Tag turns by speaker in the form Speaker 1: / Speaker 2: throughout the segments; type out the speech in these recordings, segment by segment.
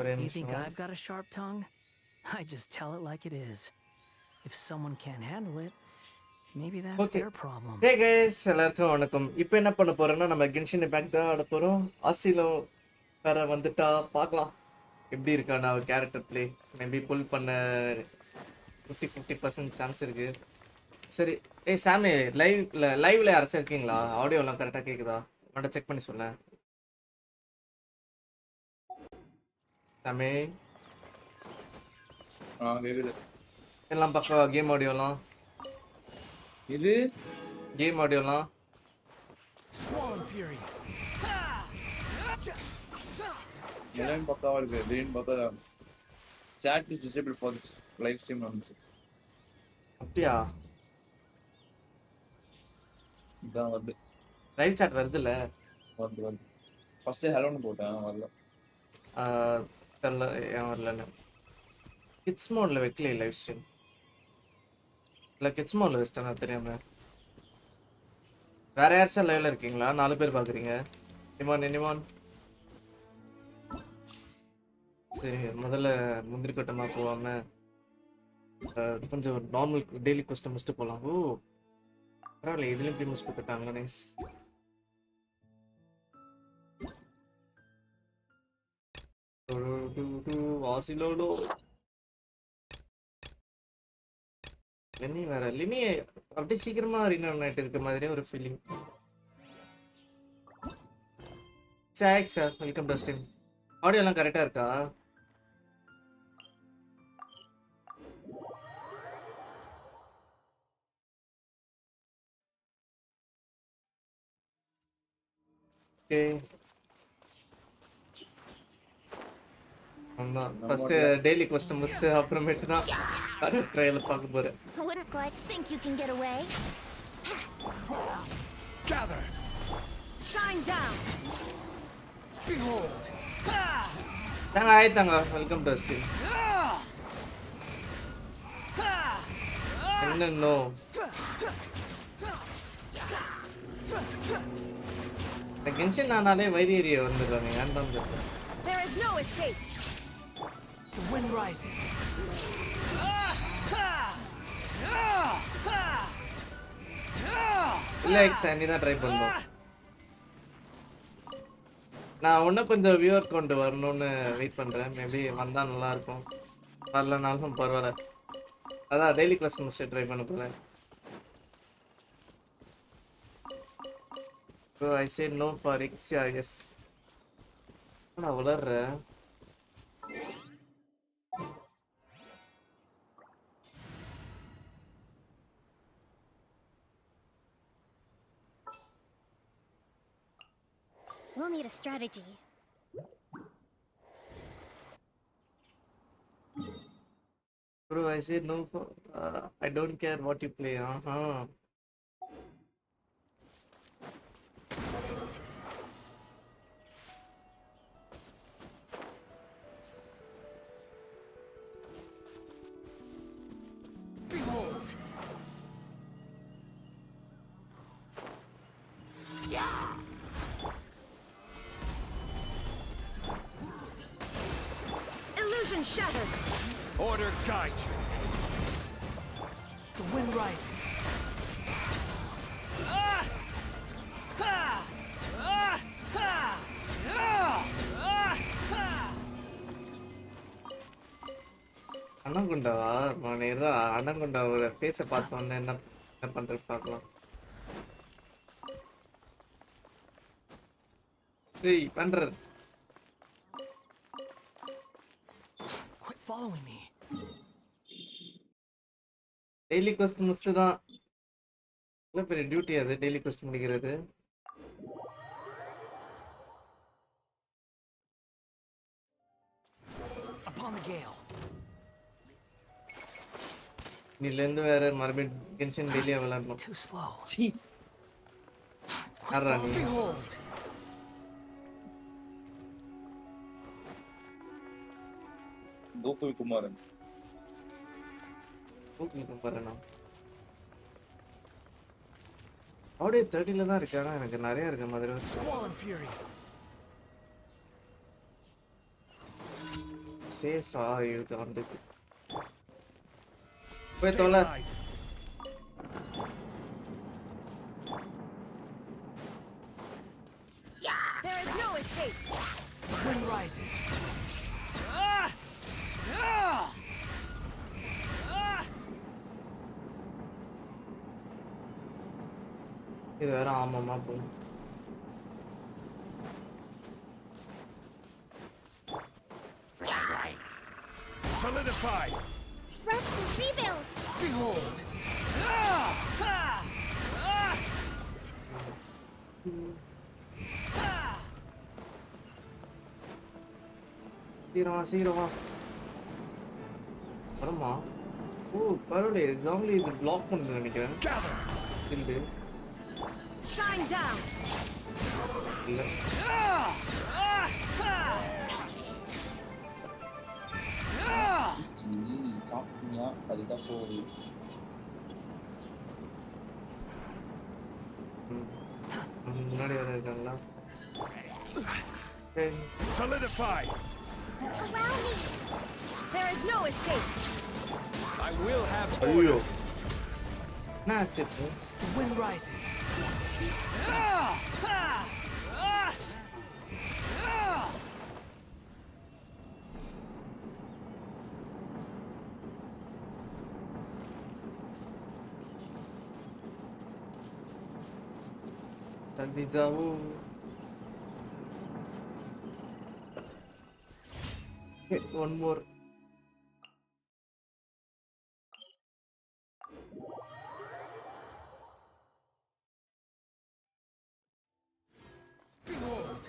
Speaker 1: You think I've got a sharp tongue? I just tell it like it is. If someone can't handle it, maybe that's their problem.
Speaker 2: Hey guys, எல்லாருக்கும் வணக்கம். இப்போ என்ன பண்ண போறோம்னா நம்ம Genshin Impact தான் ஆட போறோம். ஆசிலோ வேற வந்துட்டா பார்க்கலாம். எப்படி இருக்கா நான் கேரக்டர் ப்ளே மேபி புல் பண்ண 50% சான்ஸ் இருக்கு. சரி, ஏய் சாமி லைவ்ல யாராச்சும் இருக்கீங்களா? ஆடியோலாம் கரெக்டாக கேட்குதா? மட்டும் செக் பண்ணி சொல்ல. சாமி
Speaker 3: கேக்குது.
Speaker 2: எல்லாம் பக்கம் கேம் ஆடியோலாம்
Speaker 3: இது
Speaker 2: கேம் ஆடியோலாம்
Speaker 3: எல்லாம் பக்காவா இருக்கு. திடீர்னு பார்த்தா chat is disabled for this live stream வந்துச்சு.
Speaker 2: அப்படியா?
Speaker 3: இதான் வந்து
Speaker 2: லைவ் சாட் வருதுல்ல?
Speaker 3: வந்து ஃபர்ஸ்ட் ஹலோன்னு போட்டேன், வரல.
Speaker 2: தெரில ஏன் வரலன்னு. கிட்ஸ் மோடில் வைக்கலையே லைவ் ஸ்ட்ரீம். இல்லை கிட்ஸ் மோடில் வச்சிட்டேன் தெரியாம. வேற யாராச்சும் லைவ்ல இருக்கீங்களா? 4 பேர் பார்க்குறீங்க. எனிமான் சரி, முதல்ல முந்திரி கட்டமாக போகாம கொஞ்சம் நார்மல் டெய்லி கொஸ்டின் முடிச்சுட்டு போகலாம். ஓ பரவாயில்ல, இதுலேயும் போய் முடிச்சு கொடுத்துட்டாங்களா? நைஸ். வாசிலோடோ லினி வேற லினி அப்படியே சீக்கிரமா ரீனோன் ஆயிட்டு இருக்க மாதிரியே ஒரு ஃபீலிங். சாக் sir, welcome to stream. Audio எல்லாம் கரெக்டா இருக்கா? ஓகே, ஃபர்ஸ்ட் டெய்லி கொஸ்டின் முடிச்சுட்டு அப்புறமேட்டு தான் ட்ரையல் பார்க்க போறேன்.
Speaker 4: Wouldn't quite think you can get away.
Speaker 5: Gather.
Speaker 4: Shine down.
Speaker 5: Behold.
Speaker 2: தாங்க ஆயிட்டாங்க. Welcome to stream. என்னன்னோ கென்ஷன் ஆனாலே வைரியரிய வந்துடுறாங்க. ஏன்தான் தெரியல.
Speaker 4: There is no escape.
Speaker 1: The wind rises.
Speaker 2: இல்ல எக்ஸ் நீ தான் ட்ரை பண்ணணும். நான் இன்னும் கொஞ்சம் வியூவர் கொண்டு வரணும்னு வெயிட் பண்றேன். மேபி வந்தா நல்லா இருக்கும், வரலனாலும் பரவாயில்ல. அதான் டெய்லி கிளாஸ் முடிச்சு ட்ரை பண்ண போறேன். So I say no for X, yes. நான் வளர்றேன்.
Speaker 4: We'll need a strategy.
Speaker 2: Bro, I say no for I don't care what you play.
Speaker 5: Behold.
Speaker 4: Illusion shattered.
Speaker 5: Order guide you.
Speaker 1: The wind rises.
Speaker 2: அண்ணங்குண்டாவா? நான் ஏதோ அண்ணங்குண்டாவோட பேச பார்த்து வந்தேன். என்ன பண்றது பார்க்கலாம். ஏய் பண்றது.
Speaker 1: Quit following me.
Speaker 2: டெய்லி கொஸ்ட் முடிச்சு தான் இல்லை பெரிய டியூட்டி அது டெய்லி கொஸ்ட் முடிக்கிறது.
Speaker 1: Upon the gale.
Speaker 2: நீலேருந்து வேற மறுபடியும் கென்ஷன் டெய்லியா விளையாடணும்.
Speaker 1: Too slow.
Speaker 2: யாரா நீ?
Speaker 1: Behold.
Speaker 3: கோகுல் குமாரன்.
Speaker 2: பாருண்ணா ஆடியோ 30ல தான் இருக்கு. ஆனால் எனக்கு நிறைய இருக்க மாதிரி.
Speaker 1: Swollen fury.
Speaker 2: சேஃபா இது வந்து போய் தொலை.
Speaker 5: Stabilize.
Speaker 4: There is no escape.
Speaker 1: Wind rises.
Speaker 2: இது வேற ஆமாமா போகும்.
Speaker 5: Solidify.
Speaker 4: Rest and rebuild.
Speaker 5: Behold.
Speaker 2: சீக்கிரமா வரமா. ஓ பரவாயில்ல, ஜாம்லி இது பிளாக் பண்ணுறது நினைக்கிறேன்.
Speaker 5: Gather.
Speaker 2: இல்லை
Speaker 4: Shine down.
Speaker 2: இல்லை
Speaker 3: சாப்பிட்டீங்களா அதுதான் போகுது.
Speaker 2: முன்னாடி வர இருக்காங்களா?
Speaker 5: Solidify.
Speaker 4: Allow me. There is no escape.
Speaker 5: I will have
Speaker 2: ஐயோ
Speaker 5: order.
Speaker 2: என்ன ஆச்சு இப்போ?
Speaker 1: The wind rises.
Speaker 2: Tamizhan. Okay, one more.
Speaker 5: Behold.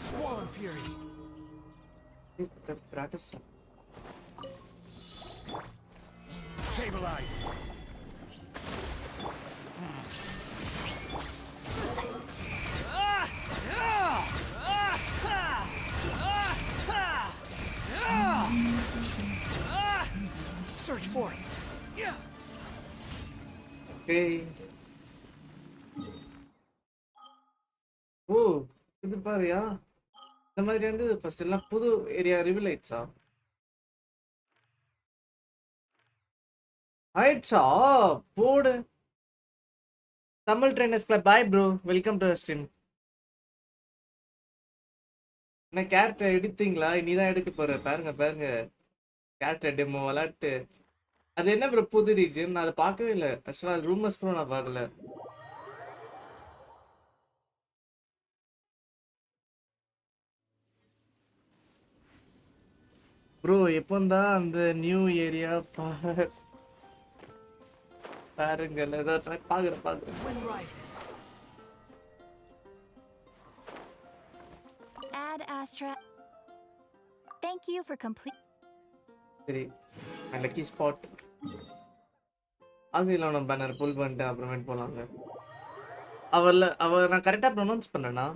Speaker 5: Swan Fury.
Speaker 2: Practice.
Speaker 5: Stabilize. Search for it. Yeah.
Speaker 2: Okay. ஓ இது பாருயா, இந்த மாதிரி வந்து ஃபர்ஸ்ட் எல்லாம் புது ஏரியா ரிவீல் ஆயிடுச்சா? ஆயிடுச்சா? போடு. Tamil trainers club bye bro, welcome to stream. என்ன கேரக்டர் எடுத்தீங்களா? இனிதான் எடுக்க போற. பாருங்க பாருங்க, கேரக்டர் டெமோ விளாட்டு. அது என்ன ப்ரோ புது ரீஜன்? நான் அதை பார்க்கவே இல்லை ஆக்சுவலாக. அது ரூமர்ஸ் கூட நான் பார்க்கல. ப்ரோ எப்போந்தான் அந்த நியூ ஏரியா பாருங்கள். ஏதாவது ட்ரை பார்க்குறேன்.
Speaker 1: Wind rises.
Speaker 6: Add Astra. Thank you for complete.
Speaker 2: சரி, லக்கி ஸ்பாட். ஆசியில் நம்ம பேனர் புல் பண்ணிட்டு அப்புறமேட்டு போகலாங்க. அவள் நான் கரெக்டாக ப்ரொனவுன்ஸ் பண்ணேன்னா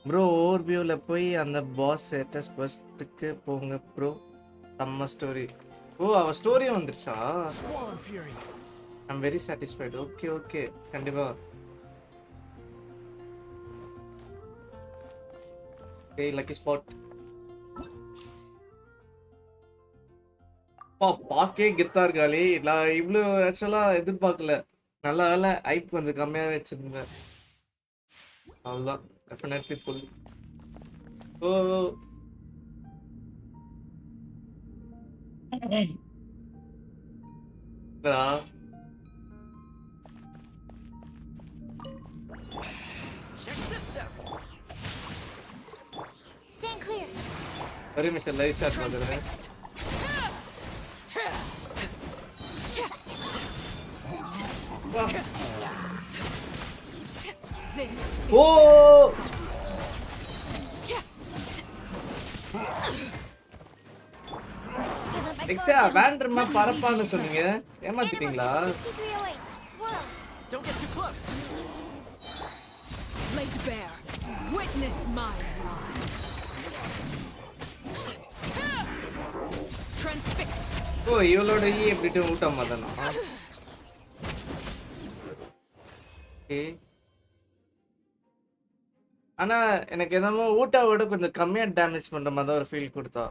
Speaker 2: ப்ரோ ஓவர்வியூவில் போய் அந்த பாஸ் ஸ்டேட்டஸ் ஃபர்ஸ்ட்டுக்கு போங்க ப்ரோ. செம்ம ஸ்டோரி. ஓ அவள் ஸ்டோரியும் வந்துருச்சா?
Speaker 5: Swan Fury.
Speaker 2: I'm very satisfied. Okay okay, கண்டிப்பாக. Okay lucky spot. பார்க்கே கெத்தா இருக்காளே. நான் இவ்வளோ ஆக்சுவலாக எதிர்பார்க்கல. நல்ல வேலை ஐப் கொஞ்சம் கம்மியாகவே வச்சிருந்தேன். அவ்வளோதான், definitely full. Oh
Speaker 5: Check this out.
Speaker 4: Stand clear.
Speaker 2: ஒரு நிமிஷம் லைவ் ஷாட் பார்க்குறேன். ஓ எக்ஸா வேண்டர்மா பரப்பான்னு சொன்னீங்க, ஏமாத்திட்டீங்களா?
Speaker 4: 6308. Swirl.
Speaker 1: Don't get too close. Laid bare. Witness my rise. Transfixed.
Speaker 2: ஓ இவளோட எப்படிட்டு ஊட்டம் தானா? ஓகே. ஆனா எனக்கு என்னமோ ஊட்டாவோட கொஞ்சம் கம்மியா டேமேஜ் பண்ற மாதிரி தான் ஒரு ஃபீல் கொடுத்தா.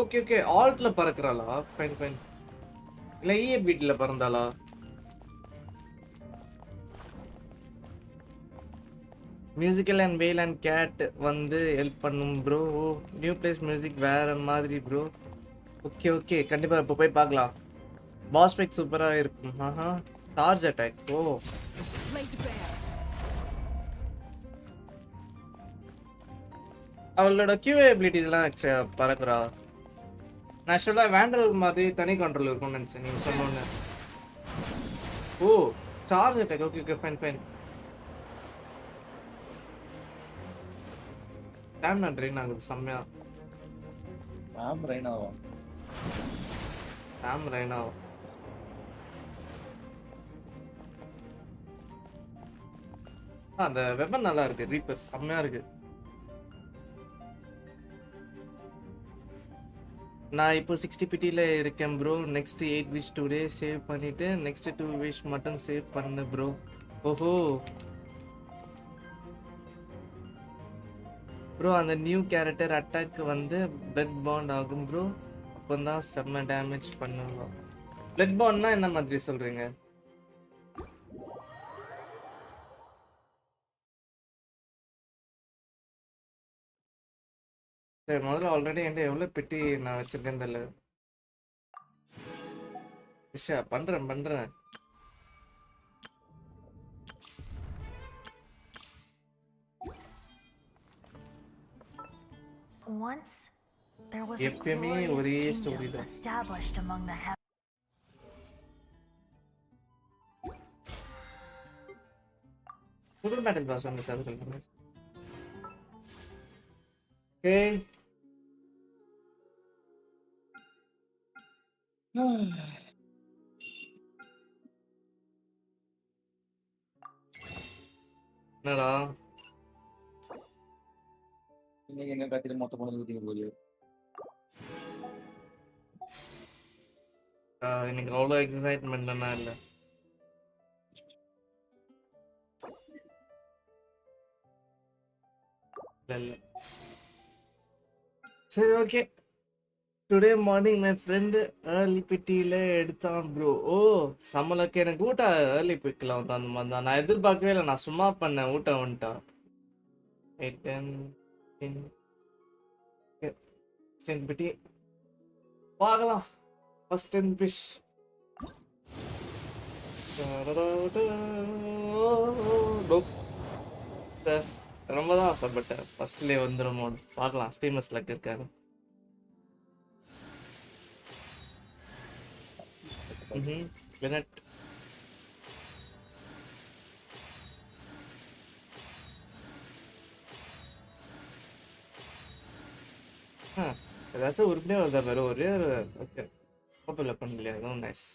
Speaker 2: ஓகே ஓகே, ஆல்ட்ல பறக்குறாளா? Fine fine. இல்ல ஈஏ பீட்ல பறந்தாளா? Musical and whale and gate வந்து ஹெல்ப் பண்ணும் ப்ரோ. நியூ பிளேஸ் மியூசிக் வேற மாதிரி ப்ரோ. ஓகே ஓகே, கண்டிப்பா இப்போ போய் பார்க்கலாம். பாஸ் ஃபைட் சூப்பரா இருக்கும். ஆஹா, சார்ஜ் அட்டாக். ஓ,
Speaker 5: Laid bare.
Speaker 2: அவளோட கியூஏ எபிலிட்டி இதெல்லாம் பறக்குறா. நேச்சுரலா வேண்டல் மாதிரி தனி கண்ட்ரோல் இருக்கும்னு நினைச்சேன் நீங்க சொன்னோன்னு. Oh, charge attack. Okay okay, fine fine. Stamina train ஆகுது செம்மையா.
Speaker 3: சாம் ரெய்னாவா?
Speaker 2: சாம் ரெய்னா. அந்த வெப்பன் நல்லா இருக்கு. ரீப்பர் செம்மையா இருக்கு. நான் இப்போ 60 பிடியில் இருக்கேன் bro. Next 8 wish today save பண்ணிட்டு நெக்ஸ்ட் 2 விஷ் மட்டும் சேவ் பண்ணு ப்ரோ. ஓஹோ ப்ரோ, அந்த நியூ கேரக்டர் அட்டாக் வந்து பிளட் பாண்ட் ஆகும் ப்ரோ. அப்போ தான் செம்ம டேமேஜ் பண்ணுவோம். பிளட் பாண்ட்னா என்ன மாதிரி சொல்றீங்க? சரி, முதல்ல ஆல்ரெடி என்கிட்ட எவ்வளோ பெட்டி நான் வச்சிருக்கேன்னு தெரியல. விஷா பண்றேன்.
Speaker 7: Once, there was a
Speaker 2: எப்பயுமே
Speaker 7: glorious
Speaker 2: ஒரே
Speaker 7: kingdom
Speaker 2: ஸ்டோரி தான்.
Speaker 7: established among the heavens.
Speaker 2: புது பேட்டில் பாஸ் வந்து சார் சொல்லுங்க. ஓகே, என்னடா
Speaker 3: இன்னைக்கு எங்க கத்திரி மொத்த கொண்டு ஊத்திங்க போகுது.
Speaker 2: இன்னைக்கு அவ்வளோ எக்ஸைட்மெண்ட்னா இல்லை. இல்லை சரி okay. Today morning my friend early பிட்டியில் எடுத்தான் ப்ரோ. ஓ சம்மலுக்கு எனக்கு ஊட்ட ஏர்லி பிக்கில் வந்து அந்த மாதிரி தான். நான் எதிர்பார்க்கவே இல்லை. நான் சும்மா பண்ணேன், ஊட்ட வந்துட்டா. 8 10 10 பிட்டி பார்க்கலாம். First 10 fish. ரொம்ப தான் ஆசைப்பட்டேன் ஃபர்ஸ்ட்லேயே வந்துடும் மோடு. பார்க்கலாம், ஸ்டீமர்ஸ் லக் இருக்காரு. பெனட் ஏதாச்சும் உருப்படியாக வருதா பாரு. ஒரே ஒரு ஓகே ஓப்பனில் பண்ணலையா? அதுவும் நைஸ்.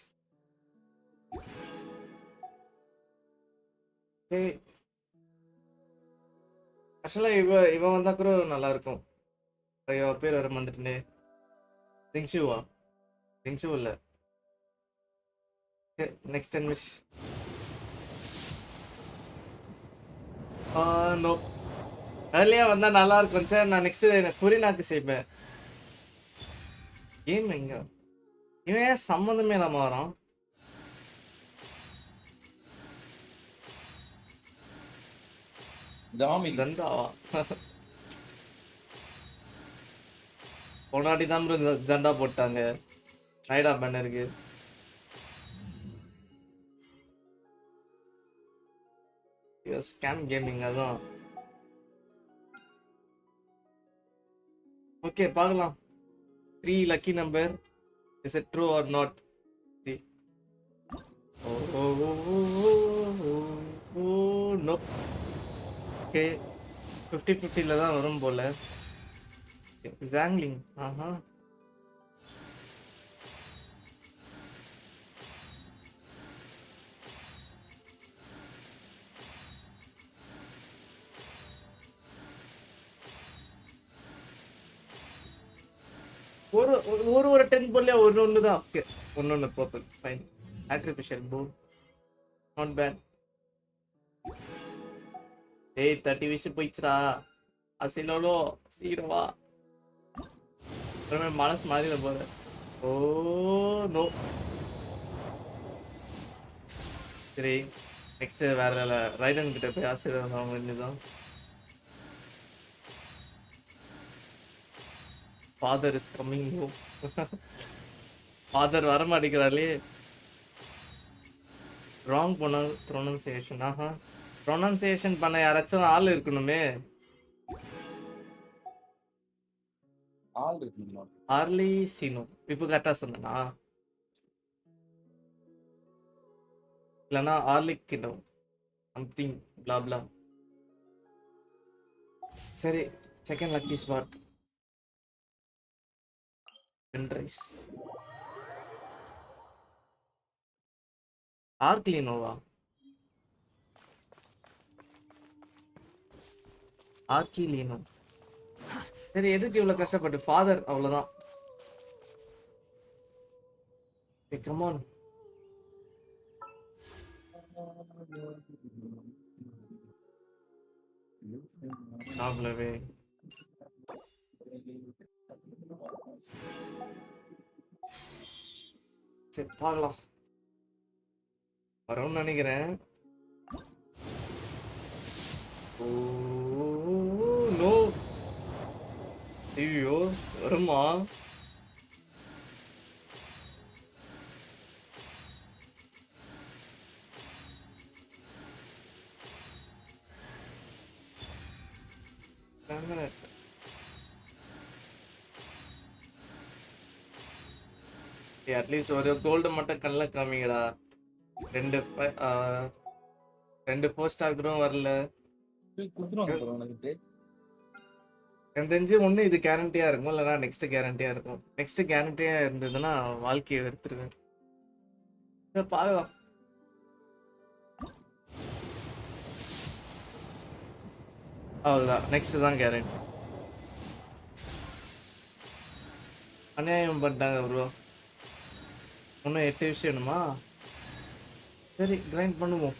Speaker 2: ஏய் ஆக்சுவலாக இவன் வந்தா கூட நல்லா இருக்கும். ஐயோ பேர் வர வந்துட்டுனே. திங்ஷுவா? திங்ஷு இல்லை. Next 10 wish. நோ, ஏர்லியா வந்தா நல்லா இருக்கும் சார். நான் நெக்ஸ்ட் புரினாக்கு செய்வேன். கேம் எங்க இவன் ஏன் சம்மந்தமே இல்லாம வரான்?
Speaker 3: தாமி
Speaker 2: தந்தாவா? பொன்னாடி தான் ஜெண்டா போட்டாங்க ரைடா பேனருக்கு. ஸ்கேம் கேமிங் அதான். ஓகே பார்க்கலாம். 3 lucky number. Is it true or not? See. Oh no. Okay, 50-50ல தான் வரும் போல. ஜாங்லிங். ஆஹா, ஒரு ஒரு ஒரு 10 போல்ல ஒன்னு தான். ஓகே. ஒன்னு purple. Fine. Artificial phone. Not bad. ஏய் 30 விஷ் போயிச்சுடா. அசிலோலோ சீக்கிரம் வா. மனசு மாறிட போற. Oh no. சரி நெக்ஸ்ட் வேற ரைடன் கிட்ட போய் ஆசீர்வாதம் வாங்க வேண்டியதுதான். Father is coming home. Father வர மாட்டேங்கிறாளே. Wrong pronunciation. ஆஹா ப்ரொனன்சியேஷன் பண்ண யாராச்சும் ஆள் இருக்கணுமே.
Speaker 3: ஆள் இருக்குங்களா?
Speaker 2: ஆர்லிசினோ இப்போ கரெக்டா சொன்னா இல்லைன்னா ஆர்லிக்கினோ சம்திங் பிளா பிளா. சரி செகண்ட் லக்கி ஸ்பாட் ரைஸ். ஆர்க்லினோவா? ஆர்கிலினோ. சரி எதுக்கு இவ்வளவு கஷ்டப்பட்டு? ஃபாதர் அவ்வளவுதான். Come on. நாவலவே சரி பார்க்கலாம். வரும்னு நினைக்கிறேன். Oh no. ஐயோ வருமா? அட்லீஸ்ட் ஒரு கோல்டு மட்டும் கல்ல காமிங்கடா. ரெண்டு 4 ஸ்டார் கூட வரல.
Speaker 3: குத்துருவாங்க.
Speaker 2: எனக்கு தெரிஞ்சு ஒண்ணு இது கேரண்டியா இருக்கும், இல்லைன்னா நெக்ஸ்ட் கேரண்டியா இருக்கும். நெக்ஸ்ட் கேரண்டியா இருந்ததுன்னா வாழ்க்கையை எடுத்துருவேன். பார்க்கலாம். அவ்வளோதான், நெக்ஸ்ட் தான் கேரண்டி. அநியாயம் பண்ணிட்டாங்க ப்ரோ. இன்னும் 8 விஷயம் வேணுமா? சரி கிரைண்ட் பண்ணுவோம்.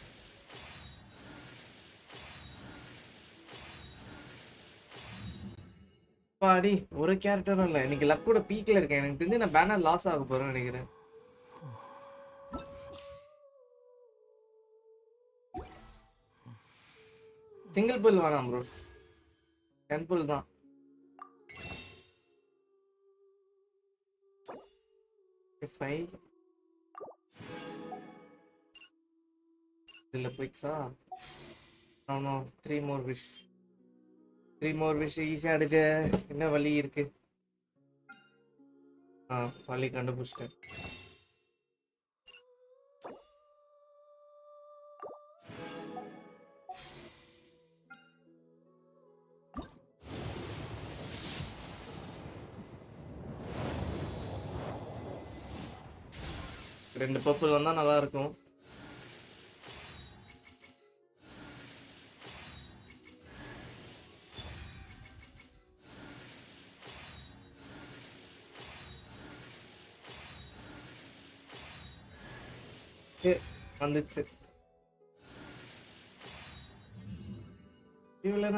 Speaker 2: பாடி ஒரு கேரக்டரும் இல்லை. இன்னைக்கு லக்கோட பீக்ல இருக்கேன். எனக்கு தெரிஞ்சு நான் பேனர் லாஸ் ஆக போறேன்னு நினைக்கிறேன். சிங்கிள் புல் வேணாம் ப்ரோ, 10 புல் தான். இதில் போயிடுச்சா? 3 more wish. 3 more wish ஈஸியாக எடுக்க என்ன வழி இருக்கு? வழி கண்டுபிடிச்சிட்டேன். ரெண்டு பர்பிள் வந்தா நல்லா இருக்கும். வந்துச்சு. இவ்வளோ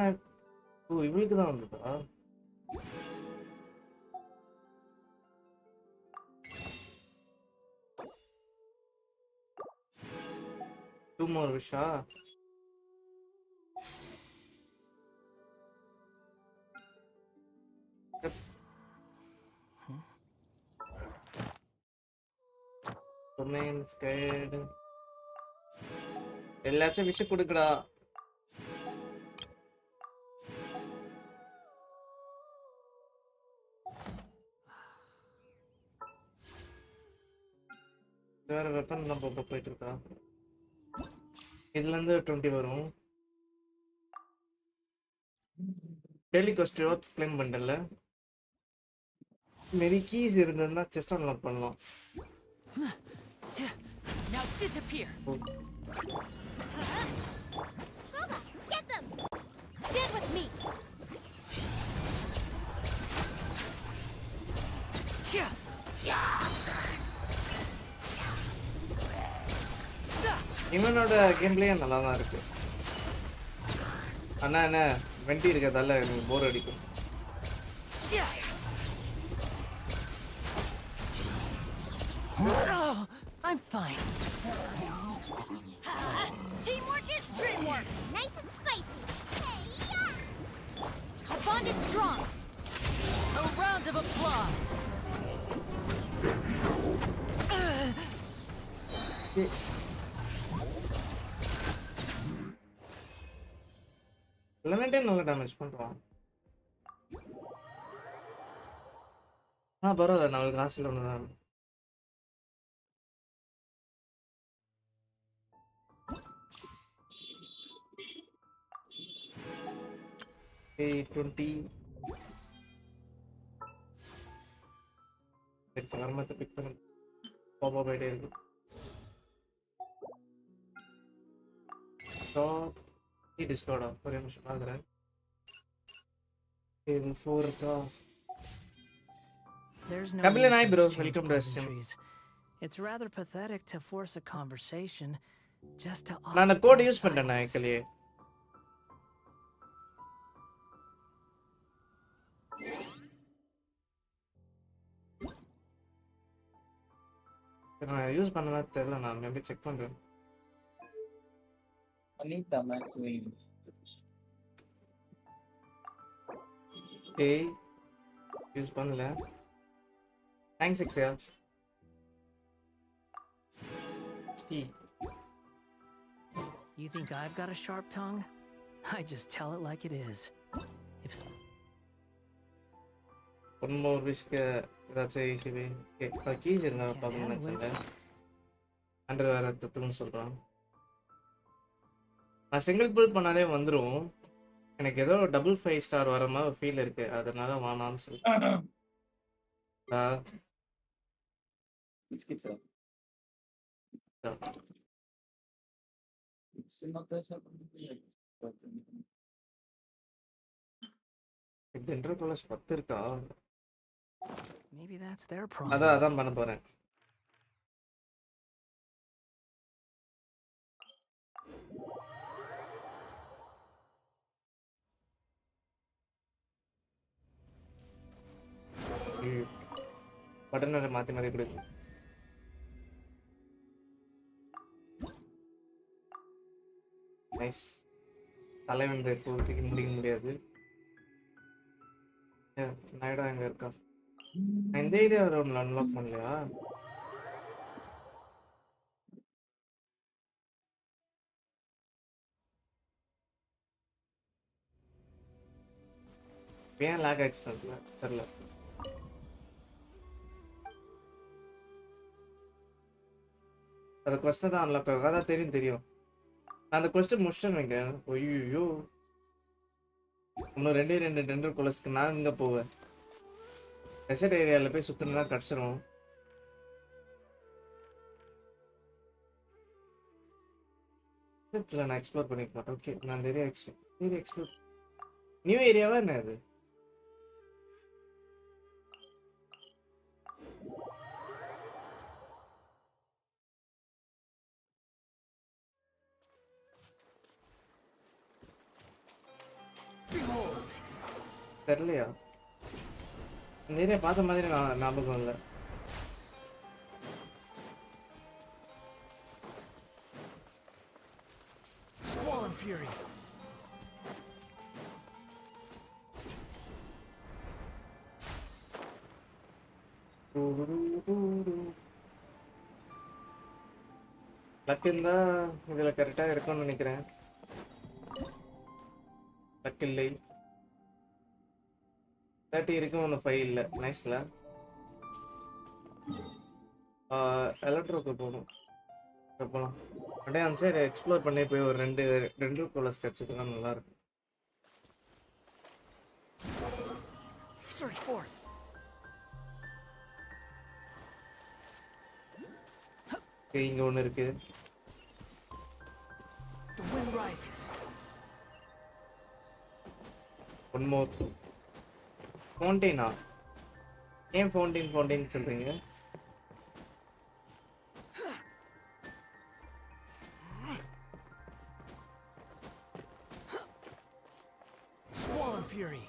Speaker 2: இவளுக்கு தான் வந்ததா? டூ மோர் விஷா. எல்லாச்சும் விஷயம் கொடுக்கடா. வேற வெப்பன் நம்ம போயிட்டு இருக்கா? இதுல இருந்து 20 வரும். டெய்லி காஸ்ட் ரிவார்ட்ஸ் கிளைம் பண்ணல. மேபி கீஸ் இருந்ததுன்னா செஸ்ட் அன்லாக் பண்ணலாம்.
Speaker 5: Now disappear.
Speaker 4: Baba, get them! Stand with me!
Speaker 2: இவனோட கேம் பிளே நல்லா தான் இருக்கு. அண்ணா என்ன வெண்டி இருக்கிறதால எனக்கு போர் அடிக்கும்.
Speaker 1: Oh, I'm fine.
Speaker 4: Teamwork is dreamwork. Nice and spicy. Hey-ya! Our bond is strong.
Speaker 5: A round of applause.
Speaker 2: லெவன்டே நல்ல டேமேஜ் பண்றான். பரவாயில்ல, நம்மளுக்கு காசில் ஒன்று தான். $20 கர்மத்தை பிக் பண்ண பாப்பா போயிட்டே இருக்கு. டிஸ்கவுடா ஒரே நிமிஷம் பார்க்குறேன். இது 4 இருக்கா?
Speaker 1: There's no
Speaker 2: Kamil and I,
Speaker 1: need to
Speaker 2: bro.
Speaker 1: exchange
Speaker 2: Welcome to
Speaker 1: pleasantries.
Speaker 2: stream.
Speaker 1: It's rather pathetic to force a conversation just to
Speaker 2: நான் அந்த
Speaker 1: occupy
Speaker 2: கோட் யூஸ் பண்ணிட்டேன்
Speaker 1: silence.
Speaker 2: ஆக்சுவலி. நான் யூஸ் பண்ணவே தெரியல, நான் மேபி செக் பண்றேன்.
Speaker 3: Anita Maxwell.
Speaker 2: ஏய் use பண்ணல. தேங்க்ஸ் எக்ஸா.
Speaker 1: You think I've got a sharp tongue? I just tell it like it is. If
Speaker 2: one more விஷக்கு ஏதாச்சும் ஈஸிவே ஓகே கீஸ் இருங்க பார்க்கணும்னு நினச்சேன். அண்டர் வேற தத்துவம்னு சொல்கிறான். நான் சிங்கிள் புல் பண்ணாலே வந்துடும். எனக்கு ஏதோ டபுள் 5 ஸ்டார் வர மாதிரி ஃபீல் இருக்கு, அதனால வானான்னு சொல்லிட்டேன்.
Speaker 3: It's not that.
Speaker 2: இது இன்டர் ப்ளஸ் 10 இருக்கா?
Speaker 1: maybe that's their problem.
Speaker 2: அதான் பண்ண போறேன். பட்டனை மாற்றி மாற்றி கொடுக்கு. நைஸ். தலைவன் இப்போதைக்கு முடிக்க முடியாது. நாயுடா எங்க இருக்கா? இந்த ஏரியா ஒரு அன்லாக் பண்ணலையா? ஏன் லாக் ஆயிடுச்சு தெரியல. அது கொஸ்டின் தான் அன்லாக் ஆகும், அதான் தெரியும். நான் அந்த கொஸ்டின் முடிச்சிட்டேன்னு நினைக்கிறேன். ஐயோ இன்னும் 2 டெண்டர் கொலஸ்க்கு நான் இங்கே போவேன். டெசர்ட் ஏரியாவில் போய் சுற்றினா கிடச்சிரும். நான் எக்ஸ்ப்ளோர் பண்ணிக்க மாட்டேன். ஓகே நான் அந்த ஏரியா எக்ஸ்ப்ளோர் நியூ ஏரியாவா என்ன அது? தெரியலையா? நிறைய பார்த்த மாதிரி நான் ஞாபகம் இல்லை.
Speaker 1: Swollen fury. லக் இருந்தா இதில் கரெக்டாக இருக்கும்னு நினைக்கிறேன். லக் இல்லை. 30 இருக்கும், ஒன்று 5 இல்லை. நைஸ்ல. எலக்ட்ரோக்கு போகணும். போகலாம் அப்படியே அந்த சைடு எக்ஸ்ப்ளோர் பண்ணி போய் ஒரு 2 கோலஸ் கிடச்சதுன்னா நல்லா இருக்கும். Search for it.
Speaker 2: இங்க ஒன்று இருக்கு.
Speaker 1: The wind rises.
Speaker 2: One more ஃபவுண்டெயினா? ஏன் ஃபவுண்டெயின் சொல்றீங்க?
Speaker 1: fury.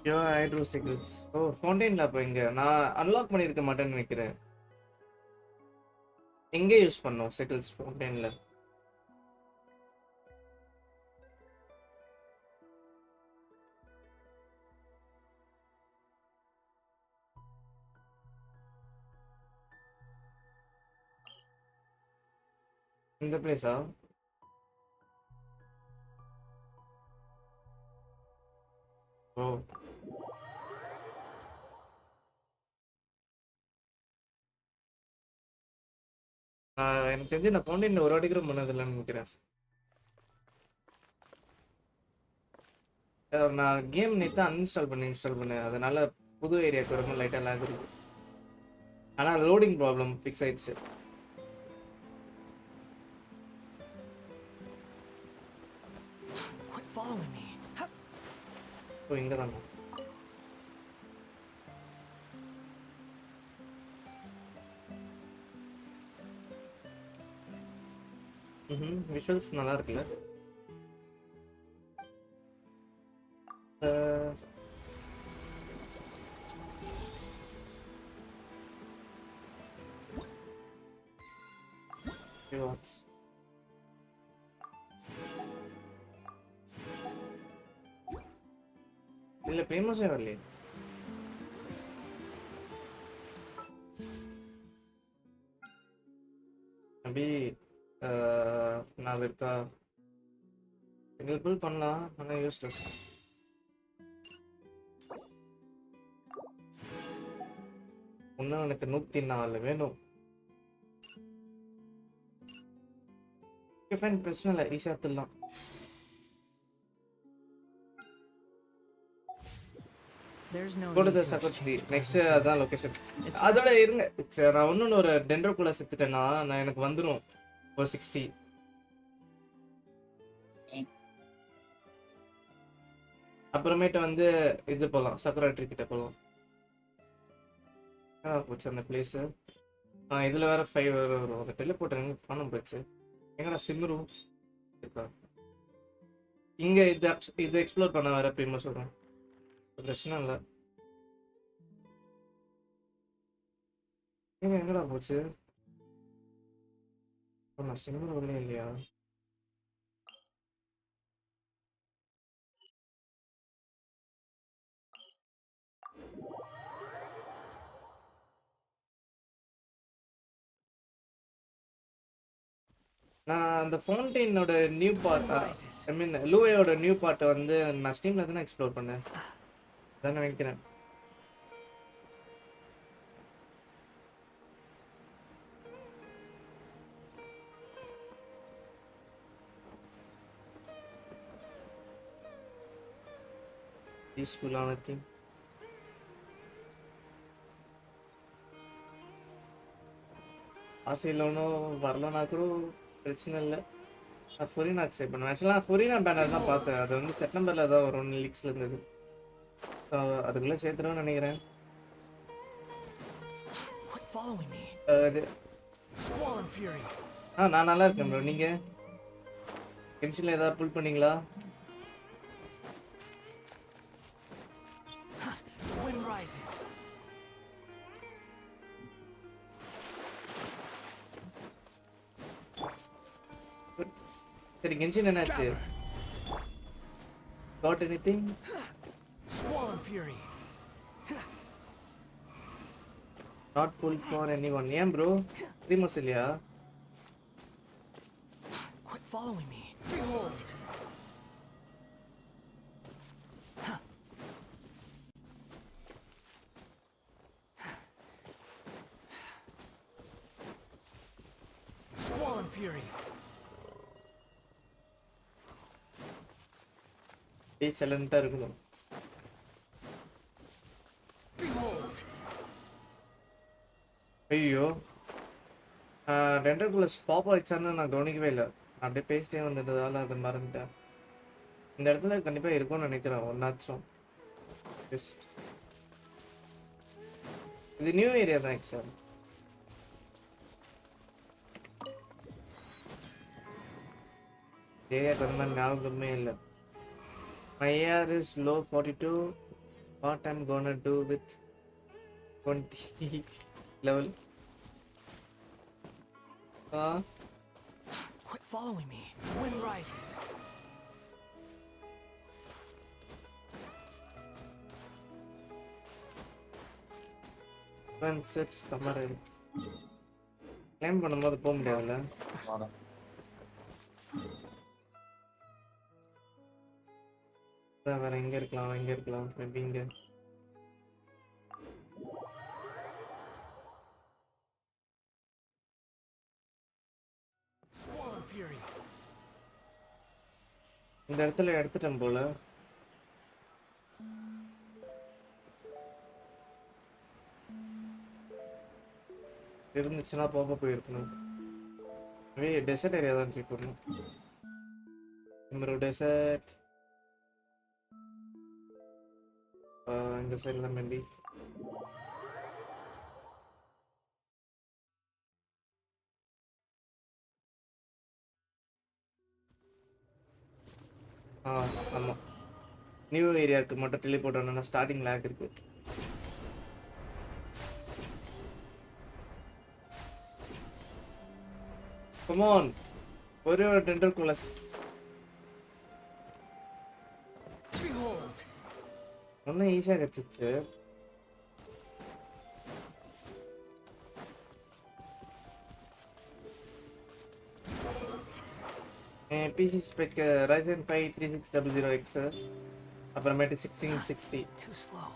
Speaker 2: Yo hydro sickles. Oh ஃபவுண்டைன்ல அப்போ இங்க நான் அன்லாக் பண்ணியிருக்க மாட்டேன்னு நினைக்கிறேன். எங்கே யூஸ் பண்ணோம் சிக்கிள்ஸ் ஃபவுண்டைன்ல? இந்த பிளேஸா? ஓ எனக்கு தெரிஞ்சு நான் ஃபவுண்டைன்ல ஒரு வாட்டி கூட பண்ணதில்லைன்னு நினைக்கிறேன். நான் கேம் நேற்று அன்இன்ஸ்டால் பண்ணேன், அதனால புது ஏரியாவுக்கு வரும்போது லைட்டாக லேக் இருக்கு. ஆனால் லோடிங் ப்ராப்ளம் ஃபிக்ஸ் ஆயிடுச்சு.
Speaker 1: Quit following me.
Speaker 2: ஓ இங்கே தான். விஷுவல்ஸ் நல்லா இருக்குல்ல? இல்ல ஃபேமஸே வரலையே. அபி நான் இருக்கா சிங்கிள் புல் பண்ணலாம், ஆனால் யூஸ்லெஸ். இன்னும் எனக்கு 104 வேணும். ஃபைன், பிரச்சனை இல்லை, ஈஸியாக எடுத்துடலாம்.
Speaker 1: There's no
Speaker 2: Go to
Speaker 1: need
Speaker 2: the
Speaker 1: to
Speaker 2: Sakotri.
Speaker 1: exchange
Speaker 2: Next
Speaker 1: pleasantries.
Speaker 2: அதான் லொகேஷன். அதோட இருங்க, நான் இன்னொன்று ஒரு டென்ட்ரோக்குள்ள செத்துட்டேன்னா நான் எனக்கு வந்துடும் ஒரு 60. அப்புறமேட்டு வந்து இது போகலாம், சக்கராட்ரி கிட்ட போகலாம். போச்சு அந்த பிளேஸு. இதில் வேற 5 வரும். அந்த டெலிபோர்ட் எங்கே காணாம போச்சு? எங்கடா சிம்ரு இருக்கா? இங்கே இது எக்ஸ்ப்ளோர் பண்ண வேற ப்ரீமா சொல்கிறேன், பிரச்சனை இல்லை. எங்கடா போச்சு? நான் சிம்ரு வரலையே இல்லையா? நான் அந்த ஃபவுண்டைனோட நியூ பார்ட், ஐ மீன் லூவேயோட நியூ பார்ட்டை வந்து நான் ஸ்டீமில் தானே எக்ஸ்ப்ளோர் பண்ணேன், அதான் நினைக்கிறேன். பீஸ்ஃபுல்லான திங். ஆசையில் ஒன்றும் வரலனா கூட பிரச்சனை இல்லை. நான் ஃபொரினா அக்செப்ட் பண்ணுவேன். ஆக்சுவலாக நான் ஃபொரினா பேனர் தான் பார்த்தேன், அது வந்து செப்டம்பரில் தான் வரும் லீக்ஸில் இருந்தது. அதுக்குள்ளே சேர்த்துருவேன்னு நினைக்கிறேன். நான் நல்லா இருக்கேன் ப்ரோ. நீங்கள் டென்ஷனில் ஏதாவது புல் பண்ணீங்களா? சரி, கென்ஷின் என்னாச்சு? Got anything?
Speaker 1: Swollen fury.
Speaker 2: Not pulled for anyone. ஏன் ப்ரோ? 3 months இல்லையா?
Speaker 1: Quit following me. Behold. Swollen fury.
Speaker 2: சைலண்டா இருக்கணும். ஐயோ, டென்டர்குள்ள பாப்பா வச்சான்னு நான் கவனிக்கவே இல்லை. அப்படியே பேசிட்டே வந்துட்டதால அதை மறந்துட்டேன். இந்த இடத்துல கண்டிப்பாக இருக்கும்னு நினைக்கிறேன் ஒன்னாச்சும். பெஸ்ட் இது நியூ ஏரியா தான் ஆக்சுவலி. ஏரியாக்கு வந்த ஞாபகமே இல்லை. My AR is low 42. What I'm gonna do with 20 level?
Speaker 1: Quit following me. The wind rises.
Speaker 2: Sunset summer ends. Climb பண்ணும்போது போக முடியாதுல்ல?
Speaker 3: ஆனா
Speaker 2: வேற எங்க இருக்கலாம்? மேபி இங்க.
Speaker 1: Swarm Fury.
Speaker 2: இந்த இடத்துல எடுத்துட்டேன் போல. இருந்துச்சுன்னா போயிருக்கணும். டெசர்ட் ஏரியா தான் ட்ரீட் பண்ணணும். டெசர்ட் இந்த சைடில் தான் மேபி. ஆமாம், நியூ ஏரியாவுக்கு மட்டும் டெலிபோர்ட் ஆனா ஸ்டார்டிங் லேக் இருக்கு. Come on, ஒரு டென்டர்குலஸ். ஒன்றும் ஈஸியாக கிடச்சிச்சு. பிசி ஸ்பெக் Ryzen 5 3600X, அப்புறமேட்டு 1660.
Speaker 1: Too slow.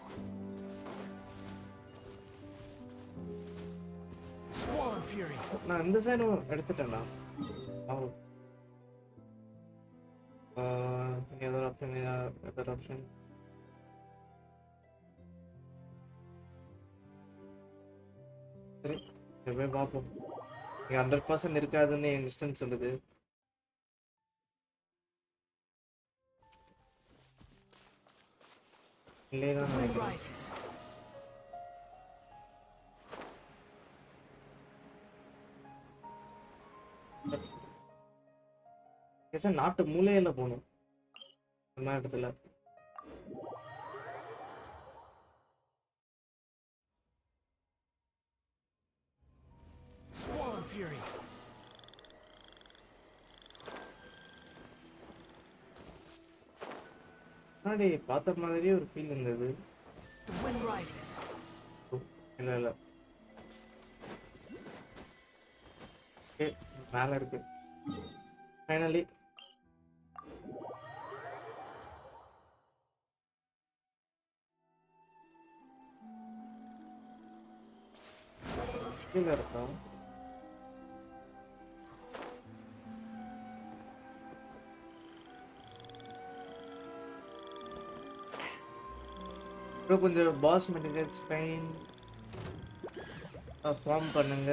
Speaker 1: Swarm Fury.
Speaker 2: நான் இந்த சைடும் எடுத்துட்டேன்னா ஏதோ ஆப்ஷன். சரி, போய் பார்ப்போம். இங்கே 100% இருக்காதுன்னு என் டிஸ்டன்ஸ் சொல்லுது. இல்லையே தான் நினைக்கிறேன். நாட்டு மூலையில போகணும் அந்த இடத்துல.
Speaker 1: Swarm Fury.
Speaker 2: முன்னாடி பார்த்த மாதிரியே ஒரு ஃபீல் இருந்தது.
Speaker 1: The wind rises.
Speaker 2: இல்ல மேல இருக்கு. ஃபைனலி கீழே இருக்கா? கொஞ்சம் பாஸ் மெட்டீரியல்ஸ் ஃபைன் ஃபார்ம் பண்ணுங்க.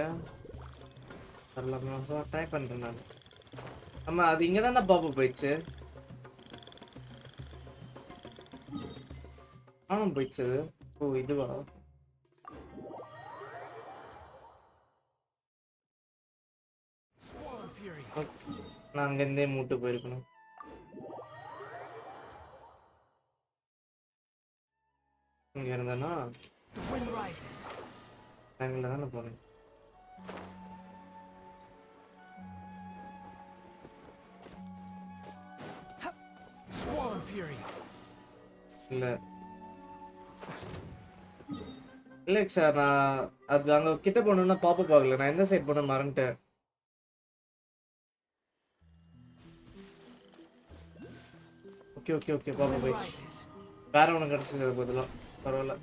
Speaker 2: வரலாமா? ட்ரை பண்ணுறேன் நான். ஆமாம், அது இங்கே தானே பாப்பா போயிடுச்சு. போயிடுச்சு. ஓ இதுவா? நான் அங்கேருந்தே மூட்டு போயிருக்கணும். இங்கே இருந்தேன்னா அங்கே தானே போனேன். இல்லை இல்லை சார், நான் அது அங்கே கிட்ட போனோன்னா பாப்பா பார்க்கல. நான் எந்த சைட் போன மறந்துட்டேன். ஓகே ஓகே ஓகே, பாப்பா போயிடுச்சு. வேற ஒன்று கிடச்சிது பதிலாக. பரவாயில்ல,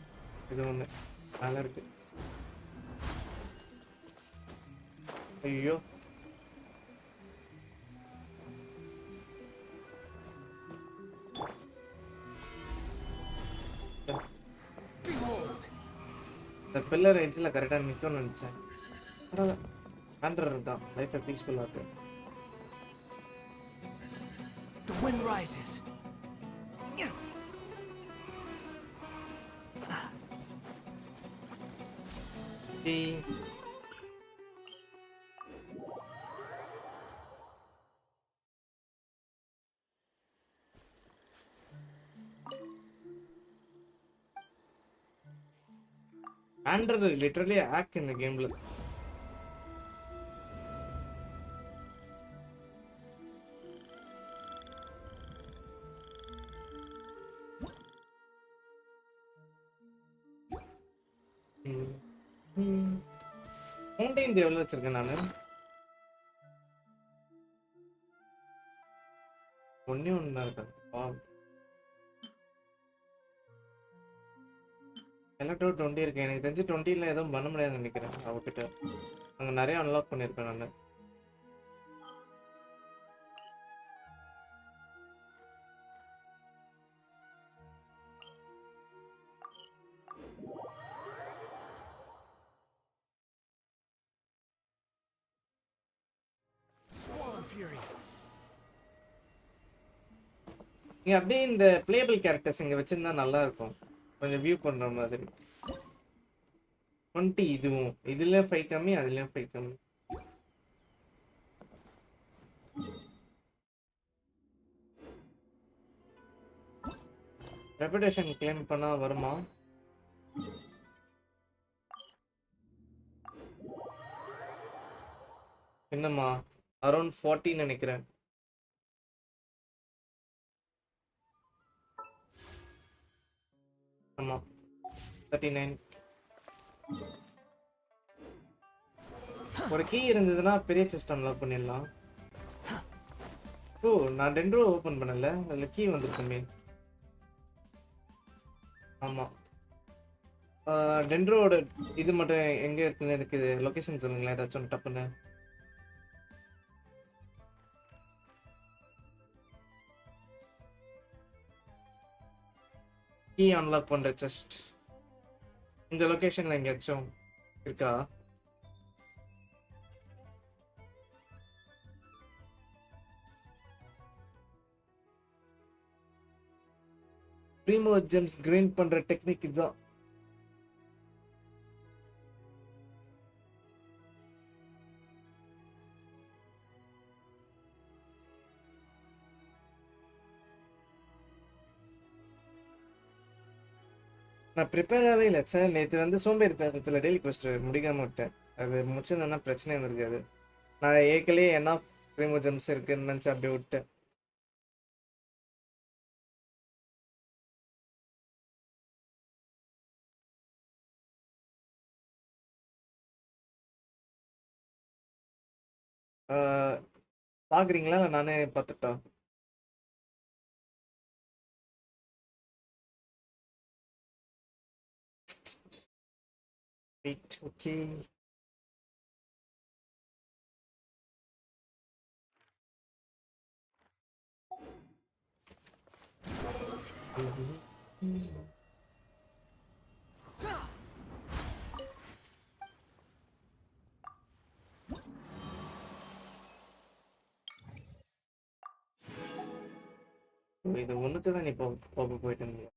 Speaker 2: இது ஒன்று நல்லா இருக்கு. ஐயோ, இந்த பில்லர் எட்ஜில் கரெக்டாக நிற்கும்னு நினச்சேன். பரவாயில்ல, ஹண்ட்ரட் தான். லைஃப்பை பீஸ்ஃபுல்லாக இருக்கு.
Speaker 1: The wind rises.
Speaker 2: Okay. Andrew literally hack in the game. Mountain எவ்வளவு வச்சிருக்கேன் நானு ஒண்ணே ஒண்ணு தான் இருக்கேன் எல்லாம் 20 இருக்கேன் எனக்கு தெரிஞ்சு 20ல எதுவும் பண்ண முடியாதுன்னு நினைக்கிறேன் அவகிட்ட அங்க நிறைய அன்லாக் பண்ணிருப்பேன் நானு இங்க அப்படியே இந்த பிளேபிள் கேரக்டர்ஸ் இங்க வச்சிருந்தா நல்லா இருக்கும் கொஞ்சம் வியூ பண்ற மாதிரி 20 இதுவும் இதுல 5 கம்மி அதுலயும் 5 கம்மி ரெபுடேஷன் கிளைம் பண்ணா வருமா என்னம்மா அரௌண்ட் 40 நினைக்கிறேன் ஆமா 39 ஒரு கீ இருந்ததுன்னா பெரிய சிஸ்டம் அன்லாக் பண்ணிடலாம் ஓ நான் டென்ட்ரோ ஓபன் பண்ணல அதுல கீ வந்திருக்குமே ஆமா டென்ட்ரோட இது மட்டும் எங்க இருக்குன்னு எனக்கு லொகேஷன் சொல்லுங்களேன் ஏதாச்சும் டப்புன்னு கீ அன்லாக் பண்ற செஸ்ட் இந்த லொகேஷன்ல எங்கேயாச்சும் இருக்கா ப்ரீமோ ஜெம்ஸ் கிரைண்ட் பண்ற டெக்னிக் இதுதான் நான் ப்ரிப்பேராகவே இல்லை சார் நேற்று வந்து சோம்பேறித்தனத்தில் டெய்லி கொஸ்ட் முடிக்காம விட்டேன் அது முடிச்சிருந்தேன்னா பிரச்சனை இருந்திருக்காது நான் ஏற்கனவே என்ன ப்ரீமோ ஜெம்ஸ் இருக்குன்னு நினச்சி அப்படியே விட்டேன் பார்க்குறீங்களா இல்லை நானே பார்த்துட்டா ரைட் ஓகே இது ஒன்றுக்கு தான் நீ போக போயிட்டு இருந்தீங்க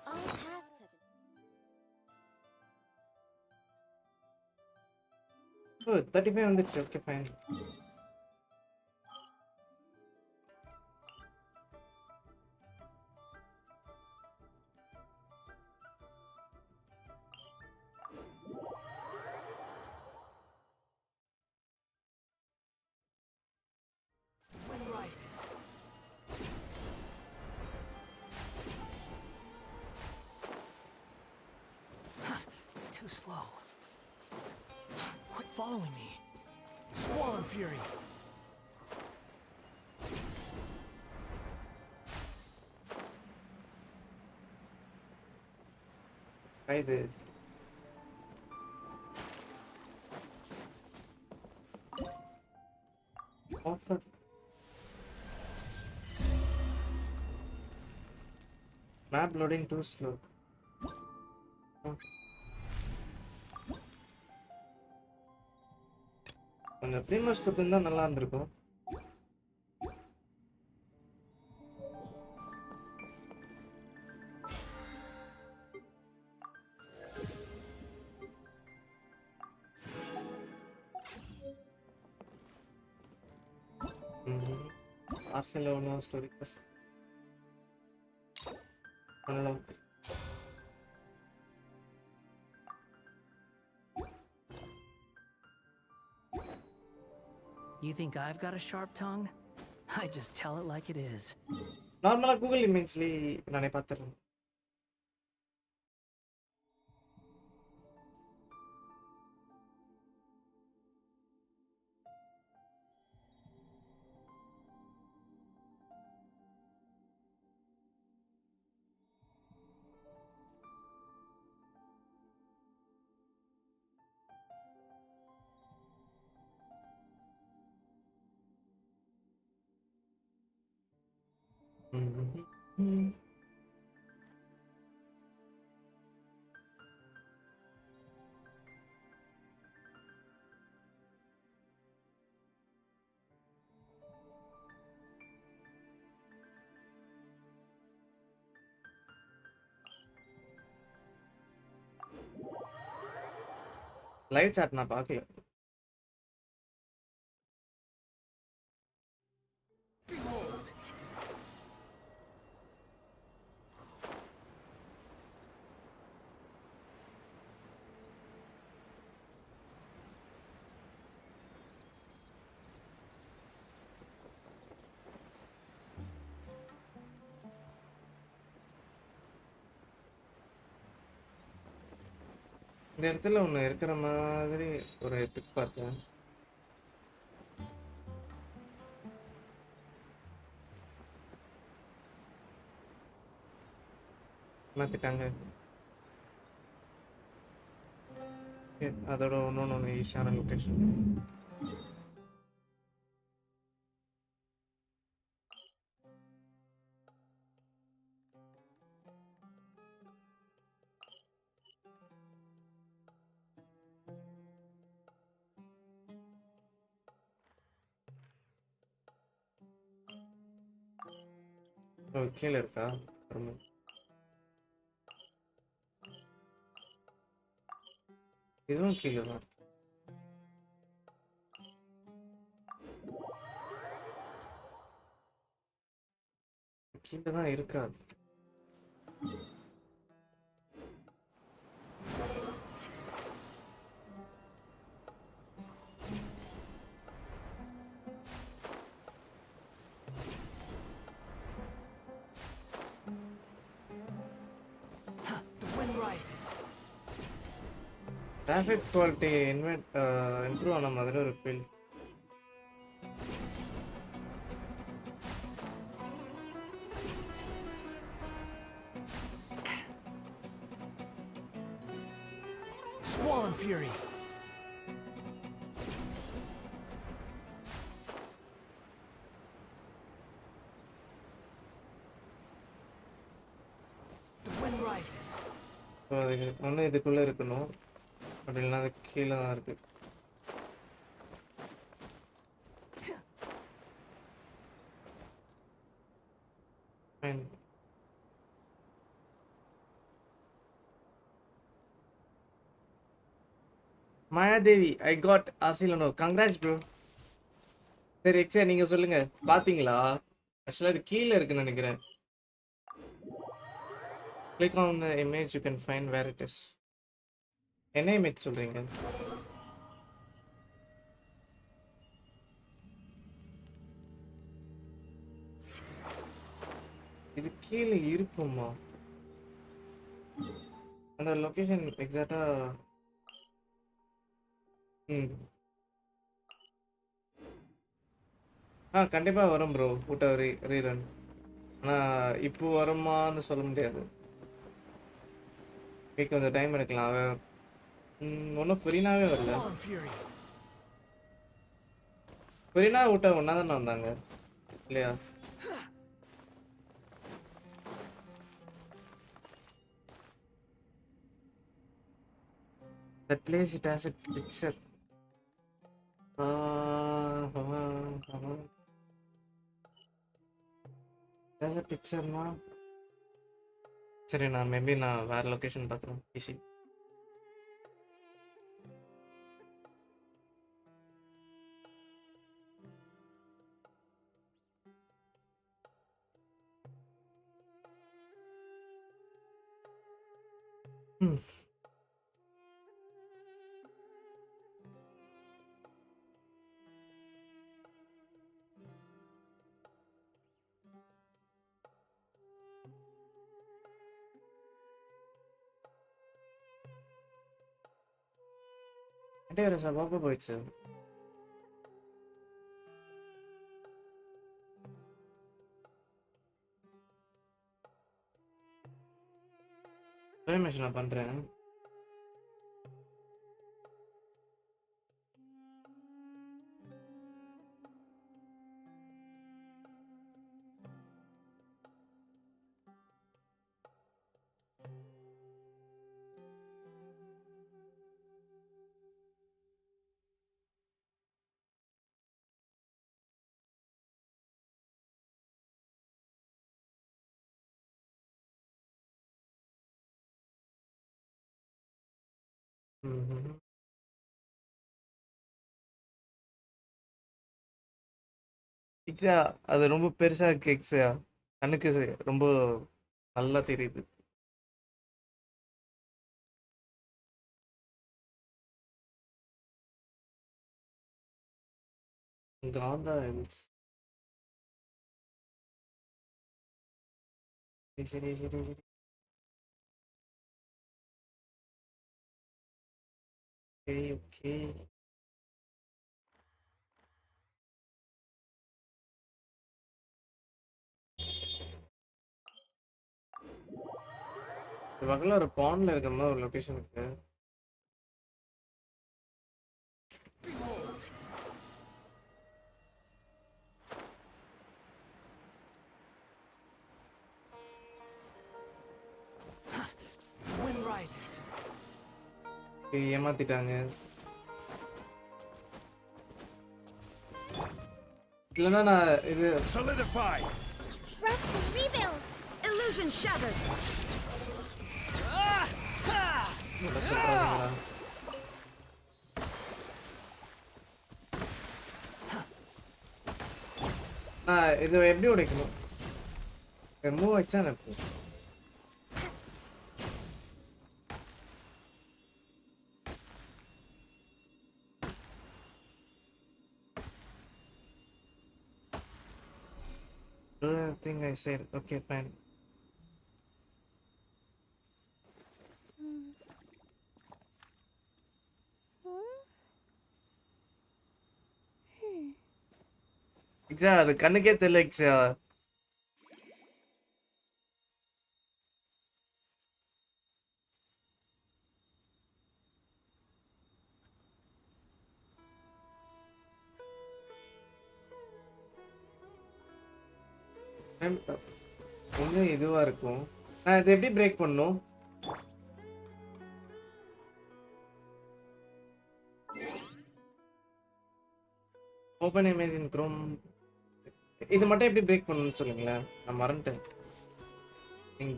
Speaker 4: All tasks have been
Speaker 2: oh 35 வந்துடுச்சு okay fine
Speaker 1: Too slow. Quit following me. Squall Fury.
Speaker 2: இது offer map loading too slow கொஞ்சம் ப்ரீமியஸ் கொடுத்துருந்தா நல்லா இருந்திருக்கும் Barcelona story quest. Hello.
Speaker 1: You think I've got a sharp tongue? I just tell it like it is.
Speaker 2: Normally Google Imagely நானே பார்த்துறேன். Live chat நான் பார்க்கல. இந்த இடத்துல ஒன்று இருக்கிற மாதிரி ஒரு பிக் பார்த்தேன். மாற்றிட்டாங்க. அதோட ஒன்று ஈஸியான லொக்கேஷன். கீழே இருக்கா? இதுவும் கீழே தான். கீழே தான் இருக்காது. Traffic quality improve ஆன மாதிரி ஒரு feel.
Speaker 1: Swollen fury. The wind rises.
Speaker 2: ஒன்று இதுக்குள்ளே இருக்கணும், அப்படி இல்லைன்னா அது கீழே தான் இருக்கு. Mayadevi, I got Arlecchino. Congrats bro. சரி எக்ஸா நீங்க சொல்லுங்க, பாத்தீங்களா? ஆக்சுவலாக இது கீழே இருக்குன்னு நினைக்கிறேன். Click on the image, you can find where it is. என்ன இமேஜ் சொல்றீங்க? இது கீழே இருக்குமா? அந்த லொகேஷன் எக்ஸாக்டா கண்டிப்பா வரும் ப்ரோ. கூட்ட ரீரன். ஆனா இப்போ வருமான்னு சொல்ல முடியாது. கொஞ்சம் டைம் எடுக்கலாம். ஒன்றும் ஃப்ரீனாவே வரல. ஃப்ரீனா விட்ட ஒன்றா தானே வந்தாங்க இல்லையா? That place it has a picture. There's a picture now. சரி நான் மேபி நான் வேற லொகேஷன் பார்க்குறேன். ஈஸி. ம். வேற சபாக்கு போயிடுச்சு. மிஷன் நான் பண்றேன். ம்ஹ்ம். எக்ஸா அது ரொம்ப பெருசா இருக்கு எக்ஸா. கண்ணுக்கு ரொம்ப நல்லா தெரியுது. காந்தா ஹில்ஸ். சரி சரி சரி சரி. Okay okay. இந்த பக்கத்துல ஒரு பாண்ட்ல இருக்க மாதிரி ஒரு லொகேஷன் இருக்கு.
Speaker 1: Wind rises.
Speaker 2: ஏமாத்திட்டாங்க. இல்லைன்னா நான் இது
Speaker 8: Solidify!
Speaker 4: Rest and rebuild.
Speaker 5: Illusion shattered.
Speaker 2: சொல்றாங்களா? இது எப்படி உடைக்கணும்? மூவ் வச்சா எனக்கு thing I said. Okay, fine. எக்ஸா அது கண்ணுக்கே தெரியல எக்ஸா. ஒண்ணு இதுவா இருக்கும். நான் இதை எப்படி பிரேக் பண்ணும்? ஓபன் இமேஜ் இன் குரோம். இது மட்டும் எப்படி பிரேக் பண்ணணும்னு சொல்லுங்களேன். நான் மறந்துட்டேன்.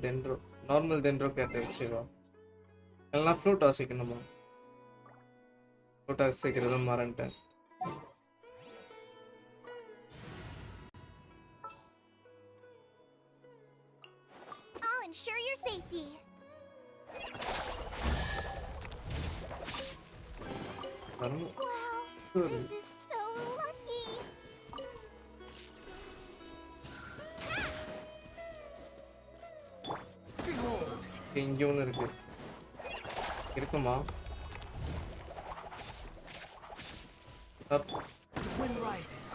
Speaker 2: டென்ட்ரோ நார்மல் டென்ட்ரோ கேட்ட வச்சுக்கோ. எல்லாம் ஃப்ளூட் வாசிக்கணுமா? ஃப்ளூட் வாசிக்கிறதும் மறந்துட்டேன்.
Speaker 4: I'll ensure your safety.
Speaker 2: வரணும்.
Speaker 4: Wow, this is so lucky.
Speaker 2: இங்க ஒன்று இருக்கு. இருக்குமா?
Speaker 1: Wind rises.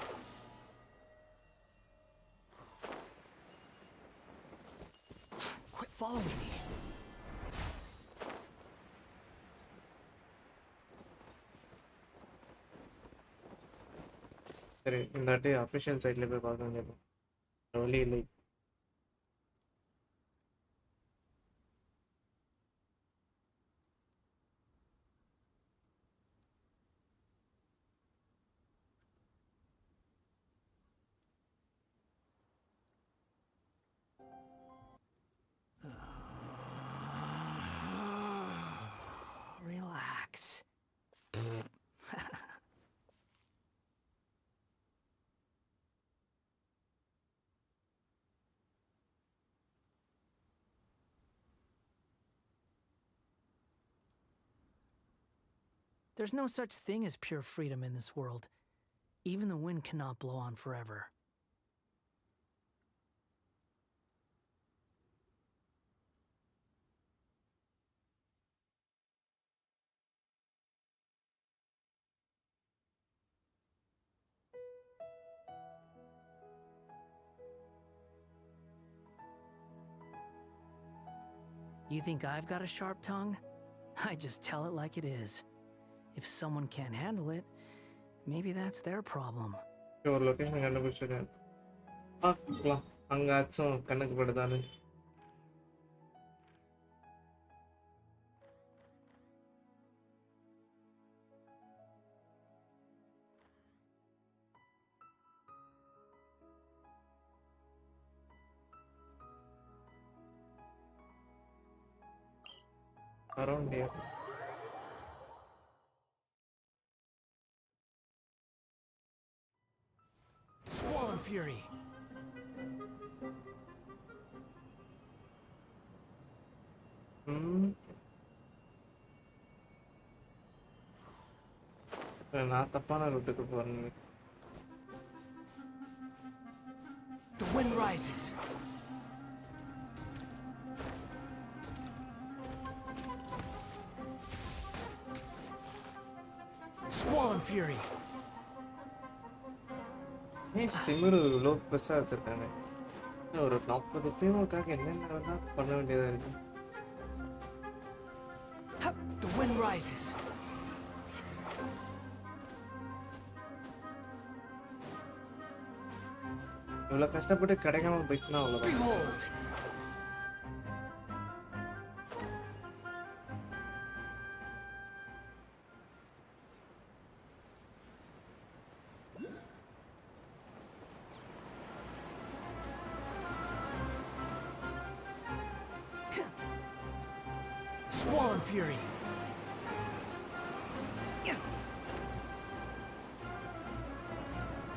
Speaker 1: Quit following me.
Speaker 2: சரி இந்த வாட்டி அஃபிஷியல் சைட்ல போய் பார்க்க வேண்டியது. வழி இல்லை.
Speaker 1: Relax. There's no such thing as pure freedom in this world. Even the wind cannot blow on forever. You think I've got a sharp tongue? I just tell it like it is. If someone can't handle it, maybe that's their problem.
Speaker 2: ஒரு location கண்டுபிடிச்சிருக்கேன். பார்க்கலாம் அங்காச்சும் கண்ணுக்கு படுதான்னு. Around here.
Speaker 1: Swollen Fury.
Speaker 2: நான் தப்பான ரூட்டுக்கு போறேன்.
Speaker 1: The wind rises. Swollen Fury.
Speaker 2: சிமிரு லோ பெருசாக வச்சிருக்காங்க. ஒரு 40 பிரேமுக்காக என்னென்ன பண்ண வேண்டியதாக இருக்கு.
Speaker 1: The wind rises.
Speaker 2: இவ்வளோ கஷ்டப்பட்டு கிடைக்காம போயிடுச்சுன்னா அவ்வளோதான்.
Speaker 1: Behold. Swollen Fury.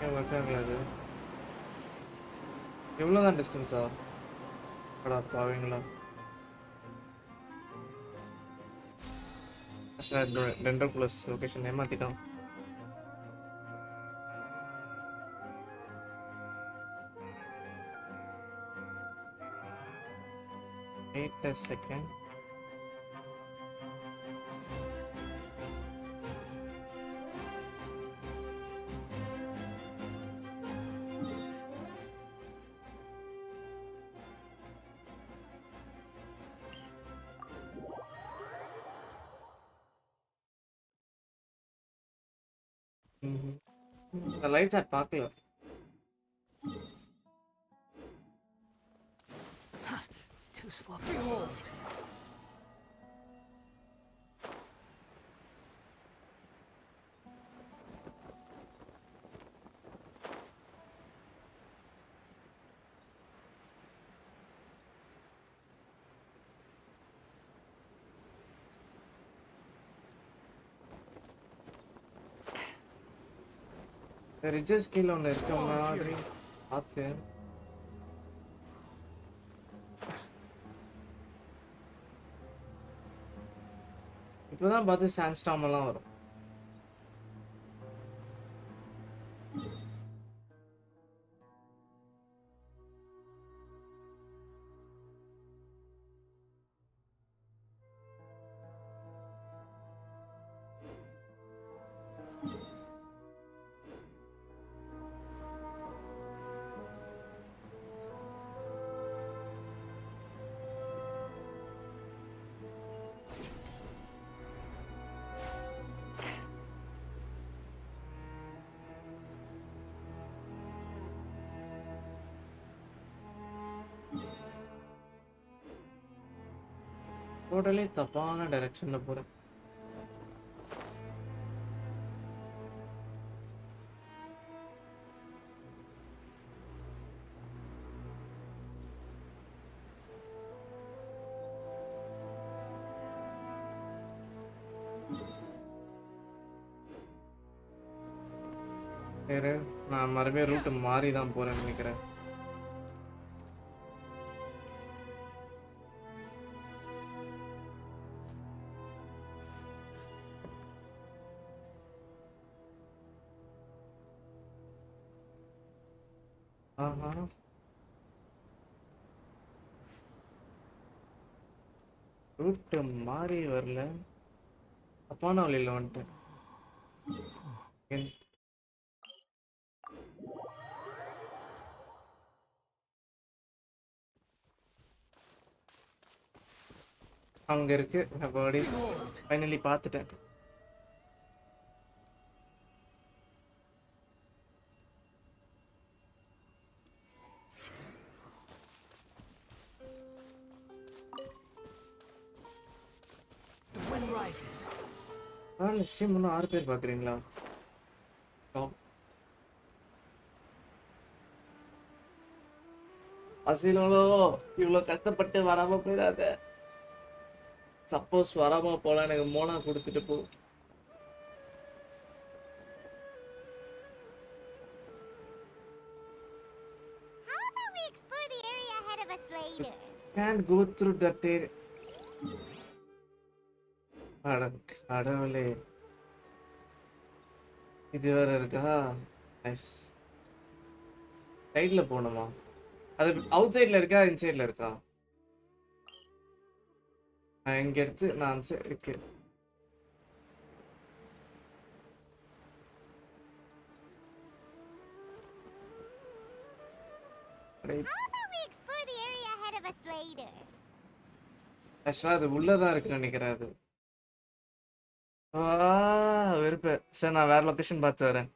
Speaker 2: ஏன் ஒர்க் ஆகல அது? எவ்வளோதான் டிஸ்டன்ஸா? அடா பாவீங்களா? டெண்டர் ப்ளஸ் லொகேஷன் ஏமாத்திட்டான். Wait a second. The lights are பார்க்கல.
Speaker 1: Too slow. Behold.
Speaker 2: ரிஜஸ் கீழே ஒன்று இருக்க மாதிரி பார்த்து இப்போதான் பார்த்து சாண்ட்ஸ்டார்ம் எல்லாம் வரும். டோட்டலி தப்பான டைரக்ஷன்ல போறேன். சரி நான் மறுபடியும் ரூட் மாறி தான் போறேன்னு நினைக்கிறேன். ஆஹா. ரூட் மாறி வரல. தப்பான வழியில் வந்துட்டேன். அங்க இருக்கு. அப்படி ஃபைனலி பார்த்துட்டேன்.
Speaker 1: The wind rises.
Speaker 2: ஸ்ட்ரீம் இன்னும் 6 பேர் பார்க்குறீங்களா? அசிலோ இவ்வளோ கஷ்டப்பட்டு வராம போயிடாத. சப்போஸ் வராம போல எனக்கு மோனா கொடுத்துட்டு போ.
Speaker 4: How about we explore the area ahead of us later?
Speaker 2: Can't go through that area. கடவுளே, இது வேற இருக்கா? நைஸ். சைட்ல போகணுமா? அது அவுட் சைட்ல இருக்கா இன்சைட்ல இருக்கா? நான் இங்க எடுத்து நான் இருக்கு.
Speaker 4: How about we explore the area ahead of us later?
Speaker 2: ஆக்சுவலா அது உள்ளதான் இருக்குன்னு நினைக்கிறேன். அது வெறுப்பு. சரி, நான் வேற லொகேஷன் பார்த்து வரேன்.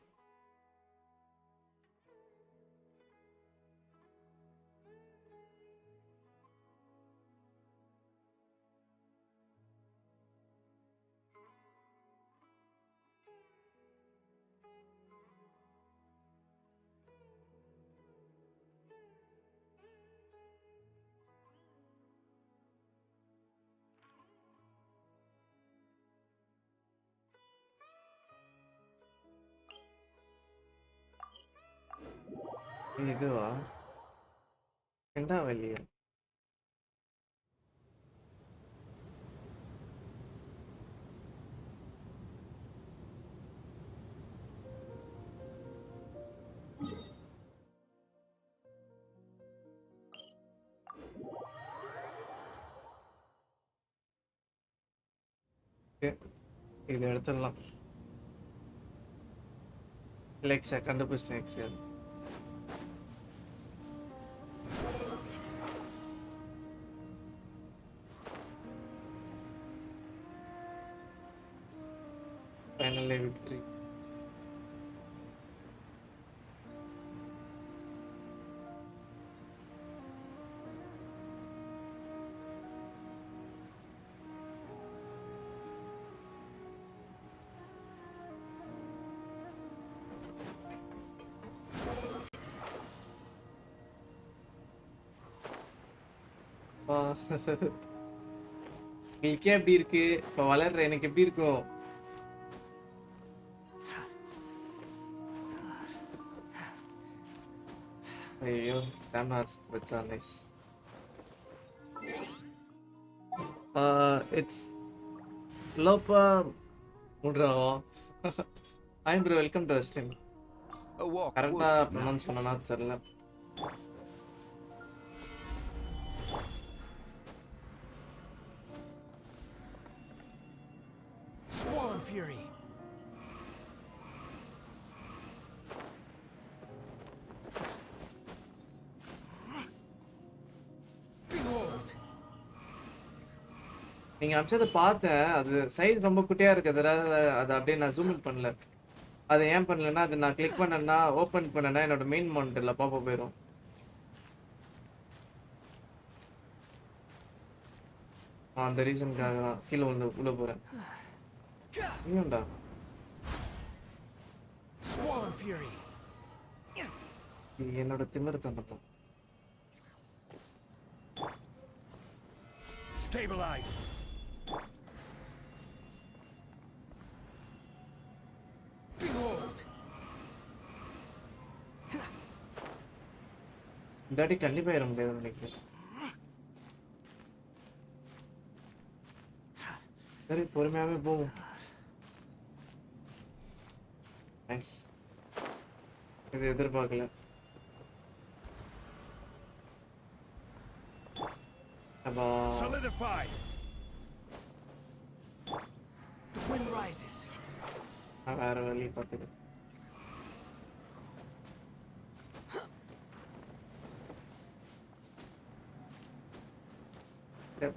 Speaker 2: இதுவா? ரெண்டா வழியா? இது எடுத்துடலாம். லெக்ஸா கண்டுபிடிச்சேன். XL finally victory. நீக்கே எப்படி இருக்கு? இப்ப வளர்ற எனக்கு எப்படி இருக்கும்? ஐயோ, ஸ்டாமினாஸ் வச்சா நைஸ். இட்ஸ் லோப்பா முட்றாவோ. I bro, welcome to stream. கரெக்டா ப்ரொனவுன்ஸ் பண்ணனா தெரியல.
Speaker 1: Swarm Fury. Behold.
Speaker 2: நீங்க அமிச்சதை பார்த்தேன். அது சைஸ் ரொம்ப குட்டியா இருக்கிறதுனால அதை அப்படியே நான் ஜூம் இன் பண்ணல. அதை ஏன் பண்ணலன்னா, அது நான் கிளிக் பண்ணேன்னா ஓப்பன் பண்ணேன்னா என்னோட மெயின் மானிட்டர்ல பாப்பா போயிடும். அந்த ரீசனுக்காக தான் கீழே உள்ள போறேன். இன்னும்டா
Speaker 1: Swarm Fury.
Speaker 2: என்னோட திமிரு தந்தப்போ.
Speaker 1: Stabilize. Behold.
Speaker 2: இந்த வாட்டி கண்டிப்பா ஏற முடியாதுன்னு நினைக்கிறேன். சரி, பொறுமையாவே போவோம். நைஸ். இது எதிர்பார்க்கல. அப்பா
Speaker 8: Solidify.
Speaker 1: The wind rises.
Speaker 2: நான் வேற வழி பார்த்துட்டு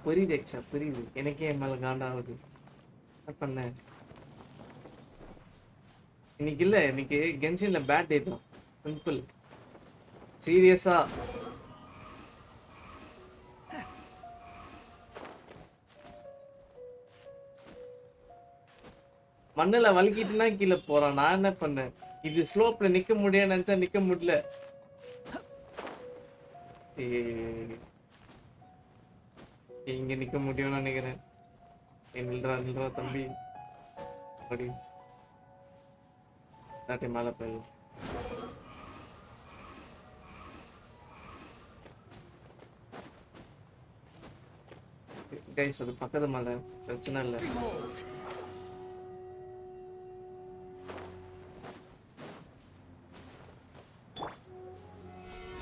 Speaker 2: புரியுது எக்ஸா புரியுது எனக்கே என் மேல காண்டாகுது என்ன பண்ண இன்னைக்கு இல்ல இன்னைக்கு கென்ஷின்ல பேட் டே தான் சிம்பிள் சீரியஸா மண்ணுல வலிக்கிட்டுனா கீழே போறான் நான் என்ன பண்ணேன் இது ஸ்லோப்ல நிக்க முடியாது நினைச்சா நிக்க முடியல இங்க நிக்க முடியும்னு நினைக்கிறேன் நில்றா தம்பி அப்படி தாட்டி மேல போயிடலாம் கைஸ் அது பக்கத்து மலை பிரச்சனை இல்லை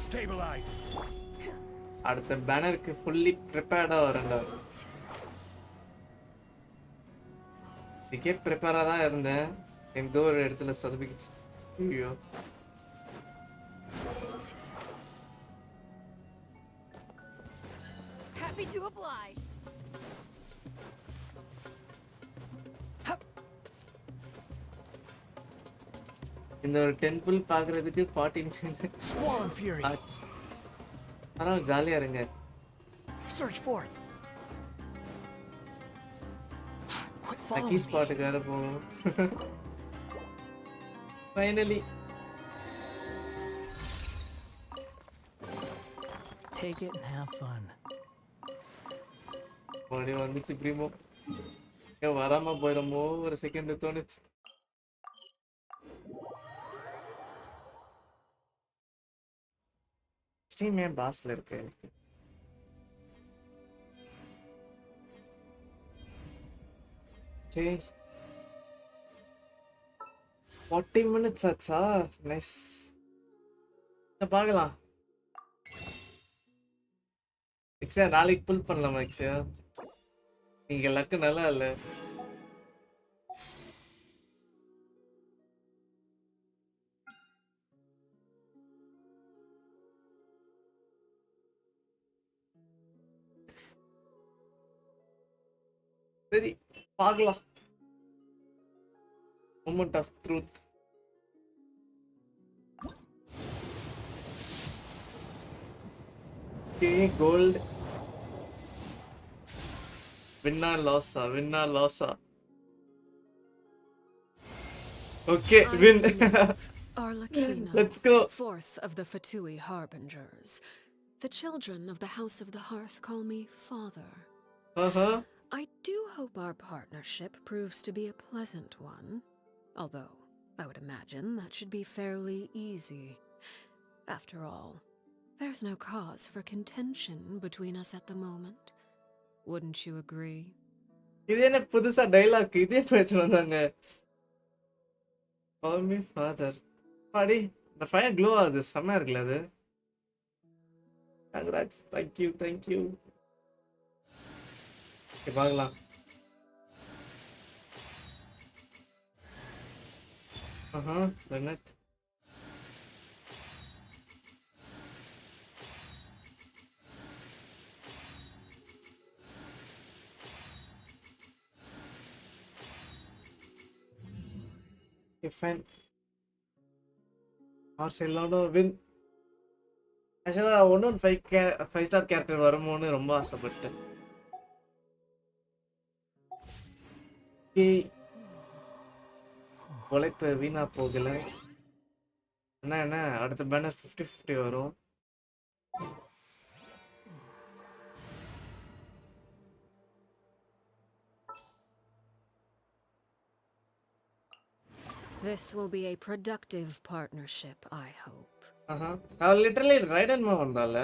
Speaker 8: Stabilize.
Speaker 2: அடுத்த பேனருக்கு ஃபுல்லி ப்ரிப்பேர்டா வரேன்டா இதுக்கே ப்ரிப்பேரா தான் இருந்தேன் எந்த ஒரு இடத்துல சொதப்பிக்கிச்சு ஐயோ
Speaker 5: Happy to oblige.
Speaker 2: இந்த ஒரு டெம்பிள் பாக்குறதுக்கு 40
Speaker 1: Squall and fury.
Speaker 2: ஆச்சு ஆனால் ஜாலியா இருங்க
Speaker 1: Search forth. Quit
Speaker 2: lucky
Speaker 1: following me.
Speaker 2: ஸ்பாட்டுக்கு வேற போகணும் finally
Speaker 1: Take it and have fun.
Speaker 2: மறுபடியும் வந்துச்சு ப்ரீமோ ஏன் வராம போயிடமோ ஒரு செகண்ட் தோணுச்சு ஸ்டீம் ஏன் பாஸ்ல இருக்கு எனக்கு சரி 40 minutes ஆச்சா நைஸ் பார்க்கலாம் எக்ஸா நாளைக்கு புல் பண்ணலாமா எக்ஸா நீங்க லக்கு நல்லா இல்ல சரி பார்க்கலாம் moment of truth okay gold வின்னா லாஸா okay win
Speaker 9: Arlecchino,
Speaker 2: Let's go.
Speaker 9: fourth of the Fatui Harbingers. The children of the House of the Hearth call me Father. I do hope our partnership proves to be a pleasant one. Although, I would imagine that should be fairly easy. After all, there's no cause for contention between us at the moment. Wouldn't you agree?
Speaker 2: இது என்ன புதுசா dialogue இதே பேச்சு வந்தாங்க call me father பாடி இந்த fire glow ஆகுது செம்மையா இருக்குல்ல அது கங்க்ராட்ஸ் தேங்க்யூ ஓகே பார்க்கலாம் பெர்னட் fine. Marcelino win. Actually, ஒன்னும் 5 star character வருமோன்னு ரொம்ப ஆசைப்பட்டேன். உழைப்பு வீணா போகல. என்ன அடுத்த பேனர் 50-50 வரும்.
Speaker 9: This will be a productive partnership, I hope.
Speaker 2: அவள் literally Raiden மா வந்தால.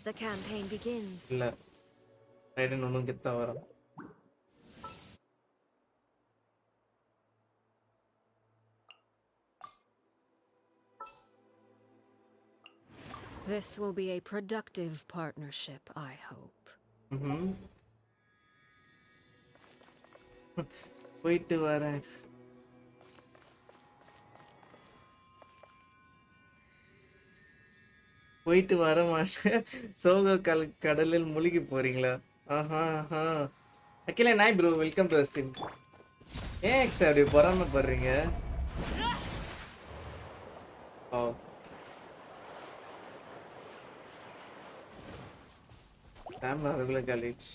Speaker 9: The campaign begins.
Speaker 2: இல்ல. Raiden ஒன்னும் கெத்தா வரும்.
Speaker 9: This will be a productive partnership, I hope.
Speaker 2: போயிட்டு வரேன். போயிட்டு வர மாட்டேன். சோக கடலில் முழுகி போறீங்களா? ஆஹா ஆஹா. அகிலே நாய் ப்ரோ, வெல்கம் டு ஸ்ட்ரீம். ஏன் எக்ஸ் அப்படி பொறாமப்படுறீங்க? ஓ டைம் ரெகுலர் காலேஜ்.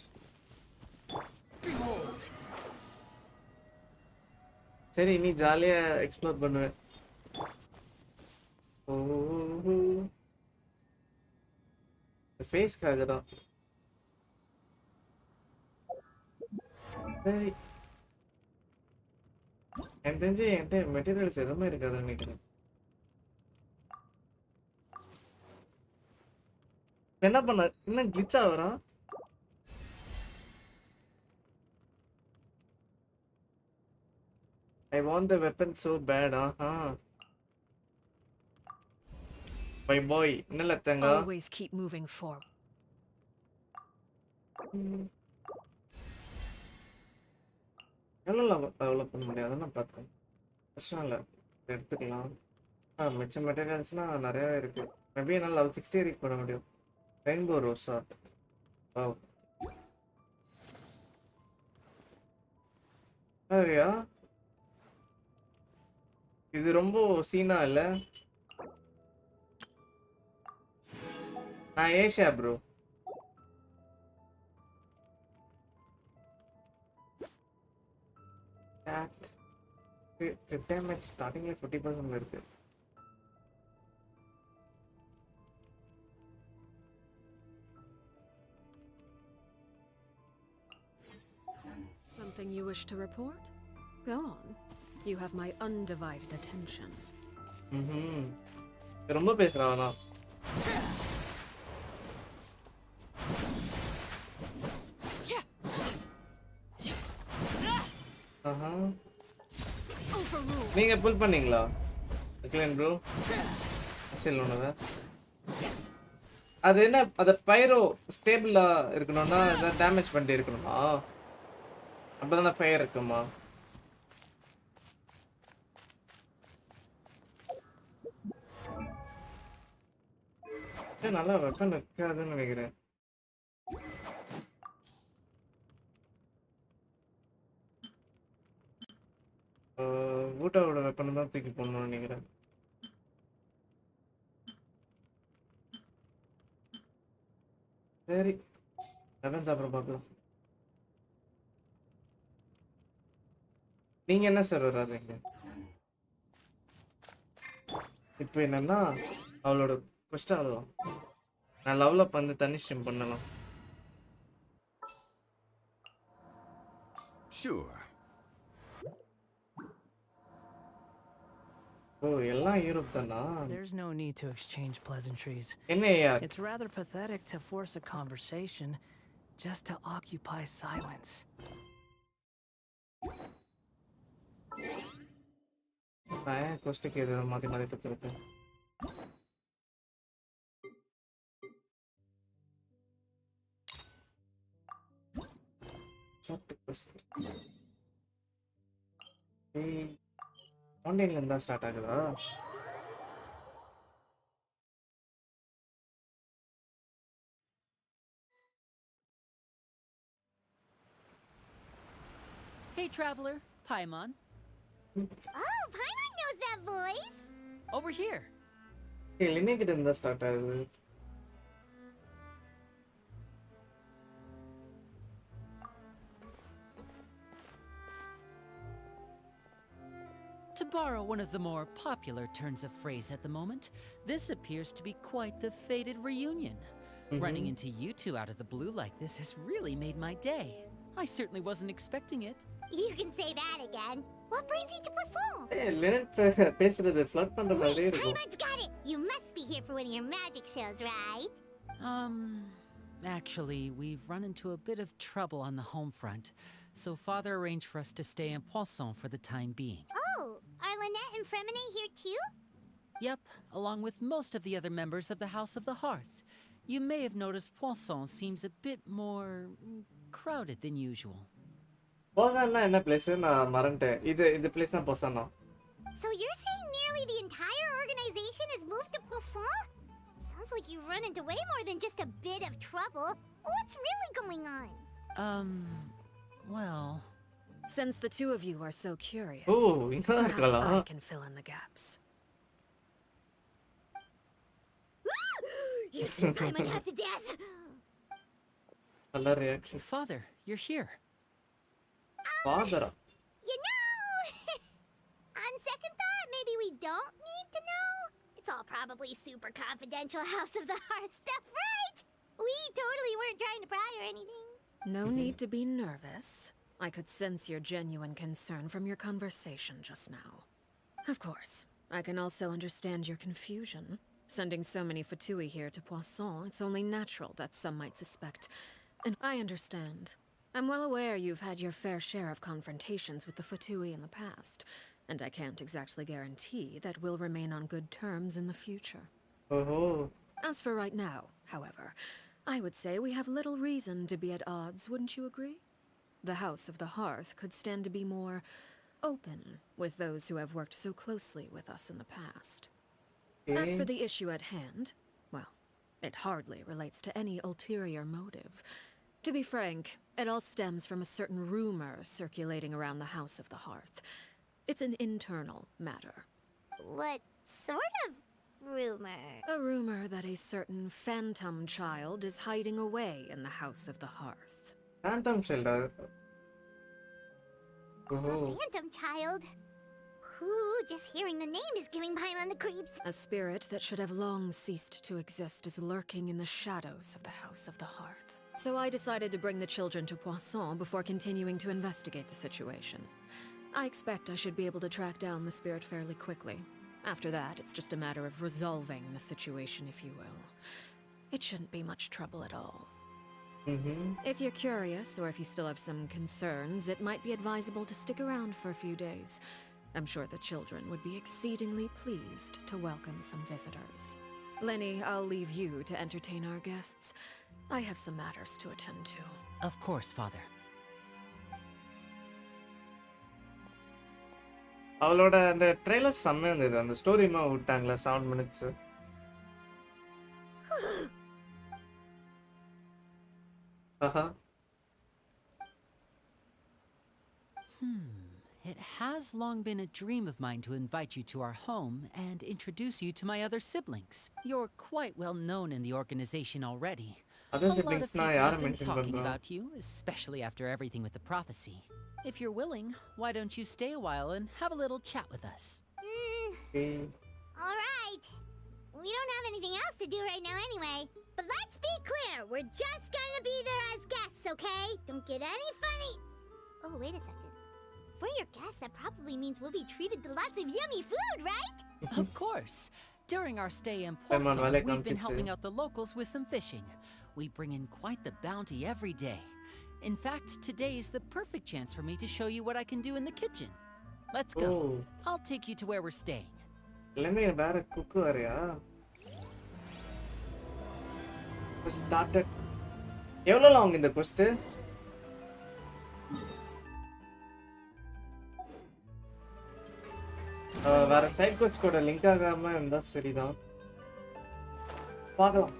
Speaker 2: சரி நீ ஜாலியா எக்ஸ்ப்ளோர் பண்ணுவேன். ஓ ஃபேஸ்க்காக தான். சரி எனக்கு தெரிஞ்சு என்கிட்ட மெட்டீரியல்ஸ் எதுவுமே இருக்காதுன்னு நினைக்கிறேன். என்ன பண்ண இன்னும் கிளிச் ஆகுறான். I want the weapon so bad. Bye boy. என்னல தங்க.
Speaker 9: Always keep moving forward.
Speaker 2: எவ்வளோ டெவலப் பண்ண முடியாது நான் பார்த்தேன். கஷ்டம் இல்லை, எடுத்துக்கலாம். மிச்ச மெட்டீரியல்ஸ்னால் நிறையாவே இருக்குது. மேபி என்னால் லெவல் 60 ரீச் பண்ண முடியும். ரெயின்போ ரோஸா? ஓ சரியா, இது ரொம்ப சீனா இல்லை. நான் ஏஷியா ப்ரோ. டேமேஜ் ஸ்டார்டிங்ல 40% இருக்கு.
Speaker 9: Something you wish to report? Go on. You have my undivided attention.
Speaker 2: ரொம்ப பேசுறானா? நீங்க புல் பண்ணீங்களா கிளீன் ப்ரோ? அசல் ஒண்ணுதா அது என்ன? அத பைரோ ஸ்டேபிளா இருக்கணும்னா அத டேமேஜ் பண்ணிட்டே இருக்கணுமா? அப்பதான் ஃபயர் இருக்குமா? நல்லா வெப்பன் இருக்காதுன்னு நினைக்கிறேன். ஊட்டாவோட வெப்பன் தான் தூக்கி போடணும்னு நினைக்கிறேன். சரி வெப்பன் அப்புறம் பார்க்கலாம். நீங்க என்ன சார் வராதுங்க? இப்போ என்னன்னா அவளோட கொஸ்ட் ஆகலாம். நான் லெவலப் வந்து தண்ணி ஸ்ட்ரீம் பண்ணலாம்.
Speaker 8: Sure.
Speaker 2: ஓ எல்லாம் யூரோப் தானா?
Speaker 1: There's no need to exchange pleasantries.
Speaker 2: என்ன யார்?
Speaker 1: It's rather pathetic to force a conversation just to occupy silence.
Speaker 2: நான் கொஸ்டுக்கு எது மாற்றி மாற்றி கொடுத்துருக்கேன். ஆன்லைன்ல இருந்தா ஸ்டார்ட் ஆகுதா?
Speaker 5: Hey, traveler, Paimon.
Speaker 4: Oh, Paimon knows that voice.
Speaker 5: Over here.
Speaker 2: லினே கிட்ட இருந்தா ஸ்டார்ட் ஆகுது.
Speaker 5: To borrow one of the more popular turns of phrase at the moment, this appears to be quite the fated reunion. Running into you two out of the blue like this has really made my day. I certainly wasn't expecting it.
Speaker 4: You can say that again. What brings you to Poisson?
Speaker 2: லினே பேசுறது flirt பண்ற மாதிரி
Speaker 4: Wait,
Speaker 2: இருக்கும்.
Speaker 4: Paimon's got it. You must be here for one of your magic shows, right?
Speaker 5: Actually, we've run into a bit of trouble on the home front, so Father arranged for us to stay in Poisson for the time being.
Speaker 4: Oh, are Lynette and Fremine here too?
Speaker 5: Yep, along with most of the other members of the House of the Hearth. You may have noticed Poisson seems a bit more crowded than usual.
Speaker 2: போசான்னா என்ன place நான் மறந்துட்டேன். இது place தான் போசானா.
Speaker 4: So you're saying nearly the entire organization has moved to Poisson? Sounds like you've run into way more than just a bit of trouble. What's really going on?
Speaker 5: Well...
Speaker 9: Since the two of you are so curious,
Speaker 2: Oh, இங்க
Speaker 9: perhaps
Speaker 2: இருக்கலாம்.
Speaker 9: I can fill in the gaps.
Speaker 4: You should buy my half to death.
Speaker 2: நல்ல reaction.
Speaker 5: Father, you're here.
Speaker 2: ஃபாதரா?
Speaker 4: You know, on second thought, maybe we don't need to know. It's all probably super confidential House of the Hearth stuff, right? We totally weren't trying to pry or anything.
Speaker 9: No need to be nervous. I could sense your genuine concern from your conversation just now. Of course, I can also understand your confusion. Sending so many Fatui here to Poisson, it's only natural that some might suspect. And I understand. I'm well aware you've had your fair share of confrontations with the Fatui in the past, and I can't exactly guarantee that we'll remain on good terms in the future.
Speaker 2: Oh.
Speaker 9: As for right now, however, I would say we have little reason to be at odds, wouldn't you agree? The House of the Hearth could stand to be more open with those who have worked so closely with us in the past. As for the issue at hand, well, it hardly relates to any ulterior motive. To be frank, it all stems from a certain rumor circulating around the House of the Hearth. It's an internal matter.
Speaker 4: What sort of rumor?
Speaker 9: A rumor that a certain phantom child is hiding away in the House of the Hearth.
Speaker 2: Phantom Child.
Speaker 4: A phantom child? Ooh, just hearing the name is giving Paimon the creeps.
Speaker 9: A spirit that should have long ceased to exist is lurking in the shadows of the House of the Hearth. So I decided to bring the children to Poisson before continuing to investigate the situation. I expect I should be able to track down the spirit fairly quickly. After that, it's just a matter of resolving the situation, if you will. It shouldn't be much trouble at all. If you're curious, or if you still have some concerns, it might be advisable to stick around for a few days. I'm sure the children would be exceedingly pleased to welcome some visitors. Lenny, I'll leave you to entertain our guests. I have some matters to attend to.
Speaker 5: Of course, Father.
Speaker 2: அவளோட அந்த trailer செம்மையா இருந்தது. அந்த ஸ்டோரிமா விட்டாங்களா 7 minutes.
Speaker 5: It has long been a dream of mine to invite you to our home and introduce you to my other siblings. You're quite well known in the organization already.
Speaker 2: Other
Speaker 5: A lot of
Speaker 2: siblings
Speaker 5: people
Speaker 2: na
Speaker 5: have
Speaker 2: yaar
Speaker 5: been
Speaker 2: mention
Speaker 5: talking
Speaker 2: பண்றா?
Speaker 5: about you, especially after everything with the prophecy. If you're willing, why don't you stay a while and have a little chat with us?
Speaker 2: Okay.
Speaker 4: All right. We don't have anything else to do right now anyway. But let's be clear, we're just gonna be there as guests, okay? Don't get any funny. Oh, wait a second. If we're your guests, that probably means we'll be treated to lots of yummy food, right?
Speaker 5: Of course. During our stay in
Speaker 2: Come on,
Speaker 5: Poisson,
Speaker 2: Vale,
Speaker 5: we've been
Speaker 2: come
Speaker 5: helping
Speaker 2: sit.
Speaker 5: out the locals with some fishing. We bring in quite the bounty every day. In fact, today is the perfect chance for me to show you what I can do in the kitchen. Let's go.
Speaker 2: Oh.
Speaker 5: I'll take you to where we're staying.
Speaker 2: எல்லாமே வேற குக்கு வரையா? Started. எவ்வளவு long இந்த quest? வேற side quest கூட link ஆகாம இருந்தா சரிதான். பார்க்கலாம்.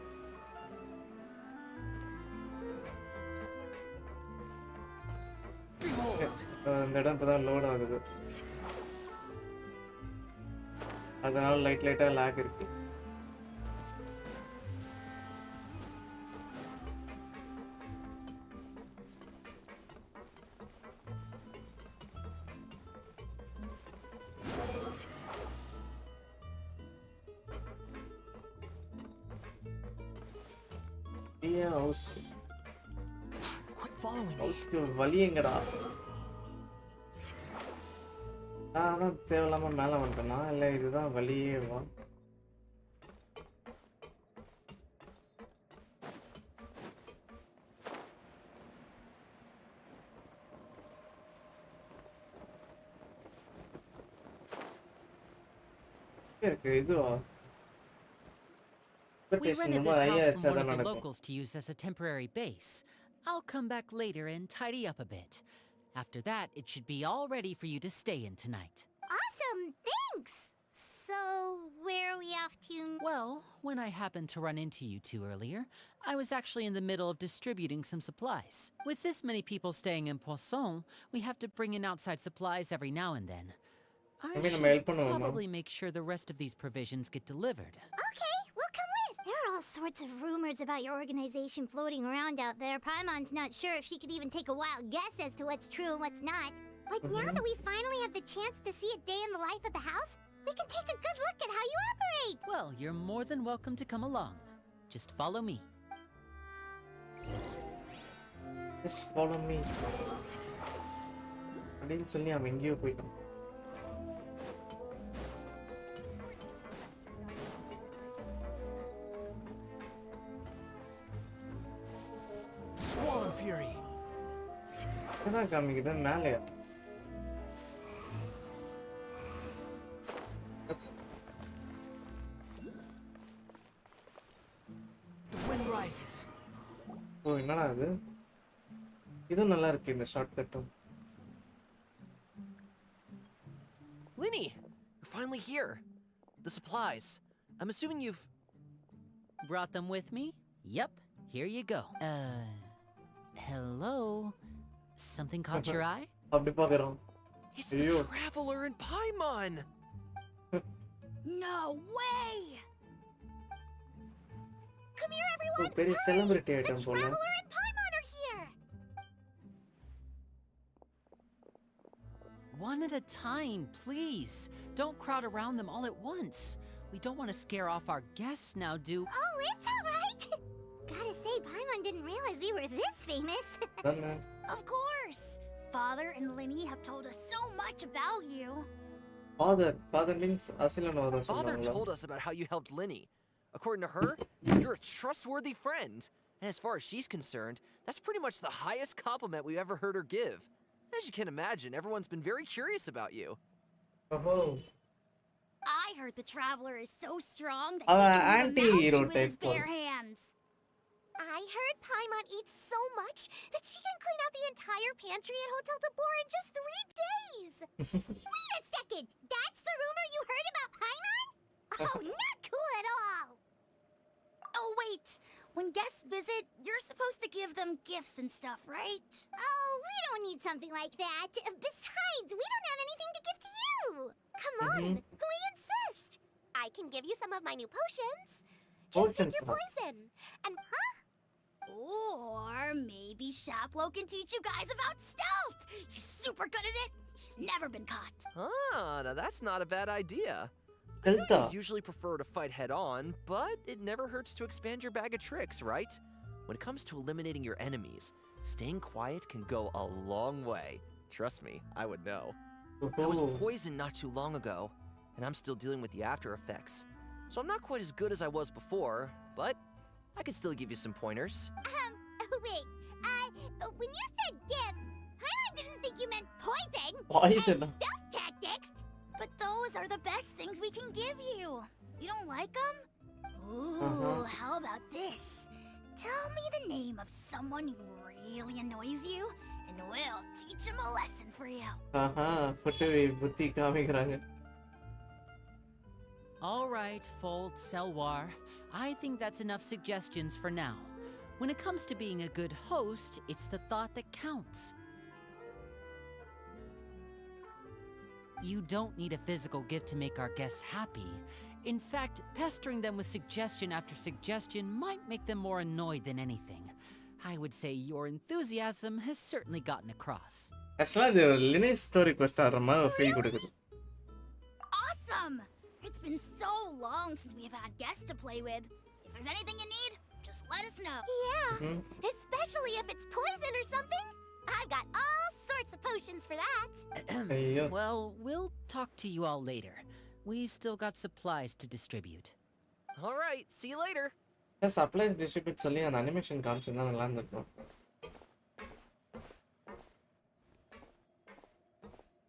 Speaker 2: இந்த இடம் இப்பதான் லோட் ஆகுது. அதனால லைட்டா லாக் இருக்கு.
Speaker 1: Quit following me.
Speaker 2: ஹவுஸ்க்கு வழி எங்கடா? நான் தேவையில்லாம மேல வந்துட்டேனா இல்ல இதுதான் வழியே வா? இருக்கு இதுவா
Speaker 5: We
Speaker 2: expectation
Speaker 5: rented
Speaker 2: ரொம்ப
Speaker 5: this
Speaker 2: ஹையா
Speaker 5: house
Speaker 2: வச்சா
Speaker 5: from one
Speaker 2: தான்
Speaker 5: of the
Speaker 2: நடக்கும்
Speaker 5: locals to use as a temporary base. I'll come back later and tidy up a bit. After that, it should be all ready for you to stay in tonight.
Speaker 4: Awesome, thanks! So, where are we off to?
Speaker 5: Well, when I happened to run into you two earlier, I was actually in the middle of distributing some supplies. With this many people staying in Poisson, we have to bring in outside supplies every now and then. I
Speaker 2: நம்ம
Speaker 5: should
Speaker 2: help பண்ணுவோமா
Speaker 5: probably make sure the rest of these provisions get delivered.
Speaker 4: Okay, we'll come with. There are all sorts of rumors about your organization floating around out there. Paimon's not sure if she could even take a wild guess as to what's true and what's not. But now that we finally have the chance to see a day in the life of the house, we can take a good look at how you operate.
Speaker 5: Well, you're more than welcome to come along. Just follow me.
Speaker 2: just follow me அப்படின்னு சொல்லி அவன் எங்கேயோ போயிட்டான்
Speaker 8: Swan Fury.
Speaker 2: என்ன காமிக்குது மேலே
Speaker 8: The wind rises.
Speaker 2: ஓ என்னடா இது இதுவும் நல்லா இருக்கு இந்த ஷார்ட் கட்டும்
Speaker 8: Linny, you're finally here. The supplies. I'm assuming you've...
Speaker 5: Brought them with me? Yep, here you go. Hello? Something caught your eye?
Speaker 2: அப்படி பாக்குறோம்
Speaker 8: It's the
Speaker 2: Ew.
Speaker 8: Traveler in Paimon!
Speaker 4: No way! Come here, everyone!
Speaker 2: பெரிய celebrity
Speaker 4: The
Speaker 2: item போல
Speaker 4: Traveler and Paimon are here!
Speaker 5: One at a time, please. Don't crowd around them all at once. We don't want to scare off our guests now, do?
Speaker 4: Oh, it's all right. Gotta say, Paimon didn't realize we were this famous.
Speaker 2: தானே
Speaker 4: Of course. Father and Linny have told us so much about you.
Speaker 2: father means அசிலன் வர
Speaker 8: Father
Speaker 2: சொல்றாங்களா
Speaker 8: told us about how you helped Linny. According to her, you're a trustworthy friend. And as far as she's concerned, that's pretty much the highest compliment we've ever heard her give. As you can imagine, everyone's been very curious about you.
Speaker 2: ஓஹோ
Speaker 4: I heard the Traveler is so strong that
Speaker 2: அவ
Speaker 4: he can move a
Speaker 2: anti-hero
Speaker 4: mountain with his
Speaker 2: type
Speaker 4: bare hands. I heard Paimon eats so much that she can clean out the entire pantry at Hotel de Boer in just 3 days. Wait a second! That's the rumor you heard about Paimon? Oh, not cool at all! Oh, wait! When guests visit, you're supposed to give them gifts and stuff, right? Oh, we don't need something like that. Besides, we don't have anything to give to you. Come on, we insist. I can give you some of my new potions. Just take your
Speaker 2: Potions,
Speaker 4: poison. And, huh? Or maybe Shaplo can teach you guys about stealth. He's super good at it. He's never been caught.
Speaker 8: Ah, now that's not a bad idea.
Speaker 2: ஹெல்த்தா
Speaker 8: You usually prefer to fight head on, but it never hurts to expand your bag of tricks, right? When it comes to eliminating your enemies, staying quiet can go a long way. Trust me, I would know. I was poisoned not too long ago, and I'm still dealing with the after effects. So I'm not quite as good as I was before, but I can still give you some pointers.
Speaker 4: Wait, when you said gifts, Paimon didn't think you meant poison.
Speaker 2: Poison.
Speaker 4: And stealth tactics. But those are the best things we can give you. You don't like them? Ooh, how about this? Tell me the name of someone who really annoys you, and we'll teach him a lesson for you.
Speaker 2: ஆஹா புட்டு புத்தி காமிக்கிறாங்க
Speaker 5: All right, Fold, Selwar. I think that's enough suggestions for now. When it comes to being a good host, it's the thought that counts. You don't need a physical gift to make our guests happy. In fact, pestering them with suggestion after suggestion might make them more annoyed than anything. I would say your enthusiasm has certainly gotten across.
Speaker 2: ஆக்சுவலாக இது Linnaeus story கொஸ்ட் ஆடுற மாதிரி feel கொடுக்குது
Speaker 4: Awesome! It's been so long since we've had guests to play with. If there's anything you need, just let us know. Yeah, especially if it's poison or something. I've got all sorts of potions for that.
Speaker 2: ஐயோ
Speaker 5: Well, we'll talk to you all later. We've still got supplies to distribute.
Speaker 8: All right, see you later.
Speaker 2: Supplies distribute சொல்லி அந்த animation காமிச்சிருந்தா நல்லா இருந்திருக்கும்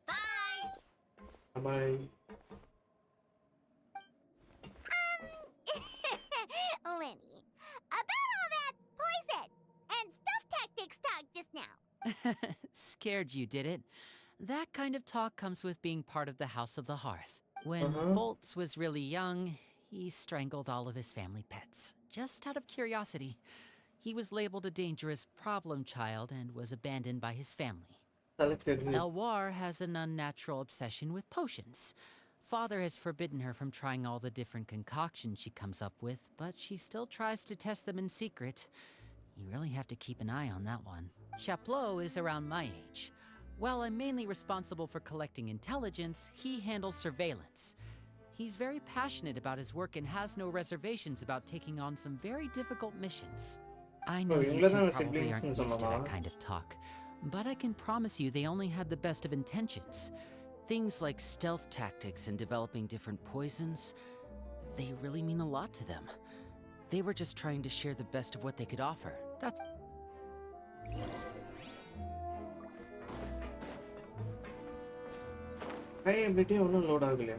Speaker 4: Bye!
Speaker 2: Bye
Speaker 5: Scared you, did it? That kind of talk comes with being part of the House of the Hearth. When Volts was really young, he strangled all of his family pets, just out of curiosity. He was labeled a dangerous problem child and was abandoned by his family. Elwar has an unnatural obsession with potions. Father has forbidden her from trying all the different concoctions she comes up with, but she still tries to test them in secret. You really have to keep an eye on that one. Chaplot is around my age. While I'm mainly responsible for collecting intelligence, he handles surveillance. He's very passionate about his work and has no reservations about taking on some very difficult missions. I know you two probably aren't used to that kind of talk, but I can promise you they only had the best of intentions. Things like stealth tactics and developing different poisons, they really mean a lot to them. They were just trying to share the best of what they could offer. That's...
Speaker 2: Hey, ability only load agale.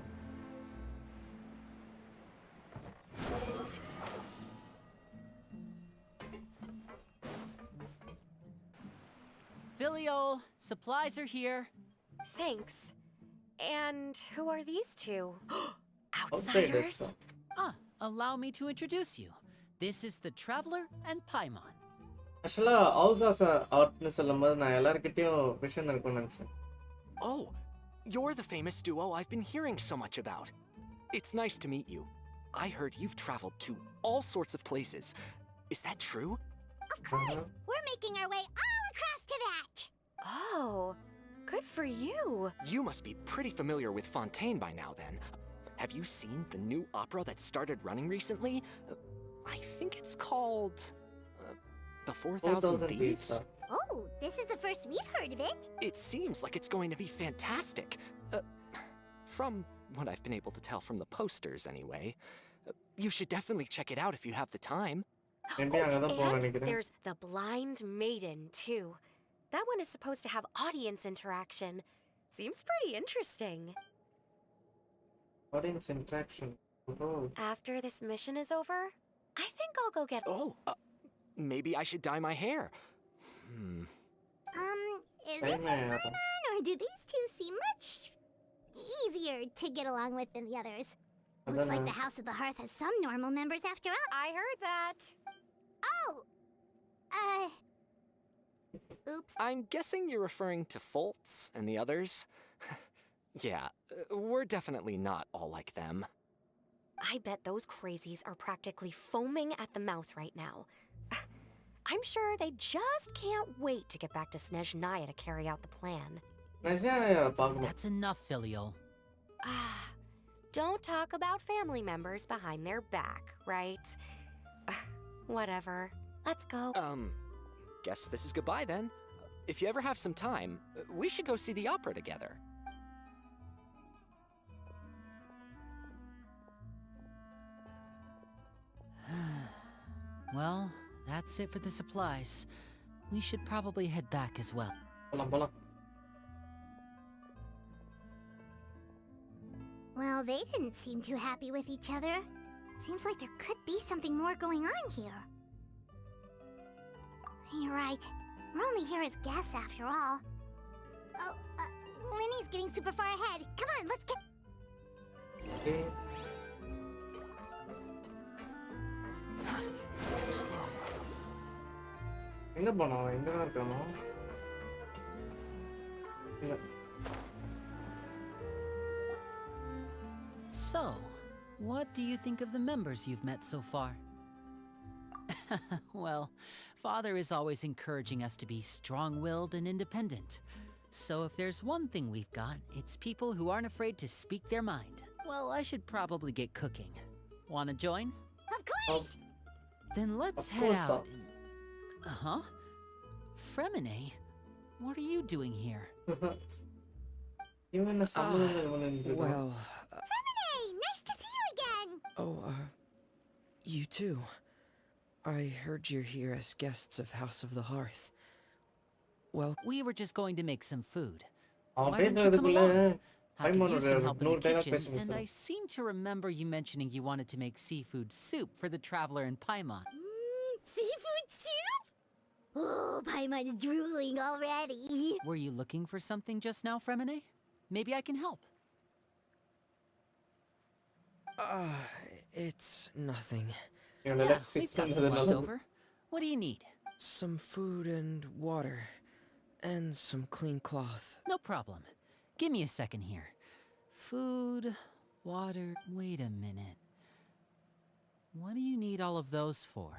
Speaker 5: Filial, supplies are here.
Speaker 6: Thanks. And who are these two?
Speaker 2: Outsiders.
Speaker 6: Outsiders?
Speaker 5: Allow me to introduce you. This is the Traveler and Paimon.
Speaker 2: Actually, house of artness allamad na ellarkittayum vision irukku nanchen.
Speaker 10: Oh, you're the famous duo I've been hearing so much about. It's nice to meet you. I heard you've traveled to all sorts of places. Is that true?
Speaker 4: Of course! We're making our way all across to that!
Speaker 6: Oh, good for you.
Speaker 10: You must be pretty familiar with Fontaine by now then. Have you seen the new opera that started running recently? I think it's called... The 4,000 Thieves?
Speaker 4: Oh, this is the first we've heard of it.
Speaker 10: It seems like it's going to be fantastic. From what I've been able to tell from the posters, anyway. You should definitely check it out if you have the time.
Speaker 6: And there's The Blind Maiden, too. That one is supposed to have audience interaction. Seems pretty interesting.
Speaker 2: Audience interaction. Oh.
Speaker 6: After this mission is over, I think I'll go get...
Speaker 10: Oh, maybe I should dye my hair.
Speaker 4: Is it just Paimon, or do these two seem much easier to get along with than the others? Looks like the House of the Hearth has some normal members after all.
Speaker 6: I heard that.
Speaker 4: Oh! Oops.
Speaker 10: I'm guessing you're referring to Foltz and the others. Yeah, we're definitely not all like them.
Speaker 6: I bet those crazies are practically foaming at the mouth right now. I'm sure they just can't wait to get back to Snezhnaya to carry out the plan.
Speaker 5: That's enough, Filial.
Speaker 6: Don't talk about family members behind their back, right? Whatever. Let's go.
Speaker 10: Guess this is goodbye then. If you ever have some time, we should go see the opera together.
Speaker 5: Well, that's it for the supplies. We should probably head back as well.
Speaker 4: Well, they didn't seem too happy with each other. Seems like there could be something more going on here. You're right. We're only here as guests after all. Oh, Linny's getting super far ahead. Come on, let's get...
Speaker 5: Too slow.
Speaker 2: எங்க போனோம் எங்க தான் இருக்கோம் இல்ல
Speaker 5: So, what do you think of the members you've met so far? Well, Father is always encouraging us to be strong-willed and independent. So if there's one thing we've got, it's people who aren't afraid to speak their mind. Well, I should probably get cooking. Wanna join?
Speaker 4: Of course!
Speaker 5: Then let's head out. And... Fremine? What are you doing here?
Speaker 11: Well...
Speaker 4: Fremine! Nice to see you again!
Speaker 11: Oh, you too. I heard you're here as guests of House of the Hearth. Well...
Speaker 5: We were just going to make some food.
Speaker 2: Why
Speaker 5: don't you come along? I could use some help in the kitchen, and I seem to remember you mentioning you wanted to make seafood soup for the Traveler and Paimon.
Speaker 4: Seafood soup? Oh, Paimon's drooling already.
Speaker 5: Were you looking for something just now, Fremine? Maybe I can help.
Speaker 11: It's nothing.
Speaker 5: Yeah, we've got some left over. What do you need?
Speaker 11: Some food and water. And some clean cloth.
Speaker 5: No problem. Give me a second here. Food, water... Wait a minute. What do you need all of those for?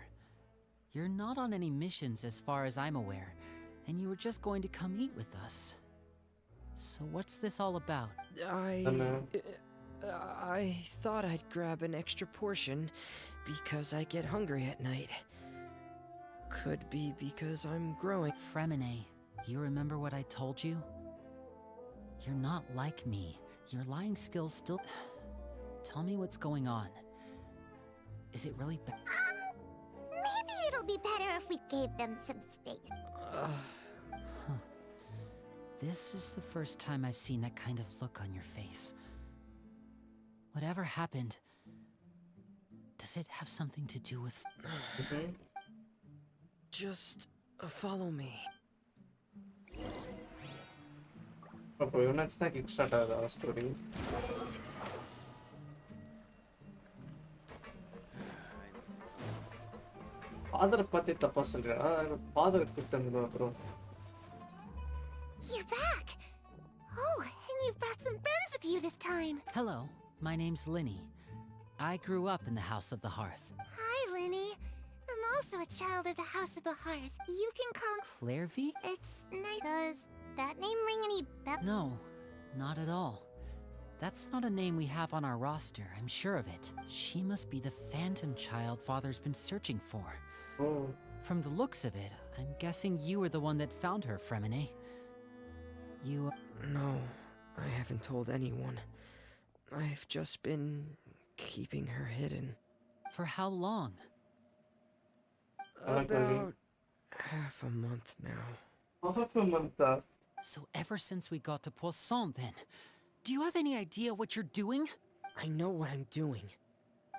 Speaker 5: You're not on any missions as far as I'm aware, and you were just going to come eat with us. So what's this all about?
Speaker 11: I thought I'd grab an extra portion because I get hungry at night. Could be because I'm growing.
Speaker 5: Fremine, you remember what I told you? You're not like me. Your lying skills still... Tell me what's going on. Is it really bad?
Speaker 4: Maybe it'll be better if we gave them some space.
Speaker 5: This is the first time I've seen that kind of look on your face. Whatever happened, does it have something to do with...
Speaker 11: Just follow me.
Speaker 2: அப்போ இவனாச்சு தான் kick start ஆகுதா story? ஃபாதரை பத்தி தப்பா சொல்றியா? ஃபாதரை கூப்பிட்டு வந்துடுவா bro.
Speaker 4: You're back! Oh, and you've brought some friends with you this time.
Speaker 5: Hello, my name's Linny. I grew up in the House of the Hearth.
Speaker 4: Hi, Linny. I'm also a child of the House of the Hearth. You can call...
Speaker 5: Clairvy?
Speaker 4: It's nice... Does that name ring any bells?
Speaker 5: No, not at all. That's not a name we have on our roster, I'm sure of it. She must be the phantom child Father's been searching for.
Speaker 2: Oh.
Speaker 5: From the looks of it, I'm guessing you were the one that found her, Fremine. You...
Speaker 11: No, I haven't told anyone. I've just been keeping her hidden.
Speaker 5: For how long?
Speaker 11: About half a month now.
Speaker 2: Half a month?
Speaker 5: So ever since we got to Poisson, then, do you have any idea what you're doing?
Speaker 11: I know what I'm doing.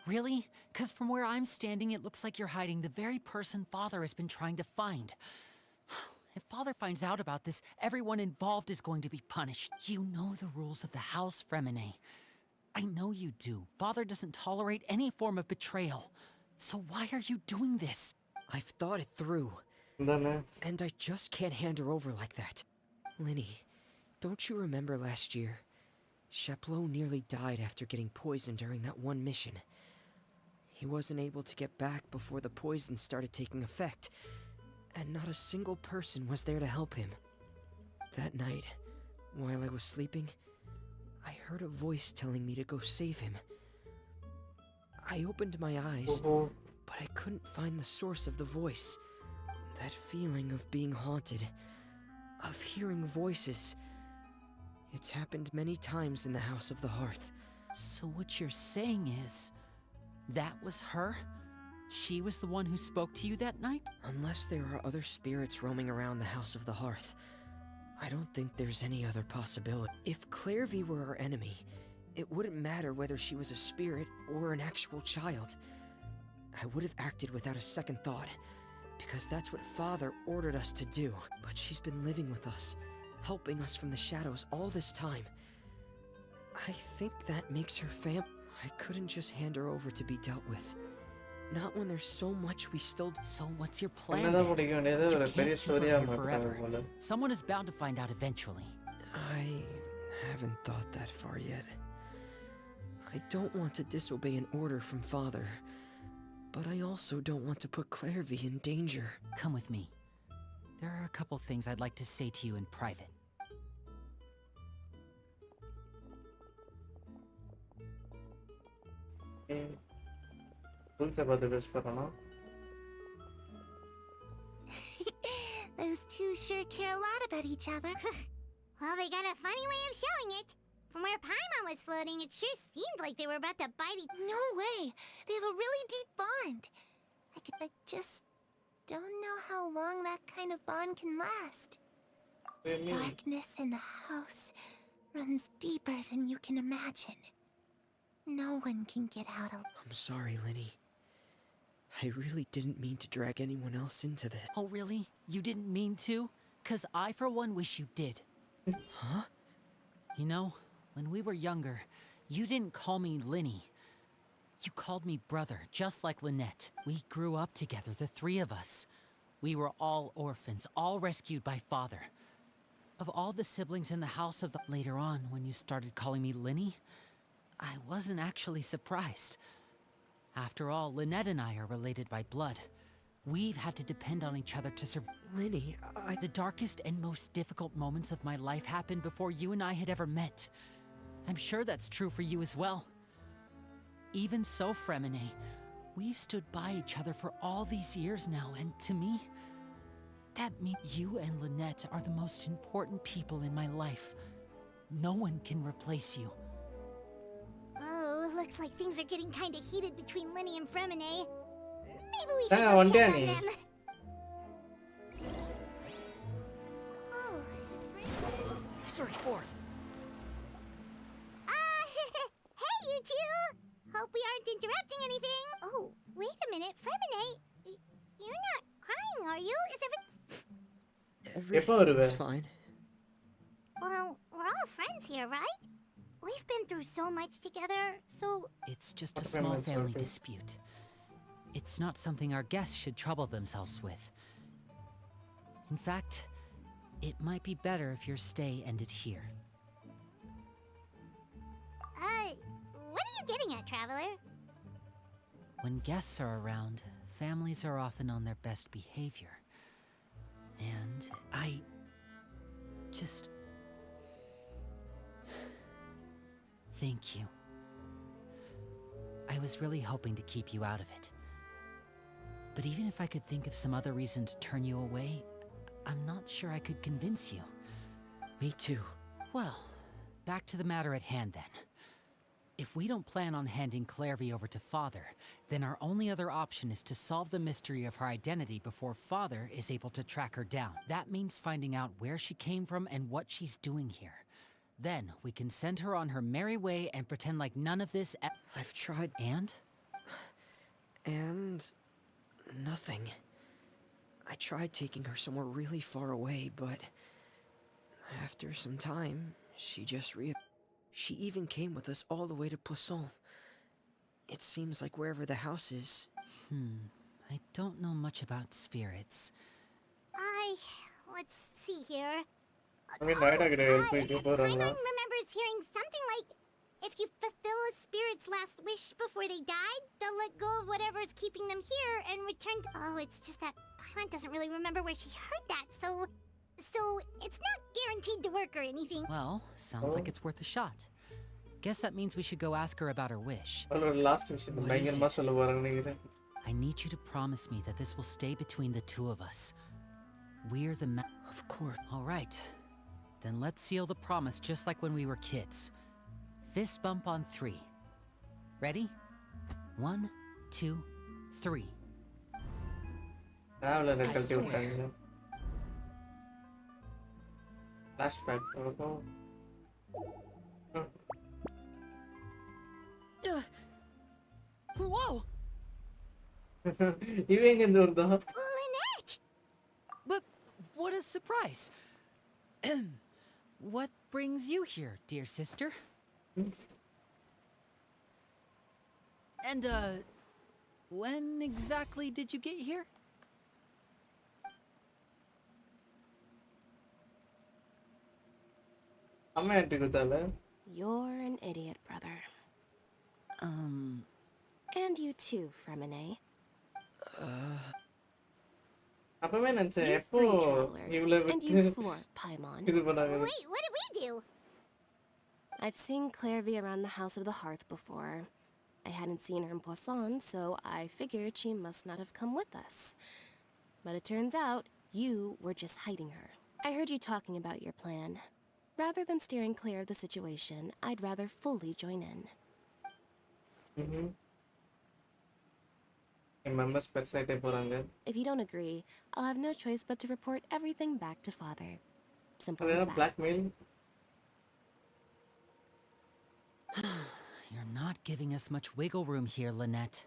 Speaker 5: Really? Because from where I'm standing, it looks like you're hiding the very person Father has been trying to find. If Father finds out about this, everyone involved is going to be punished. You know the rules of the house, Fremine. I know you do. Father doesn't tolerate any form of betrayal. So why are you doing this?
Speaker 11: I've thought it through. And I just can't hand her over like that. Linny, don't you remember last year? Chaplot nearly died after getting poisoned during that one mission. He wasn't able to get back before the poison started taking effect, and not a single person was there to help him. That night, while I was sleeping, I heard a voice telling me to go save him. I opened my eyes, but I couldn't find the source of the voice. That feeling of being haunted, of hearing voices. It's happened many times in the House of the Hearth.
Speaker 5: So what you're saying is, that was her? She was the one who spoke to you that night?
Speaker 11: Unless there are other spirits roaming around the House of the Hearth, I don't think there's any other possibility. If Clairvy were our enemy, it wouldn't matter whether she was a spirit or an actual child. I would have acted without a second thought, because that's what Father ordered us to do. But she's been living with us, helping us from the shadows all this time. I think that makes her I couldn't just hand her over to be dealt with. Not when there's so much we still...
Speaker 5: So what's your plan? You can't keep her here forever. Someone is bound to find out eventually.
Speaker 11: I haven't thought that far yet. I don't want to disobey an order from Father, but I also don't want to put Clairvy in danger.
Speaker 5: Come with me. There are a couple things I'd like to say to you in private.
Speaker 4: Those two sure care a lot about each other. Well, they got a funny way of showing it. From where Paimon was floating, it sure seemed like they were about to bite each... No way! They have a really deep bond. I just don't know how long that kind of bond can last. Darkness in the house runs deeper than you can imagine. No one can get out of...
Speaker 11: I'm sorry, Linny. I really didn't mean to drag anyone else into this.
Speaker 5: Oh, really? You didn't mean to? 'Cause I, for one, wish you did. Huh? You know, when we were younger, you didn't call me Linny. You called me brother, just like Lynette. We grew up together, the three of us. We were all orphans, all rescued by father. Of all the siblings in the house of the... Later on, when you started calling me Linny, I wasn't actually surprised. After all, Lynette and I are related by blood. We've had to depend on each other to survive.
Speaker 11: Linny,
Speaker 5: The darkest and most difficult moments of my life happened before you and I had ever met. I'm sure that's true for you as well. Even so, Fremine, we've stood by each other for all these years now, and to me, that means you and Lynette are the most important people in my life. No one can replace you.
Speaker 4: Oh, looks like things are getting kinda heated between Linny and Fremine. Maybe we should
Speaker 2: Ah,
Speaker 4: go
Speaker 2: one
Speaker 4: check
Speaker 2: day,
Speaker 4: on them. Oh,
Speaker 10: Search for it.
Speaker 4: hey, you two! Hope we aren't interrupting anything. Oh, wait a minute, Fremine. You're not crying, are you? Is
Speaker 11: everything's fine.
Speaker 4: Well, we're all friends here, right? We've been through so much together, so...
Speaker 5: It's just a small family dispute. It's not something our guests should trouble themselves with. In fact, it might be better if your stay ended here.
Speaker 4: What are you getting at, Traveler?
Speaker 5: When guests are around, families are often on their best behavior. And I... just... Thank you. I was really hoping to keep you out of it. But even if I could think of some other reason to turn you away, I'm not sure I could convince you.
Speaker 11: Me too.
Speaker 5: Well, back to the matter at hand then. If we don't plan on handing Clairvy over to Father, then our only other option is to solve the mystery of her identity before Father is able to track her down. That means finding out where she came from and what she's doing here. Then we can send her on her merry way and pretend like none of this
Speaker 11: I've tried...
Speaker 5: And?
Speaker 11: And... nothing. I tried taking her somewhere really far away, but... after some time, she just She even came with us all the way to Poisson. It seems like wherever the house is...
Speaker 5: I don't know much about spirits.
Speaker 4: Let's see here.
Speaker 2: I died
Speaker 4: Paimon remembers hearing something like, if you fulfill a spirit's last wish before they died, they'll let go of whatever's keeping them here and return to... Oh, it's just that Paimon doesn't really remember where she heard that, so it's not guaranteed to work or anything.
Speaker 5: Well, sounds like it's worth a shot. Guess that means we should go ask her about her wish.
Speaker 2: Last விஷயம் பயங்கரமா சொல்ல போறேன்னு
Speaker 5: I need you to promise me that this will stay between the two of us. We're the
Speaker 11: Of course.
Speaker 5: All right. Then let's seal the promise just like when we were kids. Fist bump on 3. Ready? 1, 2, 3.
Speaker 2: Traveler கழட்டி விட்டாங்க. Flashback.
Speaker 5: Whoa!
Speaker 2: இவன் எங்க இருந்து வந்தா?
Speaker 4: Lynette!
Speaker 5: But what a surprise! What brings you here, dear sister? And, when exactly did you get here?
Speaker 2: அம்மா என்கிட்ட கொடுத்தால.
Speaker 6: You're an idiot, brother. And you too, Fremine.
Speaker 2: அப்பவே நினைச்சேன்
Speaker 6: You
Speaker 2: எப்போ
Speaker 6: free traveler.
Speaker 2: இவளை
Speaker 6: And
Speaker 2: விட்டு
Speaker 6: you floor, Paimon.
Speaker 2: இது பண்ணாங்க.
Speaker 4: Wait, what did we do?
Speaker 6: I've seen Clairvy around the House of the Hearth before. I hadn't seen her in Poisson, so I figured she must not have come with us. But it turns out, you were just hiding her. I heard you talking about your plan. Rather than steering clear of the situation, I'd rather fully join in.
Speaker 2: Members பெருசாயிட்டே போறாங்க.
Speaker 6: If you don't agree, I'll have no choice but to report everything back to Father. Simple as that.
Speaker 2: Blackmail.
Speaker 5: You're not giving us much wiggle room here, Lynette.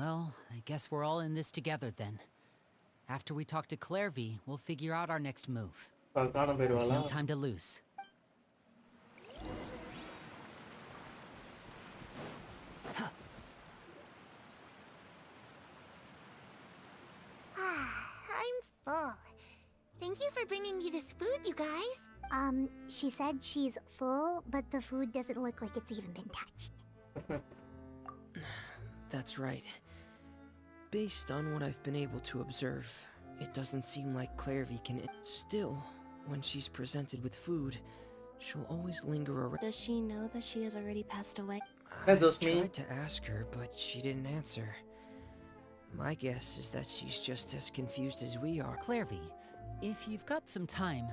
Speaker 5: Well, I guess we're all in this together then. After we talk to Clairvy, we'll figure out our next move.
Speaker 2: காண
Speaker 5: There's
Speaker 2: போயிடுவாளா?
Speaker 5: no time to lose.
Speaker 4: I'm full. Thank you for bringing me this food, you guys. She said she's full, but the food doesn't look like it's even been touched.
Speaker 11: That's right. Based on what I've been able to observe, it doesn't seem like Clairvy can... Still, when she's presented with food, she'll always linger around.
Speaker 6: Does she know that she has already passed away?
Speaker 2: That's
Speaker 11: I've
Speaker 2: just me.
Speaker 11: tried to ask her, but she didn't answer. My guess is that she's just as confused as we are.
Speaker 5: Clairvy, if you've got some time,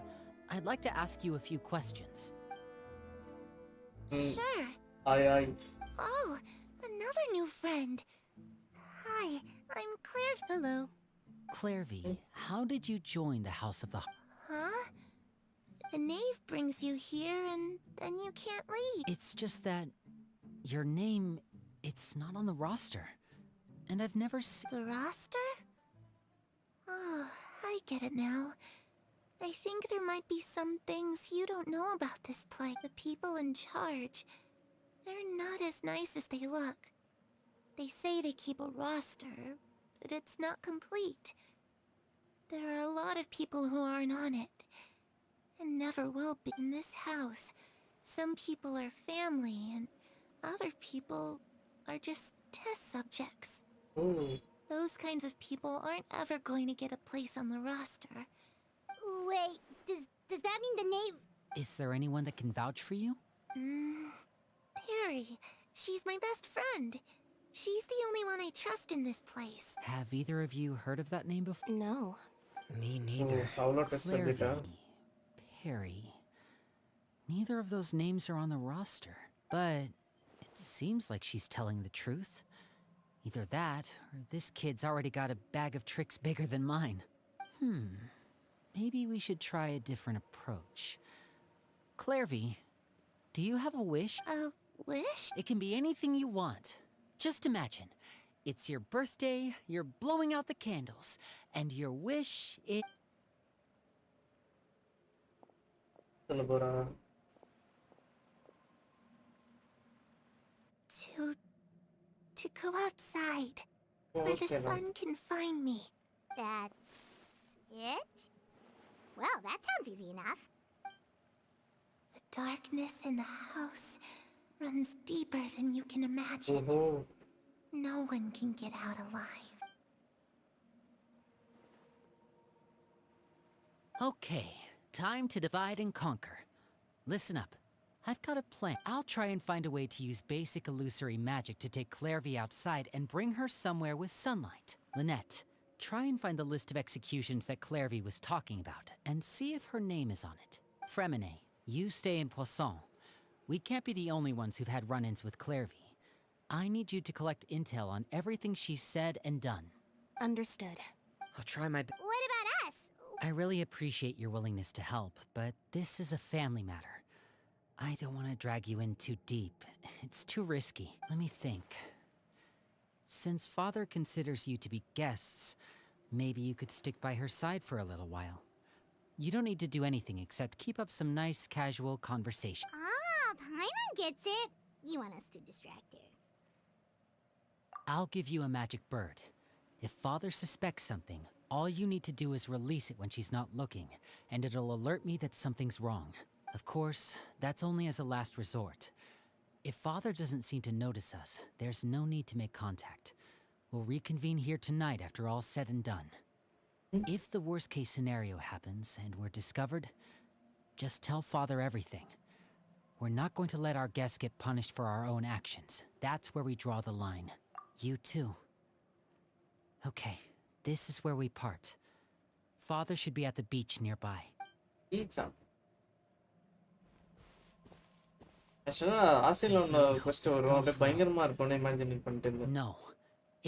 Speaker 5: I'd like to ask you a few questions.
Speaker 4: Sure.
Speaker 2: Aye.
Speaker 4: Oh, another new friend. Hi, I'm Claire. Hello.
Speaker 5: Clairvy, how did you join the House of the...
Speaker 4: Huh? The knave brings you here and then you can't leave.
Speaker 5: It's just that your name, it's not on the roster. And I've never seen...
Speaker 4: The roster? Oh, I get it now. I think there might be some things you don't know about this place. The people in charge, they're not as nice as they look. They say they keep a roster, but it's not complete. There are a lot of people who aren't on it, and never will be. In this house, some people are family, and other people are just test subjects. Those kinds of people aren't ever going to get a place on the roster. Wait, does that mean the knave...
Speaker 5: Is there anyone that can vouch for you?
Speaker 4: Perry. She's my best friend. She's the only one I trust in this place.
Speaker 5: Have either of you heard of that name before?
Speaker 6: No.
Speaker 11: Me neither.
Speaker 5: Clairvy, Perry. Neither of those names are on the roster. But it seems like she's telling the truth. Either that, or this kid's already got a bag of tricks bigger than mine. Maybe we should try a different approach. Clairvy, do you have a wish?
Speaker 4: A wish?
Speaker 5: It can be anything you want. Just imagine. It's your birthday, you're blowing out the candles, and your wish is...
Speaker 4: To go outside, where the sun can find me. That's it? Well, that sounds easy enough. The darkness in the house runs deeper than you can imagine. No one can get out alive.
Speaker 5: Okay, time to divide and conquer. Listen up. I've got a plan. I'll try and find a way to use basic illusory magic to take Clairvy outside and bring her somewhere with sunlight. Lynette, try and find the list of executions that Clairvy was talking about, and see if her name is on it. Fremine, you stay in Poisson. We can't be the only ones who've had run-ins with Clairvy. I need you to collect intel on everything she's said and done.
Speaker 6: Understood.
Speaker 11: I'll try my best.
Speaker 4: What about us?
Speaker 5: I really appreciate your willingness to help, but this is a family matter. I don't want to drag you in too deep. It's too risky. Let me think. Since Father considers you to be guests, maybe you could stick by her side for a little while. You don't need to do anything except keep up some nice, casual conversation.
Speaker 4: Ah, Paimon gets it. You want us to distract her.
Speaker 5: I'll give you a magic bird. If Father suspects something, all you need to do is release it when she's not looking, and it'll alert me that something's wrong. Of course, that's only as a last resort. If Father doesn't seem to notice us, there's no need to make contact. We'll reconvene here tonight after all's said and done. If the worst-case scenario happens and we're discovered, just tell Father everything. We're not going to let our guests get punished for our own actions. That's where we draw the line. You too. Okay, this is where we part. Father should be at the beach nearby.
Speaker 2: Pizza. ஆக்சுவலா ஆசையில ஒன்று first வரும் அப்படியே பயங்கரமா இருக்கும்னு imagine பண்ணிட்டு இருந்தேன்.
Speaker 5: No,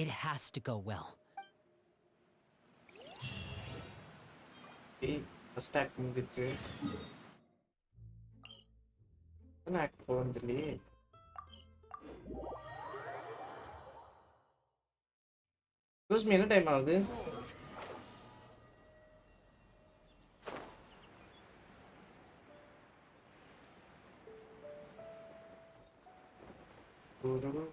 Speaker 5: it has to go well.
Speaker 2: First act முடிச்சு. ஆக்ட் போகிறதுலையே என்ன டைம் ஆகுது? நல்லா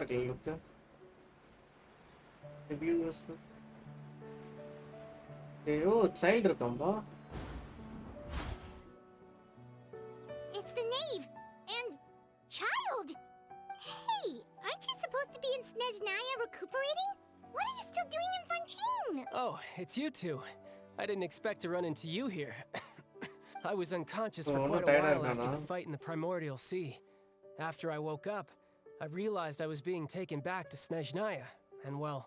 Speaker 2: இருக்குல்ல லுக்கு வியூவர்ஸ் ஐயோ child இருக்காம்பா
Speaker 4: It's the knave and child. Hey, aren't you supposed to be in Snezhnaya recuperating? What are you still doing in Fontaine?
Speaker 12: Oh, it's you two. I didn't expect to run into you here. I was unconscious for quite a while after the fight in the Primordial Sea. After I woke up, I realized I was being taken back to Snezhnaya, and well,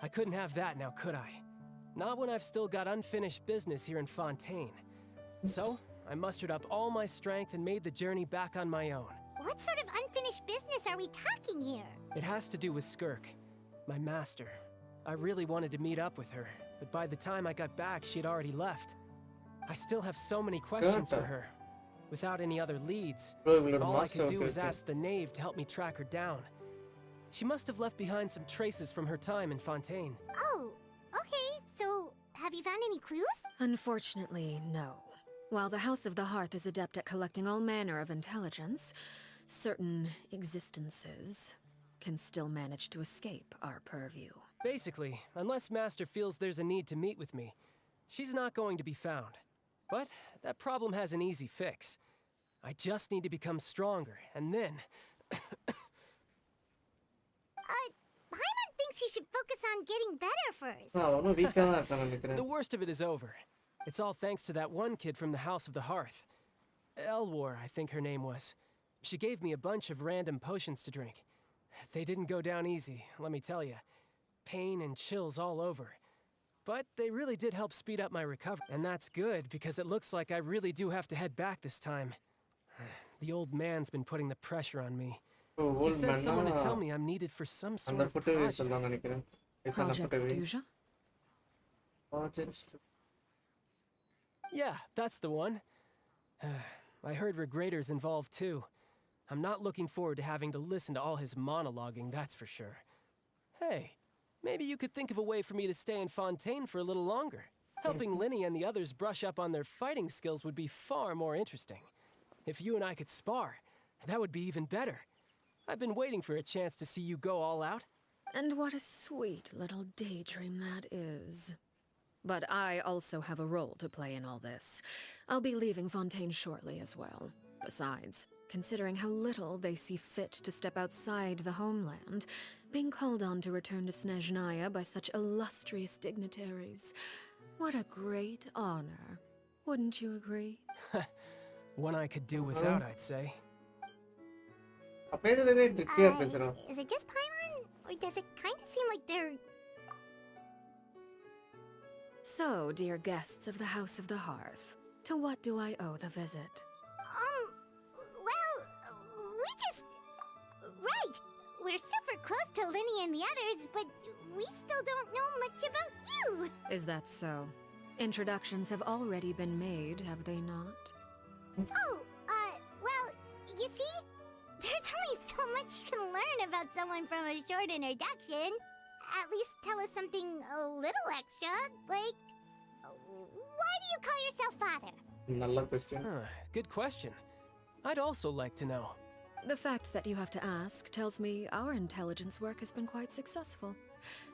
Speaker 12: I couldn't have that now, could I? Not when I've still got unfinished business here in Fontaine. So, I mustered up all my strength and made the journey back on my own.
Speaker 4: What sort of unfinished business are we talking here?
Speaker 12: It has to do with Skirk, my master. I really wanted to meet up with her, but by the time I got back, she had already left. I still have so many questions for her. Without any other leads, all I could do was ask the knave to help me track her down. She must have left behind some traces from her time in Fontaine.
Speaker 4: Oh, okay, so have you found any clues?
Speaker 9: Unfortunately, no. While the House of the Hearth is adept at collecting all manner of intelligence, certain existences can still manage to escape our purview.
Speaker 12: Basically, unless Master feels there's a need to meet with me, she's not going to be found. But that problem has an easy fix. I just need to become stronger, and then...
Speaker 4: Paimon thinks you should focus on getting better first.
Speaker 12: The worst of it is over. It's all thanks to that one kid from the House of the Hearth. Elwar, I think her name was. She gave me a bunch of random potions to drink. They didn't go down easy, let me tell you. Pain and chills all over. But they really did help speed up my recovery. And that's good, because it looks like I really do have to head back this time. The old man's been putting the pressure on me. He sent someone to tell me I'm needed for some sort of project.
Speaker 9: Project Stuja?
Speaker 12: Yeah, that's the one. I heard Regrader's involved too. I'm not looking forward to having to listen to all his monologuing, that's for sure. Hey, maybe you could think of a way for me to stay in Fontaine for a little longer. Helping Linny and the others brush up on their fighting skills would be far more interesting. If you and I could spar, that would be even better. I've been waiting for a chance to see you go all out.
Speaker 9: And what a sweet little daydream that is. But I also have a role to play in all this. I'll be leaving Fontaine shortly as well. Besides, considering how little they see fit to step outside the homeland, being called on to return to Snezhnaya by such illustrious dignitaries, what a great honor. Wouldn't you agree?
Speaker 12: One I could do without, I'd say.
Speaker 4: Is it just Paimon? Or does it kind of seem like they're...
Speaker 9: So, dear guests of the House of the Hearth, to what do I owe the visit?
Speaker 4: Well, we just... Right! We're super close to Linny and the others, but we still don't know much about you!
Speaker 9: Is that so? Introductions have already been made, have they not?
Speaker 4: Well, you see? There's only so much you can learn about someone from a short introduction. At least tell us something a little extra, like... Why do you call yourself father?
Speaker 2: Nalla question.
Speaker 12: Good question. I'd also like to know.
Speaker 9: The fact that you have to ask tells me our intelligence work has been quite successful.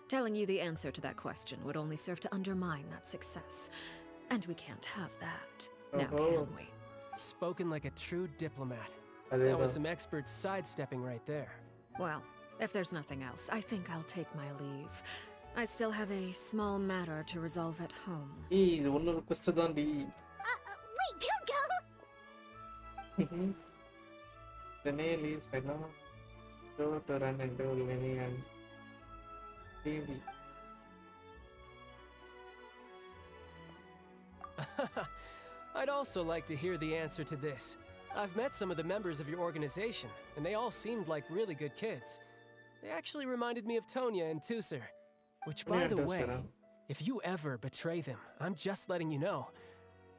Speaker 9: Telling you the answer to that question would only serve to undermine that success. And we can't have that. Now can we?
Speaker 12: Spoken like a true diplomat. That was some expert sidestepping right there.
Speaker 9: Well, if there's nothing else, I think I'll take my leave. I still have a small matter to resolve at home.
Speaker 2: Wait, don't
Speaker 4: go!
Speaker 2: The nail is right now. Go to run into Lenny and Davey.
Speaker 12: I'd also like to hear the answer to this. I've met some of the members of your organization, and they all seemed like really good kids. They actually reminded me of Tonya and Tusser. Which, by the way, if you ever betray them, I'm just letting you know,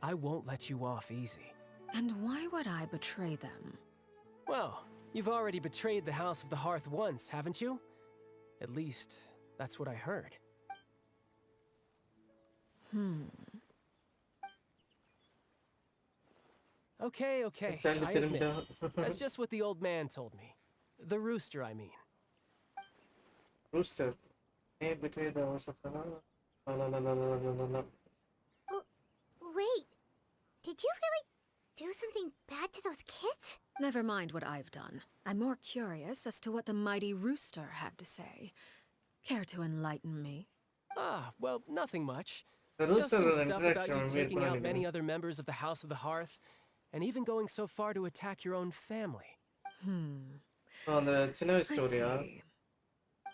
Speaker 12: I won't let you off easy.
Speaker 9: And why would I betray them?
Speaker 12: Well, You've already betrayed the House of the Hearth once, haven't you? At least, that's what I heard. Okay, I admit. That's just what the old man told me. The rooster, I mean.
Speaker 2: Rooster. Hey, betray the house of the Hearth.
Speaker 4: Wait, did you really do something bad to those kids?
Speaker 9: Never mind what I've done. I'm more curious as to what the mighty rooster had to say. Care to enlighten me?
Speaker 12: Ah, well, nothing much.
Speaker 2: The
Speaker 12: Just
Speaker 2: rooster
Speaker 12: some
Speaker 2: will
Speaker 12: stuff about you
Speaker 2: interaction
Speaker 12: taking out many
Speaker 2: with
Speaker 12: other members of the House of the Hearth, and even going so far to attack your own family.
Speaker 2: on the Chino
Speaker 9: I
Speaker 2: story.
Speaker 9: see.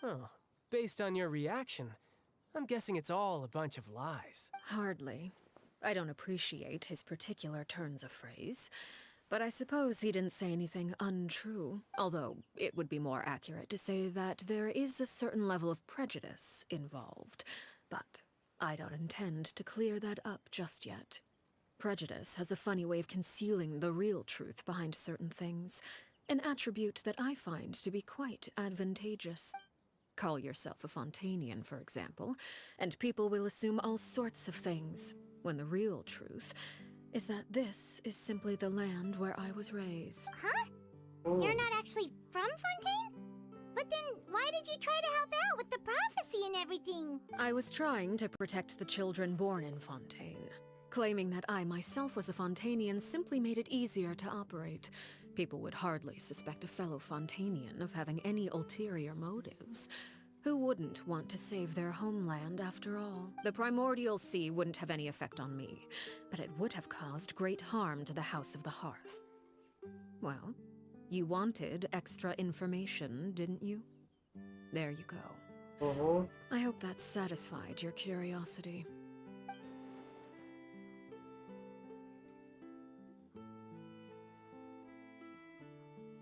Speaker 12: Oh, based on your reaction, I'm guessing it's all a bunch of lies.
Speaker 9: Hardly. I don't appreciate his particular turns of phrase, but I suppose he didn't say anything untrue, although it would be more accurate to say that there is a certain level of prejudice involved. But I don't intend to clear that up just yet. Prejudice has a funny way of concealing the real truth behind certain things, an attribute that I find to be quite advantageous. Call yourself a Fontainian, for example, and people will assume all sorts of things, when the real truth is that this is simply the land where I was raised.
Speaker 4: Huh? You're not actually from Fontaine? But then why did you try to help out with the prophecy and everything?
Speaker 9: I was trying to protect the children born in Fontaine. Claiming that I myself was a Fontainian simply made it easier to operate. People would hardly suspect a fellow Fontainian of having any ulterior motives. Who wouldn't want to save their homeland after all? The primordial sea wouldn't have any effect on me, but it would have caused great harm to the House of the Hearth. Well, you wanted extra information, didn't you? There you go. I hope that satisfied your curiosity.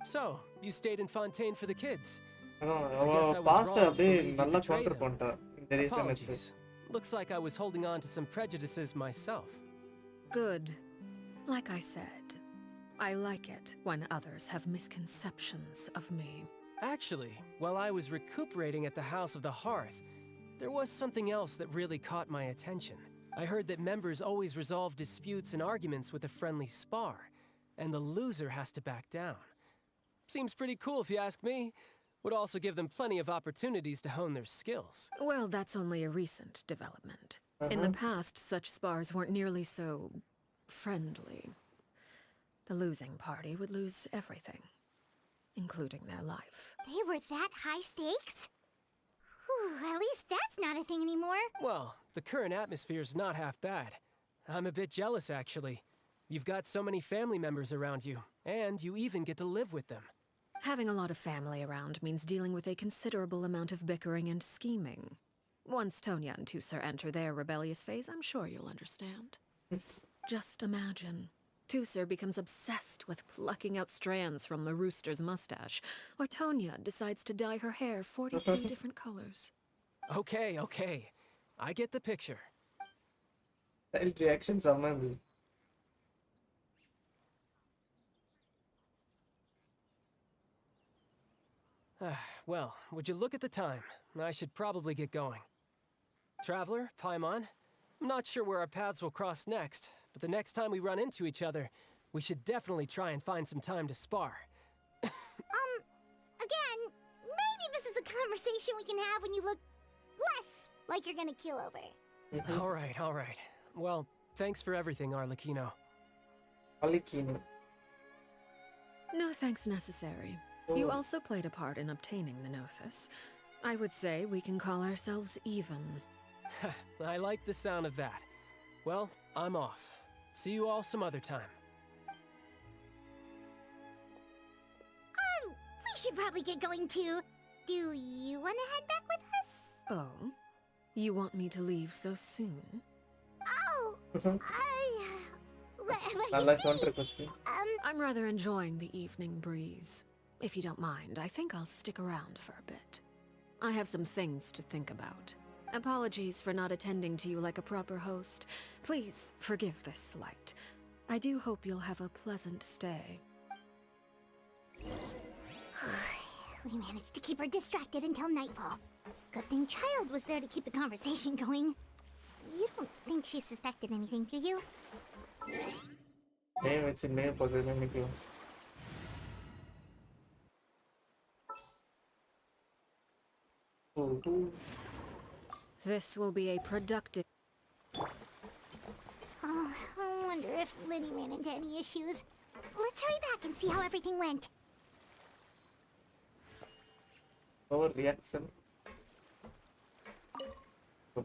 Speaker 12: So, you stayed in Fontaine for the kids. I
Speaker 2: guess
Speaker 12: I was
Speaker 2: past
Speaker 12: wrong to
Speaker 2: அப்படியே
Speaker 12: believe you
Speaker 2: நல்லா
Speaker 12: betrayed
Speaker 2: counter
Speaker 12: them.
Speaker 2: பண்ணிட்டா இந்த reason வச்சு
Speaker 12: Apologies. Looks like I was holding on to some prejudices myself.
Speaker 9: Good. Like I said, I like it when others have misconceptions of me.
Speaker 12: Actually, while I was recuperating at the House of the Hearth, there was something else that really caught my attention. I heard that members always resolve disputes and arguments with a friendly spar, and the loser has to back down. Seems pretty cool if you ask me. Would also give them plenty of opportunities to hone their skills.
Speaker 9: Well, that's only a recent development. In the past, such spars weren't nearly so friendly. The losing party would lose everything, including their life.
Speaker 4: They were that high stakes? Whew, at least that's not a thing anymore.
Speaker 12: Well, the current atmosphere's not half bad. I'm a bit jealous, actually. You've got so many family members around you, and you even get to live with them.
Speaker 9: Having a lot of family around means dealing with a considerable amount of bickering and scheming. Once Tonya and Tusser enter their rebellious phase, I'm sure you'll understand. Just imagine. Tusser becomes obsessed with plucking out strands from the rooster's mustache, or Tonya decides to dye her hair 42 different colors.
Speaker 12: Okay. I get the picture.
Speaker 2: Child reactions amazing.
Speaker 12: Well, would you look at the time? I should probably get going. Traveler, Paimon, I'm not sure where our paths will cross next, but the next time we run into each other, we should definitely try and find some time to spar.
Speaker 4: Again, maybe this is a conversation we can have when you look less like you're gonna keel over.
Speaker 12: All right. Well, thanks for everything, Arlecchino.
Speaker 2: Arlecchino.
Speaker 9: No thanks necessary. You also played a part in obtaining the Gnosis. I would say we can call ourselves even.
Speaker 12: I like the sound of that. Well, I'm off. See you all some other time.
Speaker 4: We should probably get going too. Do you want to head back with us?
Speaker 9: Oh? You want me to leave so soon?
Speaker 4: Oh!
Speaker 9: I'm rather enjoying the evening breeze. If you don't mind, I think I'll stick around for a bit. I have some things to think about. Apologies for not attending to you like a proper host. Please forgive this slight. I do hope you'll have a pleasant stay.
Speaker 4: We managed to keep her distracted until nightfall. Good thing Child was there to keep the conversation going. You don't think she suspected anything, do you?
Speaker 2: Hey, what's in there?
Speaker 9: This will be a productive...
Speaker 4: Oh, I wonder if Liddy ran into any issues. Let's hurry back and see how everything went.
Speaker 2: Overreaction.
Speaker 9: Oh,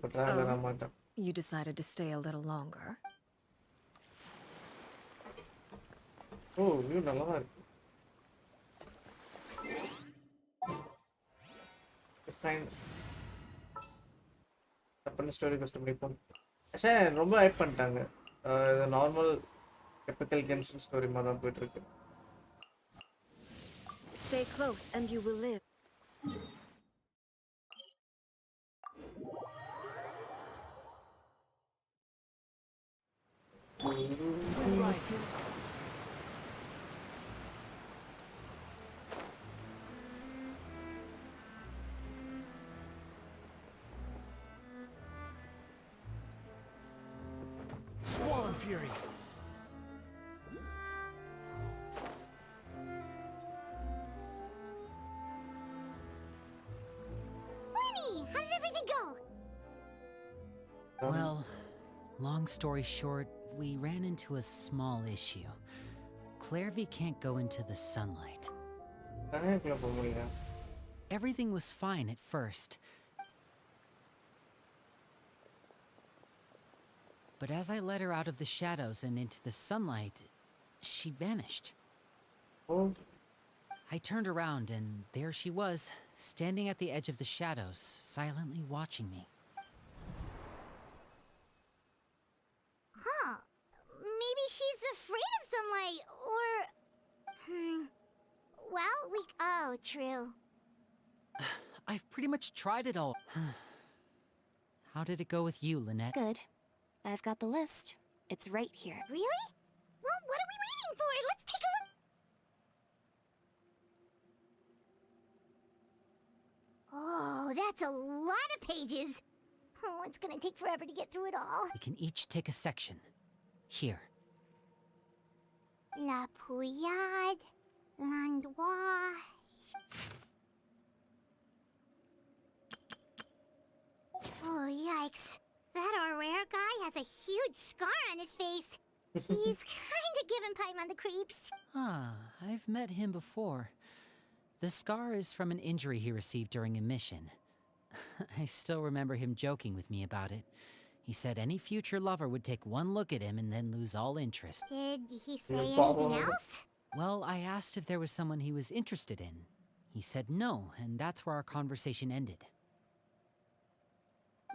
Speaker 9: you decided to stay a little longer?
Speaker 2: Oh, you know fine. Appan story custom repon. Actually, ரொம்ப hype பண்ணிட்டாங்க. இது normal typical Genshin story மாதிரி தான் போயிட்டு இருக்கு.
Speaker 9: Stay close and you will live.
Speaker 12: Wind rises. Squall and fury.
Speaker 4: Lenny, how did everything go?
Speaker 5: Well, long story short, we ran into a small issue. Clairvy can't go into the sunlight. Everything was fine at first. But as I led her out of the shadows and into the sunlight, she vanished.
Speaker 2: Oh.
Speaker 5: I turned around and there she was, standing at the edge of the shadows, silently watching me.
Speaker 4: Huh. Maybe she's afraid of sunlight, or... Well, oh, true.
Speaker 5: I've pretty much tried it all. How did it go with you, Lynette?
Speaker 6: Good. I've got the list. It's right here.
Speaker 4: Really? Well, what are we waiting for? Let's take a look. Oh, that's a lot of pages. Oh, it's gonna take forever to get through it all.
Speaker 5: We can each take a section. Here.
Speaker 4: La Pouillade, l'endroit... Oh, yikes. That Aurore guy has a huge scar on his face. He's kinda giving Paimon the creeps.
Speaker 5: Ah, I've met him before. The scar is from an injury he received during a mission. I still remember him joking with me about it. He said any future lover would take one look at him and then lose all interest.
Speaker 4: Did he say anything else?
Speaker 5: Well, I asked if there was someone he was interested in. He said no, and that's where our conversation ended.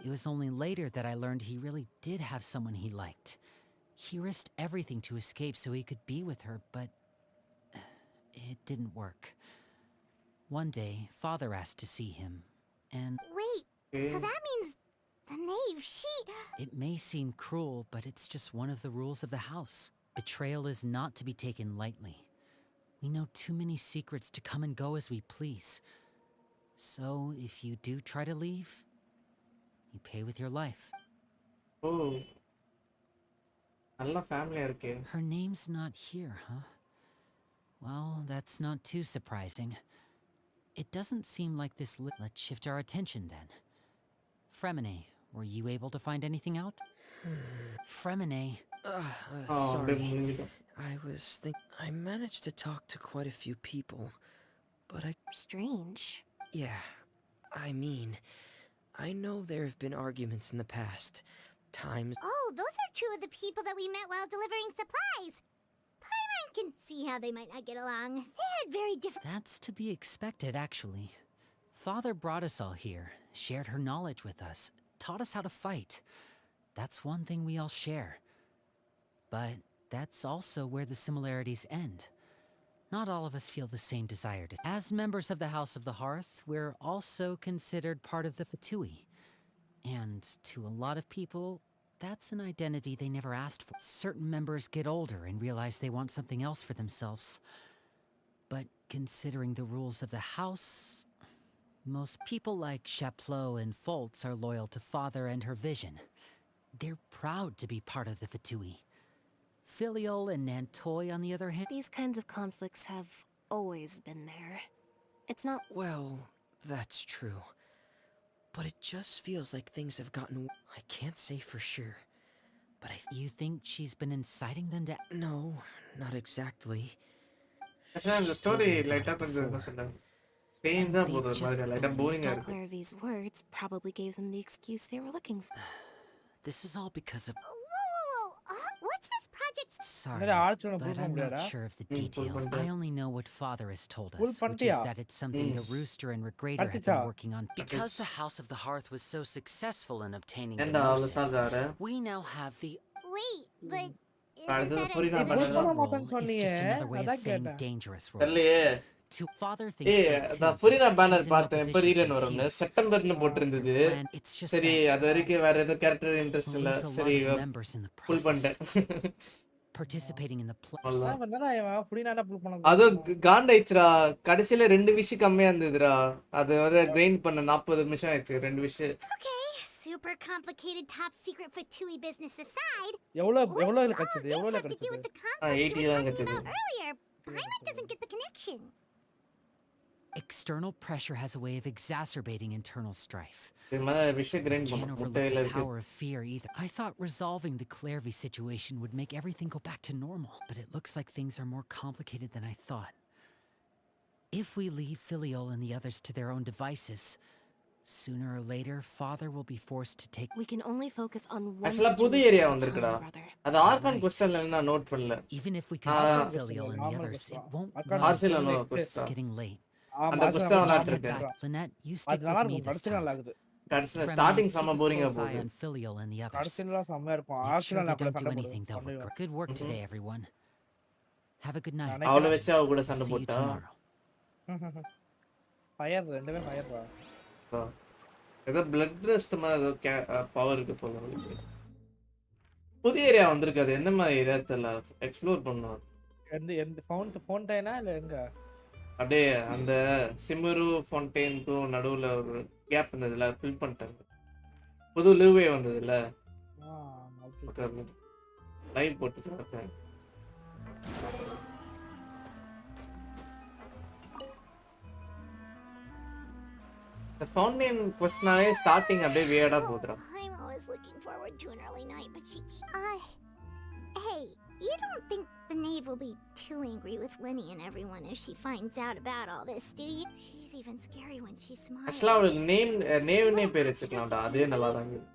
Speaker 5: It was only later that I learned he really did have someone he liked. He risked everything to escape so he could be with her, but it didn't work. One day, Father asked to see him, and...
Speaker 4: Wait, so that means the knave,
Speaker 5: It may seem cruel, but it's just one of the rules of the house. Betrayal is not to be taken lightly. We know too many secrets to come and go as we please. So, if you do try to leave, you pay with your life.
Speaker 2: Oh. Her
Speaker 5: name's not here, huh? Well, that's not too surprising. It doesn't seem like this Let's shift our attention then. Fremine, were you able to find anything out? Fremine.
Speaker 11: Sorry. I managed to talk to quite a few people, but
Speaker 6: Strange.
Speaker 11: Yeah, I mean, I know there have been arguments in the past. Times...
Speaker 4: Oh, those are two of the people that we met while delivering supplies. Paimon can see how they might not get along. They had very different...
Speaker 5: That's to be expected, actually. Father brought us all here, shared her knowledge with us, taught us how to fight. That's one thing we all share. But that's also where the similarities end. Not all of us feel the same desire to... As members of the House of the Hearth, we're also considered part of the Fatui. And to a lot of people, that's an identity they never asked for. Certain members get older and realize they want something else for themselves. but considering the rules of the house, most people like Chaplot and Foltz are loyal to Father and her vision. They're proud to be part of the Fatui. Filial and Nantoy, on the other hand...
Speaker 6: These kinds of conflicts have always been there. It's not...
Speaker 11: Well, that's true. But it just feels like things have gotten... I can't say for sure. But
Speaker 5: You think she's been inciting them to...
Speaker 11: No, not exactly.
Speaker 2: The story light up in the
Speaker 6: Clairvy's words probably gave them the excuse they were looking for.
Speaker 5: This is all because of...
Speaker 4: Whoa. What's this project?
Speaker 5: Sorry, but I'm not sure of the details. I only know what Father has told us, which is that it's something the Rooster and Regrader have been working on. Because the House of the Hearth was so successful in obtaining the Gnosis, we now have the...
Speaker 4: Wait, but
Speaker 5: It's just another way of saying dangerous role. To Father thinks so
Speaker 2: the
Speaker 5: too.
Speaker 2: Furina banner
Speaker 5: She's in
Speaker 2: பார்த்தேன் எப்ப
Speaker 5: opposition
Speaker 2: ரீடன்
Speaker 5: to
Speaker 2: வரும்னு
Speaker 5: refuse.
Speaker 2: செப்டம்பர்னு போட்டிருந்தது
Speaker 5: It's just
Speaker 2: சரி
Speaker 5: that
Speaker 2: அது வரைக்கும் வேற எதுவும் character interest இல்ல
Speaker 5: we'll lose a lot
Speaker 2: சரி
Speaker 5: of members in the
Speaker 2: full
Speaker 5: process.
Speaker 2: பண்ணிட்டேன்
Speaker 5: Participating in the
Speaker 2: அது காண்டாயிச்சுடா கடைசில 2 விஷயம் கம்மியா இருந்ததுடா அது வந்து கிரைண்ட் பண்ண 40 நிமிஷம் ஆயிடுச்சு 2 விஷயம்
Speaker 4: Okay, super complicated top secret Fatui business aside.
Speaker 13: எவ்வளவு கிடைச்சது எவ்வளவு
Speaker 4: To do
Speaker 13: கிடைச்சது
Speaker 4: with the conflicts you
Speaker 2: 80
Speaker 4: were
Speaker 2: தான்
Speaker 4: talking
Speaker 2: கிடைச்சது
Speaker 4: about earlier. Paimon doesn't get the connection.
Speaker 5: External pressure has a way of exacerbating internal strife.
Speaker 2: இது மாதிரி விஷயம் grind
Speaker 5: Can't
Speaker 2: பண்ண
Speaker 5: overlook
Speaker 2: முட்டையில
Speaker 5: the
Speaker 2: இருக்கு
Speaker 5: power of fear either. I thought resolving the Clairvy situation would make everything go back to normal, but it looks like things are more complicated than I thought. If we leave Filial and the others to their own devices, sooner or later, Father will be forced to take...
Speaker 6: We can only focus on one
Speaker 2: ஆக்சுவலா புது
Speaker 6: situation
Speaker 2: area
Speaker 6: at a
Speaker 2: வந்திருக்குடா
Speaker 6: time, brother.
Speaker 2: அது argon கொஸ்டன்ல நான் note பண்ணல
Speaker 5: Even if we confront Filial and the others, it won't work.
Speaker 2: ஆர்சிலனோ
Speaker 5: It's
Speaker 2: question
Speaker 5: getting late.
Speaker 2: அந்த question
Speaker 5: Get
Speaker 2: விளையாடுறேன்
Speaker 5: back. Lynette, you stick
Speaker 13: அது நல்லா
Speaker 5: with me
Speaker 13: இருக்கும்
Speaker 5: this
Speaker 13: கடைசி நல்லா
Speaker 5: time.
Speaker 13: இருக்குது
Speaker 2: கடைசில
Speaker 5: Fremont,
Speaker 2: ஸ்டார்டிங்
Speaker 5: keep
Speaker 2: செம்ம
Speaker 5: a
Speaker 2: போரிங்கா
Speaker 5: close eye
Speaker 2: போகுது
Speaker 5: on Filial and the others.
Speaker 13: கடைசிலாம் செம்மையா இருக்கும்
Speaker 5: Make sure
Speaker 13: ஆர்சினல்
Speaker 5: they
Speaker 13: அப்படி
Speaker 5: don't do
Speaker 13: சண்டை
Speaker 5: anything that would... Good work today, everyone. Have a good night.
Speaker 2: அவளை வச்சு அவ கூட சண்டை
Speaker 5: See you
Speaker 2: போட்டா
Speaker 5: tomorrow.
Speaker 13: ஃபயர் ரெண்டுமே ஃபயர்ப்பா
Speaker 2: ஏதோ பிளட் ரெஸ்ட் மாதிரி ஏதோ பவர் இருக்கு போல அவளுக்கு புதிய ஏரியா வந்திருக்கு அது என்ன மாதிரி ஏரியா தெரியல எக்ஸ்ப்ளோர் பண்ணோம்
Speaker 13: எந்த எந்த ஃபவுண்டைனா இல்ல எங்க
Speaker 2: அப்படியே அந்த சிமுரு ஃபவுண்டைனுக்கும் நடுவுல ஒரு கேப் இருந்ததுல ஃபில் பண்ணிட்டாங்க புது லிவ்வே வந்ததுல
Speaker 13: ஓகே
Speaker 2: லைவ் போட்டு பார்த்தேன் The fountain questனாலே ஸ்டார்டிங் அப்படியே வியர்டா போகுதுடா
Speaker 4: I'm always looking forward to an early night, but hey, you don't think the knave will be too angry with Linny and everyone if she finds out about all this, do you? She's even scary when she smiles.
Speaker 2: ஆக்சுவலா அவளுக்கு நேம்னே பேர் வச்சுக்கலாம்டா அதே நல்லா தான் இருக்கு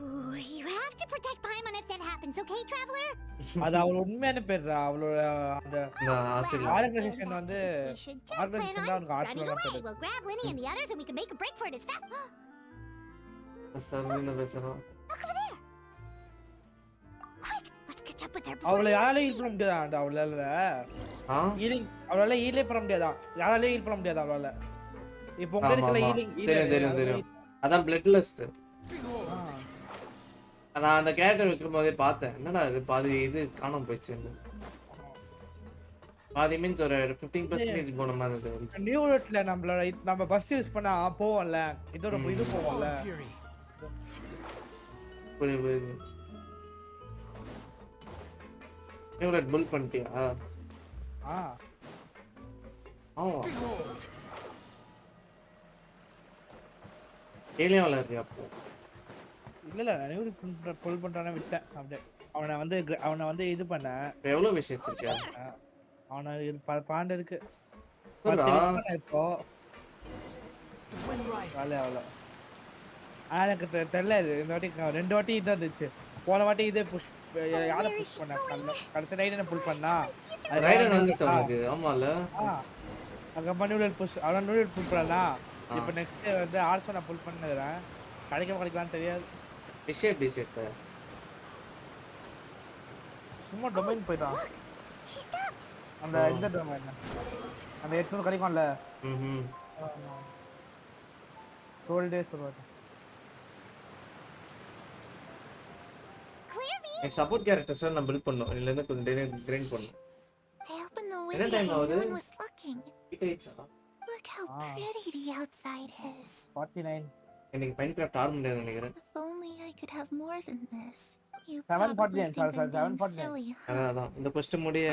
Speaker 4: Ooh, you have to protect Paimon if that happens, okay, traveler?
Speaker 13: அது அவளோட உண்மையான பேர்டா அவளோட அந்த
Speaker 2: ஆசிரியர்
Speaker 13: ஆர்கனைசேஷன் வந்து
Speaker 4: We should just plan
Speaker 13: organisation
Speaker 4: on
Speaker 13: தான் அவனுக்கு
Speaker 4: running
Speaker 13: ஆர்கனைசேஷன்
Speaker 4: away.
Speaker 13: பேரு
Speaker 4: We'll grab Linny and the others and we can make a break for it as fast.
Speaker 2: சர்வீன பேசுறோம்
Speaker 4: Look over there. Quick, let's catch up with her before
Speaker 13: அவளை
Speaker 4: we
Speaker 13: யாராலையும்
Speaker 4: see.
Speaker 13: Heel பண்ண முடியாதா அவளால
Speaker 2: ஆ
Speaker 13: healing அவளால he lay பண்ண முடியாதா யாராலையும் ஹீல் பண்ண முடியாதா அவளால இப்போ உங்க இருக்கல ஹீலிங்
Speaker 2: தெரியும் அதான் பிளட்லெஸ்ட் நான் அந்த கேரக்டர் வைக்கும்போதே பார்த்தேன் என்னடா இது பாதி இது காணாம போயிடுச்சு பாதி மீன்ஸ் ஒரு 15% போன மாதிரி இருந்தது
Speaker 13: நியூ ரோட்ல நம்ம ஃபர்ஸ்ட் யூஸ் பண்ணா போவோம்ல இதோட இது போவோம்ல
Speaker 2: புரியுது நியூ ரோட் புல் பண்ணிட்டியா ஆமா ஏலியா விளையாடுறியா அப்போ
Speaker 13: இல்ல நியூ ரோட் புல் பண்றானே விட்டேன் அப்படியே அவனை வந்து இது பண்ண
Speaker 2: எவ்வளவு விஷயம் வச்சிருக்கியா
Speaker 13: அவன 12 இருக்கு இப்போ அவ்வளோ எனக்கு தெரியல இந்த வாட்டி 2 வாட்டி இது இருந்துச்சு போன வாட்டி இதே புஷ் யாரை புஷ் பண்ண கடைசி ரைடனை புல் பண்ணா
Speaker 2: ரைடன் வந்துச்சு அவனுக்கு ஆமால
Speaker 13: அங்க நியூரல் புஷ் அவன் நியூரல் புல் பண்ணா இப்போ நெக்ஸ்ட் வந்து ஆர்சனை புல் பண்ணுறேன் கிடைக்கலாம்னு தெரியாது
Speaker 2: விஷயம் எப்படி சேர்த்த
Speaker 13: சும்மா டொமைன் போயிட்டான் அந்த இந்த டொமைன் அந்த 800 கிடைக்கும்ல கோல்ட் டே சொல்லுவாங்க
Speaker 2: சப்போர்ட் கேரக்டர்ஸ் நான் பில்ட் பண்ணனும் இல்லனா கொஞ்சம் கிரைண்ட் பண்ணனும்
Speaker 4: I hope no
Speaker 2: window when
Speaker 7: no one was looking.
Speaker 2: It's
Speaker 7: Look how pretty the outside is.
Speaker 13: 49.
Speaker 2: எனக்கு Minecraft ஆட முடியாது நினைக்கிறேன்.
Speaker 7: If only I could have more than this. You
Speaker 13: 749,
Speaker 7: probably think
Speaker 13: sorry,
Speaker 7: I'm being
Speaker 13: 749.
Speaker 7: silly, huh?
Speaker 2: அதான் இந்த question முடிய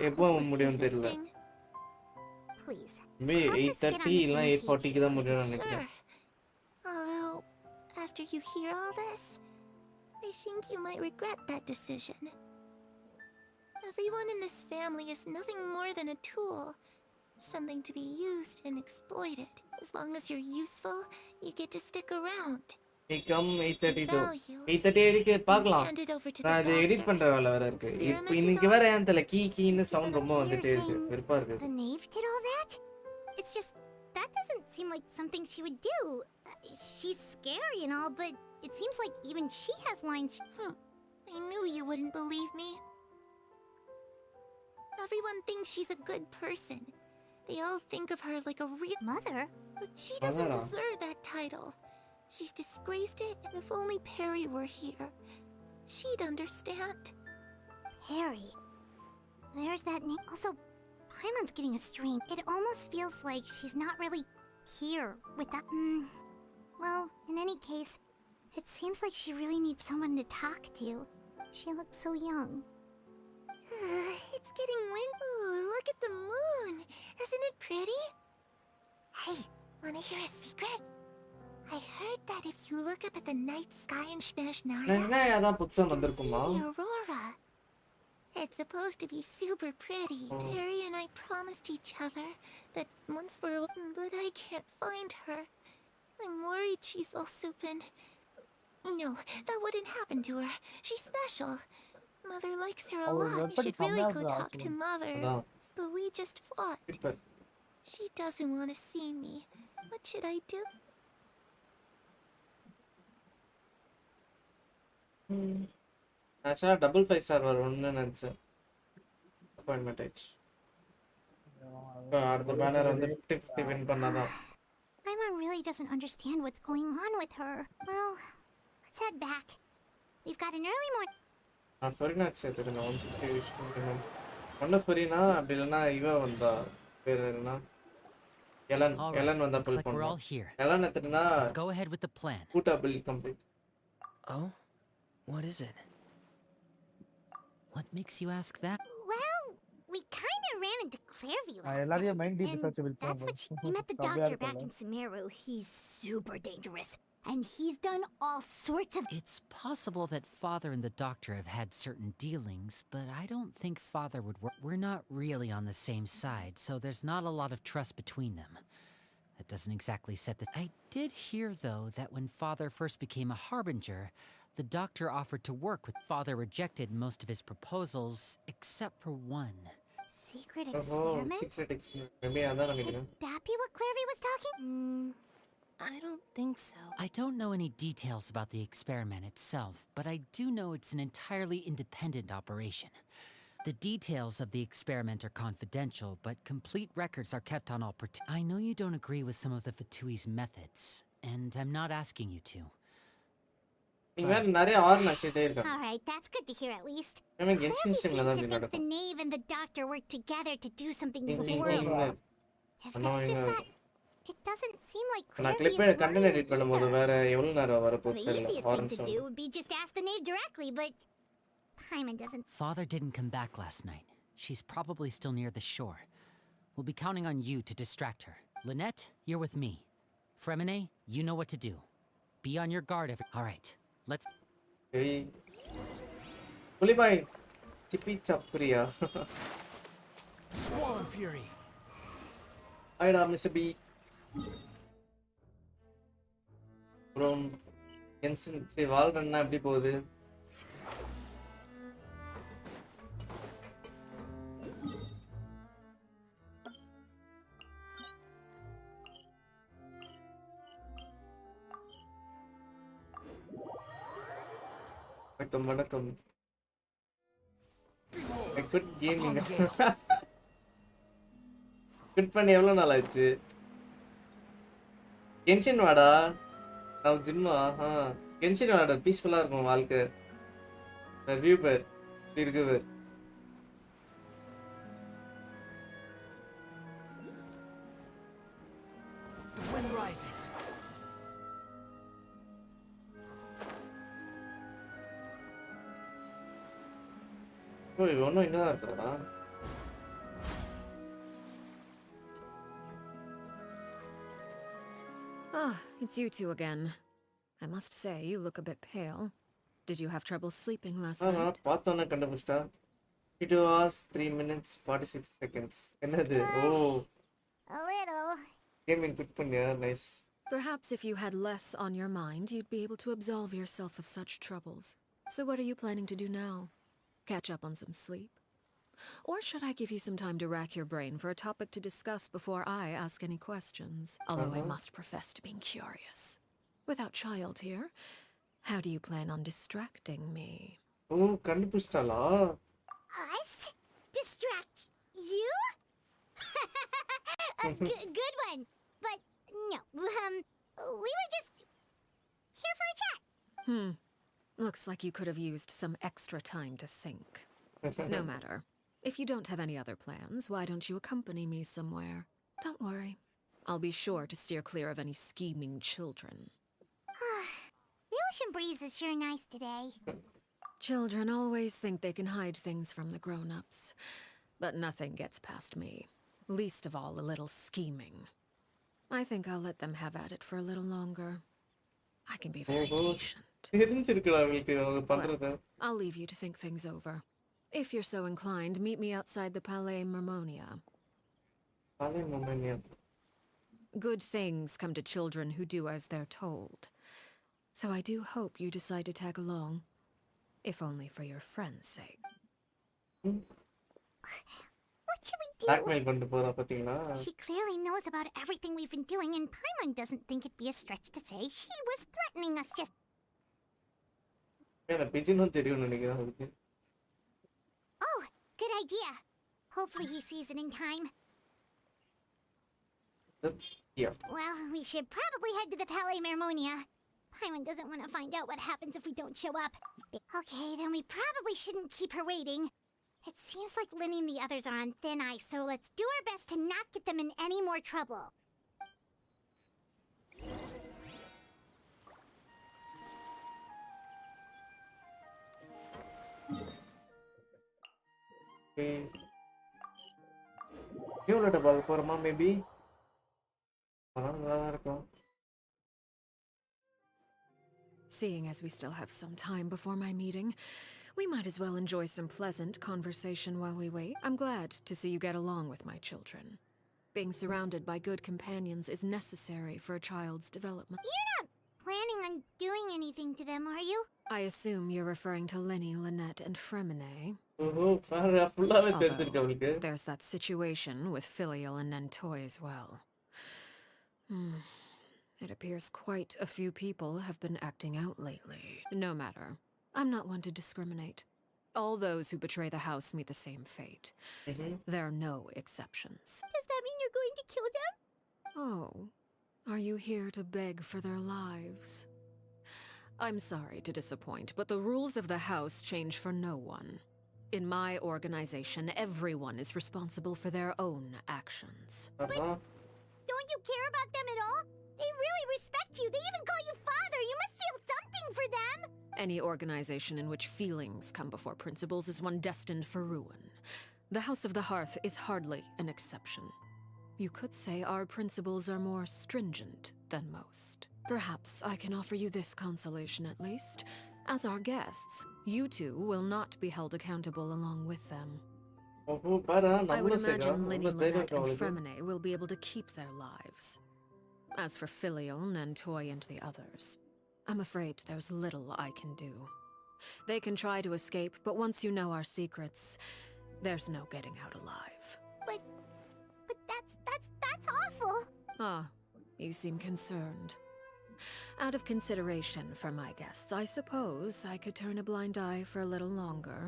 Speaker 2: எப்போ முடியும்னு தெரியல.
Speaker 4: Please.
Speaker 2: மே 8:30 இல்ல 8:40 க்கு தான் முடியும்னு நினைக்கிறேன்.
Speaker 7: Although, after you hear all this, I think you might regret that decision. Everyone in this family is nothing more than a tool. Something to be used and exploited. As long as you're useful, you get to stick around.
Speaker 2: Hey, come 8:30 to 8:30 வரைக்கும் பார்க்கலாம். நான் இத edit பண்ற வேலை வேற இருக்கு. இப்போ இன்னைக்கு வேற ஏன்தல கீன்னு சவுண்ட் ரொம்ப வந்துட்டே இருக்கு. வெறுப்பா இருக்கு.
Speaker 4: The knave did all that? It's just that doesn't seem like something she would do. She's scary and all, but it seems like even she has lines.
Speaker 7: I knew you wouldn't believe me. Everyone thinks she's a good person. They all think of her like a real
Speaker 4: mother.
Speaker 7: But she doesn't deserve that title. She's disgraced it, and if only Perry were here, she'd understand.
Speaker 4: Perry. There's that name. Also, Paimon's getting a strain. It almost feels like she's not really here with that. Well, in any case, it seems like she really needs someone to talk to. She looks so young.
Speaker 7: It's getting wind. Ooh, look at the moon. Isn't it pretty? Hey, wanna hear a secret? I heard that if you look up at the night sky in Snezhnaya, you can see the aurora. It's supposed to be super pretty. Perry and I promised each other that once we're... But I can't find her. I'm worried she's also been... No, that wouldn't happen to her. She's special. Mother likes her a lot. You should really go talk to Mother. But we just fought. She doesn't want to see me. What should I do?
Speaker 2: Actually, double 5-star வரும்னு நினைச்சேன். Appointment ஆயிடுச்சு. அடுத்த banner வந்து 50-50 win பண்ணாதான்.
Speaker 4: My mom really doesn't understand what's going on with her. Well, let's head back. We've got an early morning.
Speaker 2: Farina சேர்த்துருங்க 160 minimum. ஒன்னு ஃபரினா அப்படி இல்லனா இவ வந்தா பேர் என்ன? எலன் வந்தா புல் பண்ணோம். எலன் எத்தனா
Speaker 5: Let's go ahead with the plan.
Speaker 2: கூட்டா bill complete.
Speaker 11: Oh? What is it?
Speaker 5: What makes you ask that?
Speaker 4: Well, we kind of ran into Clairview last
Speaker 13: எல்லாரையும் mind
Speaker 4: night,
Speaker 13: research
Speaker 4: and
Speaker 13: bill
Speaker 4: that's what we met the doctor back in Sumeru. He's super dangerous, and he's done all sorts of...
Speaker 5: It's possible that Father and the doctor have had certain dealings, but I don't think Father would work. We're not really on the same side, so there's not a lot of trust between them. That doesn't exactly set the... I did hear, though, that when Father first became a Harbinger, the doctor offered to work with... Father rejected most of his proposals, except for one.
Speaker 4: Secret experiment?
Speaker 2: Secret experiment. Maybe அதான் நினைக்கிறேன்.
Speaker 4: Could that be what Clairview was talking?
Speaker 6: I don't think so.
Speaker 5: I don't know any details about the experiment itself, but I do know it's an entirely independent operation. The details of the experiment are confidential, but complete records are kept on all I know you don't agree with some of the Fatui's methods, and I'm not asking you to.
Speaker 4: All right, that's good to hear at least. Clairview seems to think the knave and the doctor work together to do something in the world. If it's just that, it doesn't seem like Clairview is worried. The easiest thing to do would be just ask the knave directly, but Paimon doesn't...
Speaker 5: Father didn't come back last night. She's probably still near the shore. We'll be counting on you to distract her. Lynette, you're with me. Fremine, you know what to do. Be on your guard All right, let's...
Speaker 2: Hey. Pulibai. Chippy Chapuriya.
Speaker 12: Swallow Fury.
Speaker 2: Hi, Mr. B. From Genshin, say, வாழ்றன்னா எப்படி போகுது? வணக்கம். Good gaming. Good பண்ணி எவ்வளவு நாள் ஆச்சு? Genshin வாடா. நான் ஜிம்மா. Genshin வாடா, பீஸ்ஃபுல்லா இருக்கும் வாழ்க்கை. வியூ பேர் இப்படி இருக்கு பேர். ஓ இவன் இன்னும் இங்கதான் இருக்கிறா?
Speaker 9: Ah, it's you two again. I must say, you look a bit pale. Did you have trouble sleeping last night?
Speaker 2: பார்த்தோன்னே கண்டுபிடிச்சிட்டா. 2 hours 3 minutes 46 seconds. என்னது? ஓ
Speaker 4: A little.
Speaker 2: கேமிங் குட் பண்ணியா? Nice.
Speaker 9: Perhaps if you had less on your mind, you'd be able to absolve yourself of such troubles. So what are you planning to do now? Catch up on some sleep? Or should I give you some time to rack your brain for a topic to discuss before I ask any questions? Although I must profess to being curious. Without child here, how do you plan on distracting me?
Speaker 2: Oh கண்டுபிடிச்சிட்டாளா?
Speaker 4: Us? Distract you? Good one. But no, we were just here for a chat.
Speaker 9: Looks like you could have used some extra time to think. No matter. If you don't have any other plans, why don't you accompany me somewhere? Don't worry. I'll be sure to steer clear of any scheming children.
Speaker 4: The ocean breeze is sure nice today.
Speaker 9: Children always think they can hide things from the grown-ups. But nothing gets past me. Least of all a little scheming. I think I'll let them have at it for a little longer. I can be very patient.
Speaker 2: தெரிஞ்சிருக்குடா அவளுக்கு அவங்க பண்றத.
Speaker 9: I'll leave you to think things over. If you're so inclined, meet me outside the Palais Mermonia.
Speaker 2: Palais Mermonia.
Speaker 9: Good things come to children who do as they're told. So I do hope you decide to tag along, if only for your friend's sake.
Speaker 4: What should we do?
Speaker 2: Blackmail பண்ணி போறா பாத்தீங்களா?
Speaker 4: She clearly knows about everything we've been doing, and Paimon doesn't think it'd be a stretch to say she was threatening us just...
Speaker 2: ஏன்னா பிஜினும் தெரியும்னு நினைக்கிறேன் அவளுக்கு.
Speaker 4: Oh, good idea. Hopefully he sees it in time.
Speaker 2: Yeah.
Speaker 4: Well, we should probably head to the Palais Mermonia. Paimon doesn't want to find out what happens if we don't show up. Okay, then we probably shouldn't keep her waiting. It seems like Linny and the others are on thin ice, so let's do our best to not get them in any more trouble.
Speaker 2: Okay. இவளோட பார்க்க போறோமா maybe? நல்லா இருக்கும்.
Speaker 9: Seeing as we still have some time before my meeting, we might as well enjoy some pleasant conversation while we wait. I'm glad to see you get along with my children. Being surrounded by good companions is necessary for a child's development.
Speaker 4: You're not planning on doing anything to them, are you?
Speaker 9: I assume you're referring to Lenny, Lynette, and Fremine.
Speaker 2: Oh, fullaவே தெரிஞ்சிருக்கு அவளுக்கு.
Speaker 9: There's that situation with Filial and Nentoy as well. It appears quite a few people have been acting out lately. No matter. I'm not one to discriminate. All those who betray the house meet the same fate. There are no exceptions.
Speaker 4: Does that mean you're going to kill them?
Speaker 9: Oh, are you here to beg for their lives? I'm sorry to disappoint, but the rules of the house change for no one. In my organization, everyone is responsible for their own actions.
Speaker 4: But don't you care about them at all? They really respect you. They even call you father. You must feel something for them.
Speaker 9: Any organization in which feelings come before principles is one destined for ruin. The House of the Hearth is hardly an exception. You could say our principles are more stringent than most. Perhaps I can offer you this consolation at least. As our guests, you two will not be held accountable along with them. I would imagine Linny, Lynette, and Fremine will be able to keep their lives. As for Filial, Nentoy, and the others, I'm afraid there's little I can do. They can try to escape, but once you know our secrets, there's no getting out alive.
Speaker 4: But that's awful.
Speaker 9: Ah, you seem concerned. Out of consideration for my guests, I suppose I could turn a blind eye for a little longer.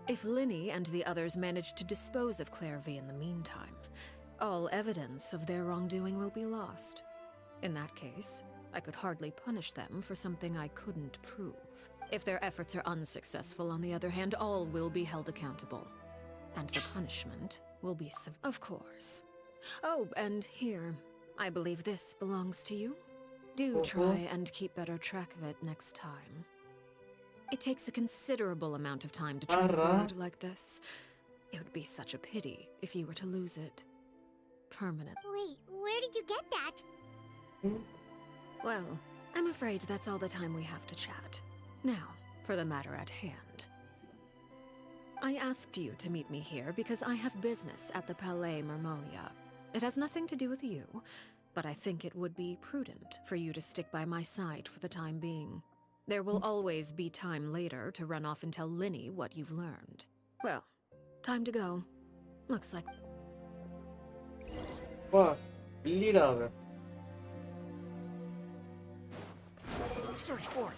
Speaker 9: If Linny and the others manage to dispose of Claire V in the meantime, all evidence of their wrongdoing will be lost. In that case, I could hardly punish them for something I couldn't prove. If their efforts are unsuccessful, on the other hand, all will be held accountable. And the punishment will be severe. Of course. Oh, and here, I believe this belongs to you. Do try and keep better track of it next time. It takes a considerable amount of time to train a bird like this. It would be such a pity if you were to lose it. Permanently.
Speaker 4: Wait, where did you get that?
Speaker 9: Well, I'm afraid that's all the time we have to chat. Now, for the matter at hand. I asked you to meet me here because I have business at the Palais Mermonia. It has nothing to do with you, but I think it would be prudent for you to stick by my side for the time being. There will always be time later to run off and tell Linny what you've learned. Well, time to go. Looks like...
Speaker 2: Wow, lead over.
Speaker 10: Search for it.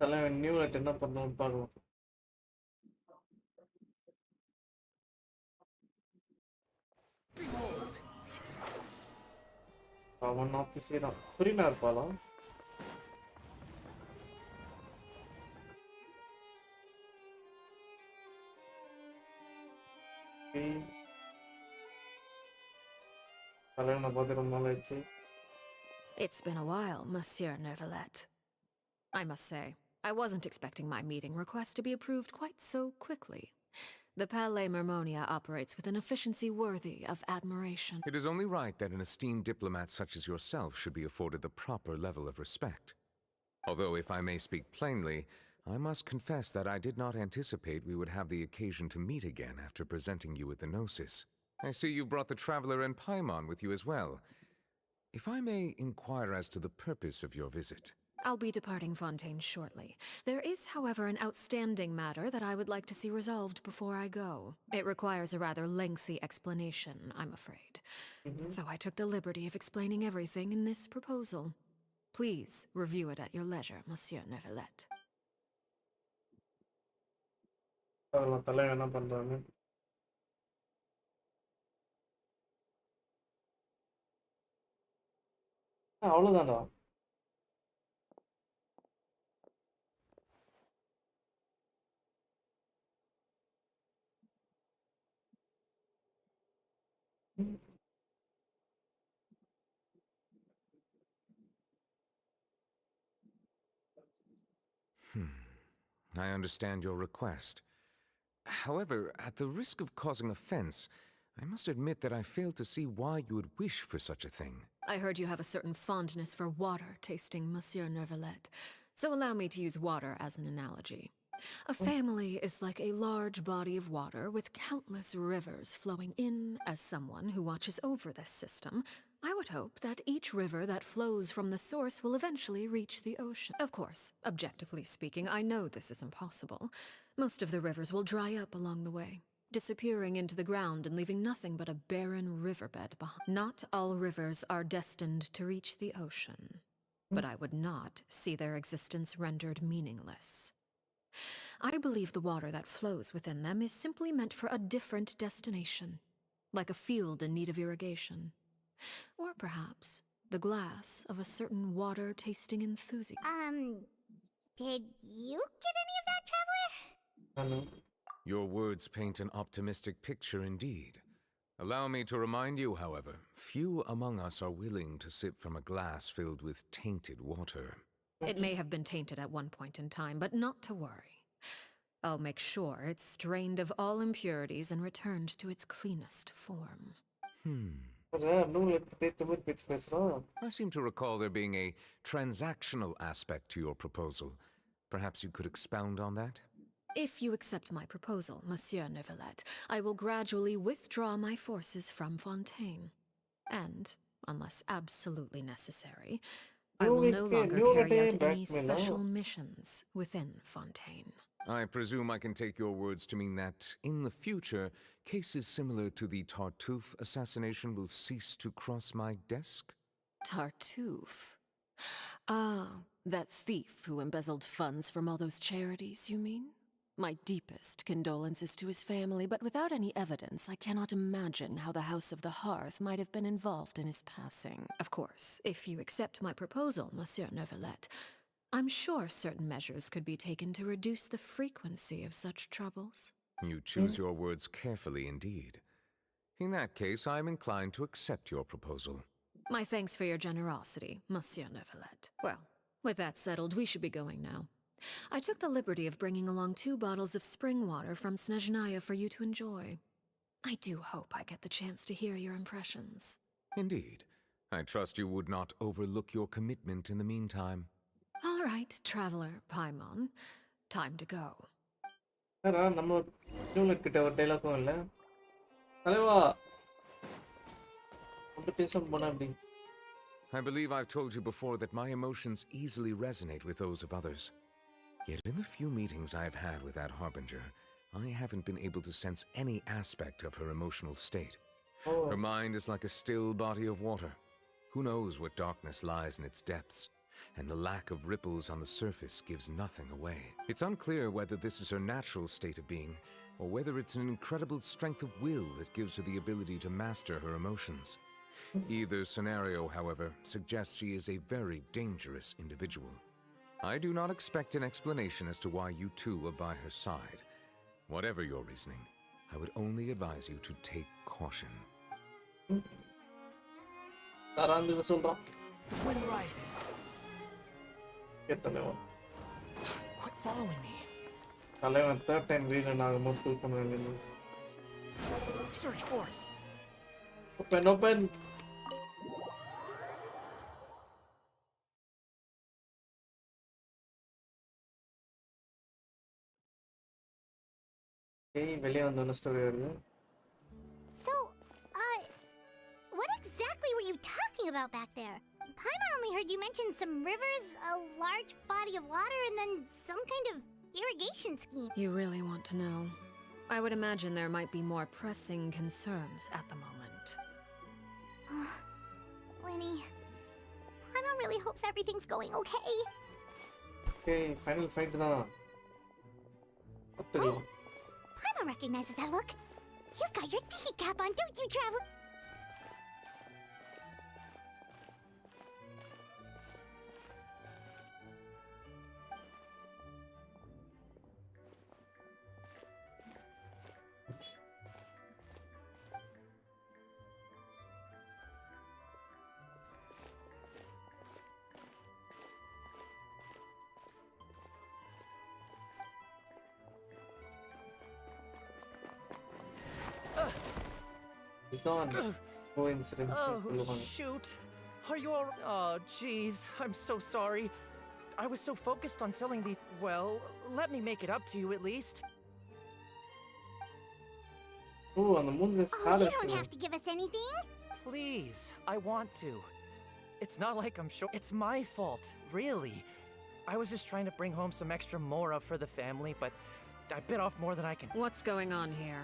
Speaker 2: தலைவன் new let என்ன பண்ணனும் பாருங்க. அவன் ஆபீஸே தான். புரியனா இருப்பாளா? தலைவனை பார்த்து ரொம்ப நாள் ஆயிடுச்சு.
Speaker 9: It's been a while, Monsieur Neuvillette. I must say, I wasn't expecting my meeting request to be approved quite so quickly. The Palais Mermonia operates with an efficiency worthy of admiration.
Speaker 14: It is only right that an esteemed diplomat such as yourself should be afforded the proper level of respect. Although, if I may speak plainly, I must confess that I did not anticipate we would have the occasion to meet again after presenting you with the Gnosis. I see you brought the Traveler and Paimon with you as well. If I may inquire as to the purpose of your visit.
Speaker 9: I'll be departing Fontaine shortly. There is, however, an outstanding matter that I would like to see resolved before I go. It requires a rather lengthy explanation, I'm afraid. So I took the liberty of explaining everything in this proposal. Please review it at your leisure, Monsieur Neuvillette.
Speaker 2: தலைவன் என்ன பண்றாங்க? அவ்வளவுதான்டா.
Speaker 14: I understand your request. However, at the risk of causing offense, I must admit that I fail to see why you would wish for such a thing.
Speaker 9: I heard you have a certain fondness for water tasting, Monsieur Neuvillette. So allow me to use water as an analogy. A family is like a large body of water with countless rivers flowing in. As someone who watches over this system, I would hope that each river that flows from the source will eventually reach the ocean. Of course, objectively speaking, I know this is impossible. Most of the rivers will dry up along the way, disappearing into the ground and leaving nothing but a barren riverbed behind. Not all rivers are destined to reach the ocean, but I would not see their existence rendered meaningless. I believe the water that flows within them is simply meant for a different destination, like a field in need of irrigation. Or perhaps the glass of a certain water-tasting enthusiast.
Speaker 4: Did you get any of that, Traveler?
Speaker 14: Your words paint an optimistic picture indeed. Allow me to remind you, however, few among us are willing to sip from a glass filled with tainted water.
Speaker 9: It may have been tainted at one point in time, but not to worry. I'll make sure it's strained of all impurities and returned to its cleanest form.
Speaker 14: I seem to recall there being a transactional aspect to your proposal. Perhaps you could expound on that?
Speaker 9: If you accept my proposal, Monsieur Neuvillette, I will gradually withdraw my forces from Fontaine. And, unless absolutely necessary, I will no longer carry out any special missions within Fontaine.
Speaker 14: I presume I can take your words to mean that, in the future, cases similar to the Tartuffe assassination will cease to cross my desk?
Speaker 9: Tartuffe? Ah, that thief who embezzled funds from all those charities, you mean? My deepest condolences to his family, but without any evidence, I cannot imagine how the House of the Hearth might have been involved in his passing. Of course, if you accept my proposal, Monsieur Neuvillette, I'm sure certain measures could be taken to reduce the frequency of such troubles.
Speaker 14: You choose your words carefully indeed. In that case, I'm inclined to accept your proposal.
Speaker 9: My thanks for your generosity, Monsieur Neuvillette. Well, with that settled, we should be going now. I took the liberty of bringing along 2 bottles of spring water from Snezhnaya for you to enjoy. I do hope I get the chance to hear your impressions.
Speaker 14: Indeed. I trust you would not overlook your commitment in the meantime.
Speaker 9: All right, traveler Paimon. Time to go.
Speaker 2: நம்ம ஜூலட் கிட்ட ஒரு டைலாக்கும் இல்ல தலைவா அப்படி பேச போனா அப்படி
Speaker 14: I believe I've told you before that my emotions easily resonate with those of others. Yet in the few meetings I've had with that Harbinger, I haven't been able to sense any aspect of her emotional state. Her mind is like a still body of water. Who knows what darkness lies in its depths? And the lack of ripples on the surface gives nothing away. It's unclear whether this is her natural state of being, or whether it's an incredible strength of will that gives her the ability to master her emotions. Either scenario, however, suggests she is a very dangerous individual. I do not expect an explanation as to why you two are by her side. Whatever your reasoning, I would only advise you to take caution.
Speaker 10: The wind rises. Quit following me.
Speaker 2: தலைவன் 3rd time ரீடன் ஆகும்போது தூக்க முடியல.
Speaker 10: Search for it.
Speaker 2: Open. Hey, வெளிய வந்தோன story வருது.
Speaker 4: So, what exactly were you talking about back there? Paimon only heard you mention some rivers, a large body of water, and then some kind of irrigation scheme.
Speaker 9: You really want to know? I would imagine there might be more pressing concerns at the moment.
Speaker 4: Lenny, Paimon really hopes everything's going okay.
Speaker 2: Okay, final fight now.
Speaker 4: Oh, Paimon recognizes that look. You've got your thinking cap on, don't you, Travel?
Speaker 2: Coincidence.
Speaker 10: Oh, shoot. Are you all... Oh, jeez. I'm so sorry. I was so focused on selling the... Well, let me make it up to you at least.
Speaker 2: Oh, on the moon there's
Speaker 4: you don't have to give us anything.
Speaker 10: Please, I want to. It's not like I'm sure... It's my fault, really. I was just trying to bring home some extra mora for the family, but I bit off more than I can...
Speaker 9: What's going on here?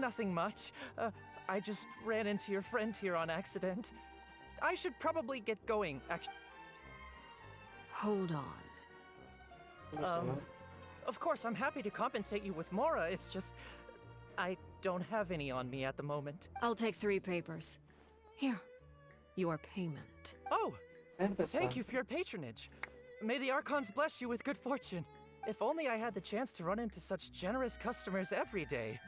Speaker 10: Nothing much. I just ran into your friend here on accident. I should probably get going, actually.
Speaker 9: Hold on.
Speaker 10: Of course, I'm happy to compensate you with mora. It's just... I don't have any on me at the moment.
Speaker 9: I'll take 3 papers. Here. Your payment.
Speaker 10: Oh! Thank you for your patronage. May the Archons bless you with good fortune. If only I had the chance to run into such generous customers every day.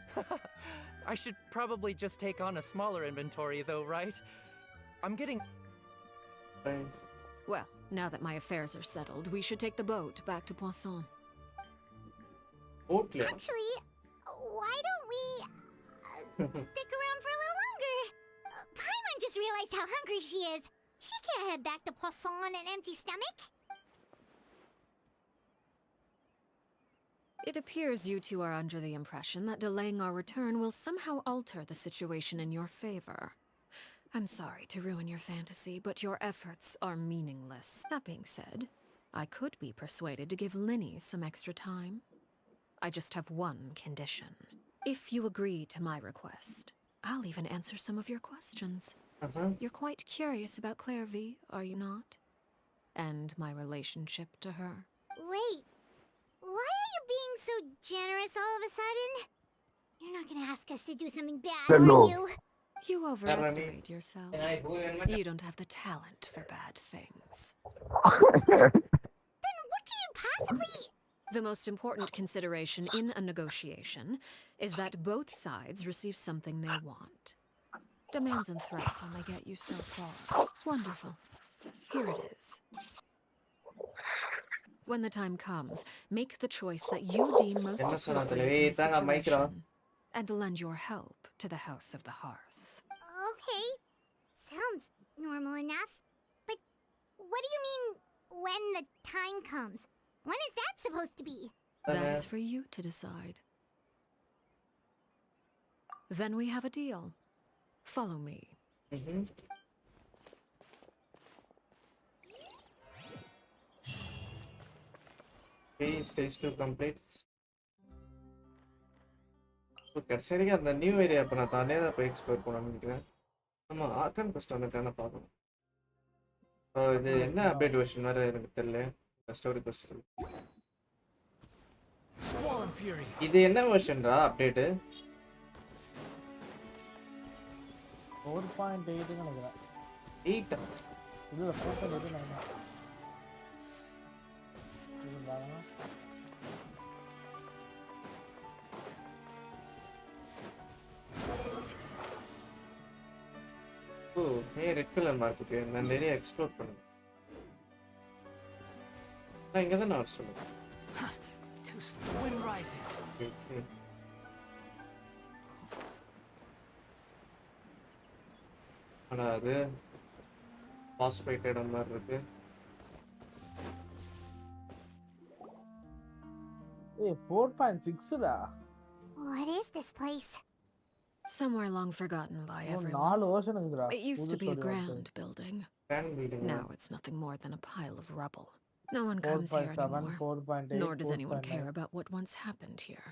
Speaker 10: I should probably just take on a smaller inventory though, right? I'm getting...
Speaker 9: Well, now that my affairs are settled, we should take the boat back to Poisson.
Speaker 2: Okay.
Speaker 4: Actually, why don't we stick around for a little longer? Paimon just realized how hungry she is. She can't head back to Poisson on an empty stomach.
Speaker 9: It appears you two are under the impression that delaying our return will somehow alter the situation in your favor. I'm sorry to ruin your fantasy, but your efforts are meaningless. That being said, I could be persuaded to give Linny some extra time. I just have one condition. If you agree to my request, I'll even answer some of your questions. You're quite curious about Claire V, are you not? And my relationship to her.
Speaker 4: Wait. Why are you being so generous all of a sudden? You're not gonna ask us to do something bad, are you?
Speaker 9: You overestimate yourself. You don't have the talent for bad things.
Speaker 4: Then what can you possibly...
Speaker 9: The most important consideration in a negotiation is that both sides receive something they want. Demands and threats only get you so far. Wonderful. Here it is. When the time comes, make the choice that you deem most appropriate in the situation, and lend your help to the House of the Hearth.
Speaker 4: Okay. Sounds normal enough. But what do you mean, when the time comes? When is that supposed to be?
Speaker 9: That is for you to decide. Then we have a deal. Follow me.
Speaker 2: Okay, stage 2 complete. சரி அந்த new area அப்ப நான் தானே தான் போய் explore பண்ணணும்னு நினைக்கிறேன். ஆமா ஆர்கான் ஃபர்ஸ்ட் வந்துட்டானே பார்க்கணும். இது என்ன அப்டேட் வெர்ஷன் வேற எனக்கு தெரியல. ஸ்டோரி கொஸ்ட். இது என்ன வெர்ஷன்டா அப்டேட்?
Speaker 13: 4.8 நினைக்கிறேன்.
Speaker 2: 8
Speaker 13: இது 4.8 நினைக்கிறேன். இதுதானா?
Speaker 2: ஓ, ரெட் கலர் மார்க் இருக்கு. நான் நிறைய எக்ஸ்ப்ளோர் பண்ணேன். நான் இங்க தான் நான் சொல்றேன்.
Speaker 1: Too slow. Wind rises.
Speaker 2: Okay. ஆனா அது பாஸ்பேட் இடம் மாதிரி இருக்கு.
Speaker 13: ஏய் 4.6டா.
Speaker 4: What is this place?
Speaker 9: Somewhere long forgotten by everyone. It used to be a grand building. Now it's nothing more than a pile of rubble. No one comes here anymore, nor does anyone care about what once happened here.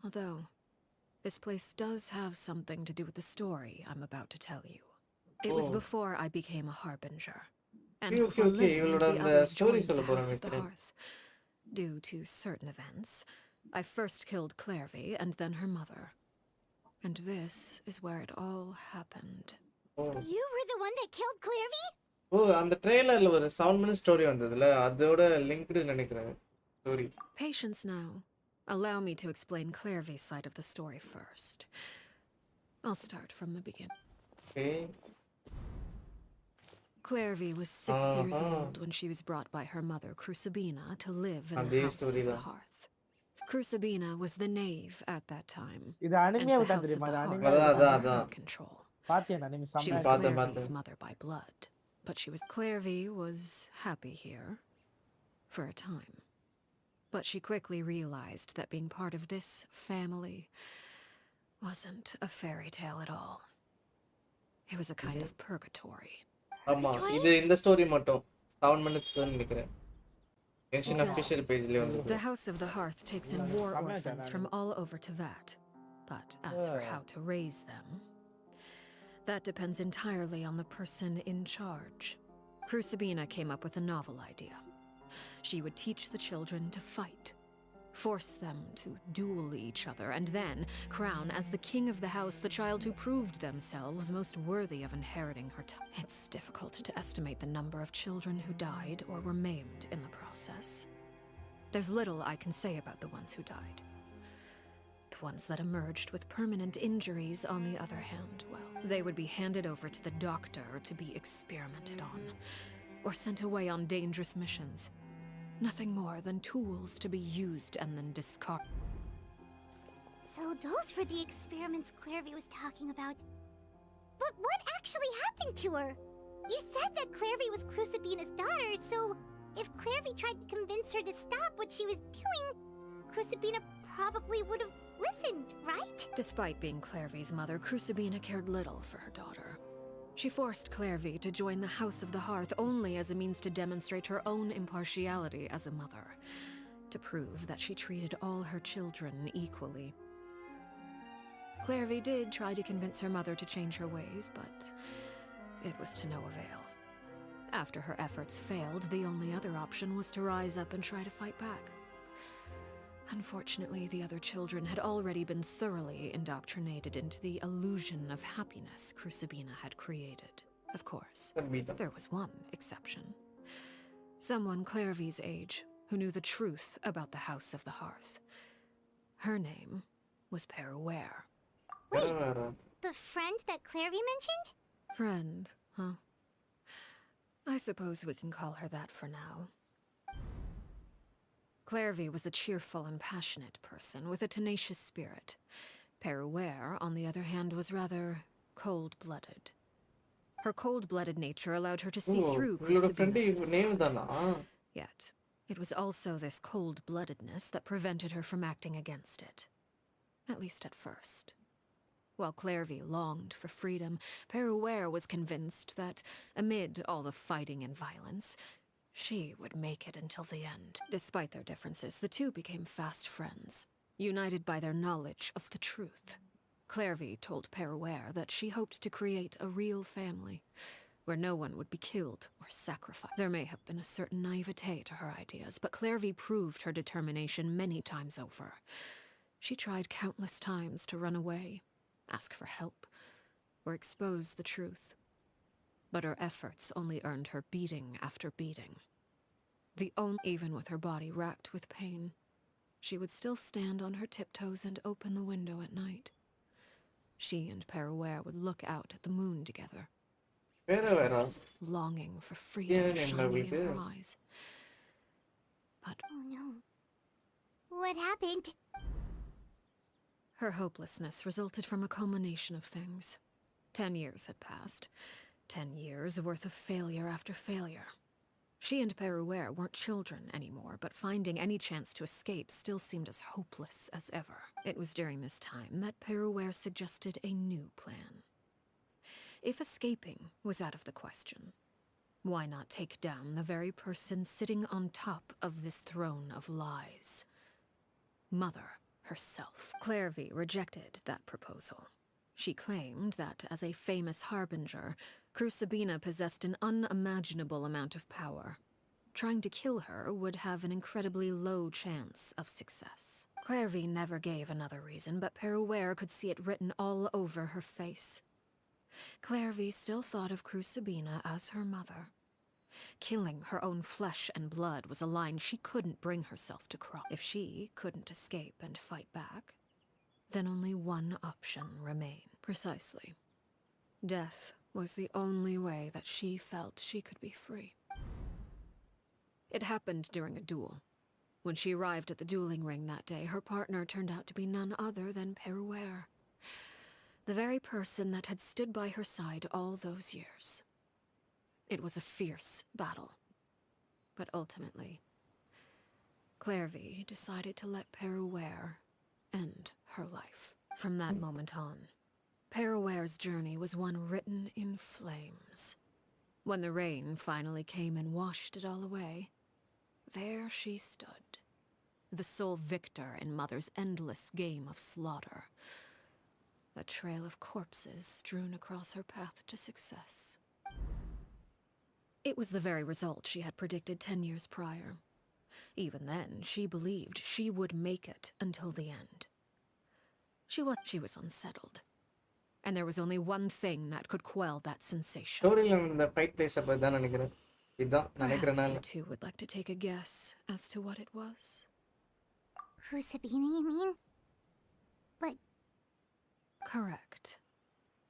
Speaker 9: Although, this place does have something to do with the story I'm about to tell you. It was before I became a harbinger, and before Lily and the others joined the House of the Hearth. Due to certain events, I first killed Clairvy and then her mother. And this is where it all happened.
Speaker 4: You were the one that killed Clairvy?
Speaker 2: ஓ அந்த ட்ரெய்லர்ல ஒரு 7 minute story வந்ததுல அதோட linked நினைக்கிறேன் story.
Speaker 9: Patience now. Allow me to explain Clairvy's side of the story first. I'll start from the beginning.
Speaker 2: Okay.
Speaker 9: Clairvy was 6 years old when she was brought by her mother Crucibina to live in the House of the Hearth. Crucibina was the knave at that time.
Speaker 13: இது anime விட்டா தெரியுமா? Anime
Speaker 9: அதான் control.
Speaker 13: பாத்தியா anime
Speaker 9: She was Clairvy's mother by blood, but Clairvy was happy here for a time. But she quickly realized that being part of this family wasn't a fairy tale at all. It was a kind of purgatory.
Speaker 2: ஆமா இது இந்த story மட்டும் 7 minutes நினைக்கிறேன். Genshin official page le vandu.
Speaker 9: The House of the Hearth takes in war orphans from all over Teyvat. But as for how to raise them, that depends entirely on the person in charge. Crucibina came up with a novel idea. She would teach the children to fight, force them to duel each other, and then crown as the king of the house the child who proved themselves most worthy of inheriting her It's difficult to estimate the number of children who died or were maimed in the process. There's little I can say about the ones who died. The ones that emerged with permanent injuries, on the other hand, well, they would be handed over to the doctor to be experimented on, or sent away on dangerous missions. Nothing more than tools to be used and then discarded.
Speaker 4: So those were the experiments Clairvy was talking about. But what actually happened to her? You said that Clairvy was Crucibina's daughter, so if Clairvy tried to convince her to stop what she was doing, Crucibina probably would have listened, right?
Speaker 9: Despite being Clairvy's mother, Crucibina cared little for her daughter. She forced Clairvy to join the House of the Hearth only as a means to demonstrate her own impartiality as a mother, to prove that she treated all her children equally. Clairvy did try to convince her mother to change her ways, but it was to no avail. After her efforts failed, the only other option was to rise up and try to fight back. Unfortunately, the other children had already been thoroughly indoctrinated into the illusion of happiness Crucibina had created. Of course, there was one exception. Someone Clairvy's age who knew the truth about the House of the Hearth. Her name was Peruere.
Speaker 4: Wait, The friend that Clairvy mentioned?
Speaker 9: Friend, huh? I suppose we can call her that for now. Clairvy was a cheerful and passionate person with a tenacious spirit. Peruere, on the other hand, was rather cold-blooded. Her cold-blooded nature allowed her to see through Crucibina's facade. Yet, it was also this cold-bloodedness that prevented her from acting against it. At least at first. While Clairvy longed for freedom, Peruere was convinced that, amid all the fighting and violence, she would make it until the end. Despite their differences, the two became fast friends, united by their knowledge of the truth. Clairvy told Peruere that she hoped to create a real family, where no one would be killed or sacrificed. There may have been a certain naivete to her ideas, but Clairvy proved her determination many times over. She tried countless times to run away, ask for help, or expose the truth. But her efforts only earned her beating after beating. Even with her body racked with pain, she would still stand on her tiptoes and open the window at night. She and Peruere would look out at the moon together, a fierce longing for freedom shining in her eyes. But
Speaker 4: oh no. What happened?
Speaker 9: Her hopelessness resulted from a culmination of things. 10 years had passed. 10 years worth of failure after failure. She and Peruere weren't children anymore, but finding any chance to escape still seemed as hopeless as ever. It was during this time that Peruere suggested a new plan. If escaping was out of the question, why not take down the very person sitting on top of this throne of lies? Mother herself. Clairvy rejected that proposal. She claimed that, as a famous harbinger, Crucibina possessed an unimaginable amount of power. Trying to kill her would have an incredibly low chance of success. Clairvy never gave another reason, but Peruere could see it written all over her face. Clairvy still thought of Crucibina as her mother. Killing her own flesh and blood was a line she couldn't bring herself to cross. If she couldn't escape and fight back, then only one option remained. Precisely. Death was the only way that she felt she could be free. It happened during a duel. When she arrived at the dueling ring that day, her partner turned out to be none other than Peruere, the very person that had stood by her side all those years. It was a fierce battle. But ultimately, Clairvy decided to let Peruere end her life. From that moment on, Peruere's journey was one written in flames. When the rain finally came and washed it all away, there she stood, the sole victor in Mother's endless game of slaughter. A trail of corpses strewn across her path to success. It was the very result she had predicted 10 years prior. Even then, she believed she would make it until the end. She was unsettled. And there was only one thing that could quell that sensation. Perhaps you two would like to take a guess as to what it was?
Speaker 4: Crucibina, you mean? But...
Speaker 9: Correct.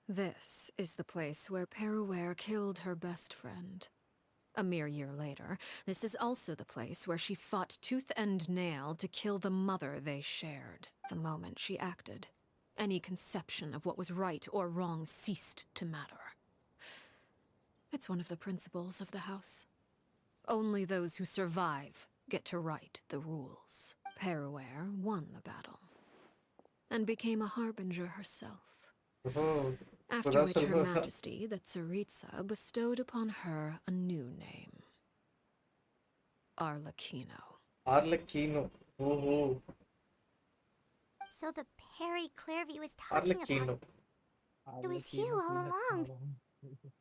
Speaker 9: This is the place where Peruere killed her best friend. A mere year later, this is also the place where she fought tooth and nail to kill the mother they shared. The moment she acted, any conception of what was right or wrong ceased to matter. It's one of the principles of the house. Only those who survive get to write the rules. Peruere won the battle, and became a harbinger herself. After which Her Majesty, the Tsaritsa, bestowed upon her a new name. Arlecchino.
Speaker 2: Arlecchino. Oh.
Speaker 4: So the Perry Clairvy was talking about... It was you all along.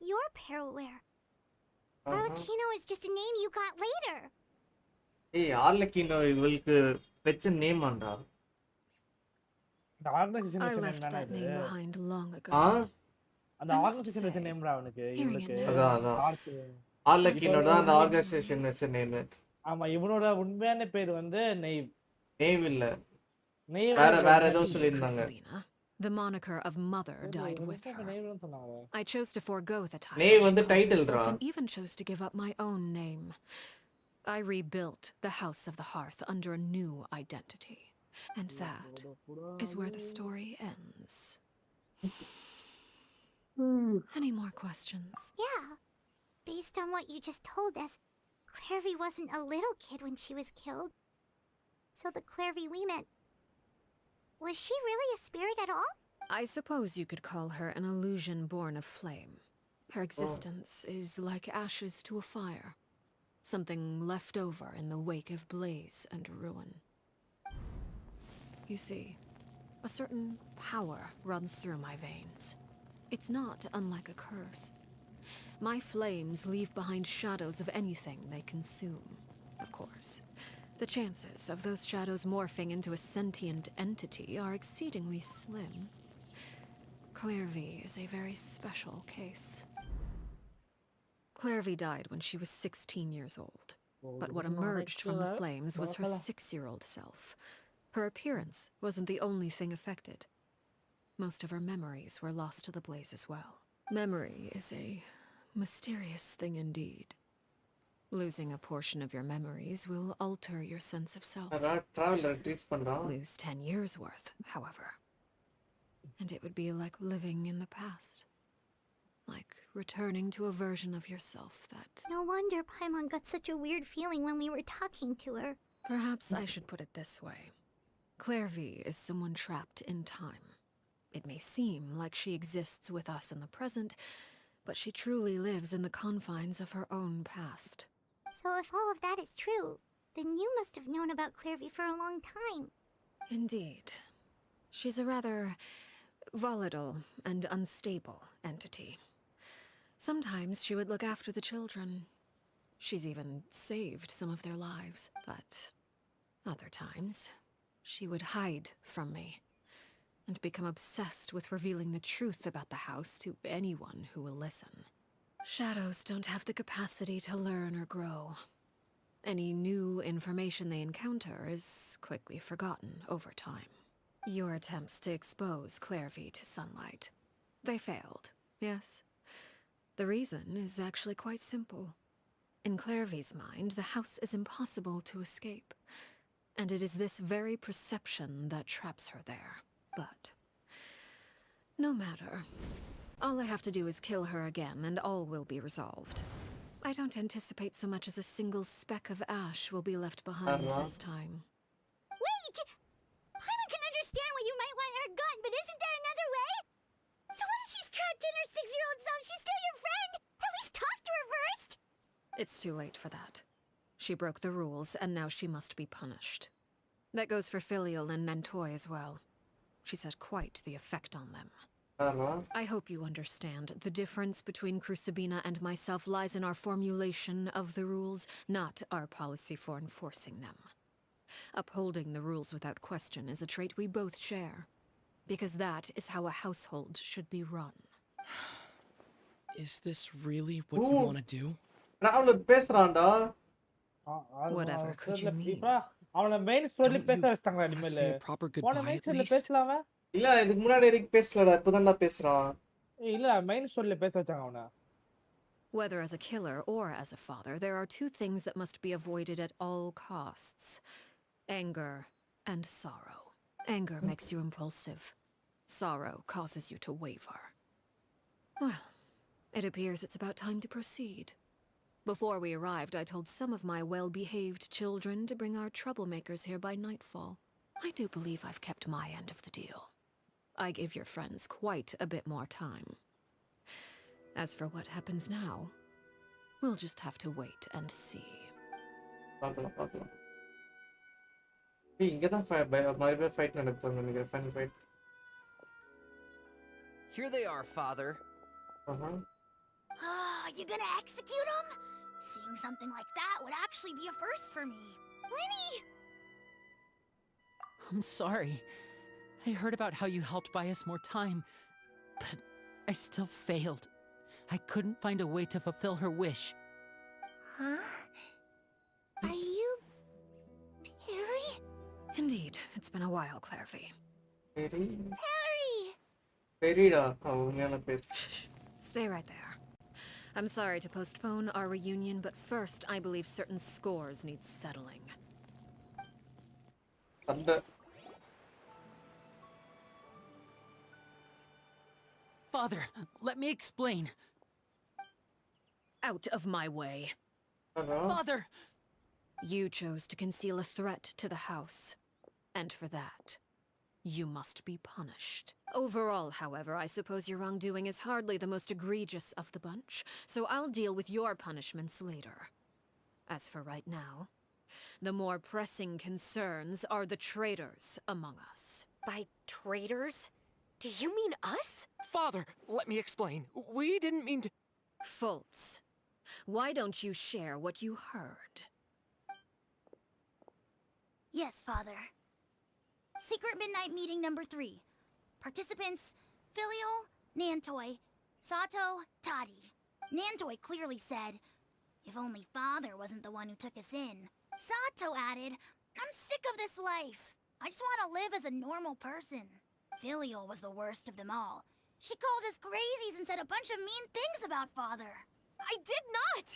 Speaker 4: You're Peruere. Arlecchino is just a name you got later.
Speaker 2: Hey, Arlecchino இவளுக்கு வெச்ச name Andal.
Speaker 9: I left that name behind long ago.
Speaker 13: அந்த organisation வெச்ச name ரா அவனுக்கு இவளுக்கு.
Speaker 2: அதான். Arlecchino தான் அந்த organisation வெச்ச நேம்.
Speaker 13: ஆமா, இவனோட உண்மையான பேர் வந்து நெய்வ்.
Speaker 2: நெய்வ் இல்ல. வேற ஏதோ சொல்லிருந்தாங்க.
Speaker 9: The moniker of Mother died with her. I chose to forego the title
Speaker 2: Name
Speaker 9: she
Speaker 2: on the
Speaker 9: called
Speaker 2: title,
Speaker 9: herself,
Speaker 2: Ra.
Speaker 9: and even chose to give up my own name. I rebuilt the House of the Hearth under a new identity. And that is where the story ends. Any more questions?
Speaker 4: Yeah. Based on what you just told us, Clairvy wasn't a little kid when she was killed. So the Clairvy we met, was she really a spirit at all?
Speaker 9: I suppose you could call her an illusion born of flame. Her existence is like ashes to a fire. Something left over in the wake of blaze and ruin. You see, a certain power runs through my veins. It's not unlike a curse. My flames leave behind shadows of anything they consume. Of course, the chances of those shadows morphing into a sentient entity are exceedingly slim. Clairvy is a very special case. Clairvy died when she was 16 years old. But what emerged from the flames was her 6-year-old self. Her appearance wasn't the only thing affected. Most of her memories were lost to the blaze as well. Memory is a mysterious thing indeed. Losing a portion of your memories will alter your sense of self. Lose 10 years worth, however. And it would be like living in the past. Like returning to a version of yourself that...
Speaker 4: No wonder Paimon got such a weird feeling when we were talking to her.
Speaker 9: Perhaps I should put it this way. Clairvy is someone trapped in time. It may seem like she exists with us in the present, but she truly lives in the confines of her own past.
Speaker 4: So if all of that is true, then you must have known about Clairvy for a long time.
Speaker 9: Indeed. She's a rather volatile and unstable entity. Sometimes she would look after the children. She's even saved some of their lives, but other times she would hide from me and become obsessed with revealing the truth about the house to anyone who will listen. Shadows don't have the capacity to learn or grow. Any new information they encounter is quickly forgotten over time. Your attempts to expose Clairvy to sunlight. They failed, yes? The reason is actually quite simple. In Clairvy's mind, the house is impossible to escape. And it is this very perception that traps her there. But no matter. All I have to do is kill her again, and all will be resolved. I don't anticipate so much as a single speck of ash will be left behind this time.
Speaker 4: Wait! Paimon can understand why you might want her gone, but isn't there another way? So what if she's trapped in her 6-year-old self? She's still your friend! At least talk to her first!
Speaker 9: It's too late for that. She broke the rules, and now she must be punished. That goes for Filial and Nantoy as well. She's had quite the effect on them. I hope you understand. The difference between Crucibina and myself lies in our formulation of the rules, not our policy for enforcing them. Upholding the rules without question is a trait we both share, because that is how a household should be run.
Speaker 12: Is this really what you want to do?
Speaker 9: Whatever could you mean?
Speaker 13: அவன main ஸ்டோரியில பேச வச்சிட்டாங்களா
Speaker 12: Say
Speaker 13: இனிமேல்
Speaker 12: a proper
Speaker 13: போன
Speaker 12: goodbye
Speaker 13: main
Speaker 12: at
Speaker 13: ஸ்டோரியில
Speaker 12: least?
Speaker 13: பேசலாமா
Speaker 2: இல்ல இதுக்கு முன்னாடி வரைக்கும் பேசலடா இப்பதான்டா பேசுறான்
Speaker 13: இல்ல மெயின் ஸ்டோரியில பேச வச்சாங்க அவன
Speaker 9: Whether as a killer or as a father, there are two things that must be avoided at all costs. Anger and sorrow. Anger makes you impulsive. Sorrow causes you to waver. Well, it appears it's about time to proceed. Before we arrived, I told some of my well-behaved children to bring our troublemakers here by nightfall. I do believe I've kept my end of the deal. I give your friends quite a bit more time. As for what happens now, we'll just have to wait and see.
Speaker 2: பார்க்கலாம் இங்க தான் மறுபடியும் fight நடக்குதுன்னு நினைக்கிறேன் final fight
Speaker 8: Here they are, Father.
Speaker 7: You gonna execute him? Seeing something like that would actually be a first for me. Lenny!
Speaker 5: I'm sorry. I heard about how you helped buy us more time, but I still failed. I couldn't find a way to fulfill her wish.
Speaker 7: Huh? Are you... Perry?
Speaker 9: Indeed, it's been a while, Clairvy.
Speaker 7: Perry!
Speaker 2: பெரியடா உண்மையான பேர்.
Speaker 9: Stay right there. I'm sorry to postpone our reunion, but first I believe certain scores need settling.
Speaker 5: Father, let me explain.
Speaker 9: Out of my way.
Speaker 5: Father!
Speaker 9: You chose to conceal a threat to the house. And for that, you must be punished. Overall, however, I suppose your wrongdoing is hardly the most egregious of the bunch, so I'll deal with your punishments later. As for right now, the more pressing concerns are the traitors among us.
Speaker 15: By traitors? Do you mean us?
Speaker 12: Father, let me explain. We didn't mean to...
Speaker 9: Fultz, why don't you share what you heard?
Speaker 4: Yes, Father. Secret midnight meeting number 3. Participants, Filial, Nantoi, Sato, Toddy. Nantoi clearly said, if only Father wasn't the one who took us in. Sato added, I'm sick of this life. I just want to live as a normal person. Filial was the worst of them all. She called us crazies and said a bunch of mean things about Father.
Speaker 15: I did not!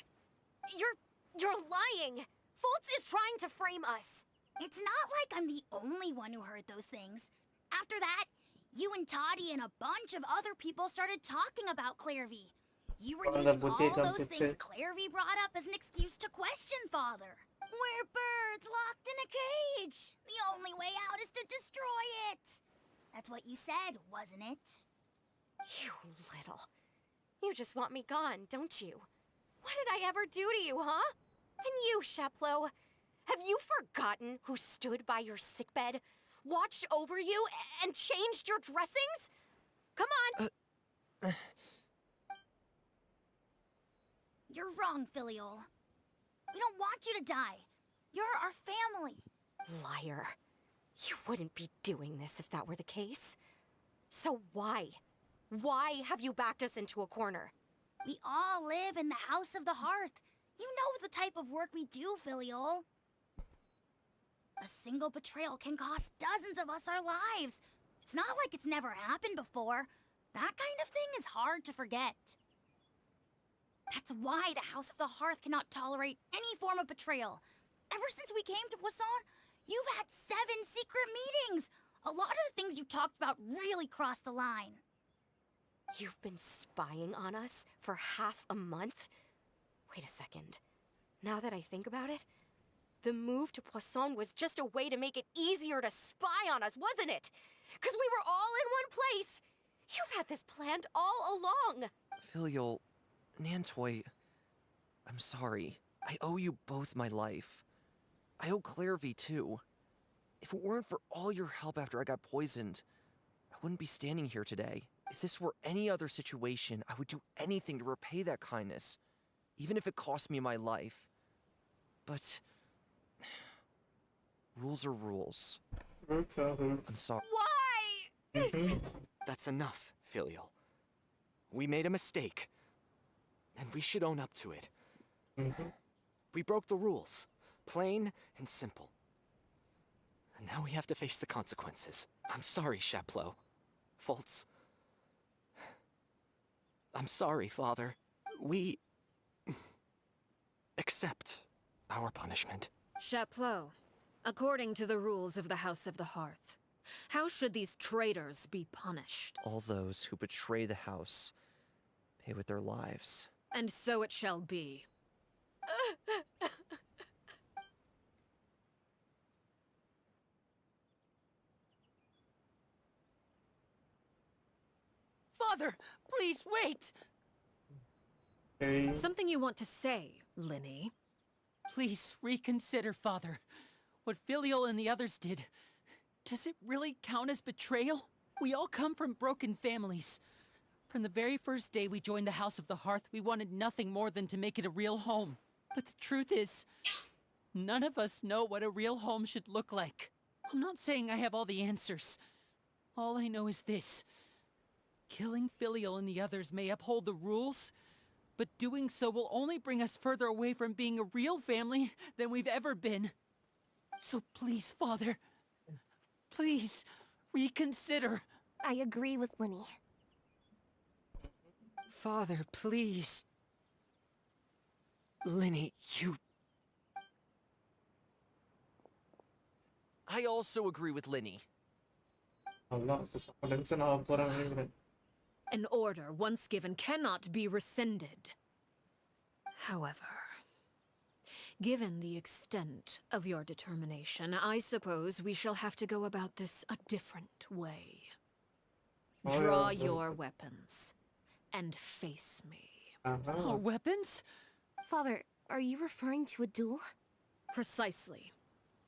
Speaker 15: You're lying! Fultz is trying to frame us.
Speaker 4: It's not like I'm the only one who heard those things. After that, you and Toddy and a bunch of other people started talking about Clairvy. You were using all those things Clairvy brought up as an excuse to question Father. We're birds locked in a cage. The only way out is to destroy it. That's what you said, wasn't it?
Speaker 15: You little... You just want me gone, don't you? What did I ever do to you, huh? And you, Sheplo, have you forgotten who stood by your sickbed, watched over you, and changed your dressings? Come on!
Speaker 4: You're wrong, Filial. We don't want you to die. You're our family.
Speaker 15: Liar. You wouldn't be doing this if that were the case. So why? Why have you backed us into a corner?
Speaker 4: We all live in the House of the Hearth. You know the type of work we do, Filial. A single betrayal can cost dozens of us our lives. It's not like it's never happened before. That kind of thing is hard to forget. That's why the House of the Hearth cannot tolerate any form of betrayal. Ever since we came to Poisson, you've had 7 secret meetings. A lot of the things you talked about really crossed the line.
Speaker 15: You've been spying on us for half a month? Wait a second. Now that I think about it, the move to Poisson was just a way to make it easier to spy on us, wasn't it? Because we were all in one place. You've had this planned all along.
Speaker 8: Filial, Nantoi, I'm sorry. I owe you both my life. I owe Clairvy too. If it weren't for all your help after I got poisoned, I wouldn't be standing here today. If this were any other situation, I would do anything to repay that kindness, even if it cost me my life. But rules are rules.
Speaker 2: Rules are rules.
Speaker 8: I'm sorry.
Speaker 15: Why?
Speaker 12: That's enough, Filial. We made a mistake, and we should own up to it. We broke the rules, plain and simple. And now we have to face the consequences. I'm sorry, Sheplo. Fultz. I'm sorry, Father. We... accept our punishment.
Speaker 9: Chapleau, according to the rules of the House of the Hearth, how should these traitors be punished?
Speaker 8: All those who betray the house pay with their lives.
Speaker 9: And so it shall be.
Speaker 5: Father, please wait!
Speaker 9: Something you want to say, Linny?
Speaker 5: Please reconsider, Father. What Filial and the others did. Does it really count as betrayal? We all come from broken families. From the very first day we joined the House of the Hearth, we wanted nothing more than to make it a real home. But the truth is, none of us know what a real home should look like. I'm not saying I have all the answers. All I know is this. Killing Filial and the others may uphold the rules, but doing so will only bring us further away from being a real family than we've ever been. So please, Father, please, reconsider.
Speaker 6: I agree with Linny.
Speaker 11: Father, please. Linny, you...
Speaker 8: I also agree with Linny.
Speaker 9: An order once given cannot be rescinded. However, given the extent of your determination, I suppose we shall have to go about this a different way. Draw your weapons and face me.
Speaker 5: Our weapons?
Speaker 6: Father, are you referring to a duel?
Speaker 9: Precisely.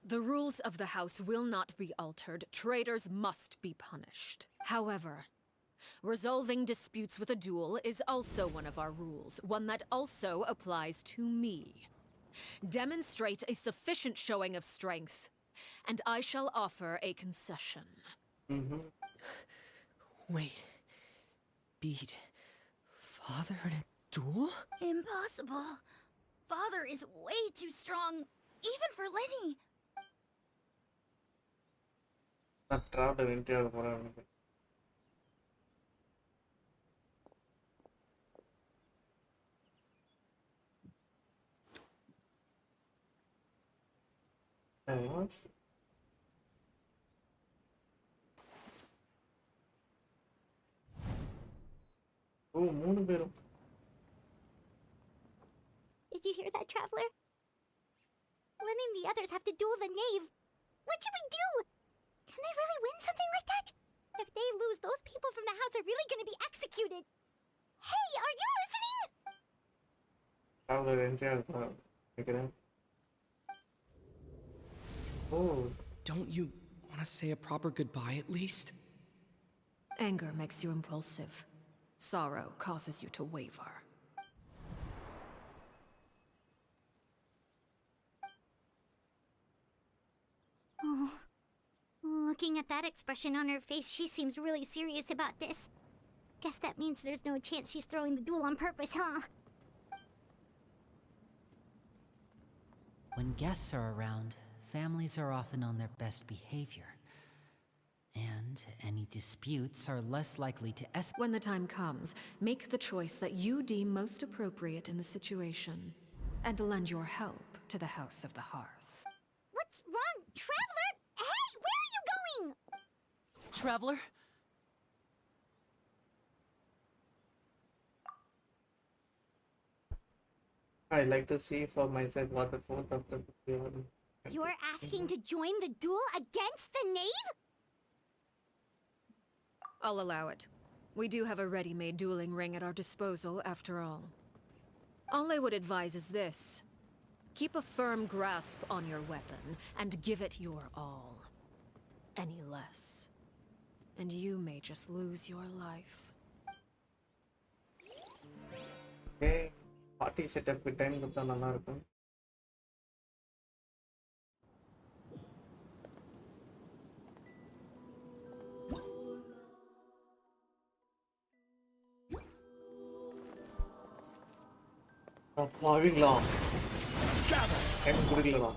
Speaker 9: The rules of the house will not be altered. Traitors must be punished. However, resolving disputes with a duel is also one of our rules, one that also applies to me. Demonstrate a sufficient showing of strength, and I shall offer a concession.
Speaker 11: Wait. Beat Father in a duel?
Speaker 7: Impossible. Father is way too strong, even for Lenny.
Speaker 4: Did you hear that, Traveler? Lenny and the others have to duel the knave. What should we do? Can they really win something like that? If they lose, those people from the house are really gonna be executed. Hey, are you listening?
Speaker 11: Don't you want to say a proper goodbye at least?
Speaker 9: Anger makes you impulsive. Sorrow causes you to waver.
Speaker 4: Oh, looking at that expression on her face, she seems really serious about this. Guess that means there's no chance she's throwing the duel on purpose, huh?
Speaker 5: When guests are around, families are often on their best behavior. And any disputes are less likely to escalate.
Speaker 9: When the time comes, make the choice that you deem most appropriate in the situation, and lend your help to the House of the Hearth.
Speaker 4: What's wrong, Traveler? Hey, where are you going?
Speaker 5: Traveler?
Speaker 2: I like to see for myself what the fourth of the
Speaker 4: You're asking to join the duel against the knave?
Speaker 9: I'll allow it. We do have a ready-made dueling ring at our disposal, after all. All I would advise is this. Keep a firm grasp on your weapon, and give it your all. Any less, and you may just lose your life.
Speaker 2: Okay, party setup with time கொடுத்தா நல்லா இருக்கும். பாவிங்களா எனக்கு புரியலடா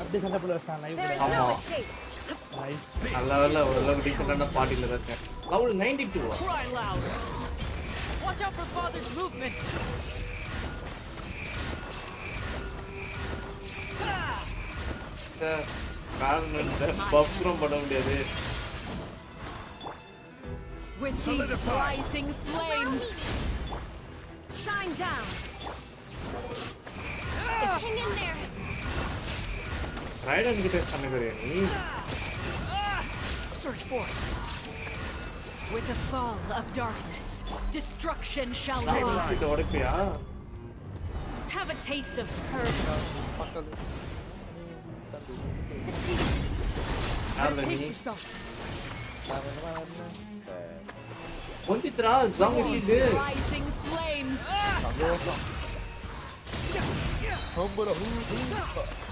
Speaker 13: அப்படி சண்டை போட வச்சான் live
Speaker 2: ஆமா நல்ல வேளை ஓரளவுக்கு டீசென்ட்டான பார்ட்டில தான் இருக்கேன் level 92
Speaker 5: Cry louder. Watch out for Father's movement.
Speaker 2: பப்ரம் பண்ண முடியாது.
Speaker 9: With these rising flames, shine down. Hang in there.
Speaker 2: Right and get a Samigari.
Speaker 5: Search for it.
Speaker 9: With the fall of darkness, destruction shall rise. Have a taste of purgatory.
Speaker 5: Pace yourself.
Speaker 9: Rising flames.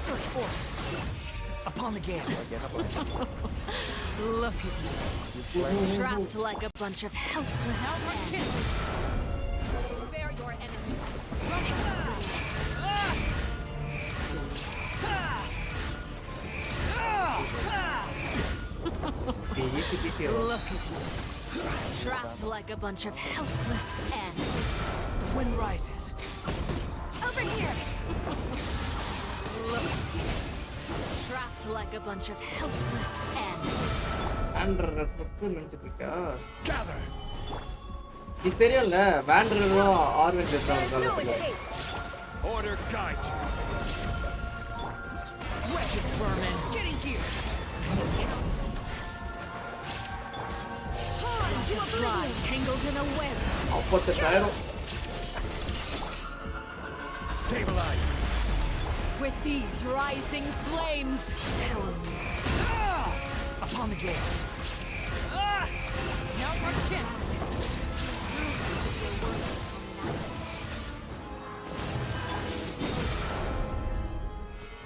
Speaker 5: Search for it. Upon the gale.
Speaker 9: Look at you. Trapped like a bunch of helpless ants. Spare your enemy. Running Look at you. Trapped like a bunch of helpless animals.
Speaker 12: The wind rises.
Speaker 9: Over here! Look. Trapped like a bunch of helpless animals.
Speaker 12: Gather!
Speaker 2: இது தெரியும்ல வாண்டரும் Arvan ஜெட்டாங்க
Speaker 12: Order guide you. Wretched vermin, get in here.
Speaker 9: Fly tangled in a web.
Speaker 12: Stabilize.
Speaker 9: With these rising flames, talons.
Speaker 12: Upon the gate.
Speaker 9: Now for chance.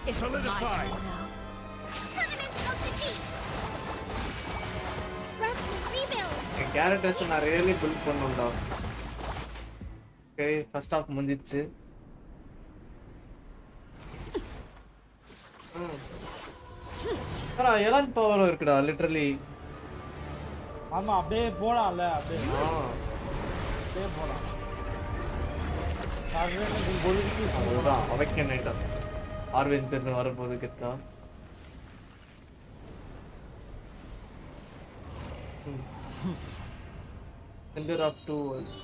Speaker 9: It's
Speaker 12: solidified.
Speaker 4: Tournament of defeat. Rest and rebuild.
Speaker 2: characters நான் really build பண்ணனும்டா. Okay, first half முடிஞ்சிச்சு. Elon power இருக்குடா literally.
Speaker 13: ஆமா அப்படியே போலாம்ல அப்படியே. அப்படியே போலாம். ஆர்வன் பொழுதுக்கு
Speaker 2: அதுதான் அவக்கே நைட்டா. ஆர்வன் சேர்ந்து வரப்போகுது கிட்டா. Sender of two worlds.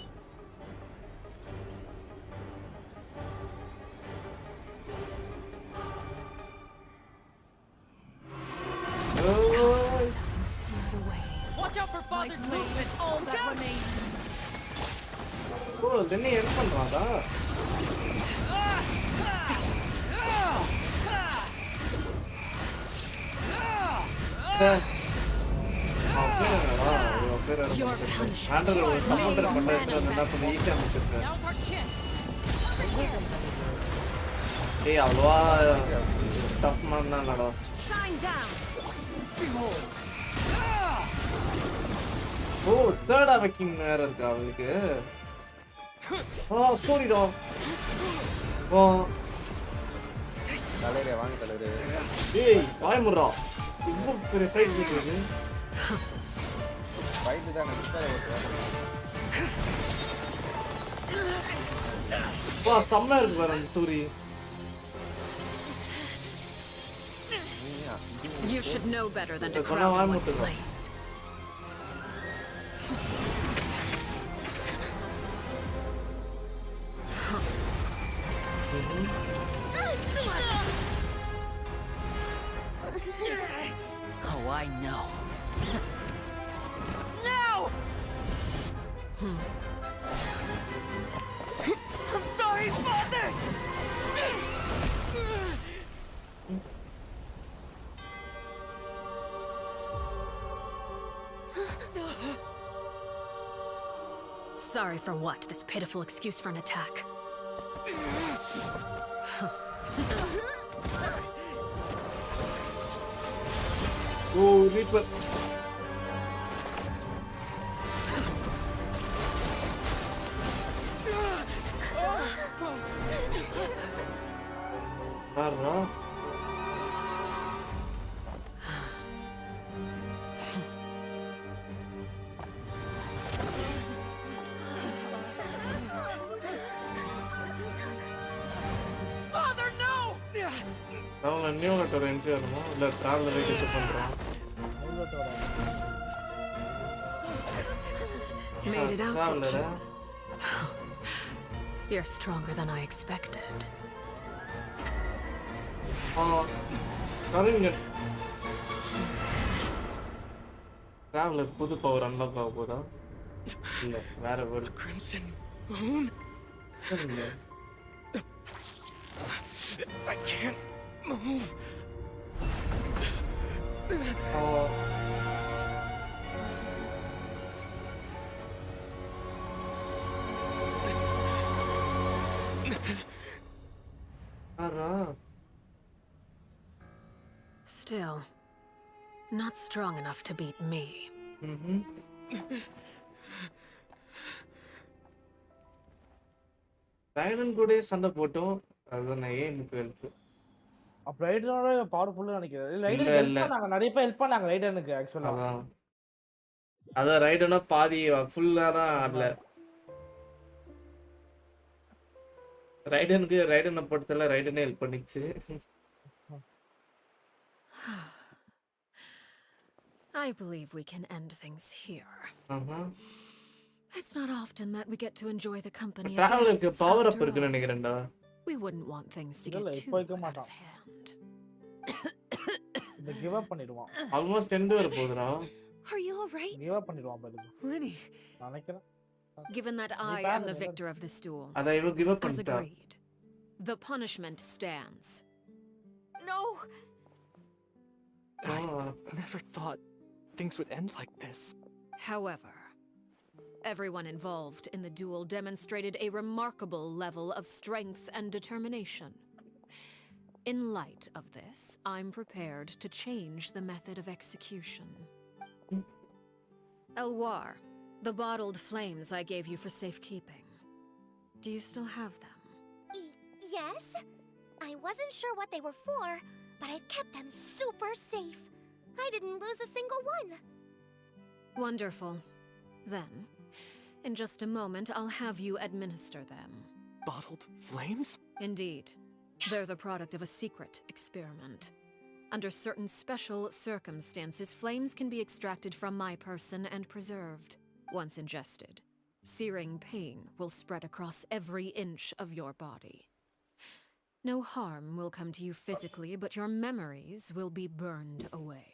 Speaker 9: Darkness has been seared away.
Speaker 12: Watch out for father's movement.
Speaker 9: All that remains.
Speaker 2: Oh, then he help பண்றாடா.
Speaker 9: Your punishment.
Speaker 2: Handle சமுத்திர பண்றதுல என்ன பண்ணி ஈஸியா முடிச்சிருக்க.
Speaker 9: Now's our chance.
Speaker 2: ஏய் அவ்வளவா டஃப் பண்ணானடா.
Speaker 9: Shine down.
Speaker 12: Behold.
Speaker 2: ஓ third அவக்கிங் வேற இருக்கா அவளுக்கு. Story டா. ஓ
Speaker 3: தலைரே வாங்க தலைரே.
Speaker 2: ஏய் வாய் முறா. இவ்வளவு பெரிய ஃபைட் இருக்குது.
Speaker 3: ஃபைட் தான் மிஸ்டர் ஓட்டுறாங்க.
Speaker 2: வா செம்ம இருக்கு பாரு அந்த story.
Speaker 9: You should know better than to
Speaker 2: It's
Speaker 9: crowd
Speaker 2: one
Speaker 9: one place.
Speaker 5: Oh, I know.
Speaker 12: No! I'm sorry, father!
Speaker 9: Sorry for what? This pitiful excuse for an attack.
Speaker 2: Oh, Reaper.
Speaker 12: Father, no!
Speaker 2: அவன் நியூனட்டோட entry ஆகணுமா இல்ல டிராவலரை கிட்ட பண்றான்.
Speaker 9: Made it out, did
Speaker 2: traveler.
Speaker 9: you? You're stronger than I expected.
Speaker 2: Correct. Traveller புது power unlock ஆக போதா? இல்ல வேற ஒரு
Speaker 12: Crimson Moon?
Speaker 2: இல்ல.
Speaker 12: I can't move.
Speaker 9: Still, not strong enough to beat me.
Speaker 2: ரைடன் கூட சண்டை போட்டோம். அதுதான் ஏன் ஹெல்ப்.
Speaker 13: அப்ப ரைடனோட பவர்ஃபுல்லா நினைக்கிறேன். ரைடன்
Speaker 2: இல்ல,
Speaker 13: ஹெல்ப்
Speaker 2: இல்ல.
Speaker 13: பண்ணாங்க. நிறைய பேர் ஹெல்ப் பண்ணாங்க ரைடனுக்கு ஆக்சுவலா.
Speaker 2: அதான் அதான் ரைடுனா பாதி ஃபுல்லா தான் ஆடல. ரைடனை பொறுத்தல ரைடனே ஹெல்ப் பண்ணிச்சு.
Speaker 9: I believe we can end things here.
Speaker 2: Uh-huh.
Speaker 9: It's not often that we get to enjoy the company of
Speaker 2: டிராவலருக்கு
Speaker 9: guests
Speaker 2: power up
Speaker 9: after
Speaker 2: இருக்குன்னு
Speaker 9: all.
Speaker 2: நினைக்கிறேன்டா.
Speaker 9: We wouldn't want things to get
Speaker 13: இல்ல
Speaker 9: too
Speaker 13: இப்போ வைக்க
Speaker 9: out
Speaker 13: மாட்டான்.
Speaker 9: of hand.
Speaker 13: இந்த give up பண்ணிடுவான்.
Speaker 2: Almost end வர போகுதுடா.
Speaker 9: Are you all right?
Speaker 13: Give up பண்ணிடுவான் பாருங்க.
Speaker 12: Lenny.
Speaker 13: நினைக்கிறேன்.
Speaker 9: Given that I am the victor of this duel,
Speaker 2: அத இவ கிவ் அப்
Speaker 9: as
Speaker 2: பண்ணிட்டா.
Speaker 9: agreed, the punishment stands.
Speaker 15: No!
Speaker 10: I never thought things would end like this.
Speaker 9: However, everyone involved in the duel demonstrated a remarkable level of strength and determination. In light of this, I'm prepared to change the method of execution. Elwar, the bottled flames I gave you for safekeeping. Do you still have them?
Speaker 7: Yes? I wasn't sure what they were for, but I've kept them super safe. I didn't lose a single one.
Speaker 9: Wonderful. Then, in just a moment, I'll have you administer them.
Speaker 10: Bottled flames?
Speaker 9: Indeed. They're the product of a secret experiment. Under certain special circumstances, flames can be extracted from my person and preserved. Once ingested, searing pain will spread across every inch of your body. No harm will come to you physically, but your memories will be burned away.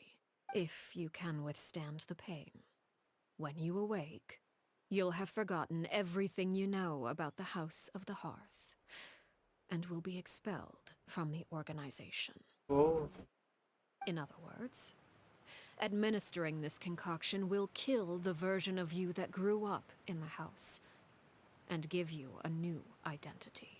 Speaker 9: If you can withstand the pain. When you awake, you'll have forgotten everything you know about the House of the Hearth, and will be expelled from the organization.
Speaker 2: Oh.
Speaker 9: In other words, administering this concoction will kill the version of you that grew up in the house, and give you a new identity.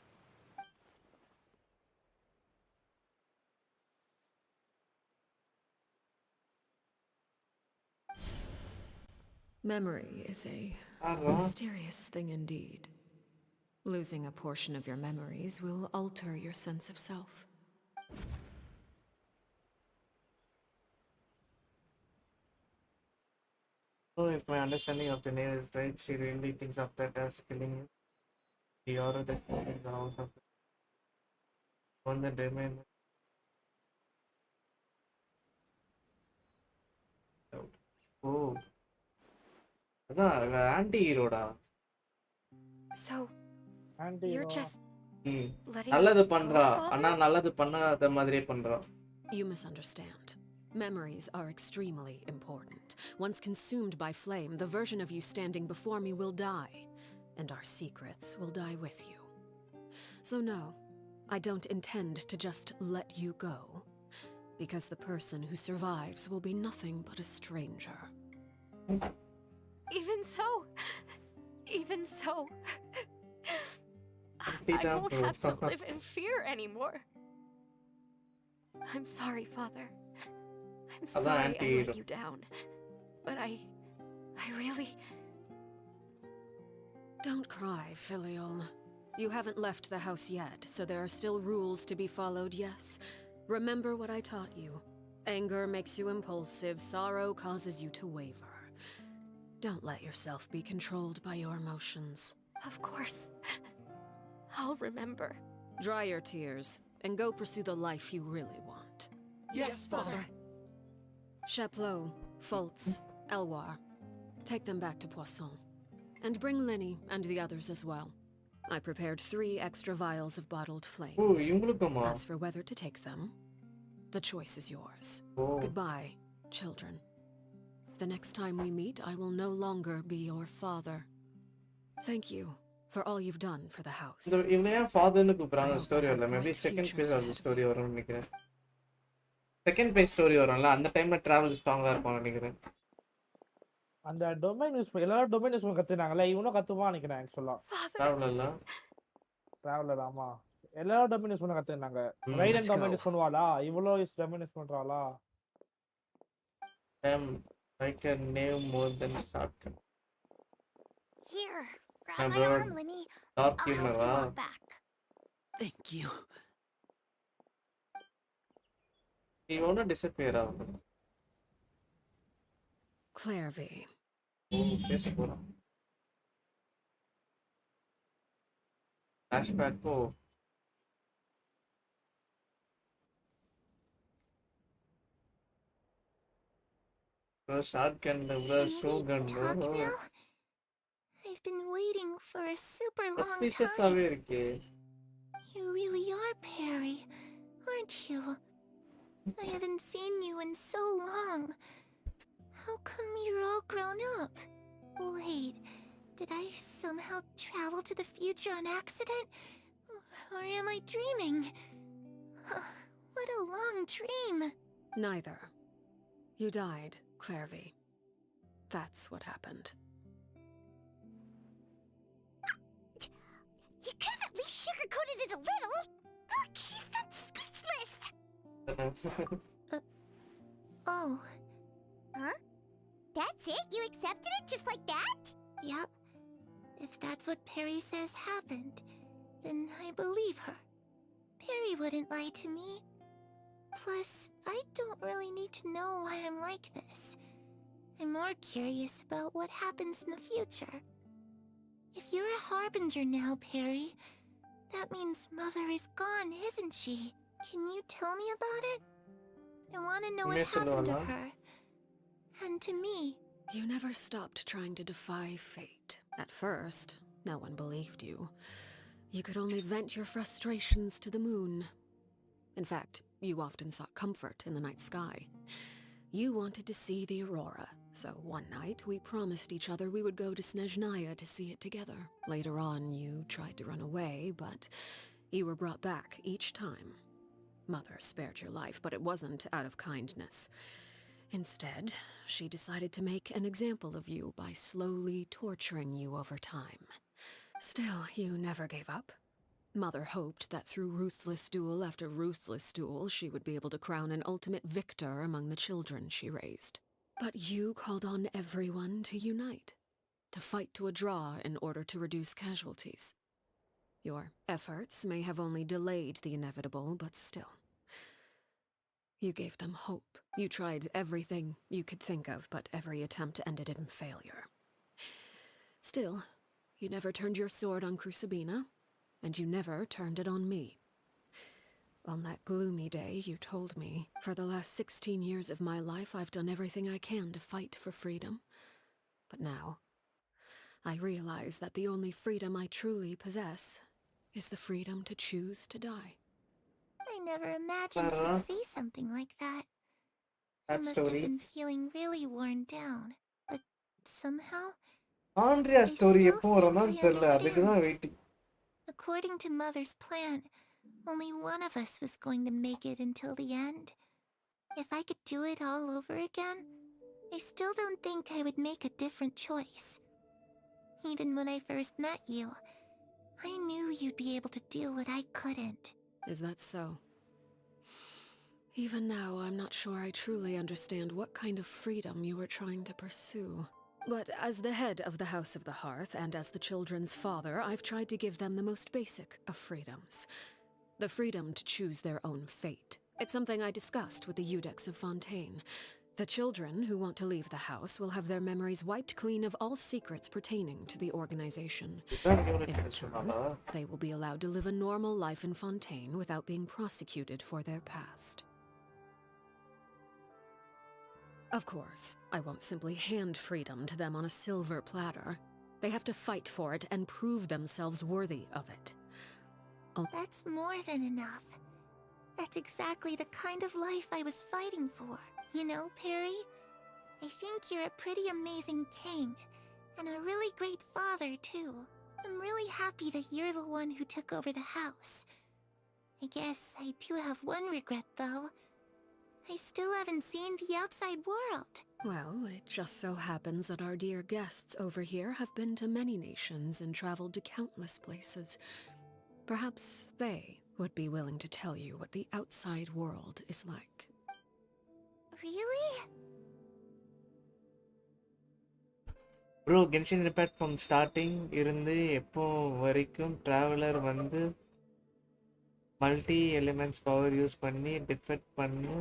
Speaker 9: Memory is a mysterious thing indeed. Losing a portion of your memories will alter your sense of self.
Speaker 2: So if my understanding of the name is right, she really thinks of that as killing you. The order that in the house of the one that remain. Oh. அதான் anti ஹீரோடா.
Speaker 15: So,
Speaker 13: anti
Speaker 15: you're just letting
Speaker 2: நல்லது
Speaker 15: us
Speaker 2: பண்றா.
Speaker 15: go,
Speaker 2: ஆனா
Speaker 15: Father?
Speaker 2: நல்லது பண்ணாத மாதிரியே பண்றா.
Speaker 9: You misunderstand. Memories are extremely important. Once consumed by flame, the version of you standing before me will die, and our secrets will die with you. So no, I don't intend to just let you go, because the person who survives will be nothing but a stranger.
Speaker 15: Even so, I won't have to live in fear anymore. I'm sorry, Father. I'm sorry I let you down. But I really...
Speaker 9: Don't cry, filial. You haven't left the house yet, so there are still rules to be followed, yes? Remember what I taught you. Anger makes you impulsive, sorrow causes you to waver. Don't let yourself be controlled by your emotions.
Speaker 15: Of course. I'll remember.
Speaker 9: Dry your tears, and go pursue the life you really want.
Speaker 10: Yes, Father.
Speaker 9: Chaplot, Fultz, Elwar, take them back to Poisson. And bring Lenny and the others as well. I prepared 3 extra vials of bottled flames. As for whether to take them, the choice is yours. Goodbye, children. The next time we meet, I will no longer be your father. Thank you for all you've done for the house.
Speaker 2: இவனை ஏன் ஃபாதர்னு கூப்பிடுறாங்க story வரல. Maybe second page of story வரும்னு நினைக்கிறேன். Second page story வரும்ல, அந்த டைம்ல travel ஸ்ட்ராங்கா இருக்கும்னு நினைக்கிறேன்.
Speaker 13: அந்த டொமைன் யூஸ் எல்லாரும் டொமைன் யூஸ் பண்ண கத்துனாங்கல, இவனும் கத்துவான் நினைக்கிறேன் ஆக்சுவலா. டிராவலர் ஆமா. எல்லாரும் டொமைன் யூஸ் பண்ண கத்துனாங்க. ரைடன் டொமைன் யூஸ் பண்ணுவாளா? இவளோ டொமைன் யூஸ் பண்றாளா?
Speaker 2: Like a name more than shotgun.
Speaker 7: Here, grab my arm, Lenny.
Speaker 2: Dark
Speaker 7: I'll help you walk back.
Speaker 5: Thank you.
Speaker 2: You wanna disappear out?
Speaker 9: Clairvy,
Speaker 2: பேச போறோம். Flashback को shotgun shotgun
Speaker 7: Talk now? I've been waiting for a super long
Speaker 2: suspicious
Speaker 7: time.
Speaker 2: இருக்கே.
Speaker 7: You really are Perry, aren't you? I haven't seen you in so long. How come you're all grown up? Wait, did I somehow travel to the future on accident? Or am I dreaming? What a long dream.
Speaker 9: Neither. You died, Clairvy. That's what happened.
Speaker 4: You could have at least sugarcoated it a little. Look, she's done speechless.
Speaker 7: Oh.
Speaker 4: Huh? That's it? You accepted it just like that?
Speaker 7: Yep. If that's what Perry says happened, then I believe her. Perry wouldn't lie to me. Plus, I don't really need to know why I'm like this. I'm more curious about what happens in the future. If you're a harbinger now, Perry, that means Mother is gone, isn't she? Can you tell me about it? I want to know what happened to her. And to me.
Speaker 9: You never stopped trying to defy fate. At first, no one believed you. You could only vent your frustrations to the moon. In fact, you often sought comfort in the night sky. You wanted to see the aurora, so one night we promised each other we would go to Snezhnaya to see it together. Later on, you tried to run away, but you were brought back each time. Mother spared your life, but it wasn't out of kindness. Instead, she decided to make an example of you by slowly torturing you over time. Still, you never gave up. Mother hoped that through ruthless duel after ruthless duel, she would be able to crown an ultimate victor among the children she raised. But you called on everyone to unite, to fight to a draw in order to reduce casualties. Your efforts may have only delayed the inevitable, but still. You gave them hope. You tried everything you could think of, but every attempt ended in failure. Still, you never turned your sword on Crucibina, and you never turned it on me. On that gloomy day, you told me, for the last 16 years of my life, I've done everything I can to fight for freedom. But now, I realize that the only freedom I truly possess is the freedom to choose to die.
Speaker 7: I never imagined I would say something like that. I must have been feeling really worn down, but somehow
Speaker 2: Andrea story எப்போ வரும்னா தெரியல அதுக்கு தான் waiting.
Speaker 7: According to Mother's plan, only one of us was going to make it until the end. If I could do it all over again, I still don't think I would make a different choice. Even when I first met you, I knew you'd be able to do what I couldn't.
Speaker 9: Is that so? Even now, I'm not sure I truly understand what kind of freedom you were trying to pursue. But as the head of the House of the Hearth and as the children's father, I've tried to give them the most basic of freedoms. The freedom to choose their own fate. It's something I discussed with the Eudex of Fontaine. The children who want to leave the house will have their memories wiped clean of all secrets pertaining to the organization. In return, they will be allowed to live a normal life in Fontaine without being prosecuted for their past. Of course, I won't simply hand freedom to them on a silver platter. They have to fight for it and prove themselves worthy of it.
Speaker 7: That's more than enough. That's exactly the kind of life I was fighting for. You know, Perry, I think you're a pretty amazing king, and a really great father, too. I'm really happy that you're the one who took over the house. I guess I do have one regret, though. I still haven't seen the outside world.
Speaker 9: Well, it just so happens that our dear guests over here have been to many nations and traveled to countless places. Perhaps they would be willing to tell you what the outside world is like.
Speaker 7: Really?
Speaker 2: Bro, Genshin Impact from starting இருந்து எப்போ வரைக்கும் traveler multi elements power use பண்ணி defect பண்ணி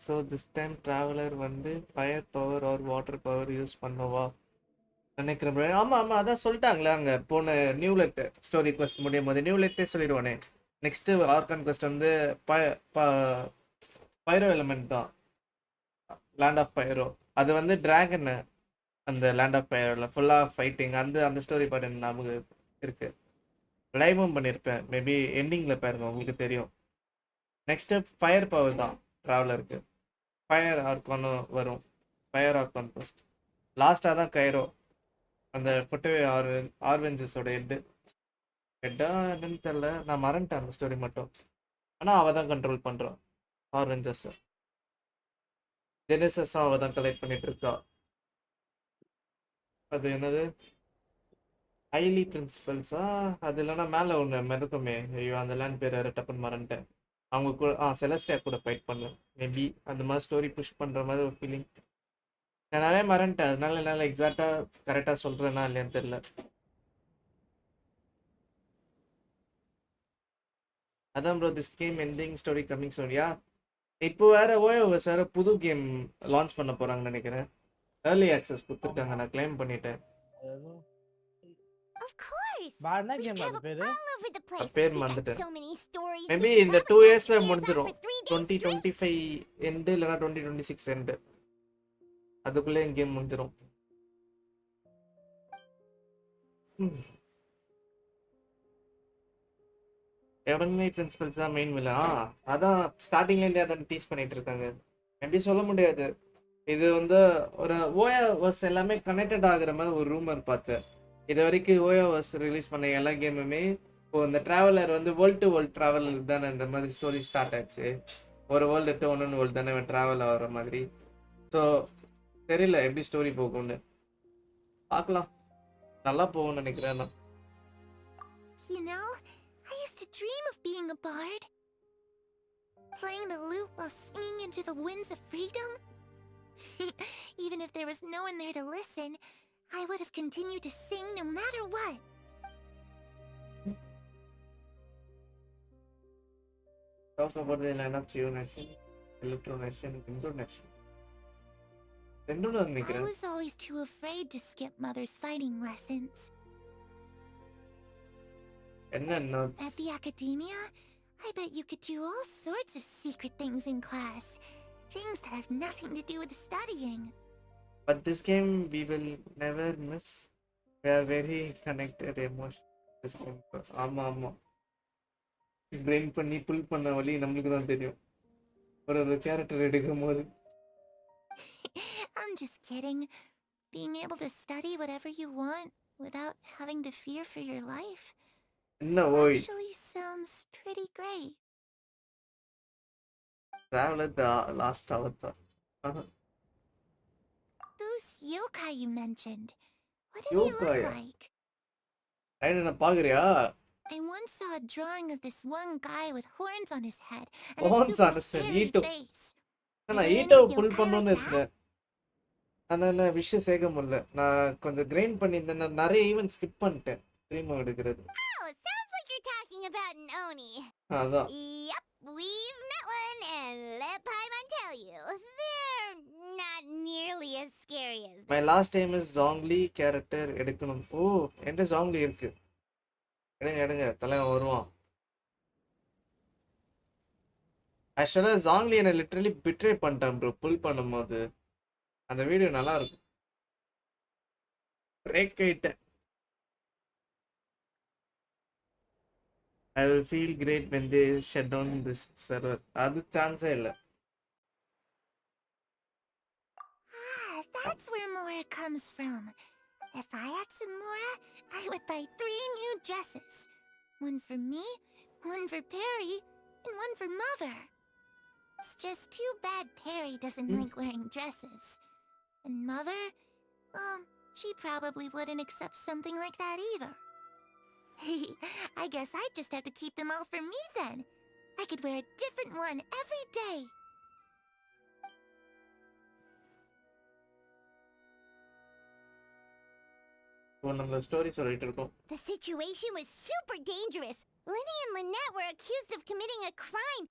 Speaker 2: So this time traveler வந்து fire power or water power use பண்ணவா நினைக்கிறேன் bro. ஆமா ஆமா அதான் சொல்லிட்டாங்களே அங்க போன நியூலெட் ஸ்டோரி quest முடியும் போது நியூலெட்டே சொல்லிடுவானே நெக்ஸ்ட் ஆர்கான் quest வந்து பைரோ எலிமெண்ட் தான் லேண்ட் ஆஃப் பைரோ அது வந்து டிராகன் அந்த லேண்ட் ஆஃப் பைரோல ஃபுல்லா ஃபைட்டிங் அந்த ஸ்டோரி பார்ட் எனக்கு ஞாபகம் இருக்கு லைவும் பண்ணியிருப்பேன் மேபி எண்டிங்ல பாருங்க உங்களுக்கு தெரியும் நெக்ஸ்ட் ஃபயர் பவர் தான் ட்ராவலருக்கு ஃபயர் ஆர்கானும் வரும் ஃபயர் ஆர்கான் ஃபர்ஸ்ட் லாஸ்ட்டாக தான் கைரோ அந்த ஃபுட்டவே ஆர்வெஞ்சஸோட ஹெட்டா என்னன்னு தெரில நான் மறந்துட்டேன் அந்த ஸ்டோரி மட்டும் ஆனால் அவள் தான் கண்ட்ரோல் பண்ணுறான் ஆர்வெஞ்சஸ் ஜெனிசஸும் அவள் தான் கலெக்ட் பண்ணிட்டு இருக்கா அது என்னது ஹைலி பிரின்சிபல்ஸா அது இல்லைன்னா மேலே ஒன்று மிதக்குமே ஐயோ அந்த லேண்ட் பேர் வேறு டப்புன்னு மறந்துட்டேன் அவங்க கூட செலஸ்டியா கூட ஃபைட் பண்ணேன் மேபி அந்த மாதிரி ஸ்டோரி புஷ் பண்ணுற மாதிரி ஒரு ஃபீலிங் நான் நிறைய மறந்துட்டேன் அதனால என்னால் எக்ஸாக்டாக கரெக்டாக சொல்கிறேன்னா இல்லையான்னு தெரில அதான் bro this game ending story coming ஸ்டோரியா இப்போ வேற ஓஎஸ் வேற புது கேம் லான்ச் பண்ண போகிறாங்கன்னு நினைக்கிறேன் ஏர்லி ஆக்சஸ் கொடுத்துருக்காங்க நான் கிளைம் பண்ணிட்டேன்
Speaker 13: பாருனா கேம் அது
Speaker 2: பேர் மறந்துட்டேன் மேபி இந்த 2 இயர்ஸ்ல முடிஞ்சிடும் 2025 எண்டு இல்லைனா 2026 எண்டு அதுக்குள்ளே கேம் முடிஞ்சிடும் எவன்மே பிரின்சிபல்ஸ் தான் மெயின் வில்லா அதான் ஸ்டார்டிங்லேருந்தே அதான் டீஸ் பண்ணிட்டு இருக்காங்க எப்படி சொல்ல முடியாது இது வந்து ஒரு ஓஎஸ் எல்லாமே கனெக்டட் ஆகுற மாதிரி ஒரு ரூமர் பார்த்தேன் இது வரைக்கும் ஓஎஸ் ரிலீஸ் பண்ண எல்லா கேமுமே இப்போ இந்த ட்ராவலர் வந்து வேர்ல்டு டு வேர்ல்டு ட்ராவல் தானே இந்த மாதிரி ஸ்டோரி ஸ்டார்ட் ஆச்சு ஒரு வேர்ல்டு டு ஒன்று வேர்ல்டு தானே ட்ராவல் ஆகிற மாதிரி ஸோ தெரியல எப்படி ஸ்டோரி போகும்னு பார்க்கலாம் நல்லா போகும்னு நினைக்கிறேன் நான்
Speaker 7: You know, I used to dream of being a bard. Playing the lute while singing into the winds of freedom. Even if there was no one there to listen, I would have continued to sing no matter what.
Speaker 2: Talk about the line of Geo Nation, Electro Nation, Indo Nation.
Speaker 7: I was always too afraid to skip Mother's fighting lessons. At the academia, I bet you could do all sorts of secret things in class. Things that have nothing to do with studying.
Speaker 2: But this game we will never miss. We are very connected emotion. This game. ஆமா brain பண்ணி புல் பண்ண வழி நம்மளுக்கு தான் தெரியும் ஒரு character எடுக்கும் போது
Speaker 7: I'm just kidding. Being able to study whatever you want without having to fear for your life actually sounds pretty great.
Speaker 2: Traveler the last avatar.
Speaker 7: Those yokai you mentioned. What do they look like?
Speaker 2: I don't know.
Speaker 7: I once saw a drawing of this one guy with horns on his head and
Speaker 2: horns
Speaker 7: a
Speaker 2: on his
Speaker 7: super scary face.
Speaker 2: நான் ஈட்டோ புல் பண்ணனும்னு இருக்கேன். நான் விஷயம் சேக முடியல. நான் கொஞ்சம் grind பண்ணியிருந்தேன். நிறைய ஈவென்ட் ஸ்கிப் பண்ணிட்டேன். ட்ரீம் எடுக்கிறது.
Speaker 4: Oh, sounds like you're talking about an Oni.
Speaker 2: அதான்.
Speaker 4: Yep, we've met one and let Paimon tell you. They're not nearly as scary as
Speaker 2: My last time is Zhongli character எடுக்கணும். ஓ, என்கிட்ட Zhongli இருக்கு. எடுங்க தலைவன் வருவான். ஆக்சுவலாக Zhongli என்னை literally betray பண்ணிட்டான் ப்ரோ புல் பண்ணும்போது அந்த வீடியோ நல்லா இருக்கும் பிரேக் ஆயிட்டேன் I will feel great when they shut down this server. அது சான்ஸே இல்லை
Speaker 7: That's where Mora comes from. If I had some Mora, I would buy 3 new dresses. One for me, one for Perry, and one for Mother. It's just too bad Perry doesn't like wearing dresses. And Mother, well, she probably wouldn't accept something like that either. I guess I'd just have to keep them all for me then. I could wear a different one every day.
Speaker 4: The situation was super dangerous. Lenny and Lynette were accused of committing a crime.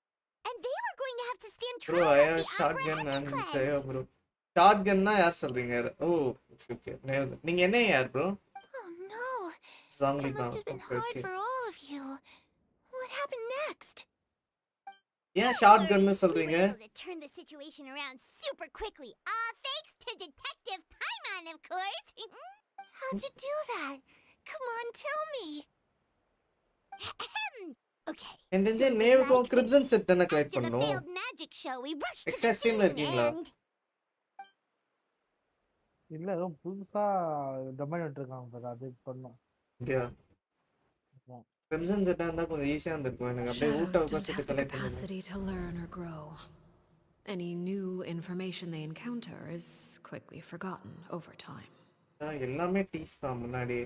Speaker 4: And they were going to have to stand
Speaker 2: Bro,
Speaker 4: trial
Speaker 2: I
Speaker 4: at
Speaker 2: have
Speaker 4: the
Speaker 2: a
Speaker 4: opera
Speaker 2: shotgun
Speaker 4: and
Speaker 2: and
Speaker 4: necklace.
Speaker 2: Sayo, bro. Shotgun na yaar சொல்றீங்க? Oh, okay. நீங்க என்ன யார் bro?
Speaker 7: Oh no.
Speaker 2: Zongli
Speaker 7: That must
Speaker 2: தான்.
Speaker 7: have been
Speaker 2: Okay,
Speaker 7: hard
Speaker 2: okay.
Speaker 7: for all of you. What happened next?
Speaker 2: ஏன் shotgun னு
Speaker 4: We were
Speaker 2: சொல்றீங்க?
Speaker 4: able to turn the situation around super quickly. All thanks to Detective Paimon, of course.
Speaker 7: How'd you do that? Come on, tell me.
Speaker 4: Okay.
Speaker 2: And
Speaker 4: So
Speaker 2: then
Speaker 4: it was
Speaker 2: நேவுக்கும்
Speaker 4: like
Speaker 2: crimson
Speaker 4: this.
Speaker 2: set தான collect
Speaker 4: After the
Speaker 2: பண்ணோம்.
Speaker 4: failed magic show, we rushed to the
Speaker 2: Excess team ல
Speaker 4: scene
Speaker 2: இருக்கீங்களா?
Speaker 4: and...
Speaker 13: இல்ல ஏதோ புதுசா domain விட்டுருக்காங்க பாரு அது பண்ணோம்.
Speaker 2: அப்படியா? crimson set இருந்தா கொஞ்சம் ஈஸியா இருந்திருக்கும் எனக்கு. அப்படியே ஊட்ட
Speaker 9: Shadows don't
Speaker 2: உட்கார்ந்துட்டு
Speaker 9: have the
Speaker 2: collect பண்ணிடுவேன்.
Speaker 9: capacity to learn or grow. Any new information they encounter is quickly forgotten over time.
Speaker 2: எல்லாமே டீஸ் தான் முன்னாடி.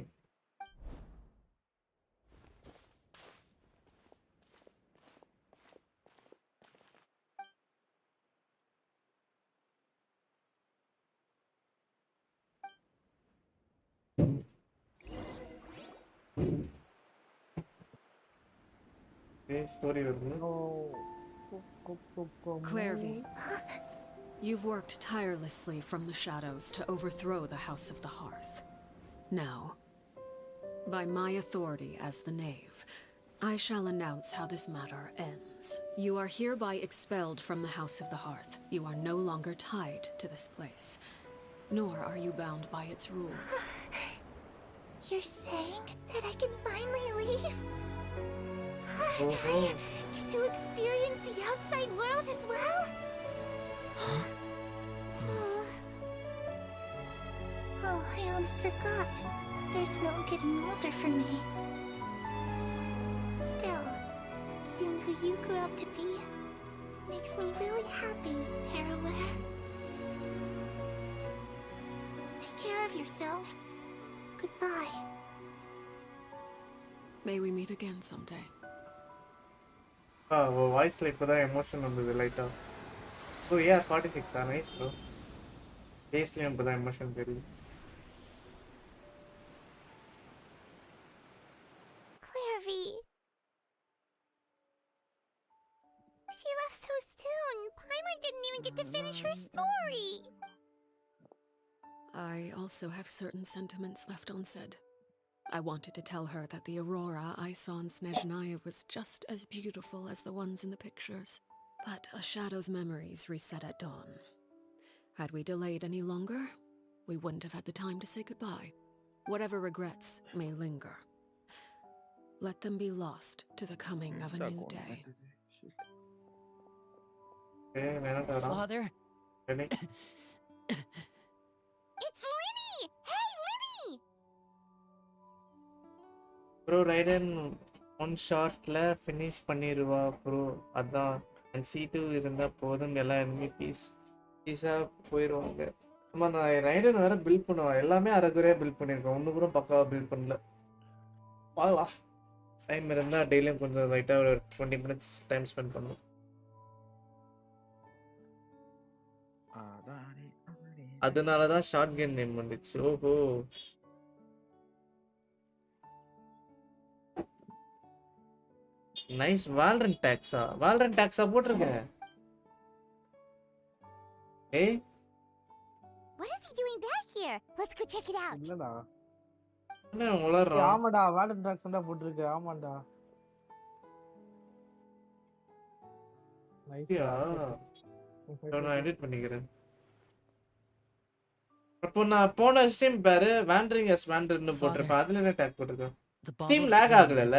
Speaker 2: Story வருது.
Speaker 9: Clairvy, you've worked tirelessly from the shadows to overthrow the House of the Hearth. Now, by my authority as the Knave, I shall announce how this matter ends. You are hereby expelled from the House of the Hearth. You are no longer tied to this place, nor are you bound by its rules.
Speaker 7: You're saying that I can finally leave?
Speaker 2: Oh.
Speaker 7: Get to experience the outside world as well? Oh, I almost forgot. There's no getting older for me. Still, seeing who you grew up to be makes me really happy, Parallel. Take care of yourself. Goodbye.
Speaker 9: May we meet again someday.
Speaker 2: வாய்ஸ்ல இப்பதான் emotion வந்தது லைட்டா. ஓ யா 46 nice bro. ஃபேஸ்லயும் இப்பதான் emotion தெரியுது.
Speaker 4: Clairvy. She left so soon. Paimon didn't even get to finish her story.
Speaker 9: I also have certain sentiments left unsaid. I wanted to tell her that the aurora I saw in Snezhnaya was just as beautiful as the ones in the pictures. But a shadow's memories reset at dawn. Had we delayed any longer, we wouldn't have had the time to say goodbye. Whatever regrets may linger, let them be lost to the coming of a new day.
Speaker 5: Father?
Speaker 4: It's Linny! Hey, Linny!
Speaker 2: Bro Raiden one ஷாட்ல finish பண்ணிடுவா bro. அதான் and C2 இருந்தா போதும் எல்லா enemy பீஸா போயிடுவாங்க. ஆமா நான் ரைடன் வேற பில்ட் பண்ணுவேன். எல்லாமே அரைகுறையா பில்ட் பண்ணியிருக்கேன். ஒன்று கூட பக்காவா பில்ட் பண்ணல. வா டைம் இருந்தா டெய்லியும் கொஞ்சம் லைட்டா ஒரு 20 minutes டைம் ஸ்பெண்ட் பண்ணுவோம். அதனாலதான் ஷார்ட் கன் நேம் வந்துச்சு. ஓஹோ நைஸ். வால்ரன் டாக்ஸா போட்டிருக்கேன். ஏய்
Speaker 4: What is he doing back here? Let's go check it out.
Speaker 13: இல்லடா.
Speaker 2: என்ன உளறறான்?
Speaker 13: ஆமாடா வால்டன் டாக்ஸ் தான் போட்டுருக்கு. ஆமாடா.
Speaker 2: ஐயா நான் எடிட் பண்ணிக்கிறேன். அப்போ நான் போன ஸ்ட்ரீம் பாரு வாண்டரிங் எஸ் வாண்டர்னு போட்டிருப்பேன். அதுல என்ன டாக் போட்டிருக்கேன்? ஸ்ட்ரீம் லாக் ஆகுதுல்ல?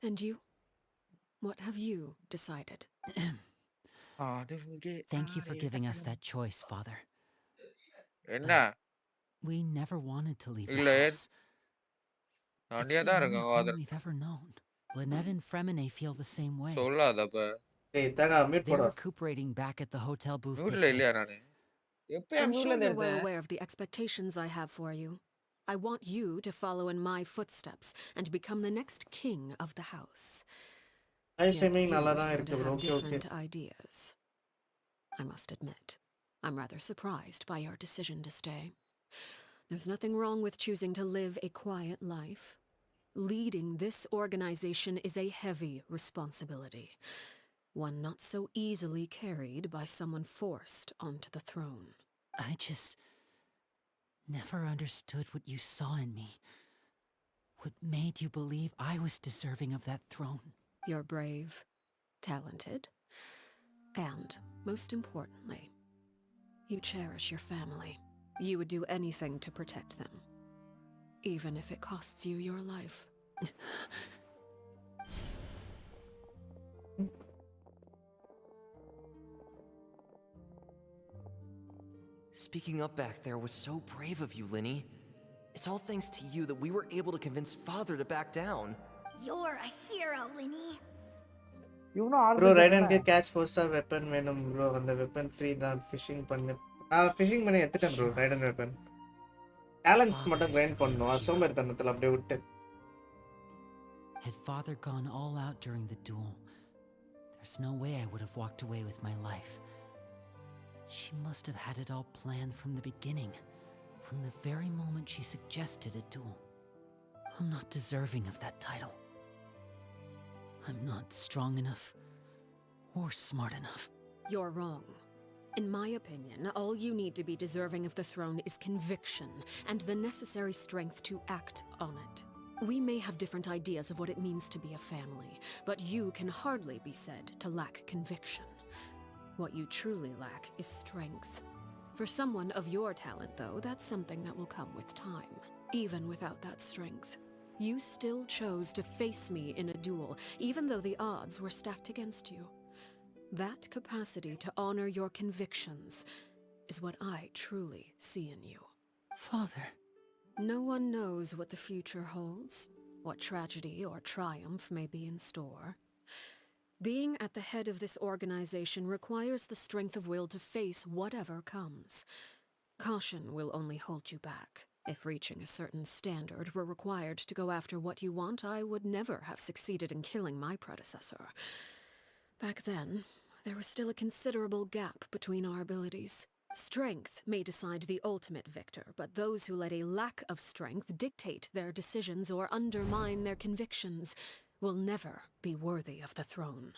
Speaker 9: And you? What have you decided?
Speaker 5: Thank you for giving us that choice, Father. We never wanted to leave the house. It's the only home we've ever known. Lynette and Fremine feel the same way. They're recuperating back at the Hotel Booth.
Speaker 9: I'm sure you're well aware of the expectations I have for you. I want you to follow in my footsteps and become the next king of the house. Yet you seem to have different ideas. I must admit, I'm rather surprised by your decision to stay. There's nothing wrong with choosing to live a quiet life. Leading this organization is a heavy responsibility, one not so easily carried by someone forced onto the throne.
Speaker 5: I just never understood what you saw in me. What made you believe I was deserving of that throne?
Speaker 9: You're brave, talented, and, most importantly, you cherish your family. You would do anything to protect them, even if it costs you your life.
Speaker 8: Speaking up back there was so brave of you, Linny. It's all thanks to you that we were able to convince Father to back down.
Speaker 4: You're a hero, Linny.
Speaker 2: Bro, Raiden can catch 4-star weapon வேணும் bro. அந்த weapon free தான் fishing பண்ணு. Fishing பண்ணி எடுத்துட்டேன் bro, Raiden weapon. Talents மட்டும் grind பண்ணனும். சோம்பேறித்தனத்துல அப்படியே விட்டு.
Speaker 5: Had Father gone all out during the duel, there's no way I would have walked away with my life. She must have had it all planned from the beginning, from the very moment she suggested a duel. I'm not deserving of that title. I'm not strong enough or smart enough.
Speaker 9: You're wrong. In my opinion, all you need to be deserving of the throne is conviction and the necessary strength to act on it. We may have different ideas of what it means to be a family, but you can hardly be said to lack conviction. What you truly lack is strength. For someone of your talent, though, that's something that will come with time. Even without that strength, you still chose to face me in a duel, even though the odds were stacked against you. That capacity to honor your convictions is what I truly see in you.
Speaker 5: Father.
Speaker 9: No one knows what the future holds, what tragedy or triumph may be in store. Being at the head of this organization requires the strength of will to face whatever comes. Caution will only hold you back. If reaching a certain standard were required to go after what you want, I would never have succeeded in killing my predecessor. Back then, there was still a considerable gap between our abilities. Strength may decide the ultimate victor, but those who let a lack of strength dictate their decisions or undermine their convictions will never be worthy of the throne.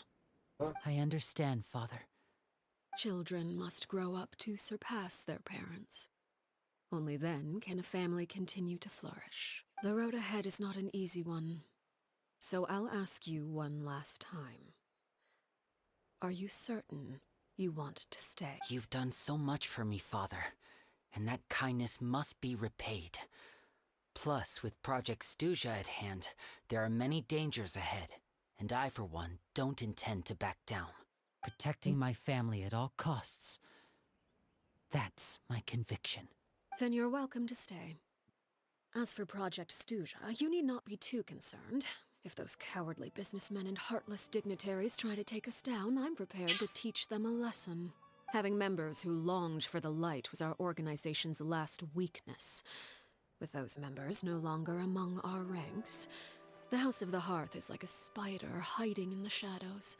Speaker 5: I understand, Father.
Speaker 9: Children must grow up to surpass their parents. Only then can a family continue to flourish. The road ahead is not an easy one, so I'll ask you one last time. Are you certain you want to stay?
Speaker 5: You've done so much for me, Father, and that kindness must be repaid. Plus, with Project Stuja at hand, there are many dangers ahead, and I, for one, don't intend to back down. Protecting my family at all costs. That's my conviction.
Speaker 9: Then you're welcome to stay. As for Project Stuja, you need not be too concerned. If those cowardly businessmen and heartless dignitaries try to take us down, I'm prepared to teach them a lesson. Having members who longed for the light was our organization's last weakness. With those members no longer among our ranks, the House of the Hearth is like a spider hiding in the shadows.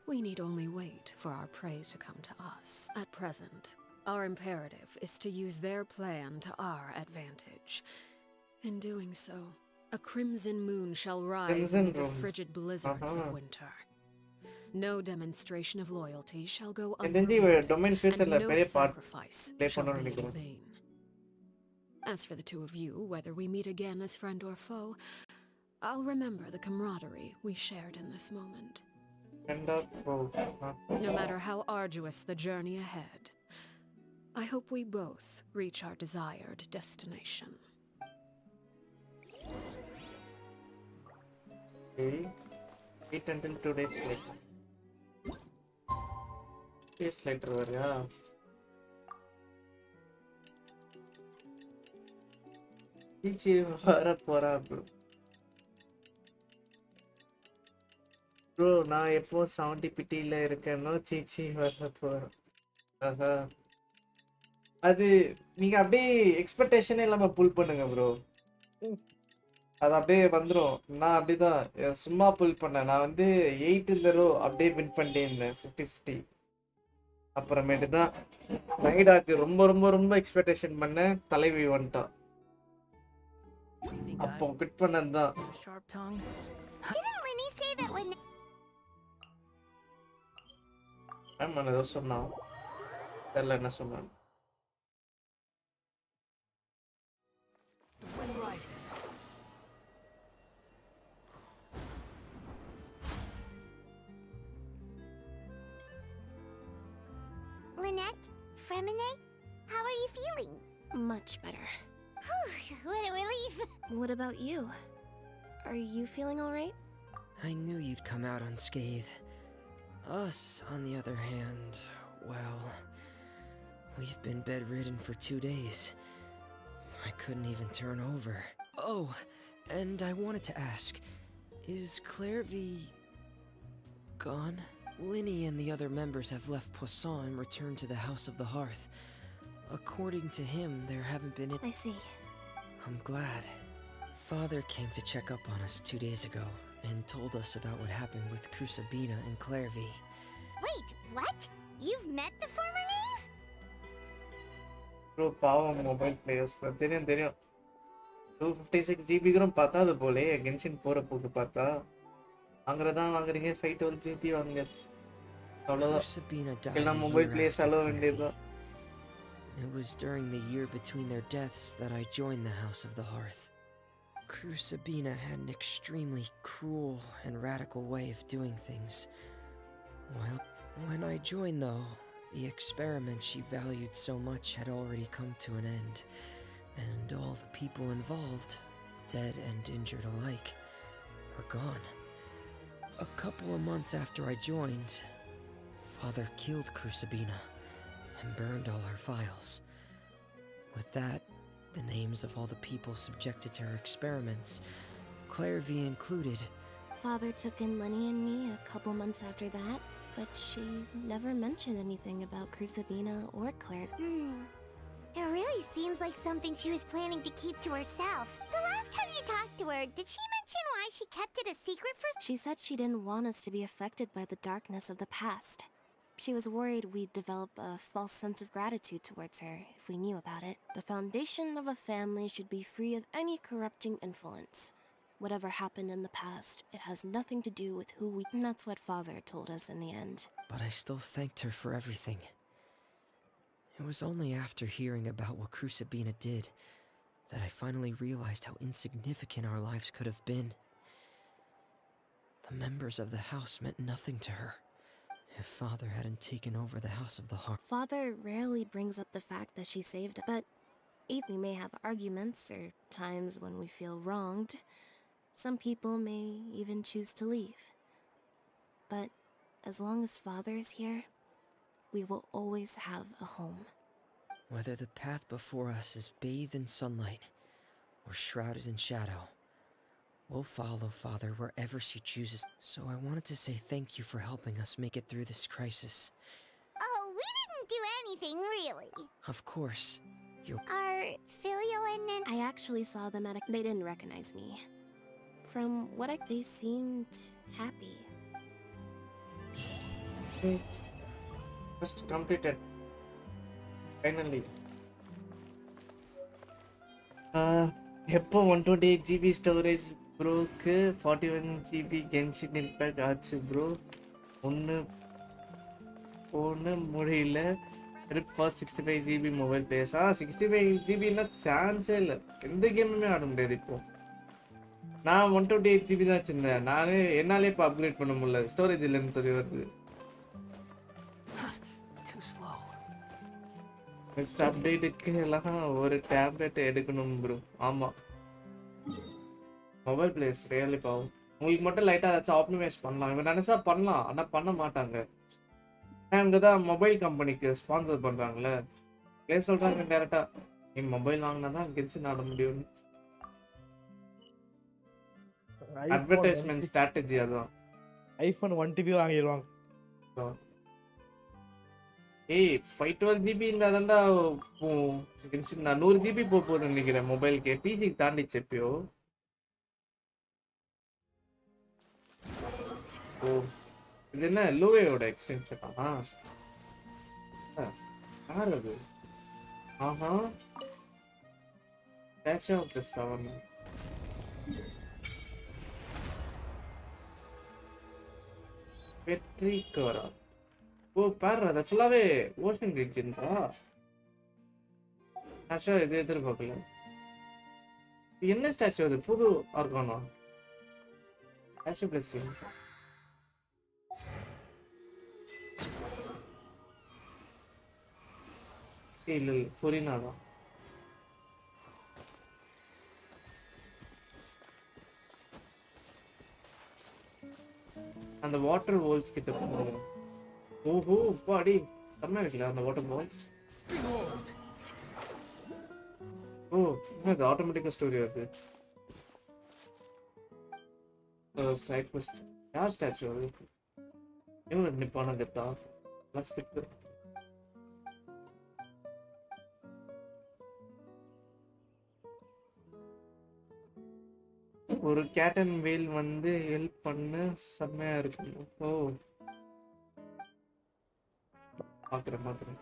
Speaker 9: We need only wait for our prey to come to us. At present, our imperative is to use their plan to our advantage. In doing so, a crimson moon shall rise amid the frigid blizzards of winter. No demonstration of loyalty shall go unrewarded, and no sacrifice shall be in vain. As for the two of you, whether we meet again as friend or foe, I'll remember the camaraderie we shared in this moment. No matter how arduous the journey ahead, I hope we both reach our desired destination.
Speaker 2: Okay. Wait until 2 days later. Days later, yeah. Chichi vara pora bro. Bro, நான் எப்போ 70 பிட்டில இருக்கேனோ சீச்சி வர போறேன். அது நீங்க அப்படியே எக்ஸ்பெக்டேஷனே இல்லாம புல் பண்ணுங்க ப்ரோ. அது அப்படியே வந்துரும். நான் அப்படிதான் சும்மா புல் பண்ணேன். நான் வந்து 8 இந்த ரோ அப்படியே வின் பண்ணிட்டே இருந்தேன் 50-50. அப்புறமேட்டு தான் நைடாக்கு ரொம்ப ரொம்ப ரொம்ப எக்ஸ்பெக்டேஷன் பண்ணேன். தலைவி வந்துட்டா. அப்போ quit பண்ணதான்.
Speaker 1: Sharp tongue.
Speaker 4: Didn't Lenny say that when...
Speaker 2: ஆமா ஏதோ சொன்னான். தெரியல என்ன சொன்னான்.
Speaker 1: The wind rises.
Speaker 4: Lynette, Fremine, how are you feeling?
Speaker 6: Much better.
Speaker 4: Whew, what a relief.
Speaker 6: What about you? Are you feeling alright?
Speaker 11: I knew you'd come out unscathed. Us, on the other hand, well, we've been bedridden for 2 days. I couldn't even turn over. Oh, and I wanted to ask, is Clairvy gone? Linny and the other members have left Poisson and returned to the House of the Hearth. According to him, there haven't been
Speaker 6: I see.
Speaker 11: I'm glad. Father came to check up on us 2 days ago and told us about what happened with Crusabina and Clairvy.
Speaker 4: Wait, what? You've met the former knave?
Speaker 2: Bro, பாவம் mobile players தெரியும் 256 GB கூட பத்தாது போலே Genshin போற போக்கு பார்த்தா வாங்குறதான் வாங்குறீங்க 512 GB வாங்குங்க அவ்வளவுதான் எல்லாம் மொபைல் பிளேயர்ஸ் அளவு வேண்டியதுதான்.
Speaker 11: It was during the year between their deaths that I joined the House of the Hearth. Crusabina had an extremely cruel and radical way of doing things. Well, when I joined though, the experiment she valued so much had already come to an end, and all the people involved, dead and injured alike, were gone. A couple of months after I joined, Father killed Crusabina and burned all her files. With that, the names of all the people subjected to her experiments, Clairvy included.
Speaker 6: Father took in Lenny and me a couple months after that, but she never mentioned anything about Crusabina or Claire.
Speaker 4: It really seems like something she was planning to keep to herself. The last time you talked to her, did she mention why she kept it a secret for...
Speaker 6: She said she didn't want us to be affected by the darkness of the past. She was worried we'd develop a false sense of gratitude towards her if we knew about it. The foundation of a family should be free of any corrupting influence. Whatever happened in the past, it has nothing to do with who we... And that's what Father told us in the end.
Speaker 11: But I still thanked her for everything. It was only after hearing about what Crusabina did that I finally realized how insignificant our lives could have been. The members of the house meant nothing to her. If Father hadn't taken over the House of the Heart.
Speaker 6: Father rarely brings up the fact that she saved us, but even we may have arguments or times when we feel wronged. Some people may even choose to leave. But as long as Father is here, we will always have a home.
Speaker 11: Whether the path before us is bathed in sunlight or shrouded in shadow, we'll follow Father wherever she chooses. So I wanted to say thank you for helping us make it through this crisis.
Speaker 4: Oh, we didn't do anything, really.
Speaker 11: Of course.
Speaker 4: Are Filio and...
Speaker 6: I actually saw them at a... They didn't recognize me. From what they seemed happy.
Speaker 2: Just completed. Finally. எப்போ 128 GB storage ப்ரோக்கு 41 GB Genshin Impact ஆச்சு bro ஒன்று முடியல trip for 65 GB mobile players 65 GBன்னா சான்ஸே இல்லை எந்த கேமுமே ஆட முடியாது இப்போ நான் 128 GB தான் வச்சிருந்தேன் நானே என்னாலே இப்போ அப்கிரேட் பண்ண முடியல ஸ்டோரேஜ் இல்லைன்னு சொல்லி வருது நெக்ஸ்ட் அப்டேட்டுக்கு எல்லாம் ஒரு டேப்லெட் எடுக்கணும் ப்ரோ ஆமாம் மொபைல் பிளேஸ் ரியலி பாவம் உங்களுக்கு மட்டும் லைட்டாக ஏதாச்சும் ஆப்டிமைஸ் பண்ணலாம் இவங்க நினச்சா பண்ணலாம் ஆனால் பண்ண மாட்டாங்க இவங்க தான் மொபைல் கம்பெனிக்கு ஸ்பான்சர் பண்ணுறாங்களே பிளே சொல்கிறாங்க டேரெக்டாக நீ மொபைல் வாங்கினா தான் கென்ஷின் ஆட முடியும்னு அட்வர்டைஸ்மெண்ட் ஸ்ட்ராட்டஜி அதான்
Speaker 13: ஐஃபோன் 1 TB வாங்கிடுவாங்க
Speaker 2: ஏய் 512 GB இருந்தாதான்டா நான் 100 GB போகுதுன்னு நினைக்கிறேன் மொபைலுக்கு பிசிக்கு தாண்டிச்சு எப்பயோ ஓ இது என்ன லோவேயோட எக்ஸ்டென்ஷனா யார் அது ஆஹா டேஷ் ஆஃப் தி 7 பெட்ரிகோரா. ஓ பாரு அது ஃபுல்லாவே ஓஷன் ரீஜன்டா. ஆஷா இது எதிர்பார்க்கல. என்ன ஸ்டாச்சு அது? புது ஆர்கானா? Statue blessing. இல்ல ஃபொரினா தான். அந்த வாட்டர் வால்ஸ் கிட்ட போறோம். ஓஹோ பாடி செம்ம இருக்குல்ல அந்த வாட்டர் வால்ஸ். ஓ இது ஆட்டோமேட்டிக்கா ஸ்டோரி வருது. Side quest. யார் ஸ்டாச்சு அது? இவங்க நிப்பான கட்டா பிளாஸ்டிக். ஒரு கேட் அண்ட் வேல் வந்து ஹெல்ப் பண்ண செம்மையா இருக்கும். ஓ பாக்குறேன்.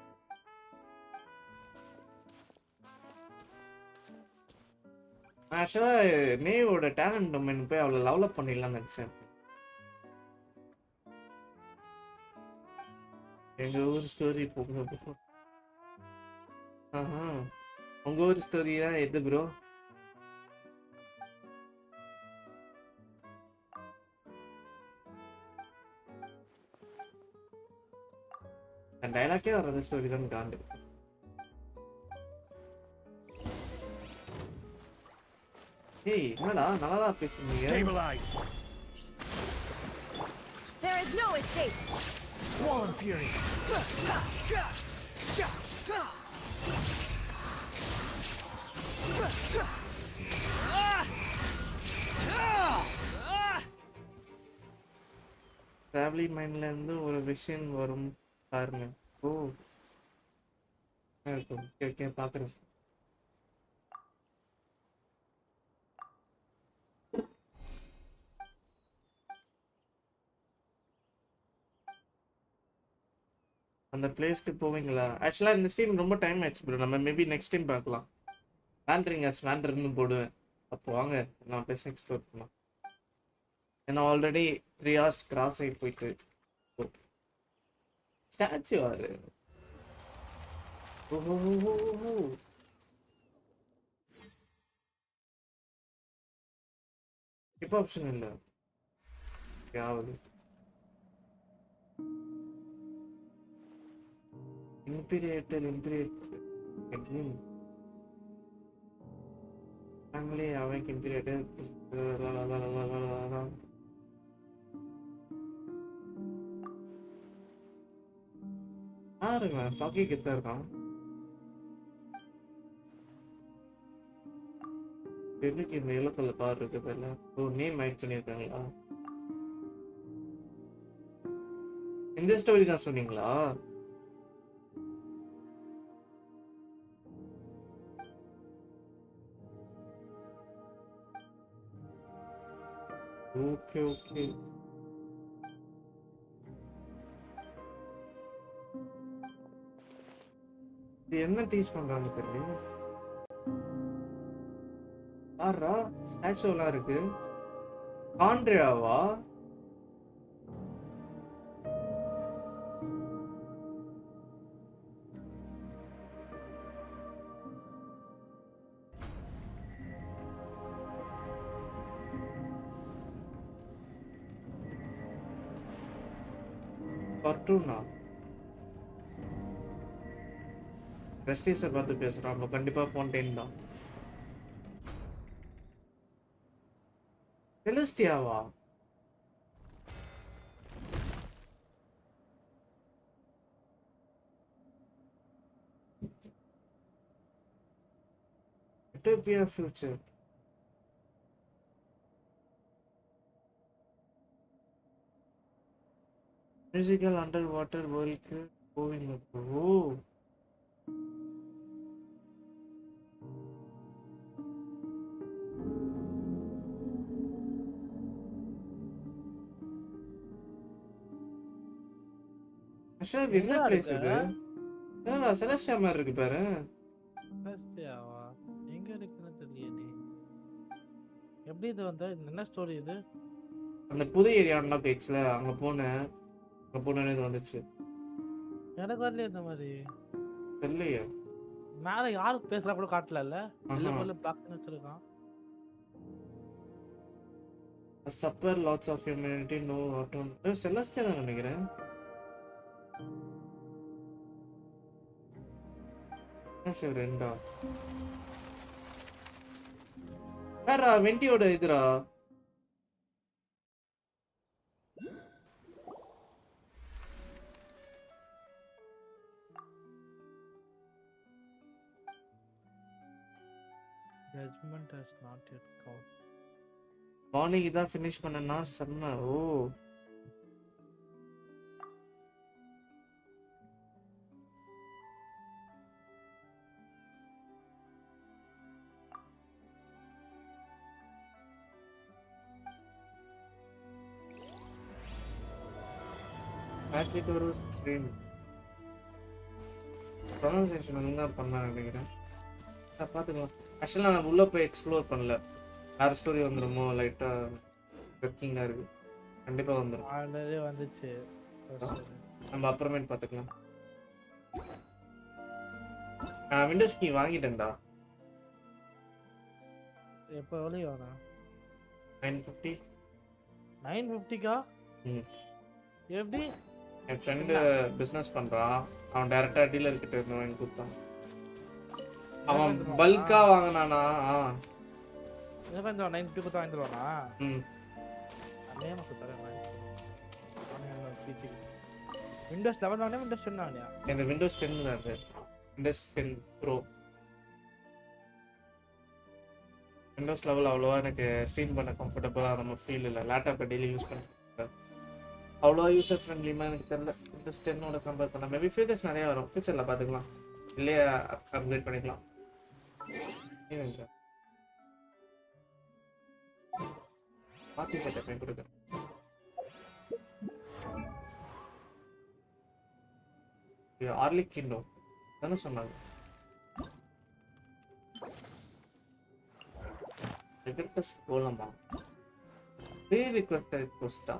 Speaker 2: ஆக்சுவலா நேவோட டேலண்ட் டொமைன் போய் அவளை டெவலப் பண்ணிடலாம்னு நினைச்சேன். எங்க ஊர் ஸ்டோரி போங்க ப்ரோ. ஆஹா உங்க ஊர் ஸ்டோரியா எது ப்ரோ? அந்த டைலாக்கே வர்றது ஸ்டோரி தான் காண்டு. ஏய் என்னடா நல்லா பேசுறீங்க.
Speaker 15: There is no escape.
Speaker 10: Squall fury.
Speaker 2: Travelling மைண்ட்ல இருந்து ஒரு விஷயம் வரும் பாருங்க. ஓ ஓகே பாக்குறேன். அந்த பிளேஸ்க்கு போவீங்களா? ஆக்சுவலா இந்த ஸ்ட்ரீம் ரொம்ப டைம் ஆயிடுச்சு ப்ரோ. நம்ம மேபி நெக்ஸ்ட் டைம் பார்க்கலாம். வேண்டரிங் அஸ் வேண்டர்னு போடுவேன். அப்போ வாங்க நான் பிளேஸ் எக்ஸ்ப்ளோர் பண்ணலாம். ஏன்னா ஆல்ரெடி 3 hours கிராஸ் ஆகி போயிட்டு ஸ்டாச்சு ஆறு. ஓஹோ இப்போ ஆப்ஷன் இல்லை. யாவது இம்பீரியேட்டர் ஃபேமிலி அவன் இம்பீரியேட்டர் யாருங்க பாக்கி கிட்ட இருக்கான். எதுக்கு இந்த இலக்கல்ல கார் இருக்குதுல்ல? ஓ நேம் ஆட் பண்ணியிருக்காங்களா? இந்த ஸ்டோரி தான் சொன்னீங்களா? ஓகே இது என்ன டீச் பண்றாங்க தெரியல. ஆறா ஸ்டாச்சுலாம் இருக்கு. காண்ட்ரியாவா? கார்ட்டூனா? ஜஸ்டிஸை பார்த்து பேசுறான். கண்டிப்பா ஃபவுண்டைன் தான். செலஸ்டியாவா? Utopia future. Musical underwater world going up. Oh. Asha என்ன பிளேஸ் இது? அதான் செலஸ்டியா மாதிரி இருக்கு பாரு.
Speaker 13: செலஸ்டியாவா? எங்க இருக்குன்னு தெரியலையே. எப்படி இது வந்தா? என்ன ஸ்டோரி இது?
Speaker 2: அந்த புது ஏரியா அன்லாக் ஆயிடுச்சுல, அங்க போனேன். பொண்ணு வந்துச்சு.
Speaker 13: எனக்கு வரலையே இந்த மாதிரி.
Speaker 2: இல்லையே.
Speaker 13: மேல யாரு பேசுறா கூட காட்டலல்ல. வெள்ள கலர்ல பிளாக் பண்ணி வச்சிருக்கான்.
Speaker 2: Supper lots of humanity no autumn. Celestial நினைக்கிறேன். சரி ரெண்டா. வேறா வெண்டியோட இதுரா.
Speaker 13: Judgment has not yet come.
Speaker 2: Morning இதான் ஃபினிஷ் பண்ணனா செம்ம. ஓ பேட்ரிக் ஒரு ஸ்ட்ரீம் ப்ரொனன்சியேஷன் ஒழுங்கா பண்ண நினைக்கிறேன். பார்த்துக்கலாம். ஆக்சுவலாக நான் உள்ளே போய் எக்ஸ்ப்ளோர் பண்ணல. வேறு ஸ்டோரி வந்துடுமோ லைட்டாக ஒர்க்கிங்காக இருக்கு. கண்டிப்பாக வந்துடும்.
Speaker 13: ஆல்ரெடி வந்துச்சு.
Speaker 2: நம்ம அப்புறமேட்டு பார்த்துக்கலாம். நான் விண்டோஸ் கீ வாங்கிட்டேன்டா.
Speaker 13: எப்போ எவ்வளோ வேணா?
Speaker 2: 950.
Speaker 13: 950க்கா? எப்படி?
Speaker 2: என் ஃப்ரெண்டு பிஸ்னஸ் பண்ணுறான். அவன் டேரெக்டாக டீலர் கிட்ட இருந்து வாங்கி கொடுத்தான். அவன் பல்கா வாங்கினானா?
Speaker 13: எனக்கு வந்து 950 கொடுத்து வாங்கிடுவானா? அதே மாதிரி தரேன். விண்டோஸ் 11 வாங்கினா விண்டோஸ் 10 வாங்கியா?
Speaker 2: இந்த விண்டோஸ் 10 தான் அது. Windows 10 bro. விண்டோஸ் லெவல் அவ்வளோவா எனக்கு ஸ்ட்ரீம் பண்ண கம்ஃபர்டபுளாக நம்ம ஃபீல் இல்லை. லேப்டாப்பை டெய்லி யூஸ் பண்ணுறேன். அவ்வளோவா யூசர் ஃப்ரெண்ட்லிமா எனக்கு தெரியல. விண்டோஸ் 10ஓட கம்பேர் பண்ண மேபி ஃபீச்சர்ஸ் நிறையா வரும். ஃபியூச்சரில் பார்த்துக்கலாம். இல்லையே அப்கிரேட் பண்ணிக்கலாம். பார்ட்டி செட்டப் கொடுக்குறேன். ஆர்லிக்கினோ தானே சொன்னாங்க. போலாமா? ப்ரீ ரிக்வெஸ்ட் போஸ்டா?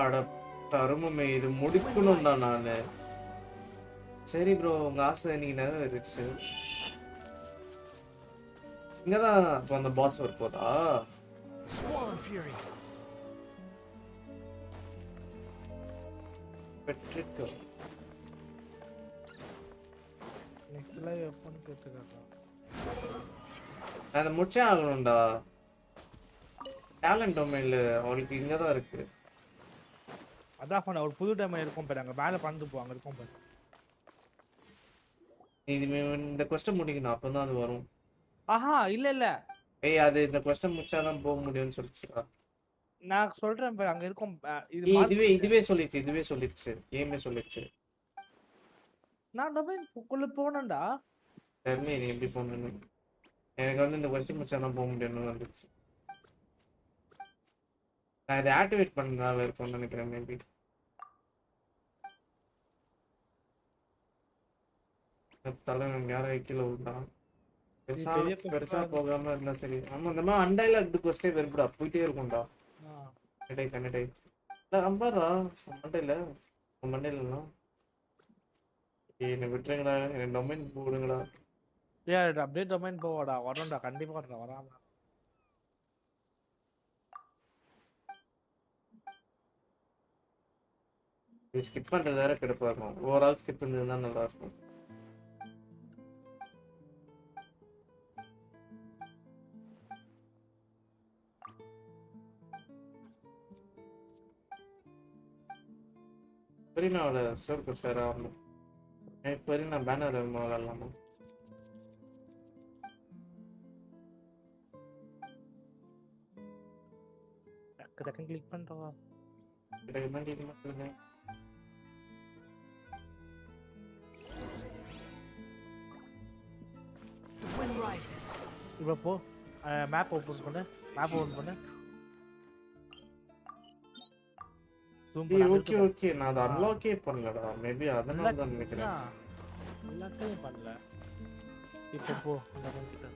Speaker 2: அட கருமமே, இது முடிக்கணும்டா நான். சரி ப்ரோ, உங்க ஆசை நீங்க நிறைவேறிடுச்சு. இங்கதான் இப்போ அந்த பாஸ் ஒர்க் போதா? பெட்ரிக்கோ
Speaker 13: நெக்ஸ்ட் லைவ் எப்போன்னு கேட்டுருக்காங்க.
Speaker 2: அதை முடிச்சே ஆகணும்டா. டேலண்ட் டொமைன்ல அவளுக்கு இங்கே தான் இருக்கு.
Speaker 13: அதான் பண்ண ஒரு புது டொமைன் இருக்கும் பாரு, அங்கே மேலே பறந்து போவாங்க இருக்கும் பாரு.
Speaker 2: இந்த கொஸ்டின் முடிக்கணும், அப்போ தான் அது வரும்.
Speaker 13: ஆஹா இல்ல இல்ல
Speaker 2: ஏய், அது இந்த கொஸ்டின் முடிச்சாதான் போக முடியும்னு சொல்லிச்சுடா.
Speaker 13: நான் சொல்றேன் பாரு, அங்க இருக்கும்.
Speaker 2: இதுவே சொல்லிச்சு கேமே சொல்லிச்சு.
Speaker 13: நான் டொமைன் குள்ள போனேன்டா.
Speaker 2: சரி, நீ எப்படி போகணும்னு எனக்கு வந்து இந்த கொஸ்டின் முடிச்சாதான் போக முடியும்னு வந்துச்சு. நான் இதை ஆக்டிவேட் பண்ணதால இருக்கும்னு நினைக்கிறேன். மேபி தலைவன் யாரை கீழே விட்டான். பெருசா போகாம இருந்தா சரி. ஆமா, இந்த மாதிரி அன்டைலாக்டு கொஸ்டே வெறுப்புடா, போயிட்டே இருக்கும்டா. கனடை அம்பாரா மண்டையிலாம் என்னை விட்டுருங்கடா, எனக்கு டொமைன் போடுங்கடா.
Speaker 13: அப்படியே டொமைன் போவாடா, வரணும்டா, கண்டிப்பா வரணும். வராம
Speaker 2: இது ஸ்கிப் பண்றது வேற கடுப்பா இருக்கும். ஓவரால் ஸ்கிப் இருந்ததுன்னா நல்லா இருக்கும். பெரியனாவோட சோர்க்கு சார் ஆகணும். பெரியனா பேனர் விளாடலாமா?
Speaker 13: கிளிக் பண்றவா இப்போ போ, மேப் ஓபன் பண்ணு.
Speaker 2: ஓகே நான் அதை அன்லாக்கே பண்ணலடா. மேபி அதனால தான் நினைக்கிறேன்.
Speaker 13: அன்லாக்கே பண்ணல. இப்போ போ அந்த கிட்ட.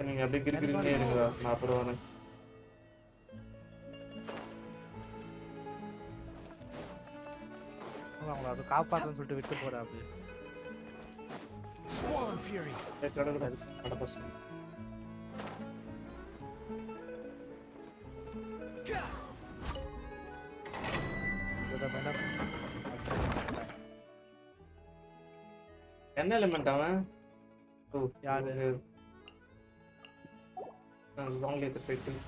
Speaker 2: நீங்க அப்படியே கிரிக்கிரினே இருங்க, நான் அப்புறம் வரேன்.
Speaker 13: அவங்கள அது காப்பாத்தன்னு சொல்லிட்டு விட்டு போறாரு.
Speaker 12: Squall Fury.
Speaker 2: கடப்பசங்க. என்ன எலிமெண்ட் அவன்?
Speaker 13: யாரு?
Speaker 2: Only the pickles.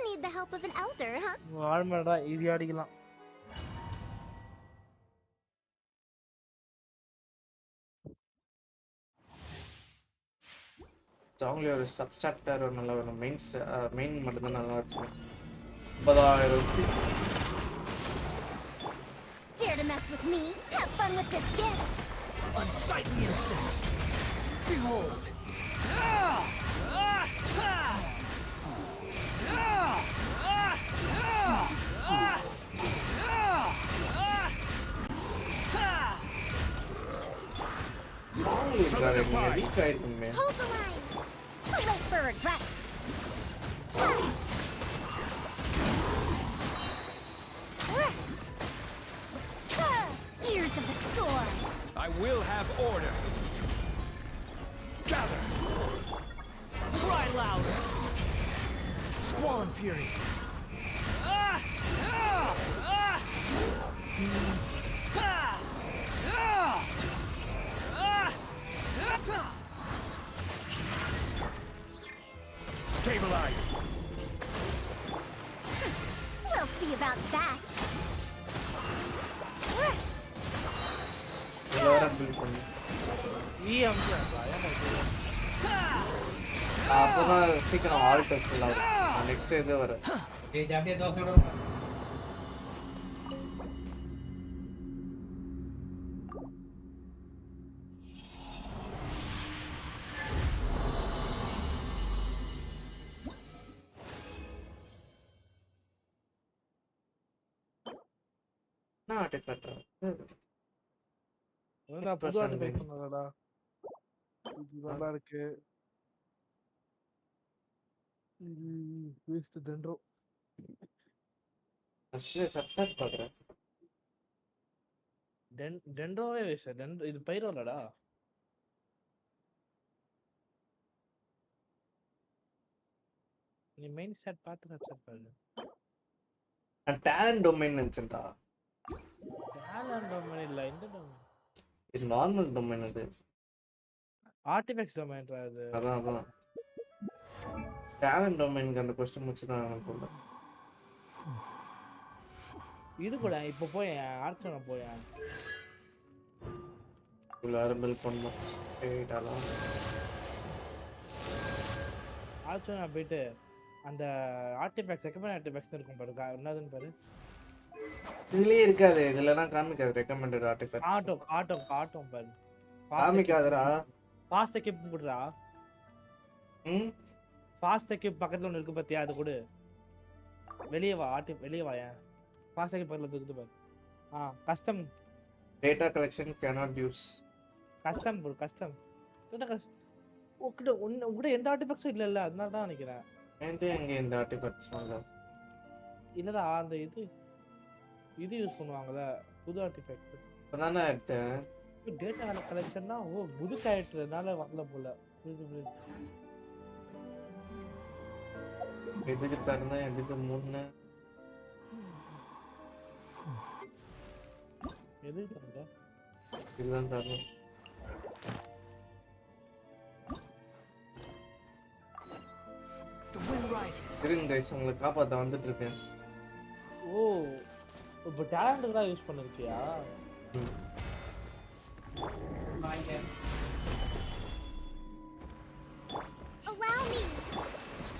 Speaker 4: Need the help of an elder, huh?
Speaker 13: ஆர்மரா ஈஸி அடிக்கலாம்.
Speaker 2: ஜாங்லி ஒரு சப்ஸ்ட்ராக்டர் ஒரு நல்ல ஒரு மெயின் மட்டும் தான் நல்லா இருக்கு. 90,000
Speaker 4: Dare to mess with me? Have fun with this gift!
Speaker 12: Unsightly insects. Behold.
Speaker 4: Hold the line! Too late for regrets! Ears of the storm!
Speaker 12: I will have order. Gather. Cry louder. Squall Fury. Stabilize.
Speaker 4: We'll see about that.
Speaker 2: அப்பதான் சீக்கிரம் alt full ஆகும். Next இது வர artifact
Speaker 13: புது artifact பண்ணலடா. இது நல்லா இருக்கு. Waste டென்ட்ரோ.
Speaker 2: Subscribe பண்றேன்.
Speaker 13: டென்ட்ரோவே வேஸ்ட். இது பைரோலடா. நீ மெயின் ஸ்டாட் பார்த்து சப்ஸ்கிரைப் பண்ணு.
Speaker 2: நான் டேலண்ட் டொமைன் நினைச்சேன்டா.
Speaker 13: டேலண்ட் டொமைன் இல்ல, இந்த டொமைன்.
Speaker 2: இது நார்மல் டொமைன் அது.
Speaker 13: ஆர்டிஃபேக்ட்ஸ் டொமைன்டா அது.
Speaker 2: அதான். டேலண்ட் டொமைனுக்கு அந்த क्वेश्चन முடிச்சு தான் நான் போல.
Speaker 13: இது கூட இப்போ போய் ஆர்ச்சனா போய்.
Speaker 2: உள்ளார பில் பண்ணோம். ஸ்ட்ரைட்டாலாம்.
Speaker 13: ஆர்ச்சனா போயிட்டு அந்த ஆர்டிஃபேக்ட்ஸ் ரெக்கமெண்ட் ஆர்டிஃபேக்ட்ஸ் இருக்கும் பாரு. என்னதுன்னு பாரு.
Speaker 2: இதுலயே இருக்காது. இதெல்லாம் காமிக்காது ரெக்கமெண்டட் ஆர்டிஃபேக்ட்ஸ்.
Speaker 13: ஆட்டோ பாரு.
Speaker 2: காமிக்காதடா.
Speaker 13: ஃபாஸ்ட் எக்யூப் குடுறா. ஃபாஸ்ட் எக்யூப் பக்கத்துல ஒன்னு இருக்கு பாத்தியா, அது கொடு. வெளிய வா. வெளிய வாயா. ஃபாஸ்ட் எக்யூப் பக்கத்துல இருக்குது பாரு. Custom
Speaker 2: data collection cannot use.
Speaker 13: Custom data custom. உங்ககிட்ட எந்த ஆர்டிஃபேக்ட்ஸும் இல்ல, அதனால தான் நினைக்கிறேன்.
Speaker 2: எங்க இந்த ஆர்டிஃபேக்ட்ஸ் இல்ல.
Speaker 13: இல்லடா, அந்த இது யூஸ் பண்ணுவாங்கல புது ஆர்டிஃபேக்ட்ஸ்.
Speaker 2: அதானே எடுத்தேன்.
Speaker 13: டேட்டா கலெக்ஷன்னா புது கேரக்டர்னால வரல போல.
Speaker 2: எதுக்கு தரனா எதுக்கு மூணு
Speaker 13: எதுக்கு தரல
Speaker 2: இதுதான் தரணும். சரிங்க கைஸ், உங்களை காப்பாற்ற வந்துட்டு இருக்கேன்.
Speaker 13: இப்போ டேலண்ட் தான் use பண்ணிருக்கியா?
Speaker 4: Allow me.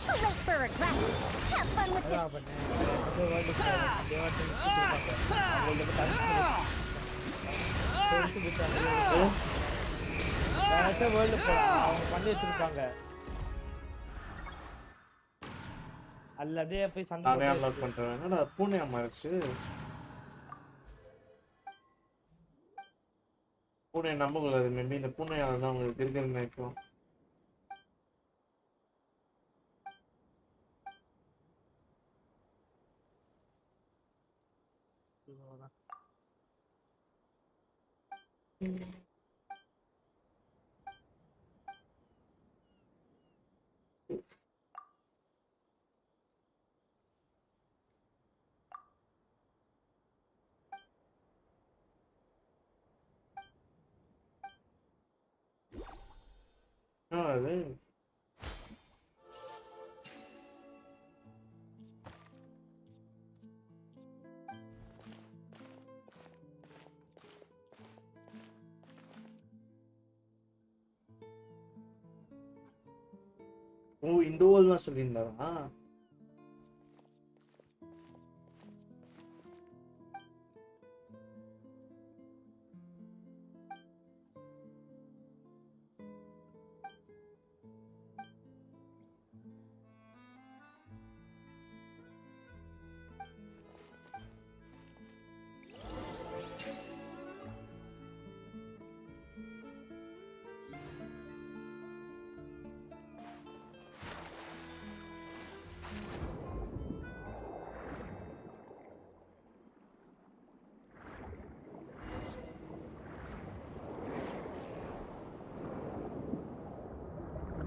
Speaker 4: Too late for regret. Have fun with it.
Speaker 13: பண்ணி வச்சிருப்பாங்க. அல்ல அப்படியே போய் சண்டை
Speaker 2: அன்லாக் பண்றேன். என்னடா பூனையா மாறிச்சு? பூனை நம்பக்கூடாது. மேபி இந்த பூனையால தான் உங்களுக்கு இருக்குன்னு நினைக்கும். அது ஓ இந்த ஓல் தான் சொல்லியிருந்தாரா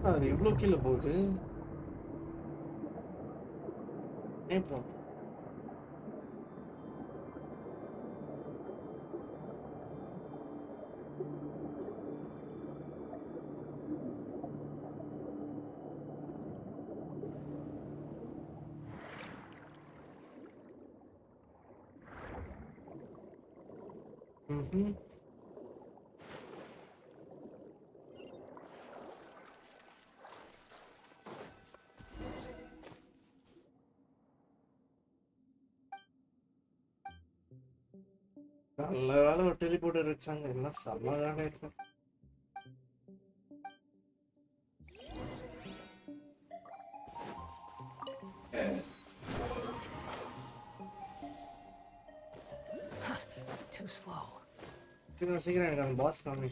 Speaker 2: அது இவ்வளோ கீழே போகுது ஏப்பா ம் நல்ல வேலை ஒரு டெலிபோர்ட்டர் வச்சாங்க எல்லாம் செம்ம வேலை இருக்கும்
Speaker 1: Too slow.
Speaker 2: சீக்கிரம் எனக்கு அந்த பாஸ் காமி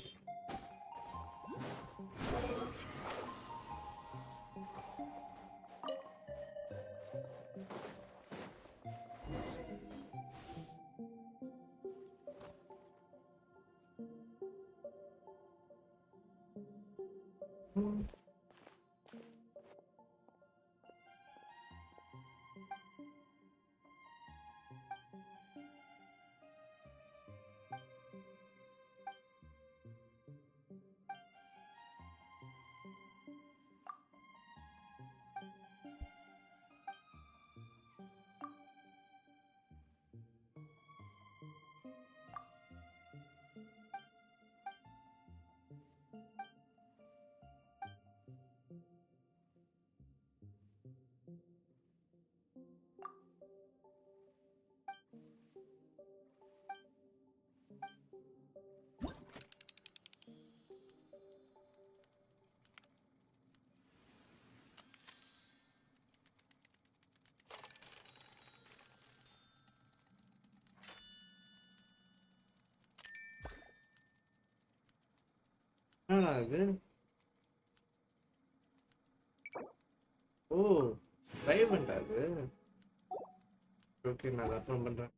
Speaker 2: இது ஓ டைமண்ட் அது ஓகே நான் அப்புறம் பண்றேன்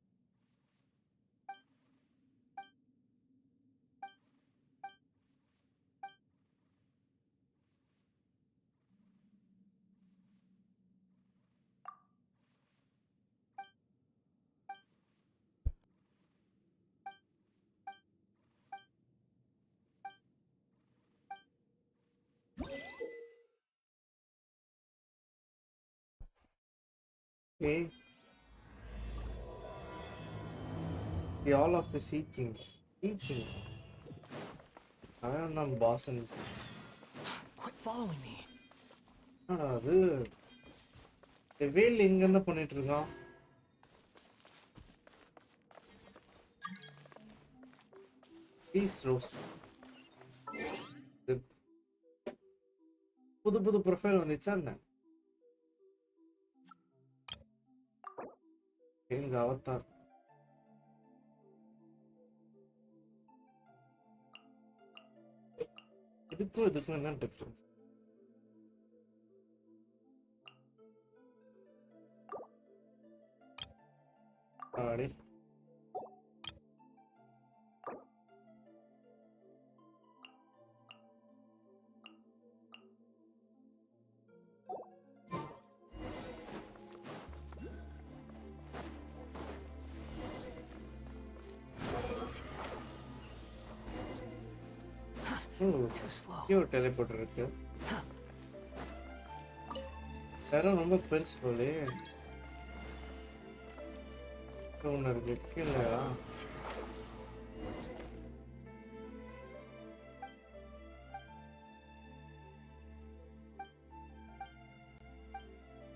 Speaker 2: Okay. The all of the seeking. Seeking. I am not boss and
Speaker 1: Quit following me.
Speaker 2: அது வேல் இங்க என்ன பண்ணிட்டு இருக்கான் பீஸ் ரோஸ் புது புது ப்ரொஃபைல் வந்துச்சா என்ன சேஞ்ச் அவதார் இதுக்கும் என்ன டிஃபரன்ஸ் ஆடி
Speaker 1: Too slow.
Speaker 2: Cute teleporter இருக்கு. வேற ரொம்ப பெருசு போலே. ஒன்று இருக்கு கீழே.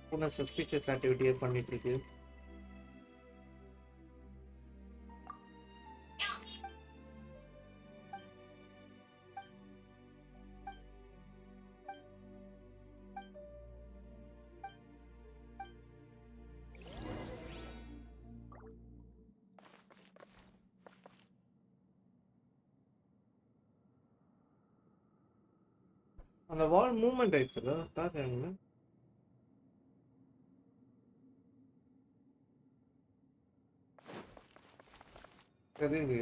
Speaker 2: பூனை சஸ்பிஷியஸ் ஆக்டிவிட்டியை பண்ணிட்டு இருக்கு. அந்த வால் மூவ்மெண்ட் ஆயிடுச்சுல பாருங்க. கதிங்க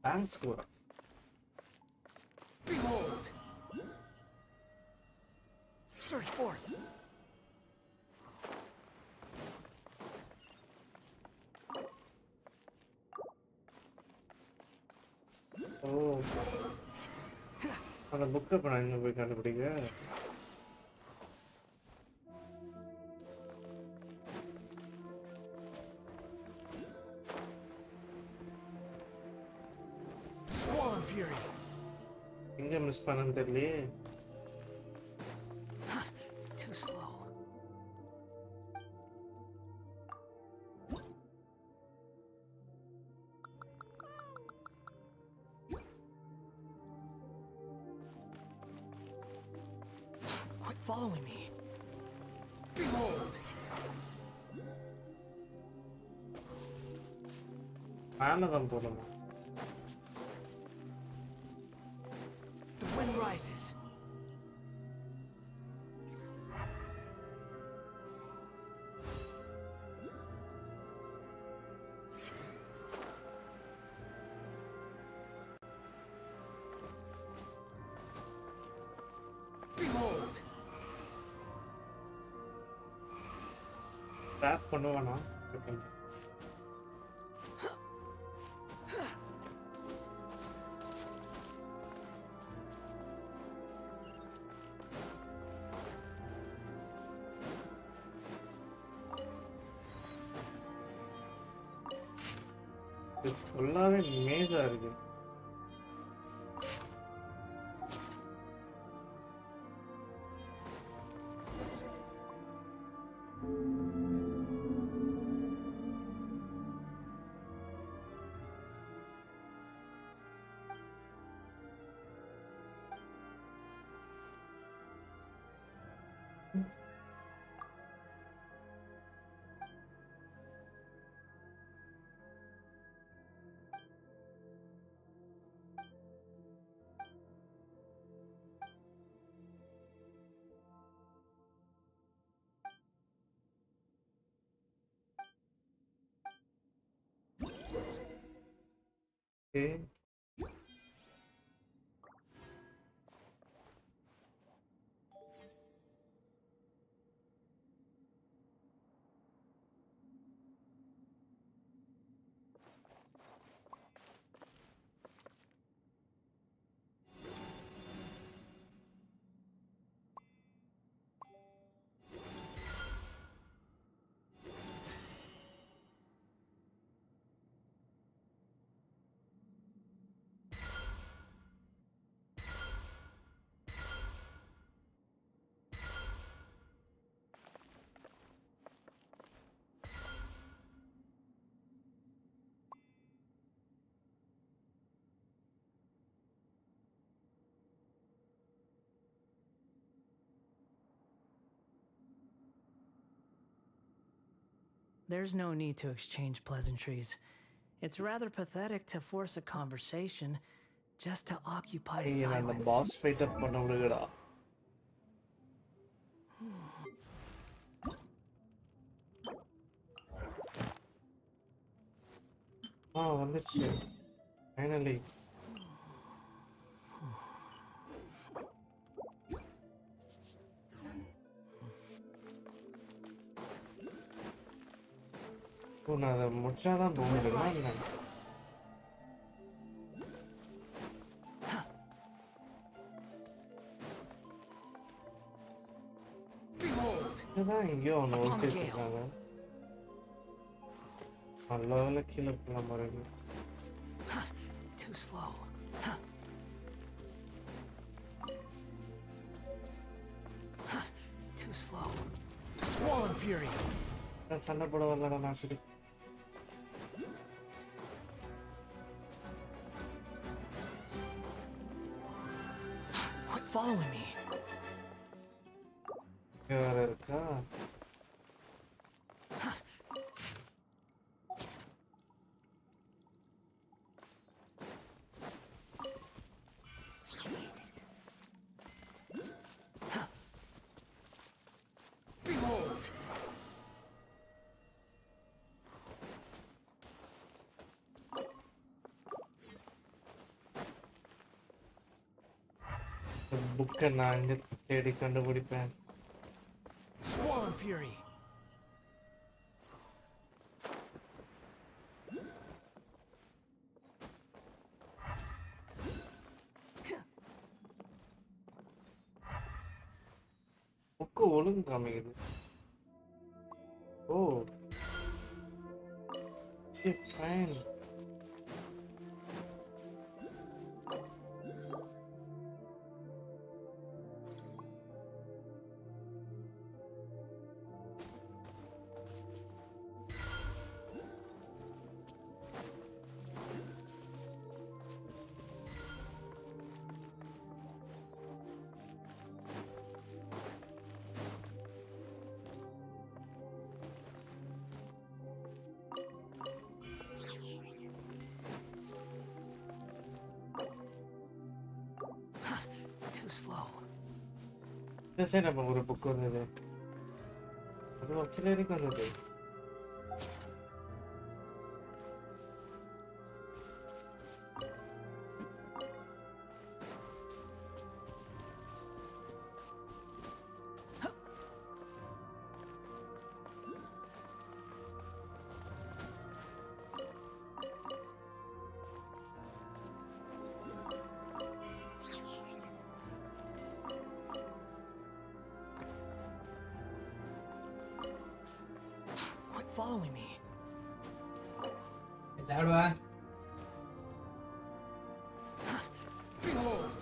Speaker 2: bank score.
Speaker 12: Behold! Search for it.
Speaker 2: Oh. அந்த புக்கை இப்போ நான் எங்கே போய் கண்டுபிடிக்க? எங்கே மிஸ் பண்ணன்னு தெரியலையே.
Speaker 1: Too slow. Quit following me.
Speaker 12: Behold!
Speaker 2: மேலே தான் போகணுமா?
Speaker 12: The wind rises. Behold!
Speaker 2: Drop பண்ணுவானா? ஃபுல்லாவே மேஸா இருக்கு. Okay.
Speaker 1: There's no need to exchange pleasantries. It's rather pathetic to force a conversation just to occupy silence.
Speaker 2: The boss fight up பண்ண விடுங்கடா. வந்துருச்சு finally. நான் அதை முடிச்சாதான் போக முடியுமா என்ன? இதுதான் எங்கேயோ ஒன்று ஒழிச்சு வச்சிருக்காங்க. நல்ல வேலை கீழே போகலாம் மறுபடியும்.
Speaker 1: Too slow. Too slow. Swollen fury.
Speaker 2: சண்டை போட வரலடா நான் சரி.
Speaker 1: Quit following me.
Speaker 2: வேற இருக்கா? புக்கை நான் அங்கே தேடி கண்டுபிடிப்பேன்.
Speaker 1: Swollen fury.
Speaker 2: புக்கு ஒழுங்கு காமிக்குது. ஓ ஃபைன்.
Speaker 1: Too slow.
Speaker 2: இந்த சைடு நம்ம ஒரு புக் வந்தது. அது கீழே வரைக்கும் வந்தது.
Speaker 1: Following me.
Speaker 13: It's how do I?
Speaker 1: Behold.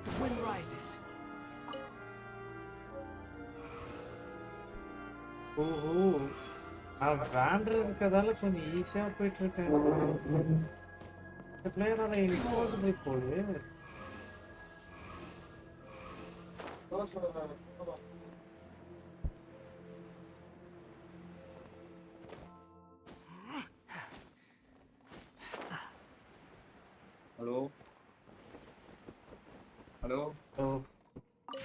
Speaker 1: The wind rises.
Speaker 2: ஓஹோ நான் வேண்டர் இருக்கிறதால கொஞ்சம் ஈஸியா போயிட்டு இருக்கேன். இந்த பிளேயரால இம்பாசிபிள் போகுது.
Speaker 3: ஹலோ ஹலோ
Speaker 2: ஓ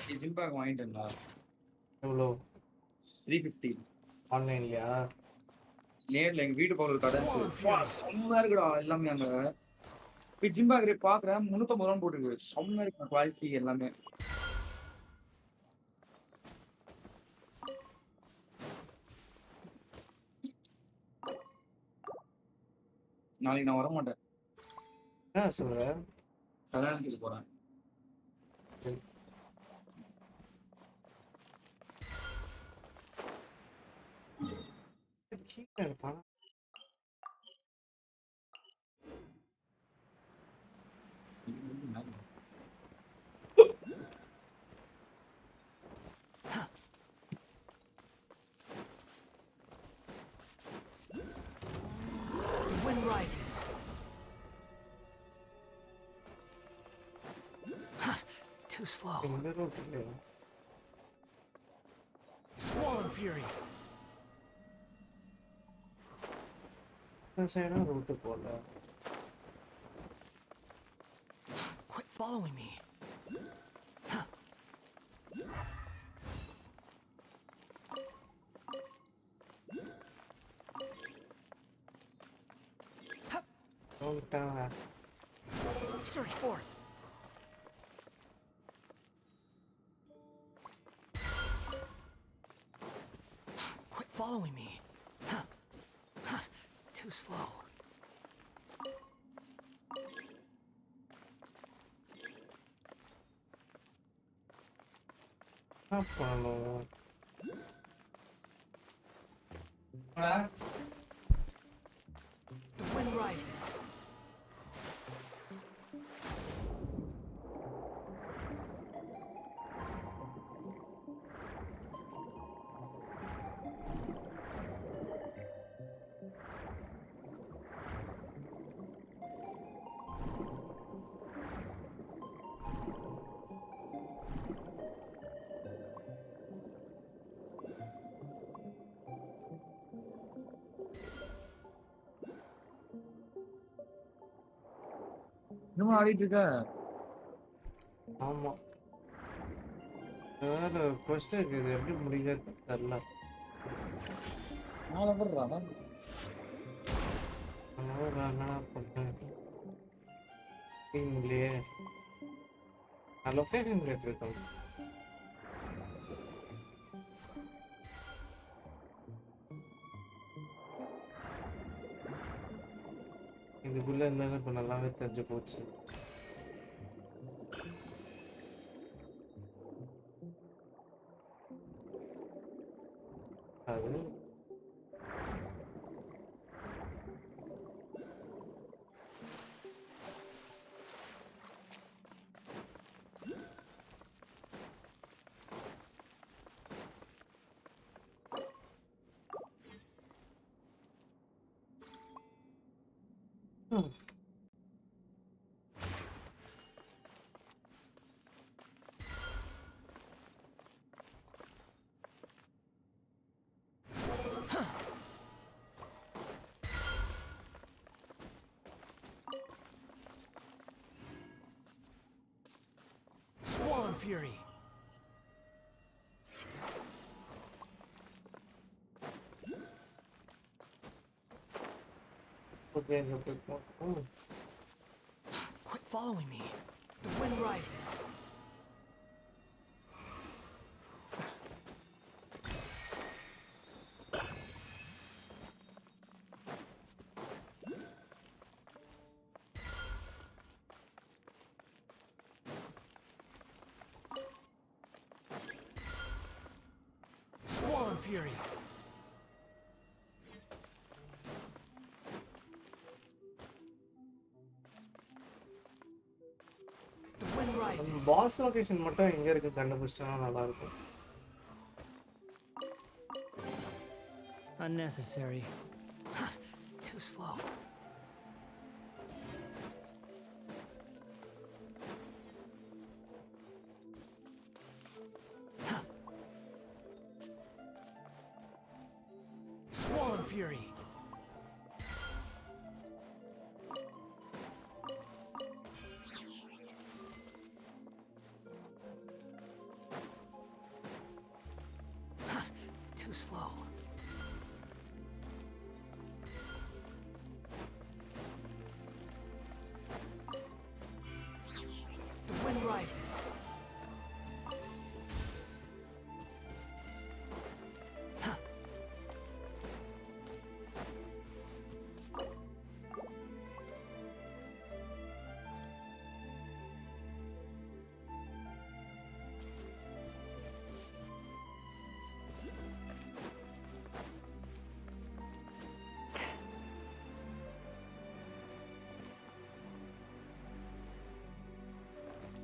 Speaker 3: Genshin Impact வாங்கிட்டேன்டா.
Speaker 2: எவ்வளோ?
Speaker 3: 350
Speaker 2: ஆன்லைன்லயா?
Speaker 3: நேர்ல எங்க வீட்டு பக்கத்துல ஒரு கடை இருந்துச்சு. செம்மையா இருக்குடா எல்லாமே. அங்க போய் Genshin Impact பாக்குறேன் 350 ரூபா போட்டுருக்கு. செம்மையா இருக்கு குவாலிட்டி எல்லாமே. நாளைக்கு நான் வர மாட்டேன்.
Speaker 2: என்ன சொல்ற?
Speaker 3: கல்யாணத்துக்கு போறேன்.
Speaker 1: The wind rises. Too slow. Swollen fury.
Speaker 2: Route போல.
Speaker 1: Quit following me. Search for it. Quit following me. Too slow. The wind rises.
Speaker 3: இன்னும் ஆடிட்டு இருக்க?
Speaker 2: ஆமா. வேற கொஸ்டின் இருக்குது எப்படி முடிக்கிறது தெரியல.
Speaker 3: நான் வர்றா.
Speaker 2: என்ன பண்றேன்? இல்லையே. நான் லொகேஷன் கேட்டிருக்கேன். இதுக்குள்ள இருந்தாலும் இப்ப நல்லாவே தெரிஞ்சு போச்சு. அது
Speaker 1: Swan Fury.
Speaker 2: okay,
Speaker 1: Quit following me. The wind rises. Swan Fury. The wind rises.
Speaker 2: Boss location மட்டும் எங்க இருக்கு கண்டுபிடிச்சா நல்லா இருக்கும்.
Speaker 1: Unnecessary. Too slow. Swan Fury. Too slow. The wind rises.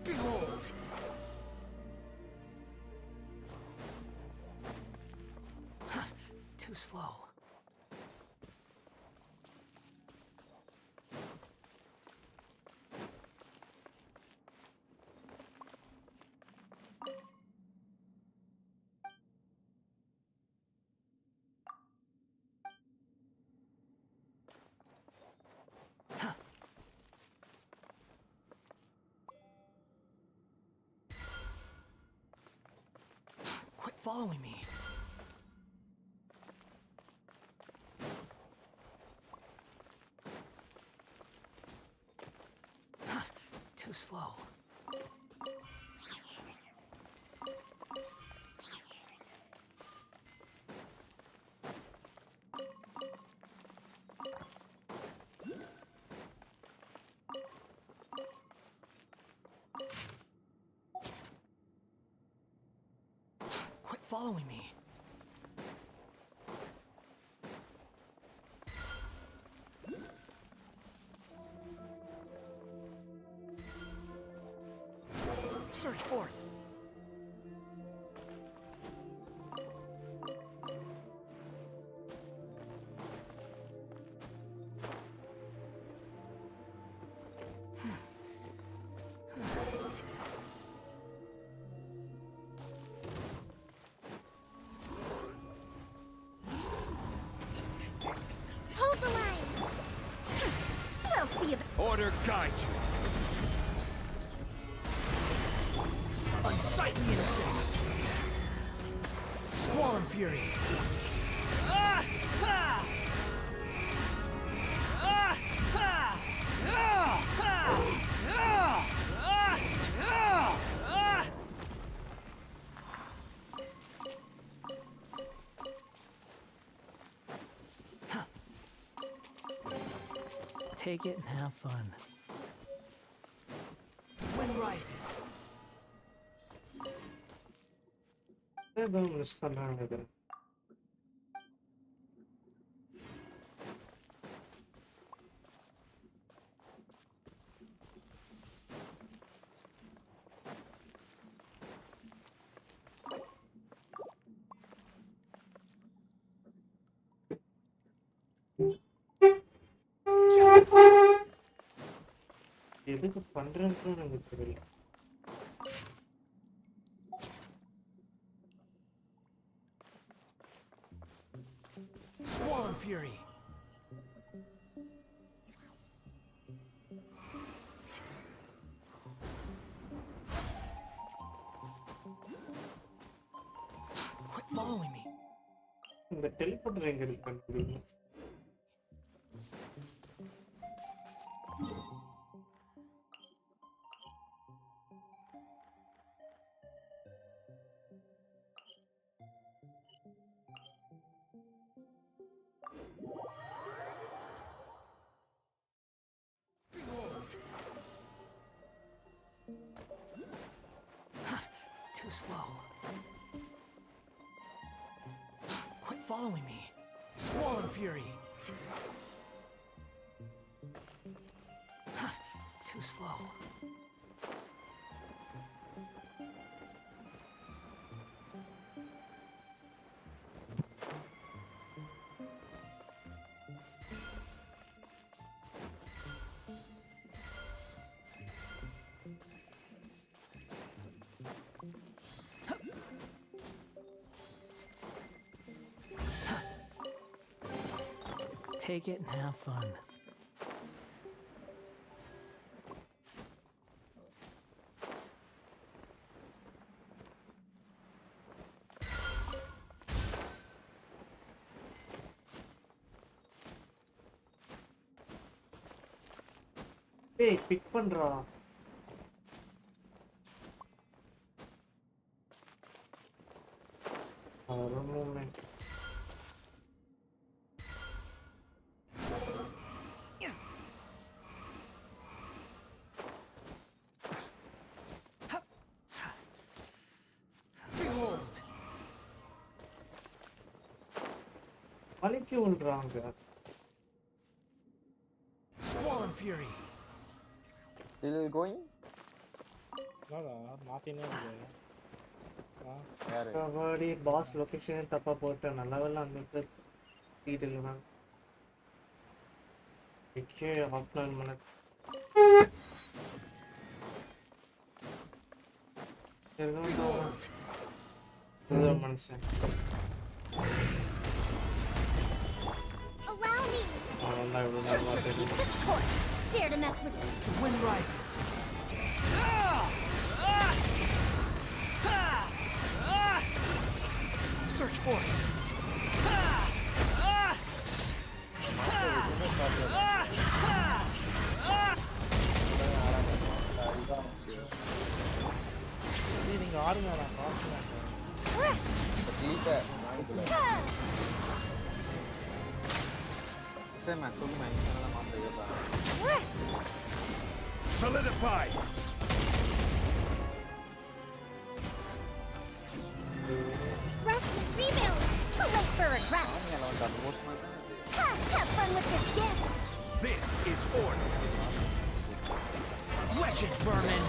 Speaker 1: Behold! Too slow. following me. Too slow. Quit following me. Search for it.
Speaker 4: Hold the line. We'll see if
Speaker 16: Order guide you.
Speaker 1: Unsightly insects. Squall and fury. Ah! Ha! Ah! Ha! Ah! Ha! Ah! Ah! Ah! Ah! Huh. Take it and have fun. Wind rises.
Speaker 2: Miss பண்ணாங்க இது. எதுக்கு பண்றேன்னு எனக்கு தெரியல.
Speaker 1: Squall and fury. Quit following me.
Speaker 2: இந்த teleporter எங்க இருக்கு கண்டுபிடிங்க.
Speaker 1: Too slow. Quit following me. Squall and fury. Too slow. Take it and have fun.
Speaker 2: Hey, pick பண்றா. ஆரம்பமே. வலிக்கு விழுறாங்க.
Speaker 1: Squall and fury.
Speaker 17: Still going?
Speaker 13: என்னடா மாத்தினே இருக்கு.
Speaker 2: கபடி பாஸ் லொகேஷன் தப்பா போட்டேன். நல்ல வேளை அந்த டீடைல் தான். ஓகே ஆஃப்லைன் பண்ண. இது மனுஷன்.
Speaker 4: allow me. Of course. Dare to mess with me.
Speaker 1: The wind rises.
Speaker 12: search for it.
Speaker 13: நீங்க ஆடுங்க நான் பாக்குறேன்.
Speaker 12: Solidify.
Speaker 4: Rest and rebuild. Too late for regrets. Have fun with this gift.
Speaker 12: This is order. Wretched vermin.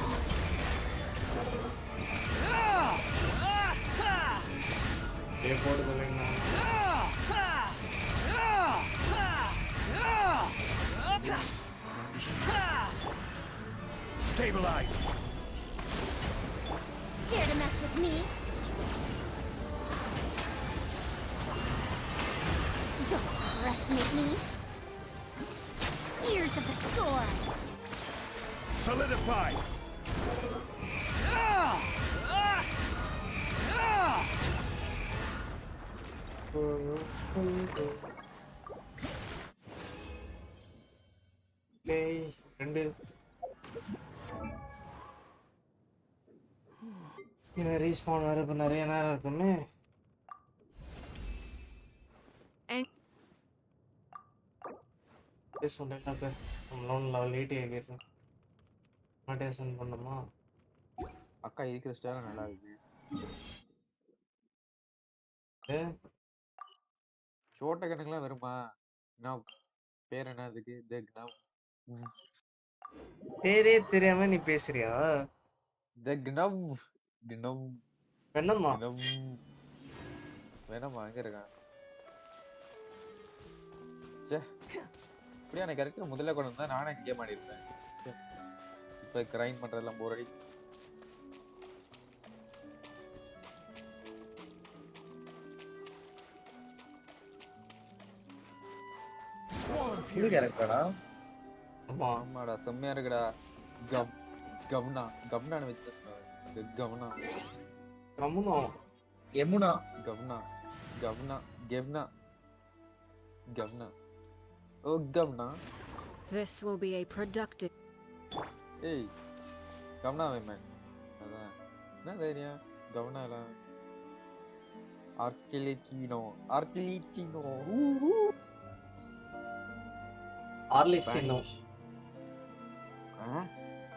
Speaker 12: Stabilize.
Speaker 4: Dare to mess with me? Don't underestimate me. Ears of the storm.
Speaker 12: Solidify.
Speaker 2: Respawn வேற இப்ப நிறைய நேரம் இருக்குமே. Level 8 ஏறிடுறேன். Meditation பண்ணுமா?
Speaker 17: அக்கா இருக்கிற style நல்லா இருக்கு. சோட்ட கணக்குலாம் வருமா? நான் பேர் என்ன அதுக்கு?
Speaker 2: பேரே தெரியாம நீ பேசுறியா? வேணாமா?
Speaker 17: வேணாமா எங்க இருக்கான்? சே இப்படியா எனக்கு கரெக்டா முதல்ல கொண்டு வந்தா நானே கேம் ஆடிருப்பேன். இப்ப கிரைண்ட் பண்றதெல்லாம் போர் அடி.
Speaker 3: இது கரெக்டாடா?
Speaker 17: ஆமாடா செம்மையா இருக்குடா. கவ்னான்னு வச்சிருக்கேன். கவ்னா
Speaker 3: யமுனா
Speaker 17: கவ்னா ஓ கவ்னா.
Speaker 9: This will be a productive.
Speaker 17: ஏய் கவ்னா மேன் அதான் என்ன தைரியம் கவ்னால ஆர்கிலிச்சினோ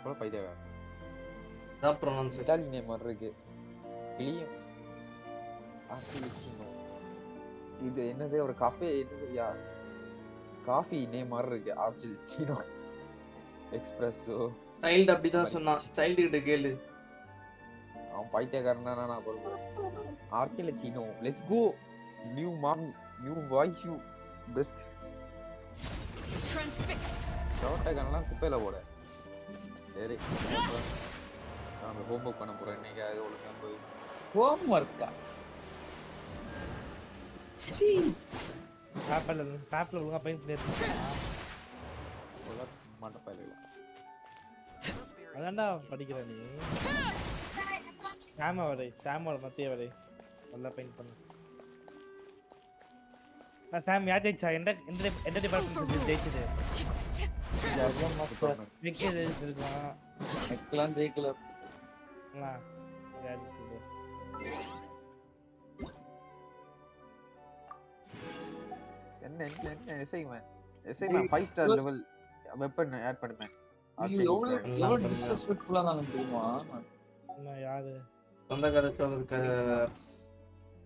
Speaker 17: போல பைதேவா
Speaker 2: தான் ப்ரொனன்சியேஷன்
Speaker 17: இத்தாலி நேம் மாதிரி இருக்கு. கிளியம் ஆர்கிலிச்சினோ. இது என்னது ஒரு காஃபே என்னதுயா காஃபி நேம் மாதிரி இருக்கு. ஆர்கிலிச்சினோ எக்ஸ்பிரஸோ.
Speaker 2: சைல்டு அப்படிதான் சொன்னான். சைல்டு கிட்ட கேளு.
Speaker 17: அவன் பைத்தியக்காரனா நான் சொல்றேன். Arlecchino let's go. New voice you best. சோட்ட கண்ணெல்லாம் குப்பையில போட. சரி நான் ஹோம்ஒர்க் பண்ண போறேன். இன்னைக்கு அது ஒழுங்கா போய்
Speaker 3: ஹோம்ஒர்க்கா?
Speaker 13: பேப்பர்ல ஒழுங்கா பெயிண்ட் பண்ணிருக்கா?
Speaker 17: மாட்ட பையல.
Speaker 13: அதான்டா படிக்கிற நீ. சாமோட மத்திய வரை நல்லா பெயிண்ட் பண்ணு. நான் சாம் யார் ஜெயிச்சா? எந்த டிபார்ட்மெண்ட் ஜெயிச்சது? விக்கி ஜெயிச்சிருக்கான்.
Speaker 3: மெக்லாம் ஜெயிக்கல.
Speaker 13: யார் ஜெயிச்சது?
Speaker 17: என்ன எஸ்ஐமேன் 5 ஸ்டார் லெவல் வெப்பன் ஆட் பண்ணுமே.
Speaker 3: நீங்க எவ்வளவு டிஸ்ரெஸ்பெக்ட்ஃபுல்லா நான் தெரியுமா?
Speaker 13: என்ன யாரு
Speaker 2: சொந்தக்கார சொல்றதுக்கு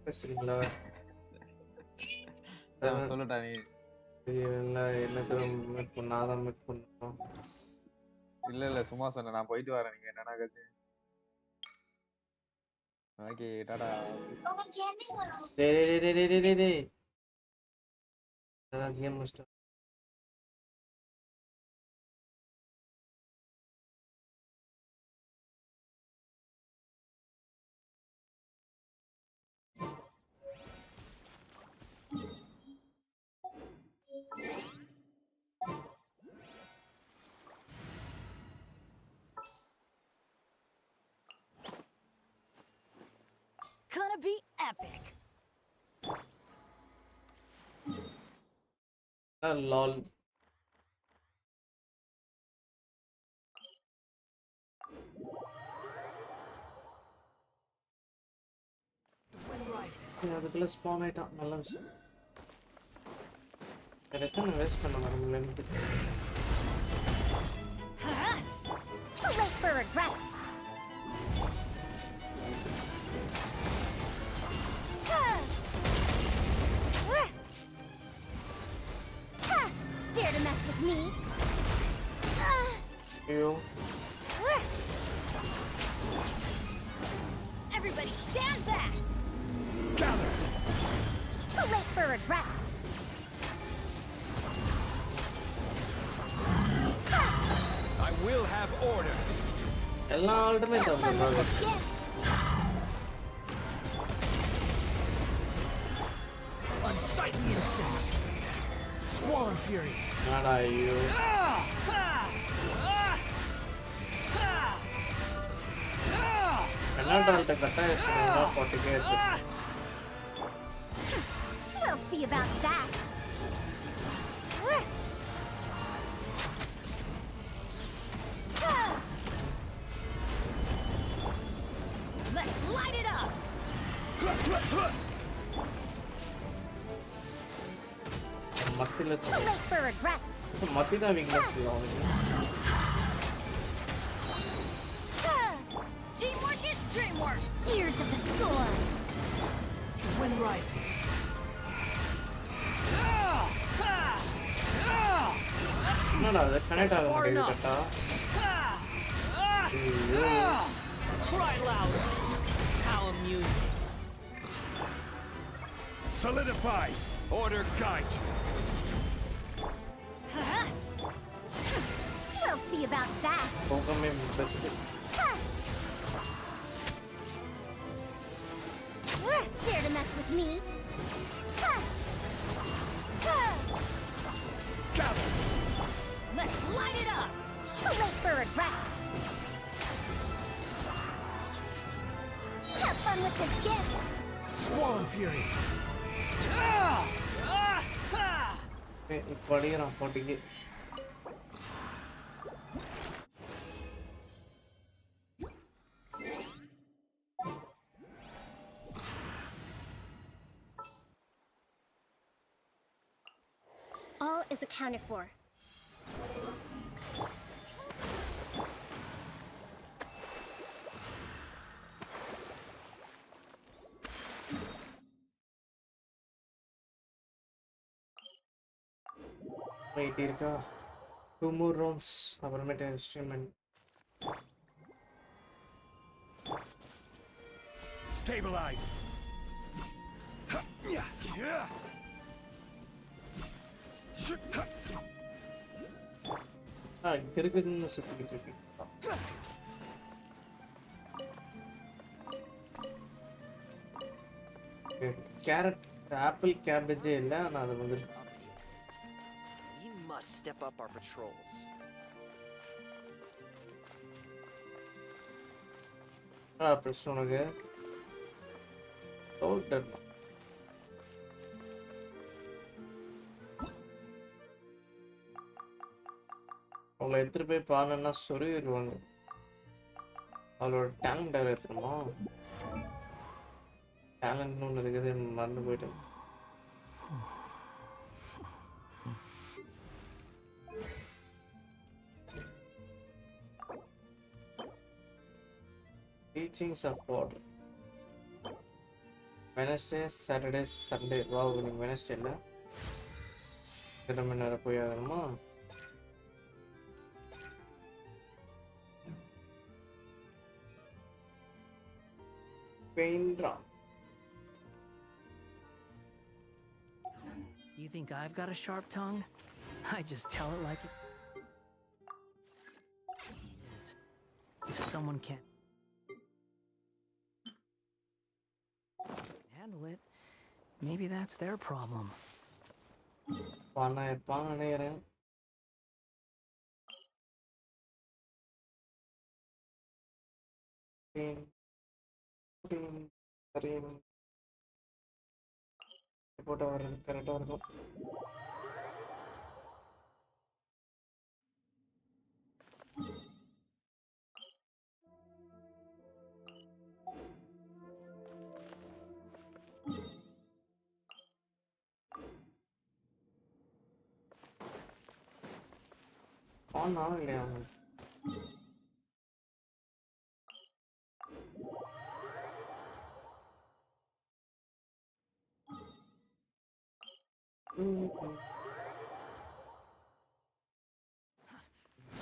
Speaker 2: பேசுறீங்களா?
Speaker 17: சொல்லுடா நீ.
Speaker 2: இல்ல என்ன நாதான் மீட் பண்ணோம்.
Speaker 17: இல்ல சும்மா சொன்னேன். நான் போயிட்டு வரேன். நீங்க என்னடா கட்சி? ஓகே டாடா.
Speaker 2: டேய் அதான் game master.
Speaker 16: Gonna be epic.
Speaker 2: Lol. அதுக்குள்ள ஸ்பான் ஆயிட்டான். நல்ல விஷயம். எத்தனை வேஸ்ட் பண்ண வரமுடியலன்னு.
Speaker 4: Too late for regrets. Dare to mess with me?
Speaker 2: You.
Speaker 4: Everybody stand back! Gather! Too late for regrets!
Speaker 16: I will have order!
Speaker 2: எல்லா ஆல்ட்டுமே தப்பு.
Speaker 16: Unsightly insects! Squall fury!
Speaker 2: Nada, you. Penalty கட்டாய ஸ்கோரா 40k இருக்கு.
Speaker 4: We'll see about that. Let's light it up.
Speaker 2: மத்தில
Speaker 4: Too late for regrets.
Speaker 2: மத்தில weakness இல்ல.
Speaker 4: Teamwork is dreamwork. Gears of the storm.
Speaker 12: The wind rises.
Speaker 2: என்னடா அது connect ஆக மாட்டேங்குது கரெக்ட்டா?
Speaker 12: Cry louder. How amusing.
Speaker 16: Solidify! Order guide you!
Speaker 4: We'll see about that.
Speaker 2: Pokemon best.
Speaker 4: Dare to mess with me?
Speaker 16: Gather!
Speaker 4: Let's light it up. Too late for regrets. Have fun with this gift.
Speaker 16: Squall fury!
Speaker 2: இப்போ அடிக்கிறான் 40k.
Speaker 4: All is accounted for.
Speaker 2: Wait, இருக்கா 2 more rounds அப்புறமேட்டு instrument.
Speaker 16: Stabilize!
Speaker 2: கிறுக்குன்னு சுத்திக்கிட்டு இருக்கு. Carrot apple கேபேஜே இல்ல ஆனா அது வந்து
Speaker 8: We must step up our patrols.
Speaker 2: பிரச்சனை உனக்கு டவுட் அவளை எடுத்துட்டு போய் பாருன்னா சொருகிடுவாங்க. அவளோட டேலண்ட் வேற எடுத்துருமா? டேலண்ட்னு ஒன்று இருக்குது, மறந்து போயிட்டேன். Teachings of order. Wednesday, Saturday, Sunday. Wow, இன்னைக்கு Wednesday இல்ல? தினமும் நேரம் போய் ஆகணுமா? பெயிண்ட்ரா.
Speaker 1: You think I've got a sharp tongue? I just tell it like it is. If someone can't handle it, maybe that's their problem.
Speaker 2: பானையறேன். போட்டா வர்றது கரெக்டா இருக்கும். spawn ஆகலையா அவன்?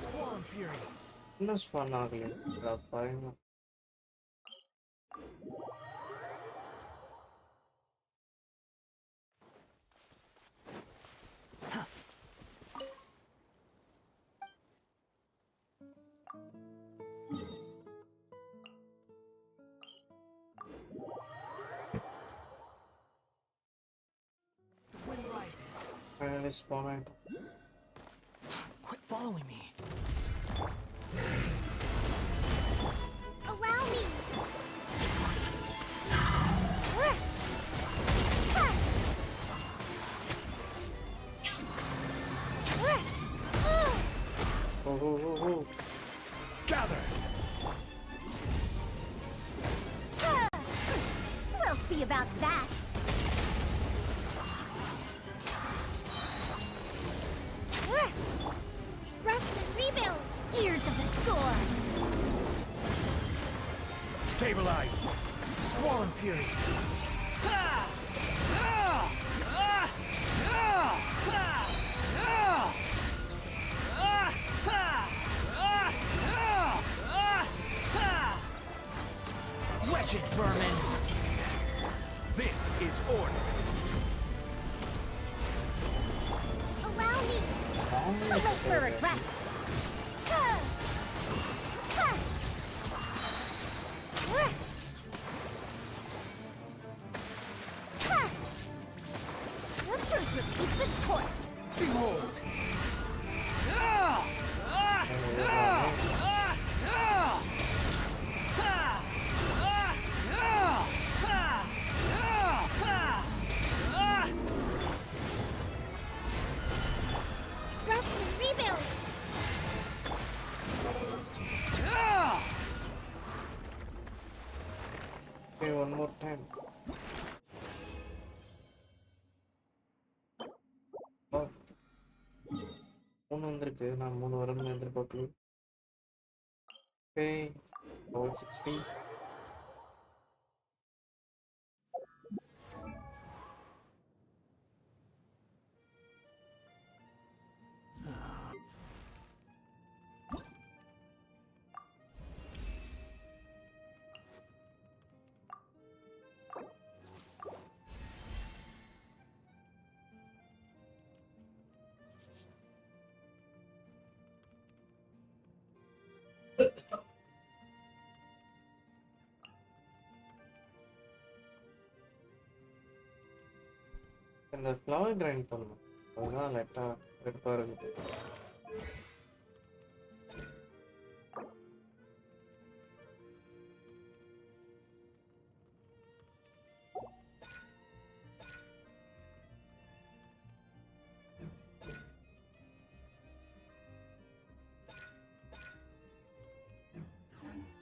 Speaker 16: Swarm Fury.
Speaker 2: இன்னும் spawn ஆகலையா? பாருங்க. Finally spawned.
Speaker 1: Quit following me.
Speaker 4: Allow me.
Speaker 2: Oh.
Speaker 16: Gather.
Speaker 4: We'll see about that. Rest and rebuild. Ears of the storm.
Speaker 16: Stabilize. Swarm Fury. Wretched vermin. This is order.
Speaker 4: Allow me to live for regret. The truth repeats its course.
Speaker 16: Behold.
Speaker 4: Rest and rebuild.
Speaker 2: Okay, one more time. Oh. 3 வந்திருக்கு. நான் 3 வரும்னு எதிர்பார்க்கல. Okay. Level 60. இந்த flower grind பண்ணணும். அதுதான் லைட்டா வெறுப்பா இருக்கு.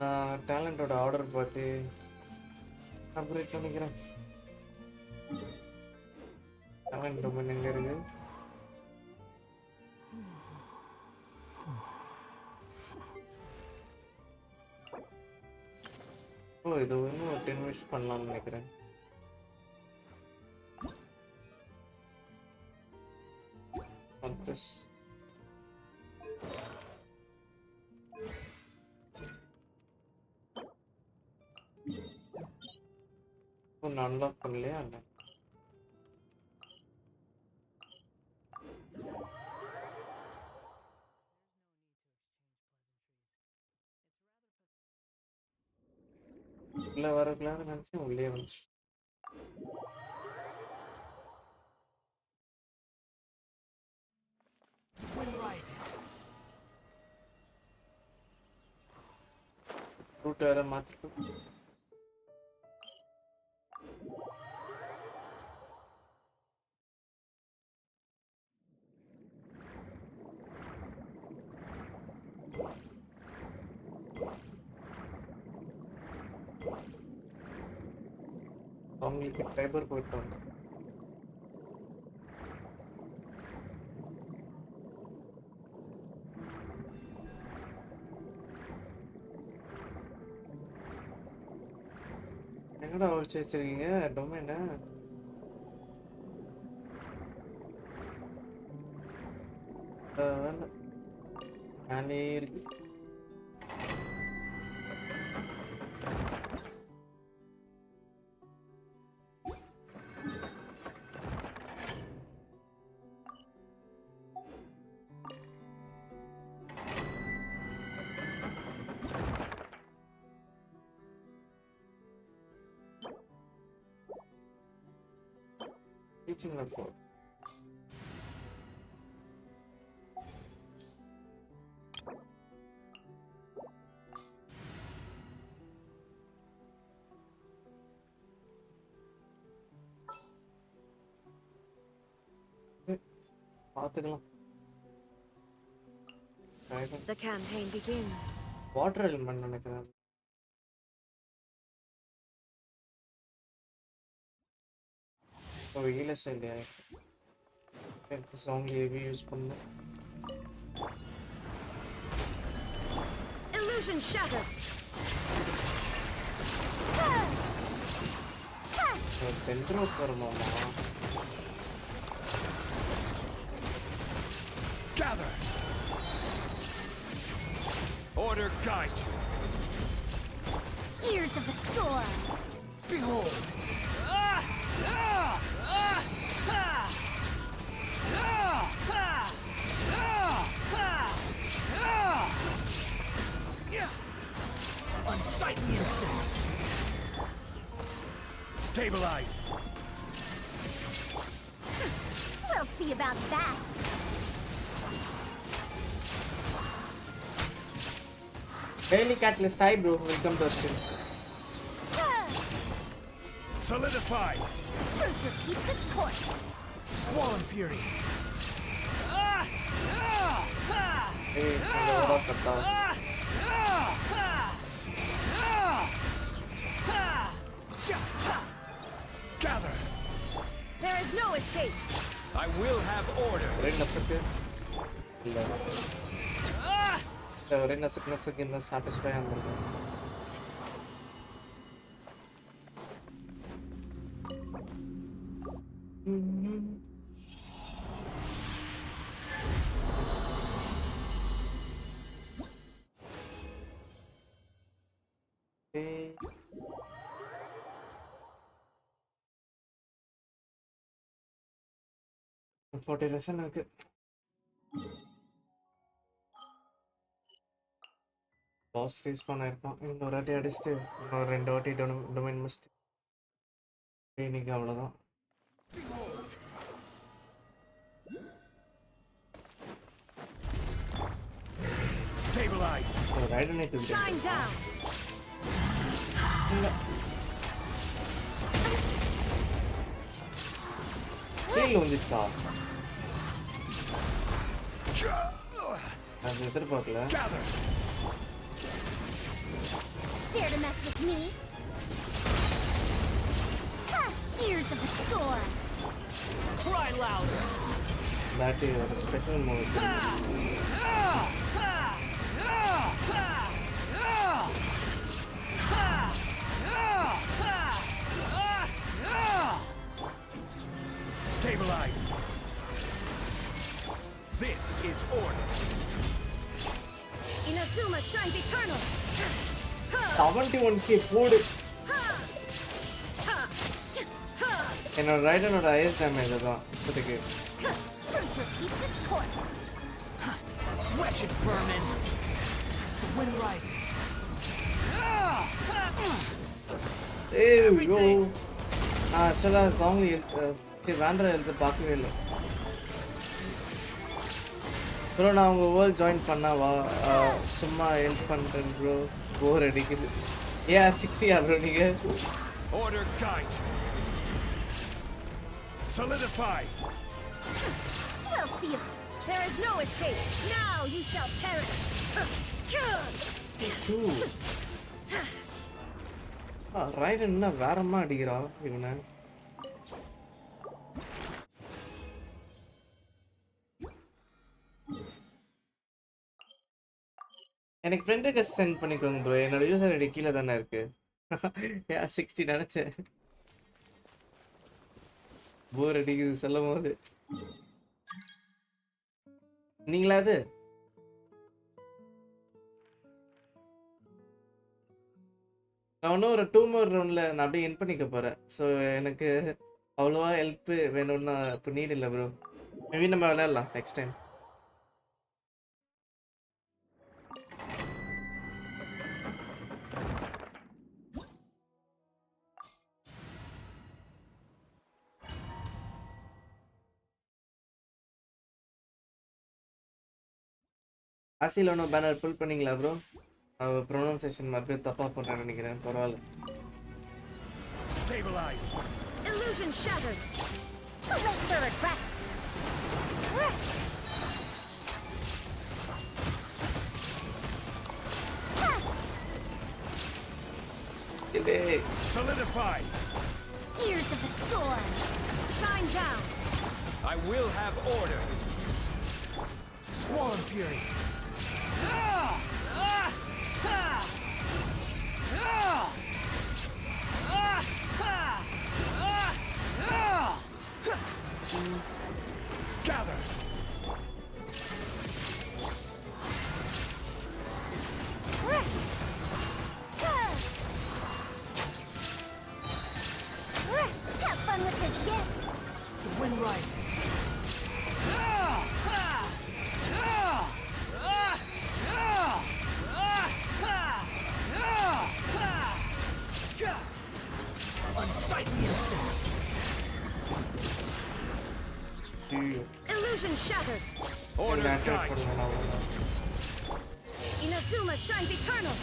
Speaker 2: நான் டேலண்டோட ஆர்டர் பார்த்து அப்கிரேட் பண்ணிக்கிறேன். டேலண்ட் டொமைன் எங்க இருக்கு? ஓ, இது இன்னும் 10 விஷ் பண்ணலாம்னு நினைக்கிறேன். Not this. ஒன்று அன்லாக் பண்ணலையா? இல்லை. உள்ள வரக்கூடாதுன்னு நினச்சேன், உள்ளே வந்துச்சு. ரூட் வேற மாற்றிட்டு அவங்களுக்கு ஃபைபர் போயிட்டாங்க. என்னடா ஒழிச்சு வச்சிருக்கீங்க டொமைனை? மேலே இருக்கு. டீச்சிங் இருக்கும்.
Speaker 9: The campaign begins.
Speaker 2: Water element நினைக்கிறேன். healer இல்லையா? Zombie heavy யூஸ் பண்ணு.
Speaker 9: Illusion shattered.
Speaker 2: Center வருமாமா?
Speaker 16: Gather. Order guide you.
Speaker 4: Gears of the storm.
Speaker 16: Behold. Unsightly insects. Stabilize.
Speaker 4: We'll see about that.
Speaker 2: Daily Catalyst, hi bro, welcome to stream.
Speaker 16: Solidify.
Speaker 4: Truth repeats its course.
Speaker 16: Squall and fury.
Speaker 2: Hey, hello, Kata.
Speaker 16: Gather.
Speaker 9: There is no escape.
Speaker 16: I will have order.
Speaker 2: Satisfy okay. 40 lesson இருக்கு. Boss respawn ஆயிருப்பான். இன்னொரு வாட்டி அடிச்சுட்டு இன்னொரு 2 வாட்டி domain முடிச்சுட்டு இன்னைக்கு அவ்வளோதான்.
Speaker 16: Stabilize.
Speaker 9: Shine down.
Speaker 2: கீழே வந்துச்சா? அது எதிர்பார்க்கல.
Speaker 4: Dare to mess with me? Ha! Gears of the storm.
Speaker 12: Cry louder.
Speaker 2: That is a special move.
Speaker 16: Stabilize. This is order.
Speaker 9: Inazuma shines eternal.
Speaker 2: 71k போடு. என்னோட ரைடனோட ஐஸ் டேமேஜ் தான் இப்போதைக்கு.
Speaker 12: Wretched vermin. The wind rises.
Speaker 2: Hey, yo. நான் ஆக்சுவலாக Sangli wander எழுத்து பார்க்கவே இல்லை bro. நான் உங்கள் வேர்ல்ட் ஜாயின் பண்ணாவா? சும்மா ஹெல்ப் பண்ணுறேன் ப்ரோ, போர் அடிக்குது. ஏன் 60 ப்ரோ நீங்கள்?
Speaker 16: Order guide you. Solidify.
Speaker 9: We'll see if there is no escape. Now you shall perish.
Speaker 2: ரைடன் என்ன வேறமா அடிக்கிறா இவனை? எனக்கு ஃப்ரெண்டுக்கு சென்ட் பண்ணிக்கோங்க ப்ரோ. என்னோட யூசர் ஐடி கீழே தானே இருக்கு. 60 நினைச்சேன். போர் அடிக்குது சொல்லும் போது. நீங்களா அது? நான் இன்னும் ஒரு 2 more ரவுண்டில் நான் அப்படியே என் பண்ணிக்க போகிறேன். ஸோ எனக்கு அவ்வளோவா ஹெல்ப் வேணும்னா இப்போ நீட் இல்லை ப்ரோ. மேபி நம்ம விளையாடலாம் நெக்ஸ்ட் டைம். ஆசியில் ஒன்றும் பேனர் புல் பண்ணீங்களா ப்ரோ? ப்ரொனன்சியேஷன் மறுபடியும் தப்பாக பண்ணுறேன்னு நினைக்கிறேன். பரவாயில்ல.
Speaker 16: Stabilize.
Speaker 4: Illusion shattered. Too late for regrets.
Speaker 16: Solidify.
Speaker 4: Ears of the storm. Shine down.
Speaker 16: I will have order. Squall and fury. Gather.
Speaker 4: Have fun with this gift.
Speaker 12: The wind rises.
Speaker 16: Unsightly insects.
Speaker 4: Illusion shattered.
Speaker 16: Order guide.
Speaker 4: Inazuma shines eternal.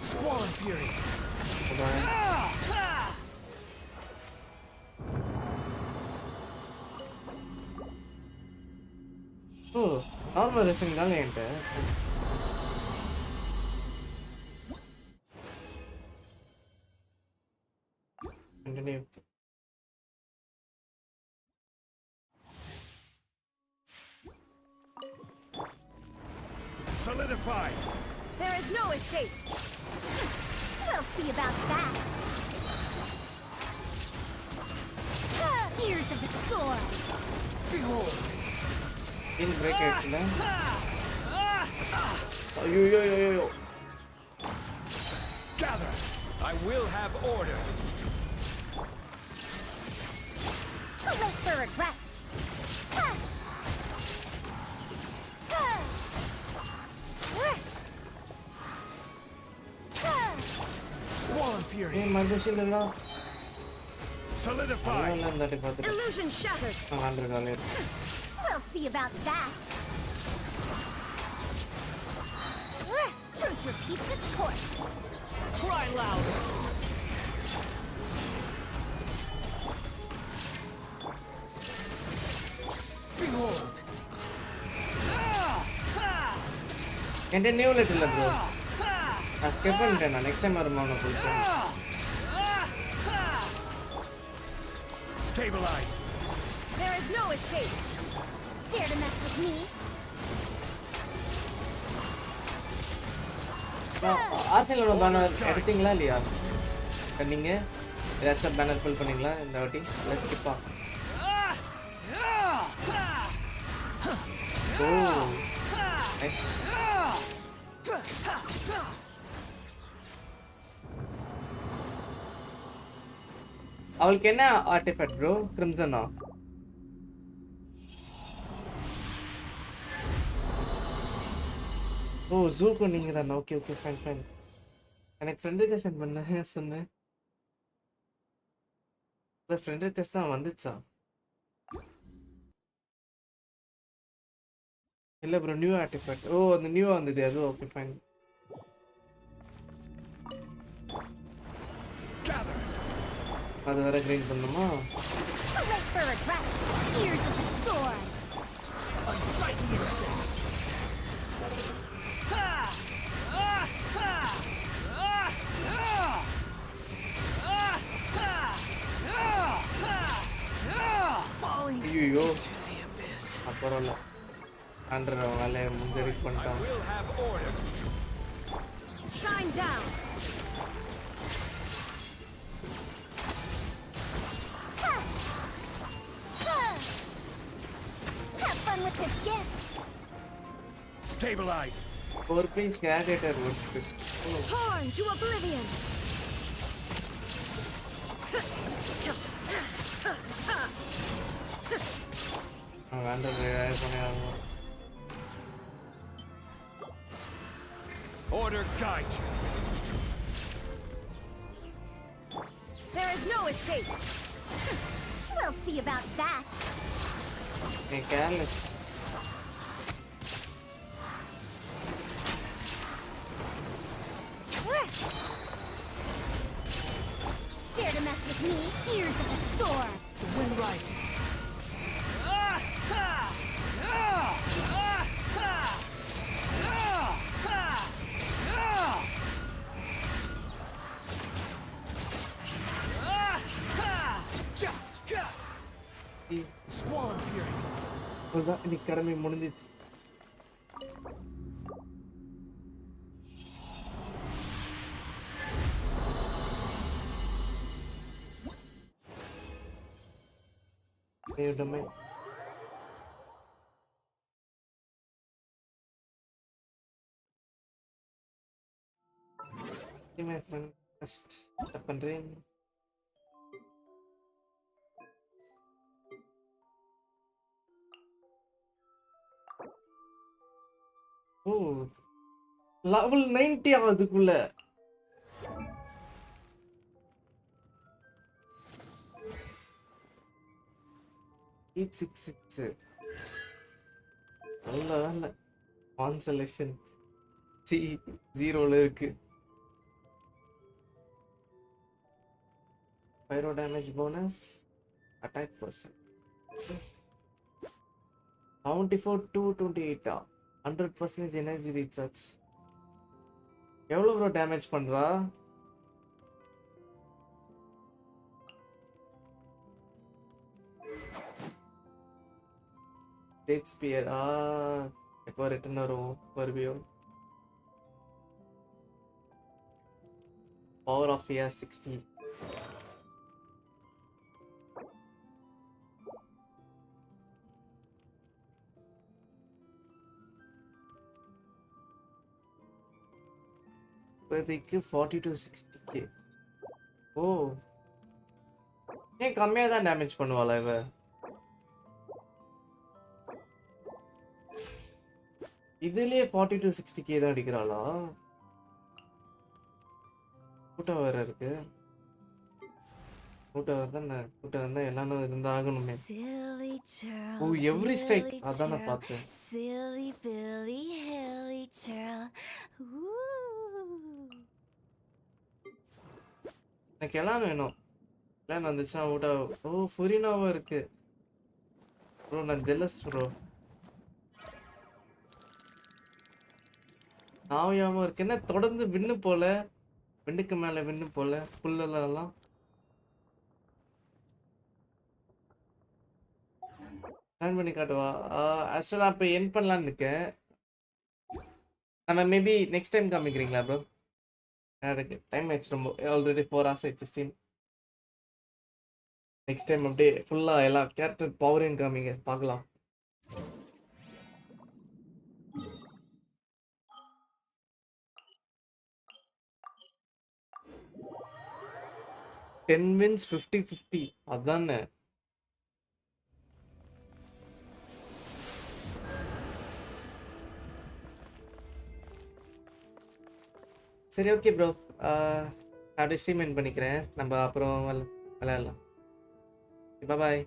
Speaker 16: Squall and fury.
Speaker 2: Oh, normal racing தானே என்கிட்ட. Continue.
Speaker 16: Solidify.
Speaker 4: There is no escape. We'll see about that. Ears of the storm.
Speaker 16: Behold.
Speaker 2: In break actually. Yo.
Speaker 16: Gather. I will have order.
Speaker 4: Too late for regrets.
Speaker 16: Squall and fury.
Speaker 2: Hey, Mardushil illa.
Speaker 16: Solidify.
Speaker 4: Illusion shattered. We'll see about that. Truth repeats its course.
Speaker 12: Cry louder.
Speaker 16: Behold.
Speaker 2: Continue little bro. Skip பண்ணிட்டேன் next time வருமா நான் சொல்றேன்.
Speaker 16: Stabilize.
Speaker 4: There is no escape. Dare to mess with me?
Speaker 2: ஆர்சனலோட banner எடுத்தீங்களா இல்லையா? நீங்க ஏதாச்சும் banner fill பண்ணீங்களா இந்த வாட்டி? Let's skip. Oh nice. அவளுக்கு என்ன ஆர்டிஃபேக்ட் ப்ரோ? கிரிம்சனா? ஓ ஜூக்கு நீங்க தான். Okay fine. எனக்கு ஃப்ரெண்ட் ரிக்வெஸ்ட் சென்ட் பண்ண சொன்னேன். இந்த ஃப்ரெண்ட் ரிக்வெஸ்ட் தான் வந்துச்சா? இல்ல ப்ரோ நியூ ஆர்டிஃபேக்ட். ஓ அந்த நியூ வந்தது அது. Okay fine. அது வேற கிரீன் பண்ணுமா?
Speaker 16: Unsightly insects.
Speaker 2: ஐயோ பரவாயில்ல. Under வேலைய முந்தடி
Speaker 16: I
Speaker 2: பண்ணிட்டான்.
Speaker 16: will have order.
Speaker 15: Shine down!
Speaker 4: Have fun with this gift.
Speaker 16: Stabilize.
Speaker 2: 4-piece gladiator wood fist.
Speaker 15: Torn to oblivion!
Speaker 2: Under revive பண்ணியாகும்.
Speaker 16: Order guide you.
Speaker 15: There is no escape!
Speaker 4: We'll see about that.
Speaker 2: Hey, careless.
Speaker 4: Dare to mess with me, ears of the storm.
Speaker 12: The wind rises. Squall and fury.
Speaker 2: அதான் இன்னைக்கு கடமை முடிஞ்சிச்சு. New domain. See my friend, just up and rain. Oh, level 90 ஆகுதுக்குள்ள. Eight six six. நல்ல conciliation C 0ல இருக்கு. Pyro damage bonus, attack person. 74 to 28. 100% energy recharge. எவ்வளவு bro damage பண்றா? Death spear. எப்போ return வரும் வருவியோ? Power of fear 60. இப்போதைக்கு 40 to 60k. ஓ, ஏன் கம்மியாக தான் டேமேஜ் பண்ணுவாளா இவ? இதுலயே 40 to 60k தான் அடிக்கிறாளா? கூட்டம் வேற இருக்கு. கூட்டம் வந்தா எல்லாரும் இருந்தாகணுமே. ஓ, எவ்ரி ஸ்ட்ரைக் அதான் நான் பார்த்தேன்.
Speaker 4: Silly Billy Hilly Churl.
Speaker 2: எனக்கு எல்லாம் வேணும். எல்லாம் வந்துச்சுன்னா ஊட்ட. ஓ, ஃபுரினாவும் இருக்கு. ப்ரோ நான் ஜெலஸ் ப்ரோ. நாவையாவும் இருக்கு. என்ன தொடர்ந்து விண்ணு போல, விண்ணுக்கு மேல விண்ணு போல, புல்லெல்லாம் பிளான் பண்ணி காட்டுவா. ஆக்சுவலாக இப்போ என் பண்ணலான்னு இருக்கேன். நம்ம மேபி நெக்ஸ்ட் டைம் காமிக்கிறீங்களா ப்ரோ? எனக்கு டைம் ஆயிடுச்சு ரொம்ப. ஆல்ரெடி 4 hours ஆயிடுச்சு. 16. நெக்ஸ்ட் டைம் அப்படியே ஃபுல்லாக எல்லா கேரக்டர் பவரையும் காமிங்க பார்க்கலாம். டென் வின்ஸ் 50-50 அதானே. சரி ஓகே ப்ரோ, அப்படியே ஸ்ட்ரீம் பண்ணிக்கிறேன். நம்ம அப்புறம் விளையாடலாம். பாய்.